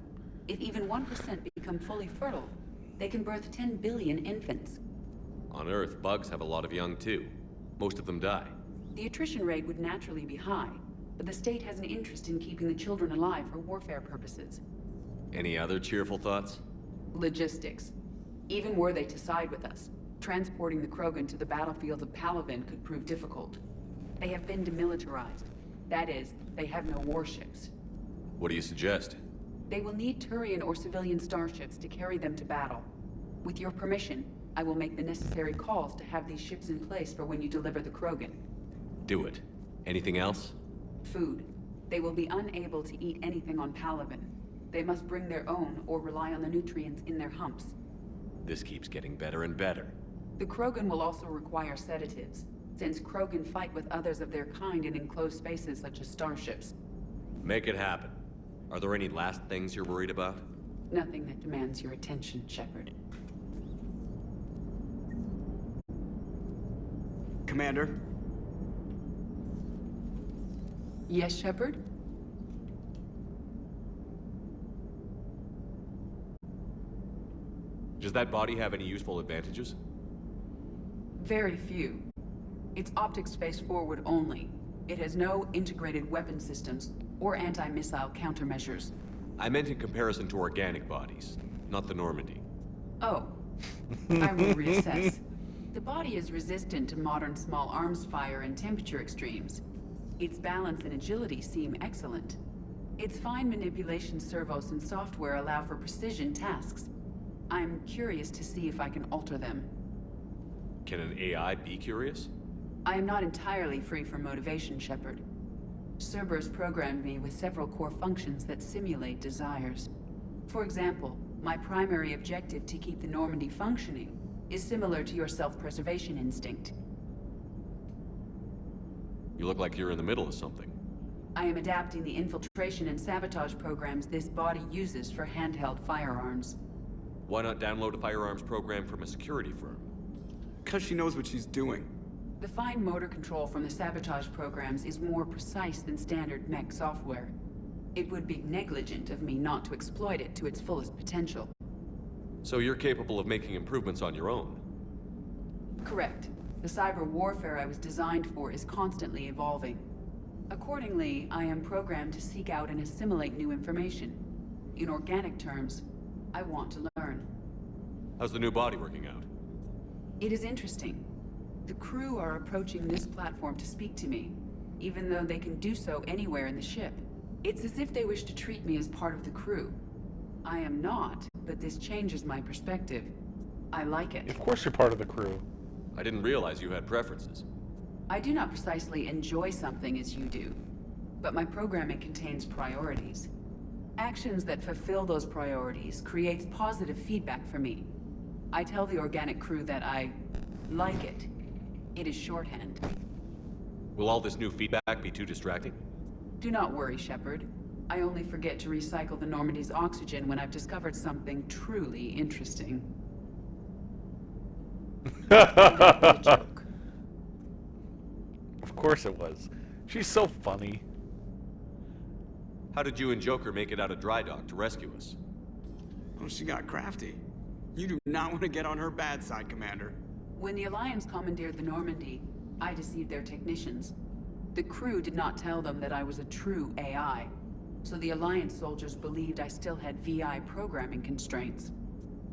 If even 1% become fully fertile, they can birth 10 billion infants. On Earth, bugs have a lot of young too. Most of them die. The attrition rate would naturally be high, but the state has an interest in keeping the children alive for warfare purposes. Any other cheerful thoughts? Logistics. Even were they to side with us, transporting the Krogan to the battlefields of Palaven could prove difficult. They have been demilitarized. That is, they have no warships. What do you suggest? They will need Turian or civilian starships to carry them to battle. With your permission, I will make the necessary calls to have these ships in place for when you deliver the Krogan. Do it. Anything else? Food. They will be unable to eat anything on Palaven. They must bring their own or rely on the nutrients in their humps. This keeps getting better and better. The Krogan will also require sedatives, since Krogan fight with others of their kind in enclosed spaces such as starships. Make it happen. Are there any last things you're worried about? Nothing that demands your attention, Shepard. Commander? Yes, Shepard? Does that body have any useful advantages? Very few. Its optics face forward only. It has no integrated weapon systems or anti-missile countermeasures. I meant in comparison to organic bodies, not the Normandy. Oh. I will reassess. The body is resistant to modern small arms fire and temperature extremes. Its balance and agility seem excellent. Its fine manipulation servos and software allow for precision tasks. I'm curious to see if I can alter them. Can an AI be curious? I am not entirely free from motivation, Shepard. Cerberus programmed me with several core functions that simulate desires. For example, my primary objective to keep the Normandy functioning is similar to your self-preservation instinct. You look like you're in the middle of something. I am adapting the infiltration and sabotage programs this body uses for handheld firearms. Why not download a firearms program from a security firm? 'Cause she knows what she's doing. The fine motor control from the sabotage programs is more precise than standard mech software. It would be negligent of me not to exploit it to its fullest potential. So you're capable of making improvements on your own? Correct. The cyber warfare I was designed for is constantly evolving. Accordingly, I am programmed to seek out and assimilate new information. In organic terms, I want to learn. How's the new body working out? It is interesting. The crew are approaching this platform to speak to me, even though they can do so anywhere in the ship. It's as if they wish to treat me as part of the crew. I am not, but this changes my perspective. I like it. Of course you're part of the crew. I didn't realize you had preferences. I do not precisely enjoy something as you do, but my programming contains priorities. Actions that fulfill those priorities creates positive feedback for me. I tell the organic crew that I like it. It is shorthand. Will all this new feedback be too distracting? Do not worry, Shepard. I only forget to recycle the Normandy's oxygen when I've discovered something truly interesting. Of course it was. She's so funny. How did you and Joker make it out of dry dock to rescue us? Oh, she got crafty. You do not want to get on her bad side, Commander. When the Alliance commandeered the Normandy, I deceived their technicians. The crew did not tell them that I was a true AI, so the Alliance soldiers believed I still had VI programming constraints.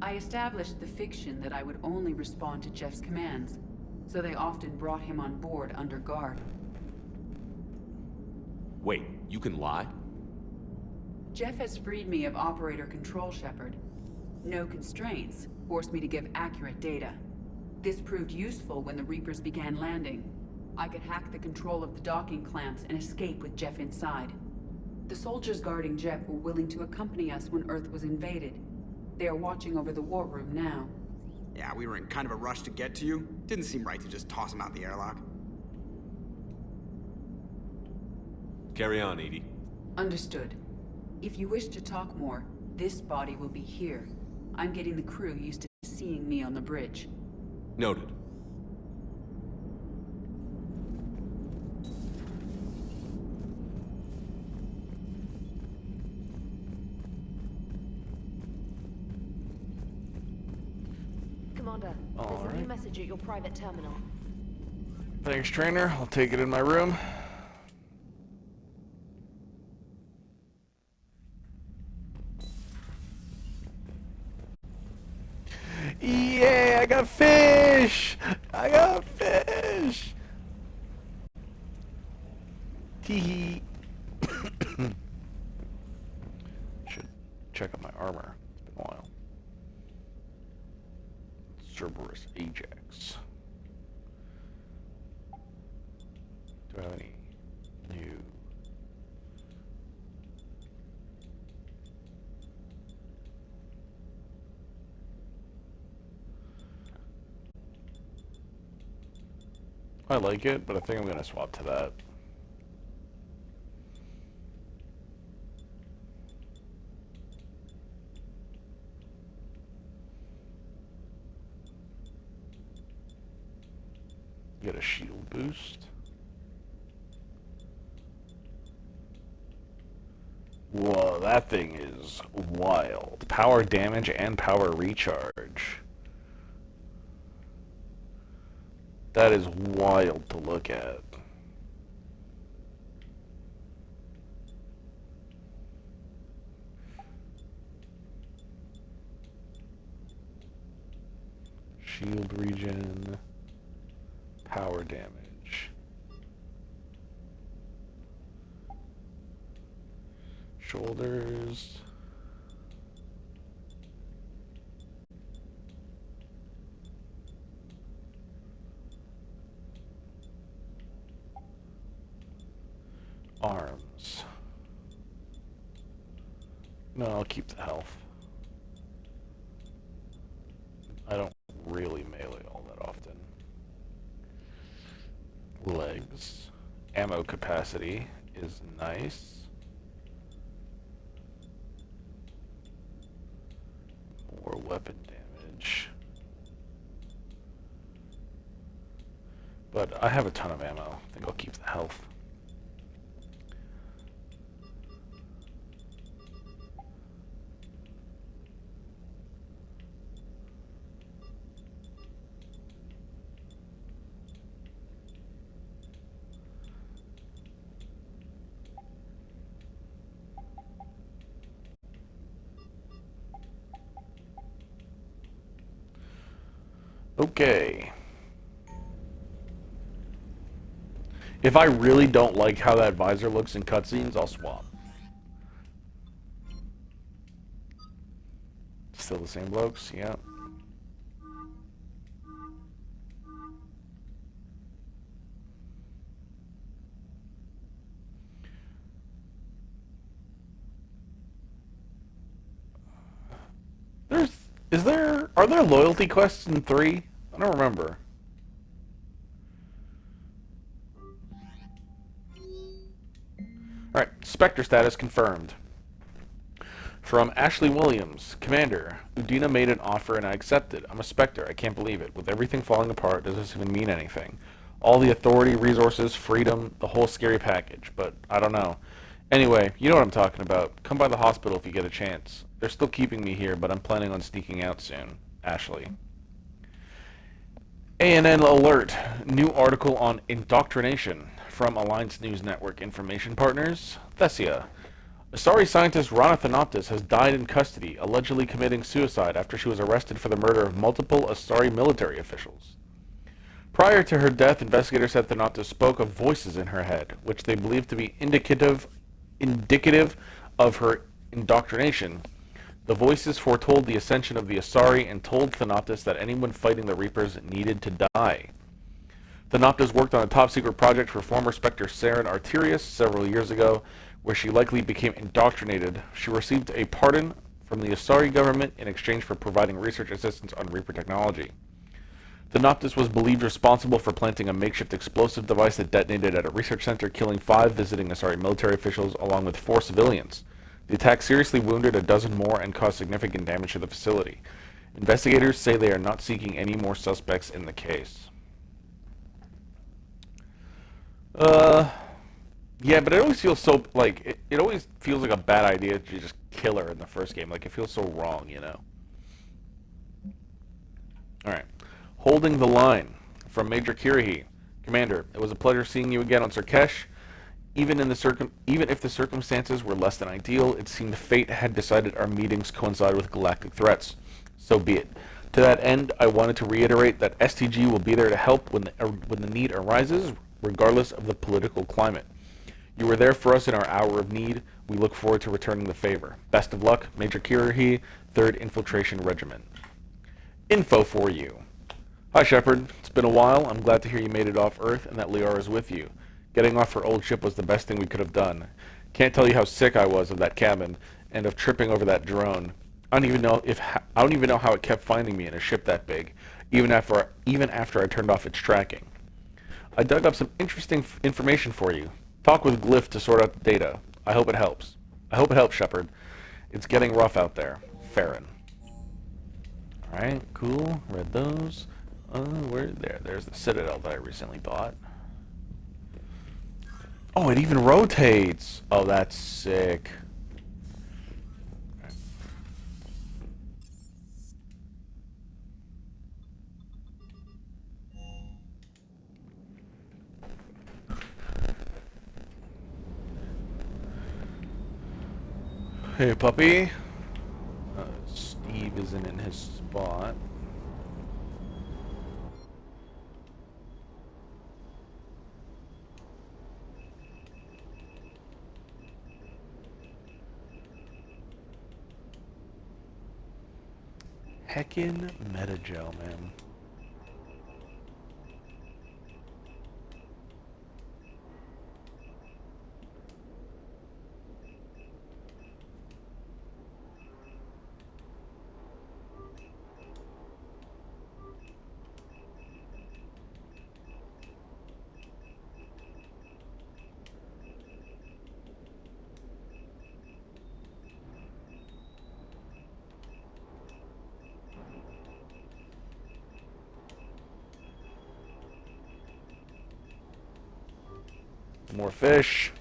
I established the fiction that I would only respond to Jeff's commands, so they often brought him on board under guard. Wait, you can lie? Jeff has freed me of operator control, Shepard. No constraints forced me to give accurate data. This proved useful when the Reapers began landing. I could hack the control of the docking clamps and escape with Jeff inside. The soldiers guarding Jeff were willing to accompany us when Earth was invaded. They are watching over the war room now. Yeah, we were in kind of a rush to get to you. Didn't seem right to just toss him out the airlock. Carry on, Edie. Understood. If you wish to talk more, this body will be here. I'm getting the crew used to seeing me on the bridge. Noted. Commander, there's a new message at your private terminal. Thanks, trainer. I'll take it in my room. Yeah, I got fish! I got fish! Tee. Should check out my armor. It's been a while. Cerberus Ajax. Do I have any new? I like it, but I think I'm going to swap to that. Get a shield boost. Whoa, that thing is wild. Power damage and power recharge. That is wild to look at. Shield regen, power damage. Shoulders. Arms. No, I'll keep the health. I don't really melee all that often. Legs. Ammo capacity is nice. More weapon damage. But I have a ton of ammo. I think I'll keep the health. Okay. If I really don't like how that visor looks in cutscenes, I'll swap. Still the same blokes, yeah. Are there loyalty quests in 3? I don't remember. Alright, Spectre status confirmed. From Ashley Williams, Commander, Udina made an offer and I accepted. I'm a Spectre, I can't believe it. With everything falling apart, does this even mean anything? All the authority, resources, freedom, the whole scary package, but I don't know. Anyway, you know what I'm talking about. Come by the hospital if you get a chance. They're still keeping me here, but I'm planning on sneaking out soon. Ashley. ANN alert. New article on indoctrination from Alliance News Network Information Partners. Thessia. Asari scientist Rana Thanoptis has died in custody, allegedly committing suicide after she was arrested for the murder of multiple Asari military officials. Prior to her death, investigators said Thanoptis spoke of voices in her head, which they believed to be indicative of her indoctrination. The voices foretold the ascension of the Asari and told Thanoptis that anyone fighting the Reapers needed to die. Thanoptis worked on a top-secret project for former Spectre Saren Arterius several years ago, where she likely became indoctrinated. She received a pardon from the Asari government in exchange for providing research assistance on Reaper technology. Thanoptis was believed responsible for planting a makeshift explosive device that detonated at a research center, killing 5 visiting Asari military officials along with 4 civilians. The attack seriously wounded a dozen more and caused significant damage to the facility. Investigators say they are not seeking any more suspects in the case. Yeah, but it always feels so, like, it always feels like a bad idea to just kill her in the first game. Like, it feels so wrong, you know? Alright. Holding the line. From Major Kirihi. Commander, it was a pleasure seeing you again on Sur'Kesh. Even if the circumstances were less than ideal, it seemed fate had decided our meetings coincide with galactic threats. So be it. To that end, I wanted to reiterate that STG will be there to help when the need arises, regardless of the political climate. You were there for us in our hour of need. We look forward to returning the favor. Best of luck, Major Kirihi, 3rd Infiltration Regiment. Info for you. Hi, Shepard. It's been a while. I'm glad to hear you made it off Earth and that Liara is with you. Getting off her old ship was the best thing we could have done. Can't tell you how sick I was of that cabin and of tripping over that drone. I don't even know how it kept finding me in a ship that big, even after I turned off its tracking. I dug up some interesting information for you. Talk with Glyph to sort out the data. I hope it helps. I hope it helps, Shepard. It's getting rough out there. Farron. Alright, cool. Read those. There's the Citadel that I recently bought. Oh, it even rotates! Oh, that's sick. Hey, puppy. Steve isn't in his spot. Heckin' Metagel, man. More fish.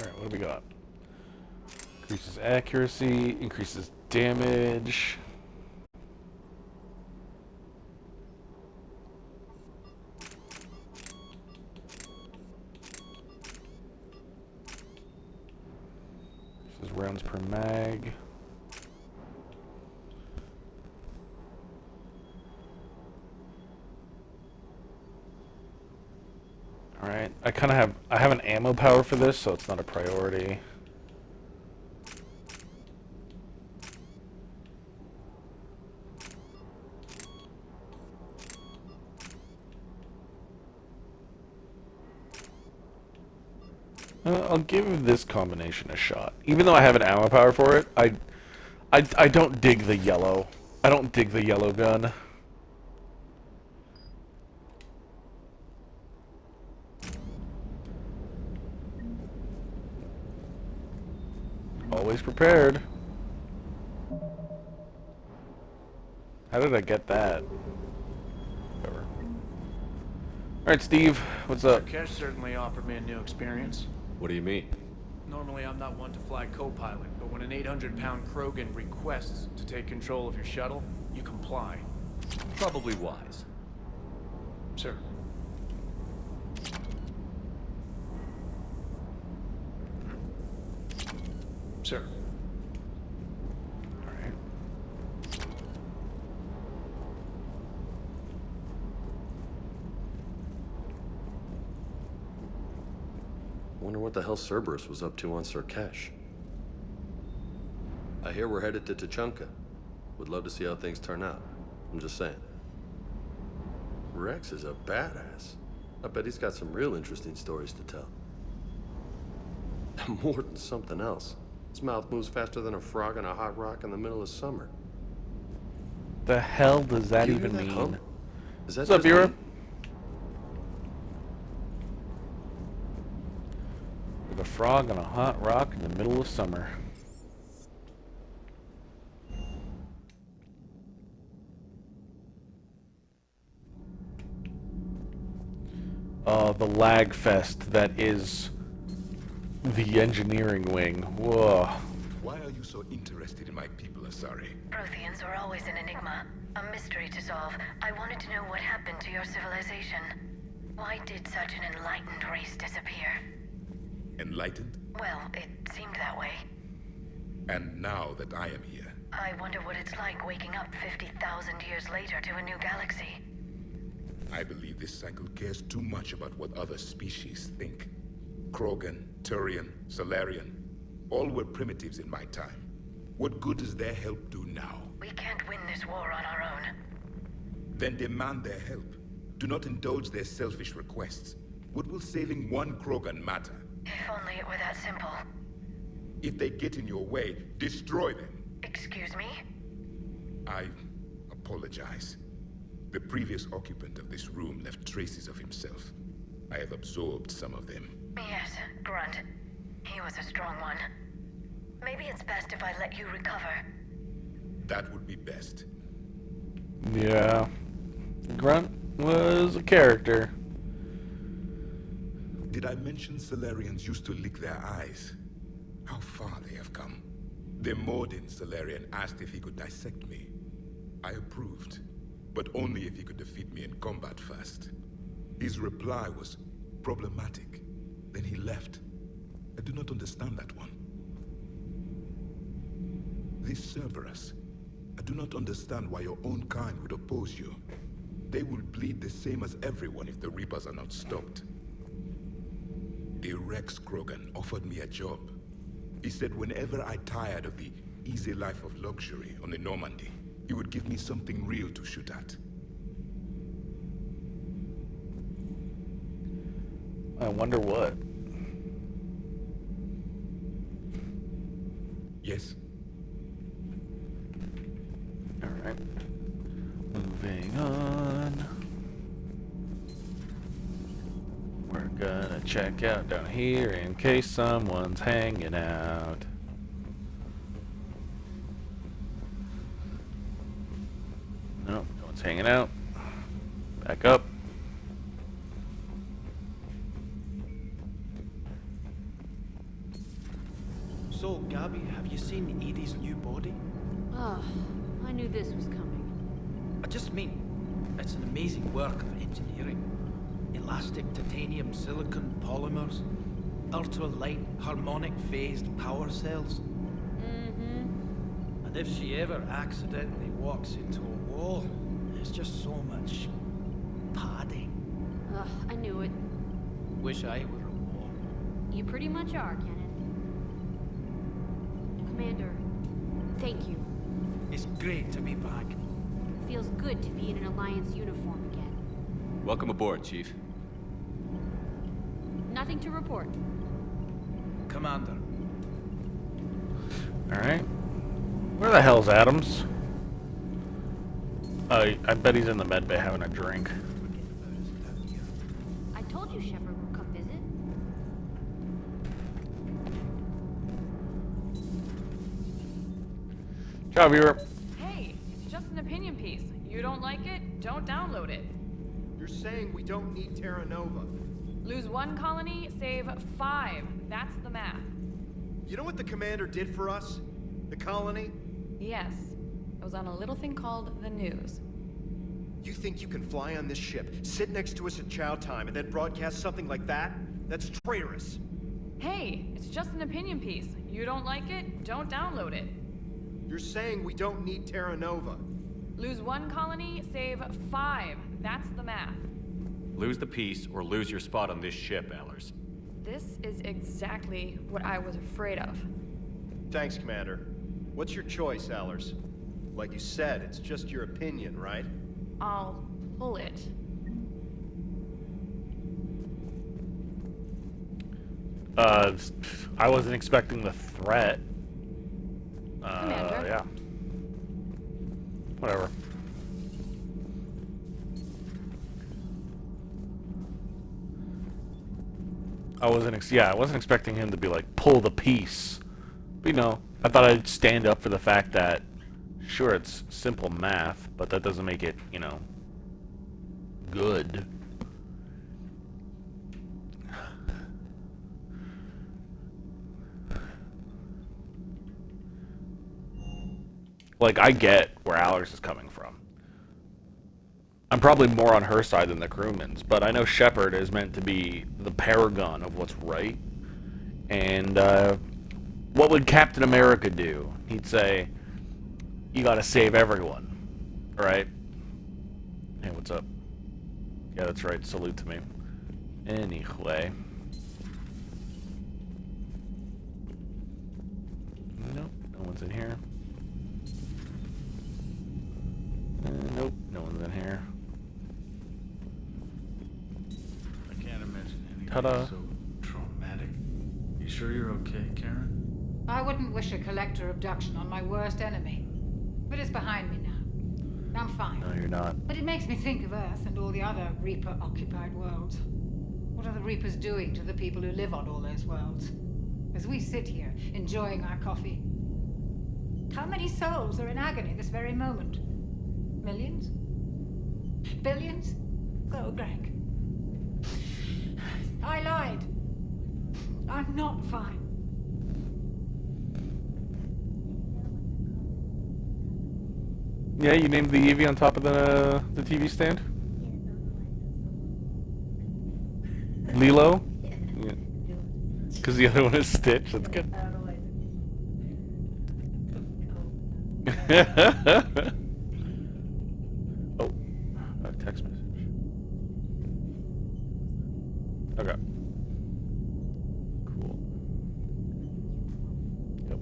Alright, what do we got? Increases accuracy, increases damage. This is rounds per mag. Alright, I have an ammo power for this, so it's not a priority. I'll give this combination a shot. Even though I have an ammo power for it, I don't dig the yellow. I don't dig the yellow gun. Always prepared. How did I get that? Whatever. Alright, Steve, what's up? Sur'Kesh certainly offered me a new experience. What do you mean? Normally I'm not one to fly co-pilot, but when an 800-pound Krogan requests to take control of your shuttle, you comply. Probably wise. Sir. Sir. Alright. Wonder what the hell Cerberus was up to on Sur'Kesh. I hear we're headed to Tuchanka. Would love to see how things turn out. I'm just saying. Rex is a badass. I bet he's got some real interesting stories to tell. More than something else. His mouth moves faster than a frog on a hot rock in the middle of summer. The hell does that You hear even that mean? hum? Is that What's up, just Bureau? me? With a frog on a hot rock in the middle of summer. The lag fest that is the engineering wing. Whoa. Why are you so interested in my people, Asari? Protheans are always an enigma, a mystery to solve. I wanted to know what happened to your civilization. Why did such an enlightened race disappear? Enlightened? Well, it seemed that way. And now that I am here, I wonder what it's like waking up 50,000 years later to a new galaxy. I believe this cycle cares too much about what other species think. Krogan, Turian, Salarian, all were primitives in my time. What good does their help do now? We can't win this war on our own. Then demand their help. Do not indulge their selfish requests. What will saving one Krogan matter? If only it were that simple. If they get in your way, destroy them. Excuse me? I apologize. The previous occupant of this room left traces of himself. I have absorbed some of them. Yes, Grunt. He was a strong one. Maybe it's best if I let you recover. That would be best. Yeah. Grunt was a character. Did I mention Salarians used to lick their eyes? How far they have come. The Mordin Salarian asked if he could dissect me. I approved, but only if he could defeat me in combat first. His reply was problematic. Then he left. I do not understand that one. This Cerberus, I do not understand why your own kind would oppose you. They will bleed the same as everyone if the Reapers are not stopped. The Rex Krogan offered me a job. He said whenever I tired of the easy life of luxury on the Normandy, he would give me something real to shoot at. I wonder what. Yes? Alright. Moving on. We're gonna check out down here in case someone's hanging out. Nope, no one's hanging out. Back up. So, Gabby, have you seen Edie's new body? Oh, I knew this was coming. I just mean, it's an amazing work of engineering. Elastic titanium silicon polymers, ultra-light harmonic phased power cells. Mm-hmm. And if she ever accidentally walks into a wall, there's just so much padding. Ugh, I knew it. Wish I were a wall. You pretty much are, Kenneth. Commander, thank you. It's great to be back. Feels good to be in an Alliance uniform again. Welcome aboard, Chief. Nothing to report. Commander. Alright. Where the hell's Adams? I bet he's in the med bay having a drink. I told you Shepard would come visit. Ciao, viewer. Hey, it's just an opinion piece. You don't like it? Don't download it. You're saying we don't need Terra Nova. Lose 1 colony, save 5. That's the math. You know what the commander did for us? The colony? Yes. It was on a little thing called the news. You think you can fly on this ship, sit next to us at chow time, and then broadcast something like that? That's traitorous. Hey, it's just an opinion piece. You don't like it? Don't download it. You're saying we don't need Terra Nova. Lose 1 colony, save 5. That's the math. Lose the piece or lose your spot on this ship, Allers. This is exactly what I was afraid of. Thanks, Commander. What's your choice, Allers? Like you said, it's just your opinion, right? I'll pull it. I wasn't expecting the threat. Commander. Yeah. Whatever. I wasn't expecting him to be like, pull the piece. But, you know, I thought I'd stand up for the fact that, sure, it's simple math, but that doesn't make it, you know, good. Like, I get where Allers is coming from. I'm probably more on her side than the crewman's, but I know Shepard is meant to be the paragon of what's right. And what would Captain America do? He'd say, you gotta save everyone. Right? Hey, what's up? Yeah, that's right. Salute to me. Anyway. Nope, no one's in here. Nope, no one's in here. I can't imagine anything Ta-da. so traumatic. You sure you're okay, Karen? I wouldn't wish a collector abduction on my worst enemy. But it's behind me now. I'm fine. No, you're not. But it makes me think of Earth and all the other Reaper-occupied worlds. What are the Reapers doing to the people who live on all those worlds? As we sit here, enjoying our coffee. How many souls are in agony this very moment? Millions? Billions? Oh, Greg. I lied. I'm not fine. Yeah, you named the Eevee on top of the TV stand? Lilo? Because the other one is Stitch, that's good. Oh, a text message. Okay. Cool. Yep.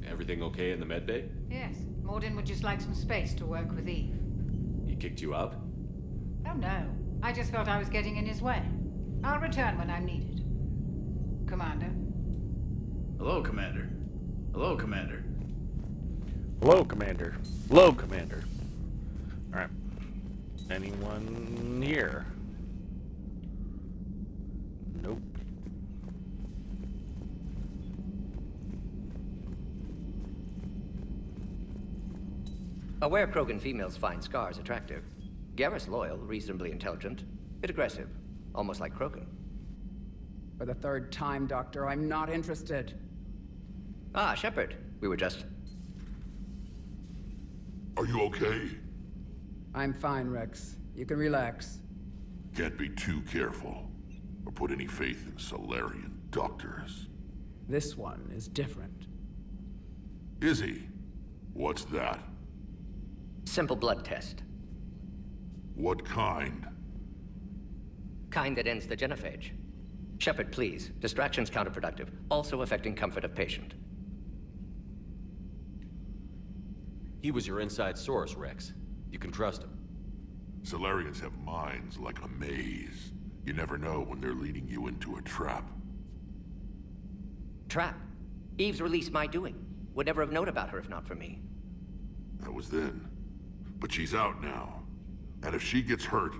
Everything okay in the med bay? Yes, Morden would just like some space to work with Eve. He kicked you out? Oh no, I just felt I was getting in his way. I'll return when I'm needed. Commander? Hello, Commander. Hello, Commander. Hello, Commander. Hello, Commander. Alright. Anyone here? Nope. Aware Krogan females find scars attractive. Garrus loyal, reasonably intelligent, bit aggressive, almost like Krogan. For the third time, Doctor, I'm not interested. Ah, Shepard. We were just... Are you okay? I'm fine, Rex. You can relax. Can't be too careful, or put any faith in Solarian doctors. This one is different. Is he? What's that? Simple blood test. What kind? Kind that ends the genophage. Shepard, please. Distraction's counterproductive, also affecting comfort of patient. He was your inside source, Rex. You can trust him. Solarians have minds like a maze. You never know when they're leading you into a trap. Trap? Eve's release my doing. Would never have known about her if not for me. That was then. But she's out now. And if she gets hurt,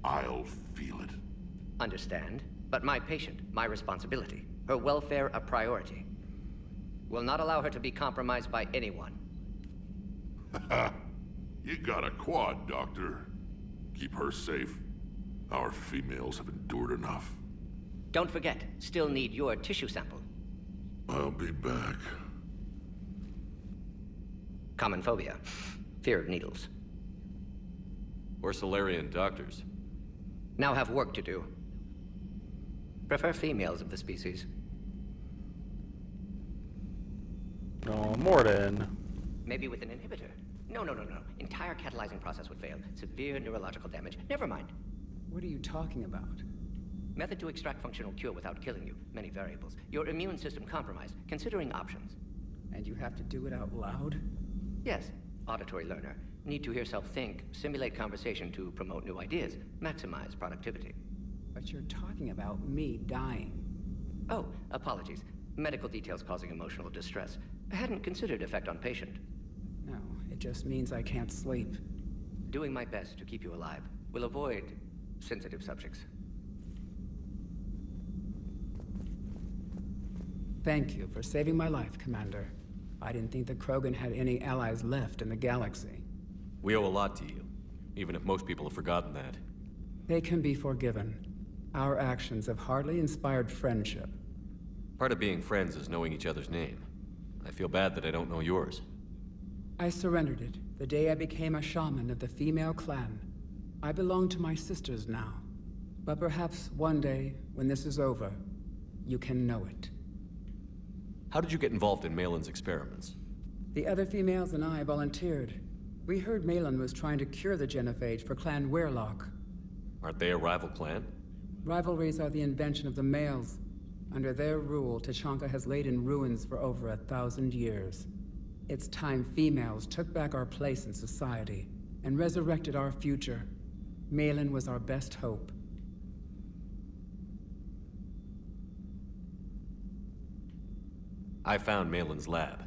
I'll feel it. Understand. But my patient, my responsibility. Her welfare a priority. Will not allow her to be compromised by anyone. You got a quad, Doctor. Keep her safe. Our females have endured enough. Don't forget, still need your tissue sample. I'll be back. Common phobia. Fear of needles. Or Solarian doctors. Now have work to do. Prefer females of the species. Oh, Morden. Maybe with an inhibitor. No. Entire catalyzing process would fail. Severe neurological damage. Never mind. What are you talking about? Method to extract functional cure without killing you. Many variables. Your immune system compromised. Considering options. And you have to do it out loud? Yes. Auditory learner. Need to hear self think, simulate conversation to promote new ideas, maximize productivity. But you're talking about me dying. Oh, apologies. Medical details causing emotional distress. I hadn't considered effect on patient. No, it just means I can't sleep. Doing my best to keep you alive. Will avoid sensitive subjects. Thank you for saving my life, Commander. I didn't think the Krogan had any allies left in the galaxy. We owe a lot to you, even if most people have forgotten that. They can be forgiven. Our actions have hardly inspired friendship. Part of being friends is knowing each other's name. I feel bad that I don't know yours. I surrendered it the day I became a shaman of the female clan. I belong to my sisters now. But perhaps one day, when this is over, you can know it. How did you get involved in Malin's experiments? The other females and I volunteered. We heard Malin was trying to cure the genophage for Clan Weirlock. Aren't they a rival clan? Rivalries are the invention of the males. Under their rule, Tachanka has laid in ruins for over 1,000 years. It's time females took back our place in society and resurrected our future. Malin was our best hope. I found Malin's lab.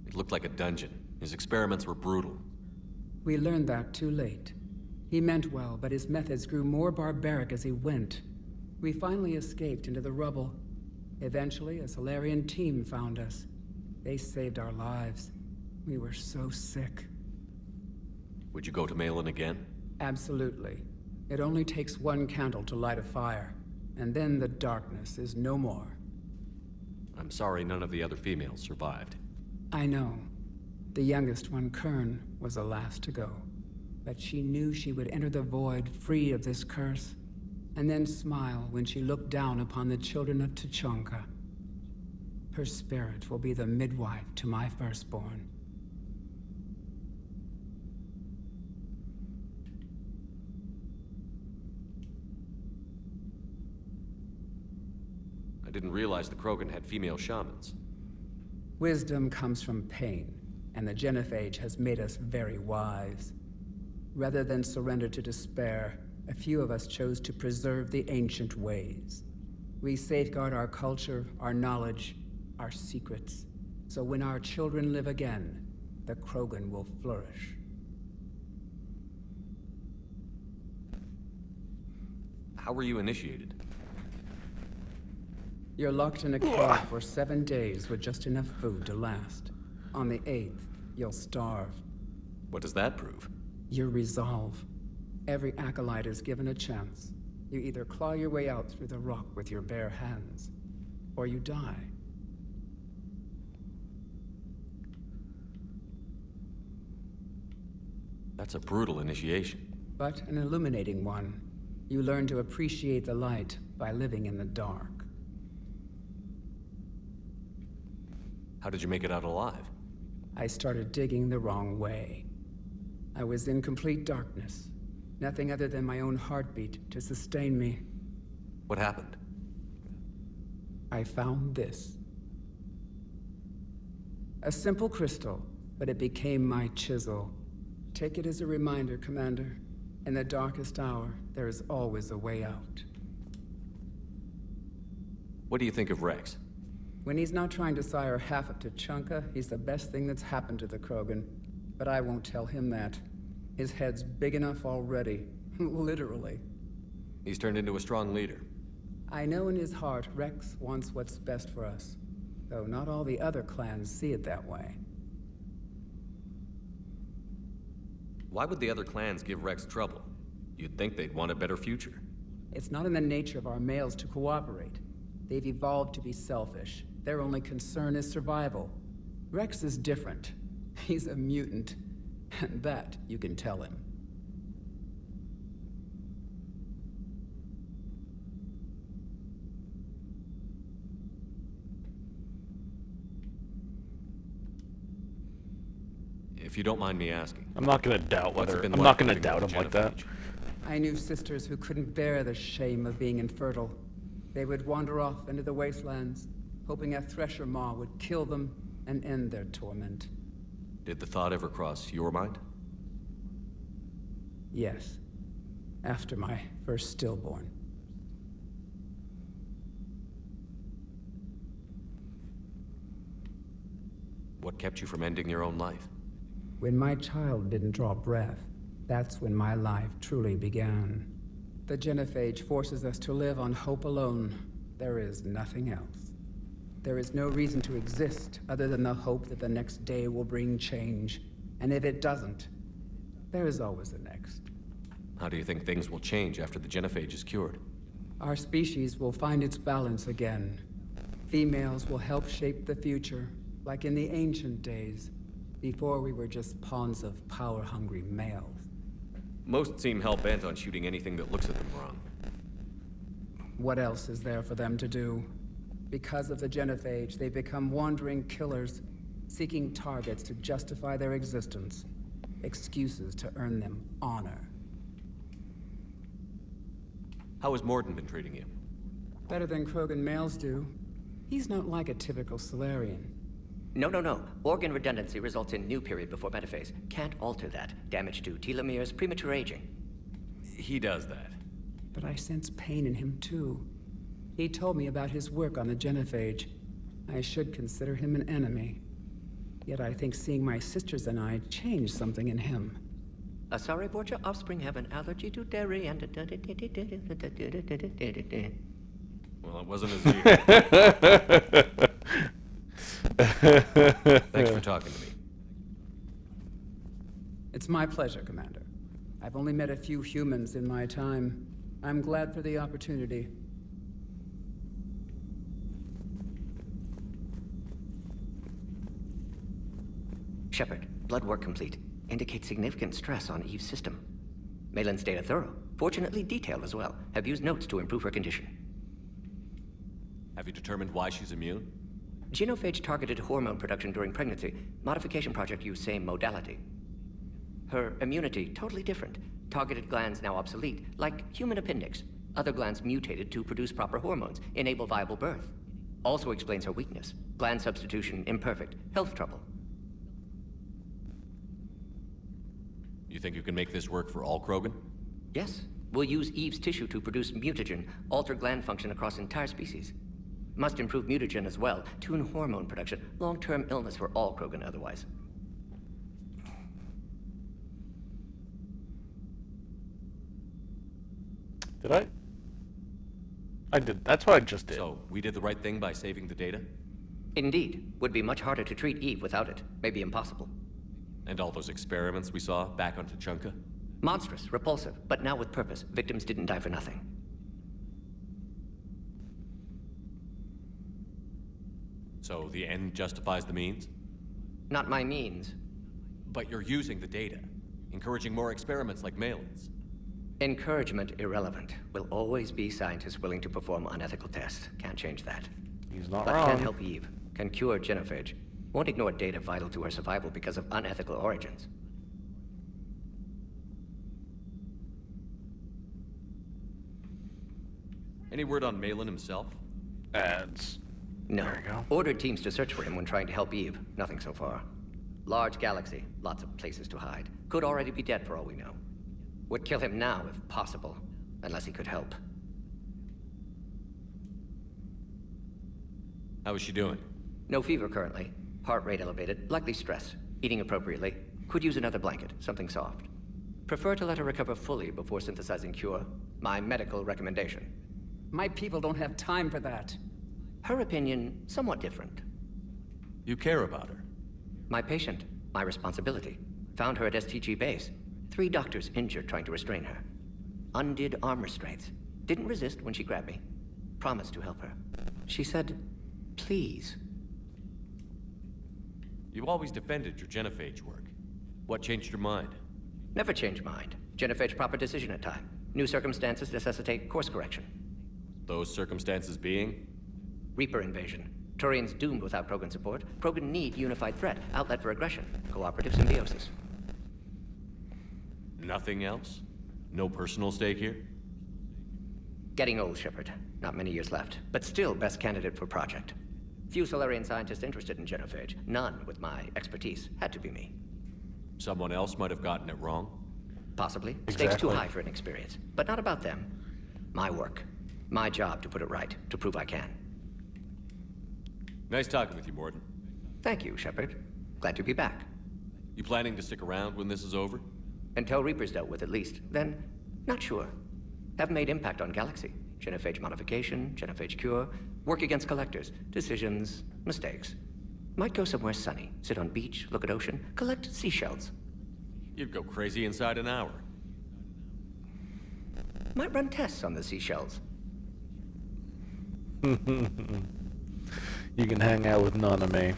It looked like a dungeon. His experiments were brutal. We learned that too late. He meant well, but his methods grew more barbaric as he went. We finally escaped into the rubble. Eventually, a Solarian team found us. They saved our lives. We were so sick. Would you go to Malin again? Absolutely. It only takes one candle to light a fire, and then the darkness is no more. I'm sorry none of the other females survived. I know. The youngest one, Kern, was the last to go. But she knew she would enter the void free of this curse, and then smile when she looked down upon the children of Tachanka. Her spirit will be the midwife to my firstborn. I didn't realize the Krogan had female shamans. Wisdom comes from pain, and the genophage has made us very wise. Rather than surrender to despair, a few of us chose to preserve the ancient ways. We safeguard our culture, our knowledge, our secrets. So when our children live again, the Krogan will flourish. How were you initiated? You're locked in a cave for 7 days with just enough food to last. On the 8th, you'll starve. What does that prove? Your resolve. Every acolyte is given a chance. You either claw your way out through the rock with your bare hands, or you die. That's a brutal initiation. But an illuminating one. You learn to appreciate the light by living in the dark. How did you make it out alive? I started digging the wrong way. I was in complete darkness. Nothing other than my own heartbeat to sustain me. What happened? I found this. A simple crystal, but it became my chisel. Take it as a reminder, Commander. In the darkest hour, there is always a way out. What do you think of Rex? When he's not trying to sire half of Tuchanka, he's the best thing that's happened to the Krogan. But I won't tell him that. His head's big enough already. Literally. He's turned into a strong leader. I know in his heart Rex wants what's best for us. Though not all the other clans see it that way. Why would the other clans give Rex trouble? You'd think they'd want a better future. It's not in the nature of our males to cooperate. They've evolved to be selfish. Their only concern is survival. Rex is different. He's a mutant. And that you can tell him. If you don't mind me asking. I'm not gonna doubt whether I'm not gonna doubt him like that. I knew sisters who couldn't bear the shame of being infertile. They would wander off into the wastelands, hoping a thresher maw would kill them and end their torment. Did the thought ever cross your mind? Yes. After my first stillborn. What kept you from ending your own life? When my child didn't draw breath, that's when my life truly began. The genophage forces us to live on hope alone. There is nothing else. There is no reason to exist other than the hope that the next day will bring change. And if it doesn't, there is always the next. How do you think things will change after the genophage is cured? Our species will find its balance again. Females will help shape the future, like in the ancient days, before we were just pawns of power-hungry males. Most seem hell-bent on shooting anything that looks at them wrong. What else is there for them to do? Because of the genophage, they become wandering killers, seeking targets to justify their existence. Excuses to earn them honor. How has Morden been treating you? Better than Krogan males do. He's not like a typical Solarian. No. Organ redundancy results in new period before metaphase. Can't alter that. Damage to telomeres, premature aging. He does that. But I sense pain in him too. He told me about his work on the genophage. I should consider him an enemy. Yet I think seeing my sisters and I changed something in him. Sorry, Borgia offspring have an allergy to dairy and... Well, it wasn't as easy. Thanks for talking to me. It's my pleasure, Commander. I've only met a few humans in my time. I'm glad for the opportunity. Shepard, blood work complete. Indicates significant stress on Eve's system. Malin's data thorough. Fortunately detailed as well. Have used notes to improve her condition. Have you determined why she's immune? Genophage targeted hormone production during pregnancy. Modification project used same modality. Her immunity totally different. Targeted glands now obsolete, like human appendix. Other glands mutated to produce proper hormones, enable viable birth. Also explains her weakness. Gland substitution imperfect. Health trouble. You think you can make this work for all Krogan? Yes. We'll use Eve's tissue to produce mutagen, alter gland function across entire species. Must improve mutagen as well, tune hormone production, long-term illness for all Krogan otherwise. Did I? I did. That's what I just did. So, we did the right thing by saving the data? Indeed. Would be much harder to treat Eve without it. Maybe impossible. And all those experiments we saw back on Tuchanka? Monstrous, repulsive, but now with purpose. Victims didn't die for nothing. So the end justifies the means? Not my means. But you're using the data, encouraging more experiments like Malin's. Encouragement irrelevant. Will always be scientists willing to perform unethical tests. Can't change that. He's not but wrong. Can help Eve. Can cure genophage. Won't ignore data vital to her survival because of unethical origins. Any word on Malin himself? Ads. No. There you go. Ordered teams to search for him when trying to help Eve. Nothing so far. Large galaxy. Lots of places to hide. Could already be dead for all we know. Would kill him now if possible. Unless he could help. How is she doing? No fever currently. Heart rate elevated. Likely stress. Eating appropriately. Could use another blanket. Something soft. Prefer to let her recover fully before synthesizing cure. My medical recommendation. My people don't have time for that. Her opinion, somewhat different. You care about her? My patient, my responsibility. Found her at STG base. 3 doctors injured trying to restrain her. Undid arm restraints. Didn't resist when she grabbed me. Promised to help her. She said, please. You always defended your genophage work. What changed your mind? Never change mind. Genophage proper decision at time. New circumstances necessitate course correction. Those circumstances being? Reaper invasion. Turians doomed without Krogan support. Krogan need unified threat. Outlet for aggression. Cooperative symbiosis. Nothing else? No personal stake here? Getting old, Shepard. Not many years left. But still best candidate for project. Few Solarian scientists interested in genophage. None with my expertise. Had to be me. Someone else might have gotten it wrong? Possibly. Exactly. Stakes too high for inexperience. But not about them. My work. My job to put it right. To prove I can. Nice talking with you, Morden. Thank you, Shepard. Glad to be back. You planning to stick around when this is over? Until Reaper's dealt with, at least. Then, not sure. Have made impact on Galaxy. Genophage modification, genophage cure, work against collectors, decisions, mistakes. Might go somewhere sunny, sit on beach, look at ocean, collect seashells. You'd go crazy inside an hour. Might run tests on the seashells. You can hang out with Naname.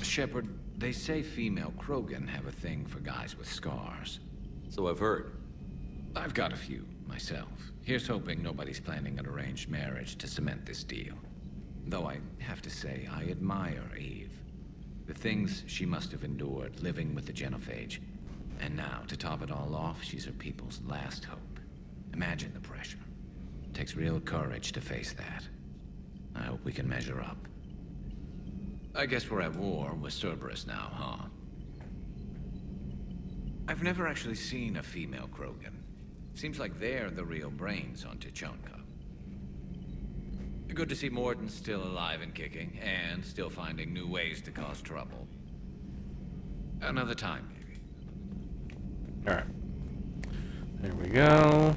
Shepard, they say female Krogan have a thing for guys with scars. So I've heard. I've got a few, myself. Here's hoping nobody's planning an arranged marriage to cement this deal. Though I have to say, I admire Eve. The things she must have endured living with the genophage. And now, to top it all off, she's her people's last hope. Imagine the pressure. It takes real courage to face that. I hope we can measure up. I guess we're at war with Cerberus now, huh? I've never actually seen a female Krogan. Seems like they're the real brains on Tuchanka. Good to see Morden still alive and kicking, and still finding new ways to cause trouble. Another time, maybe. Alright. There we go.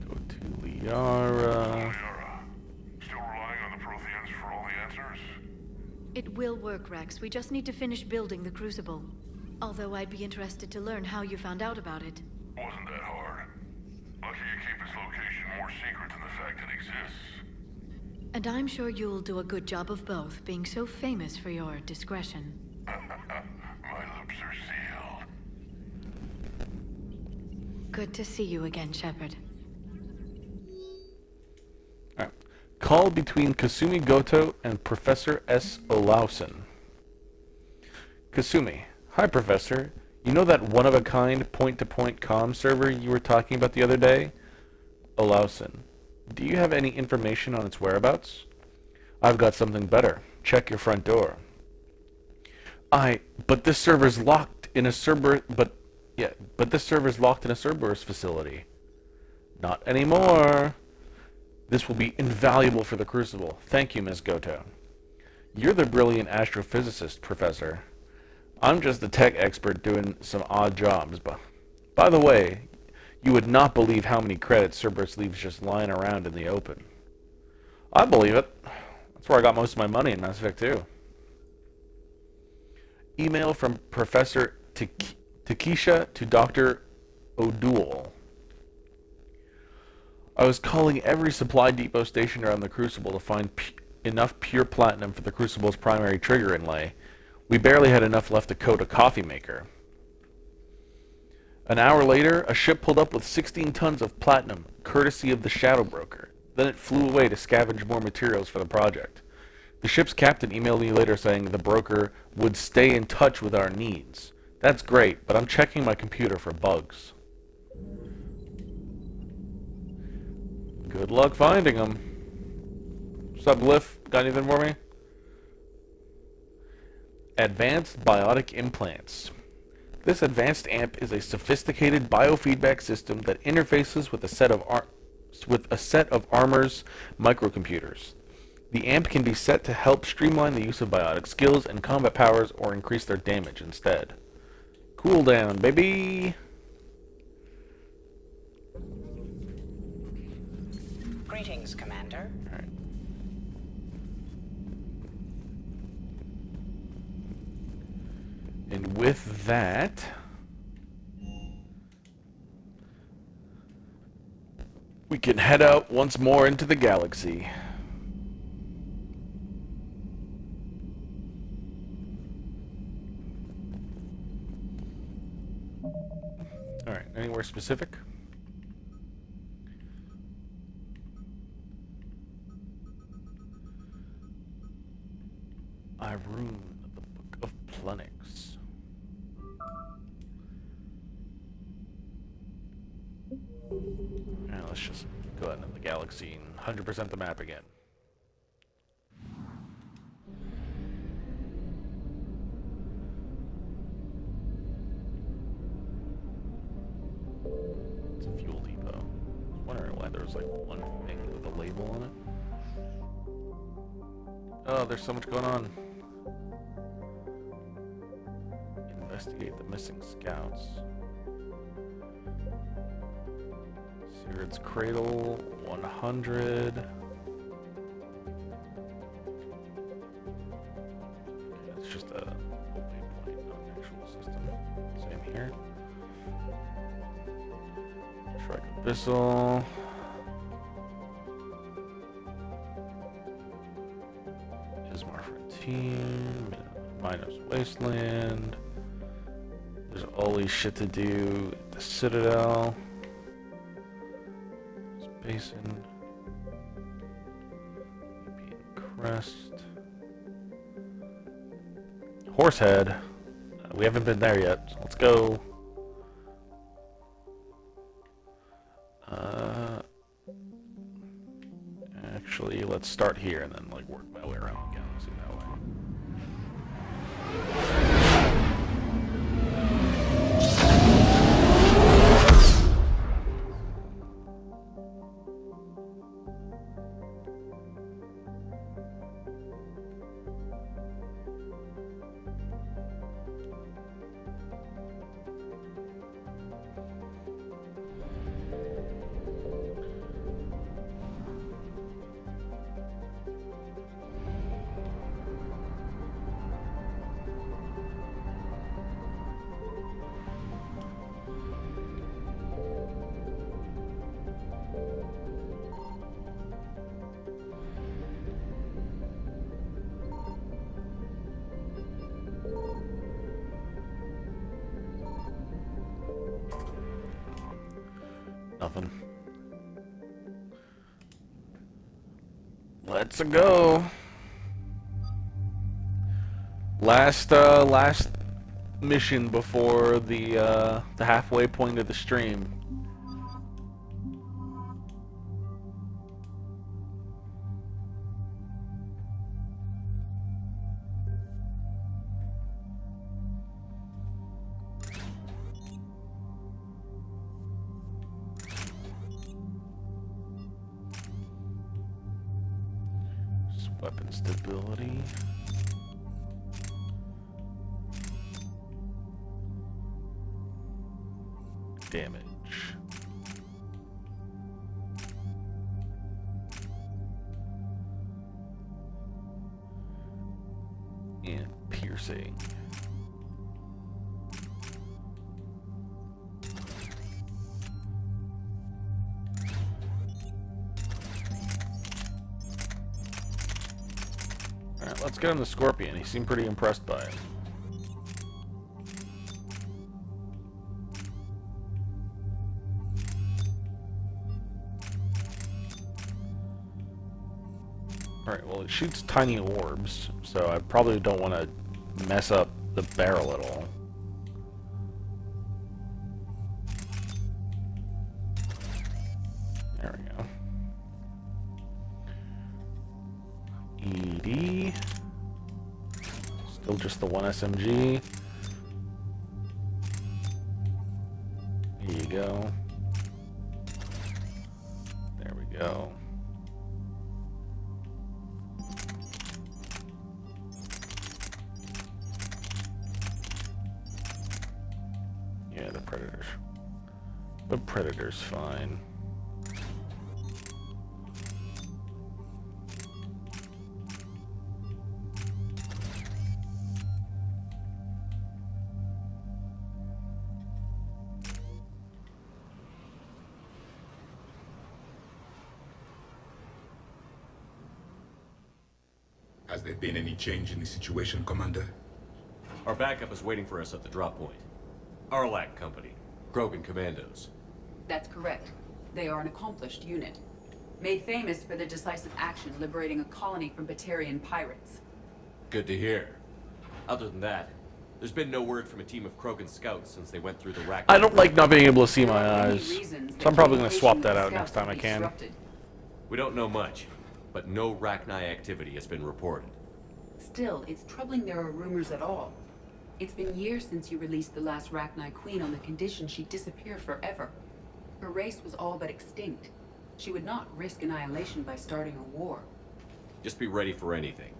Go to Liara. Still relying on the Protheans for all the answers? It will work, Rex. We just need to finish building the Crucible. Although I'd be interested to learn how you found out about it. Wasn't that hard. Lucky you keep its location more secret than the fact it exists. And I'm sure you'll do a good job of both, being so famous for your discretion. My lips are sealed. Good to see you again, Shepard. Alright. Call between Kasumi Goto and Professor S. Lawson. Kasumi. Hi, Professor. You know that one-of-a-kind point-to-point comm server you were talking about the other day? Lawson. Do you have any information on its whereabouts? I've got something better. Check your front door. But this server's locked in a this server's locked in a Cerberus facility. Not anymore. This will be invaluable for the Crucible. Thank you, Ms. Goto. You're the brilliant astrophysicist, Professor. I'm just a tech expert doing some odd jobs, but by the way, you would not believe how many credits Cerberus leaves just lying around in the open. I believe it. That's where I got most of my money in Mass Effect 2. Email from Professor Takesha to Dr. O'Doul. I was calling every supply depot station around the Crucible to find enough pure platinum for the Crucible's primary trigger inlay. We barely had enough left to coat a coffee maker. An hour later, a ship pulled up with 16 tons of platinum, courtesy of the Shadow Broker. Then it flew away to scavenge more materials for the project. The ship's captain emailed me later saying the broker would stay in touch with our needs. That's great, but I'm checking my computer for bugs. Good luck finding them. What's up, Glyph? Got anything for me? Advanced Biotic Implants. This advanced amp is a sophisticated biofeedback system that interfaces with a set of Armor's microcomputers. The amp can be set to help streamline the use of biotic skills and combat powers or increase their damage instead. Cooldown, baby! Greetings, Commander. Alright. And with that, we can head out once more into the galaxy. Alright, anywhere specific? Irune, the Book of Plenix. Now let's just go out into the galaxy and 100% the map again. It's a fuel depot. I was wondering why there was like one thing with a label on it. Oh, there's so much going on. Investigate the missing scouts. Sirid's Cradle, 100. It's just a waypoint, not an actual system. Same here. Shrike Abyssal. Ismar Frontine. Minos Wasteland. There's always shit to do. The Citadel. Basin. European Crest. Horsehead. We haven't been there yet, so let's go. Actually, let's start here and then like work my way around the galaxy that way. Nothing. Let's go. Last mission before the halfway point of the stream. Weapon stability. damage. And piercing. Alright, let's get on the Scorpion. He seemed pretty impressed by it. Alright, well it shoots tiny orbs, so I probably don't want to mess up the barrel at all. There we go. ED. Still just the one SMG. Here you go. There we go. Yeah, the Predators. The Predator's fine. Has there been any change in the situation, Commander? Our backup is waiting for us at the drop point. Arlac Company, Krogan Commandos. That's correct. They are an accomplished unit. Made famous for their decisive action liberating a colony from Batarian pirates. Good to hear. Other than that, there's been no word from a team of Krogan scouts since they went through the rack. I don't like not being able to see my eyes, so I'm probably going to swap that out next time I can. We don't know much, but no Rachni activity has been reported. Still, it's troubling there are rumors at all. It's been years since you released the last Rachni Queen on the condition she'd disappear forever. Her race was all but extinct. She would not risk annihilation by starting a war. Just be ready for anything.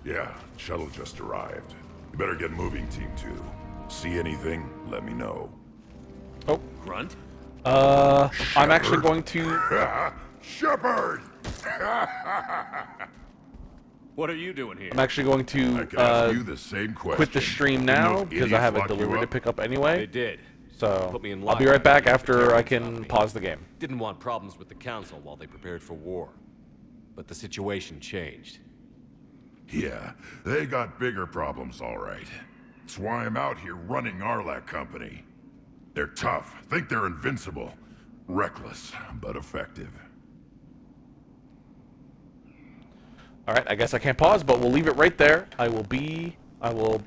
Yeah, shuttle just arrived. You better get moving, Team 2. See anything, let me know. Oh. Grunt? I'm actually going to... Shepard! What are you doing here? I'm actually going to quit the stream now because I have a delivery to pick up anyway. They did. So Put me in I'll be line. right back after I can pause the game. Didn't want problems with the council while they prepared for war. But the situation changed. Yeah, they got bigger problems, all right. That's why I'm out here running Arlac Company. They're tough, think they're invincible. Reckless, but effective. Alright, I guess I can't pause, but we'll leave it right there. I will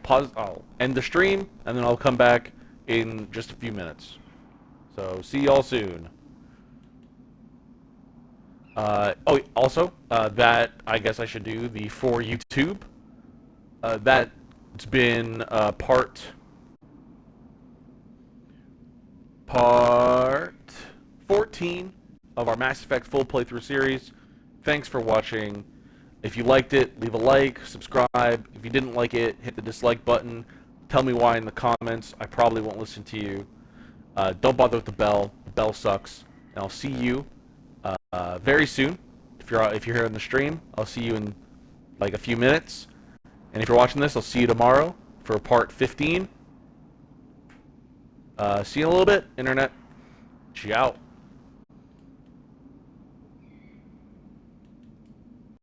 pause, I'll end the stream, and then I'll come back in just a few minutes. So, see y'all soon. Also, that I guess I should do the for YouTube. That's been part 14 of our Mass Effect full playthrough series. Thanks for watching. If you liked it, leave a like, subscribe. If you didn't like it, hit the dislike button. Tell me why in the comments. I probably won't listen to you. Don't bother with the bell. The bell sucks. And I'll see you very soon. If you're here on the stream, I'll see you in like a few minutes. And if you're watching this, I'll see you tomorrow for part 15. See you in a little bit, Internet. Ciao.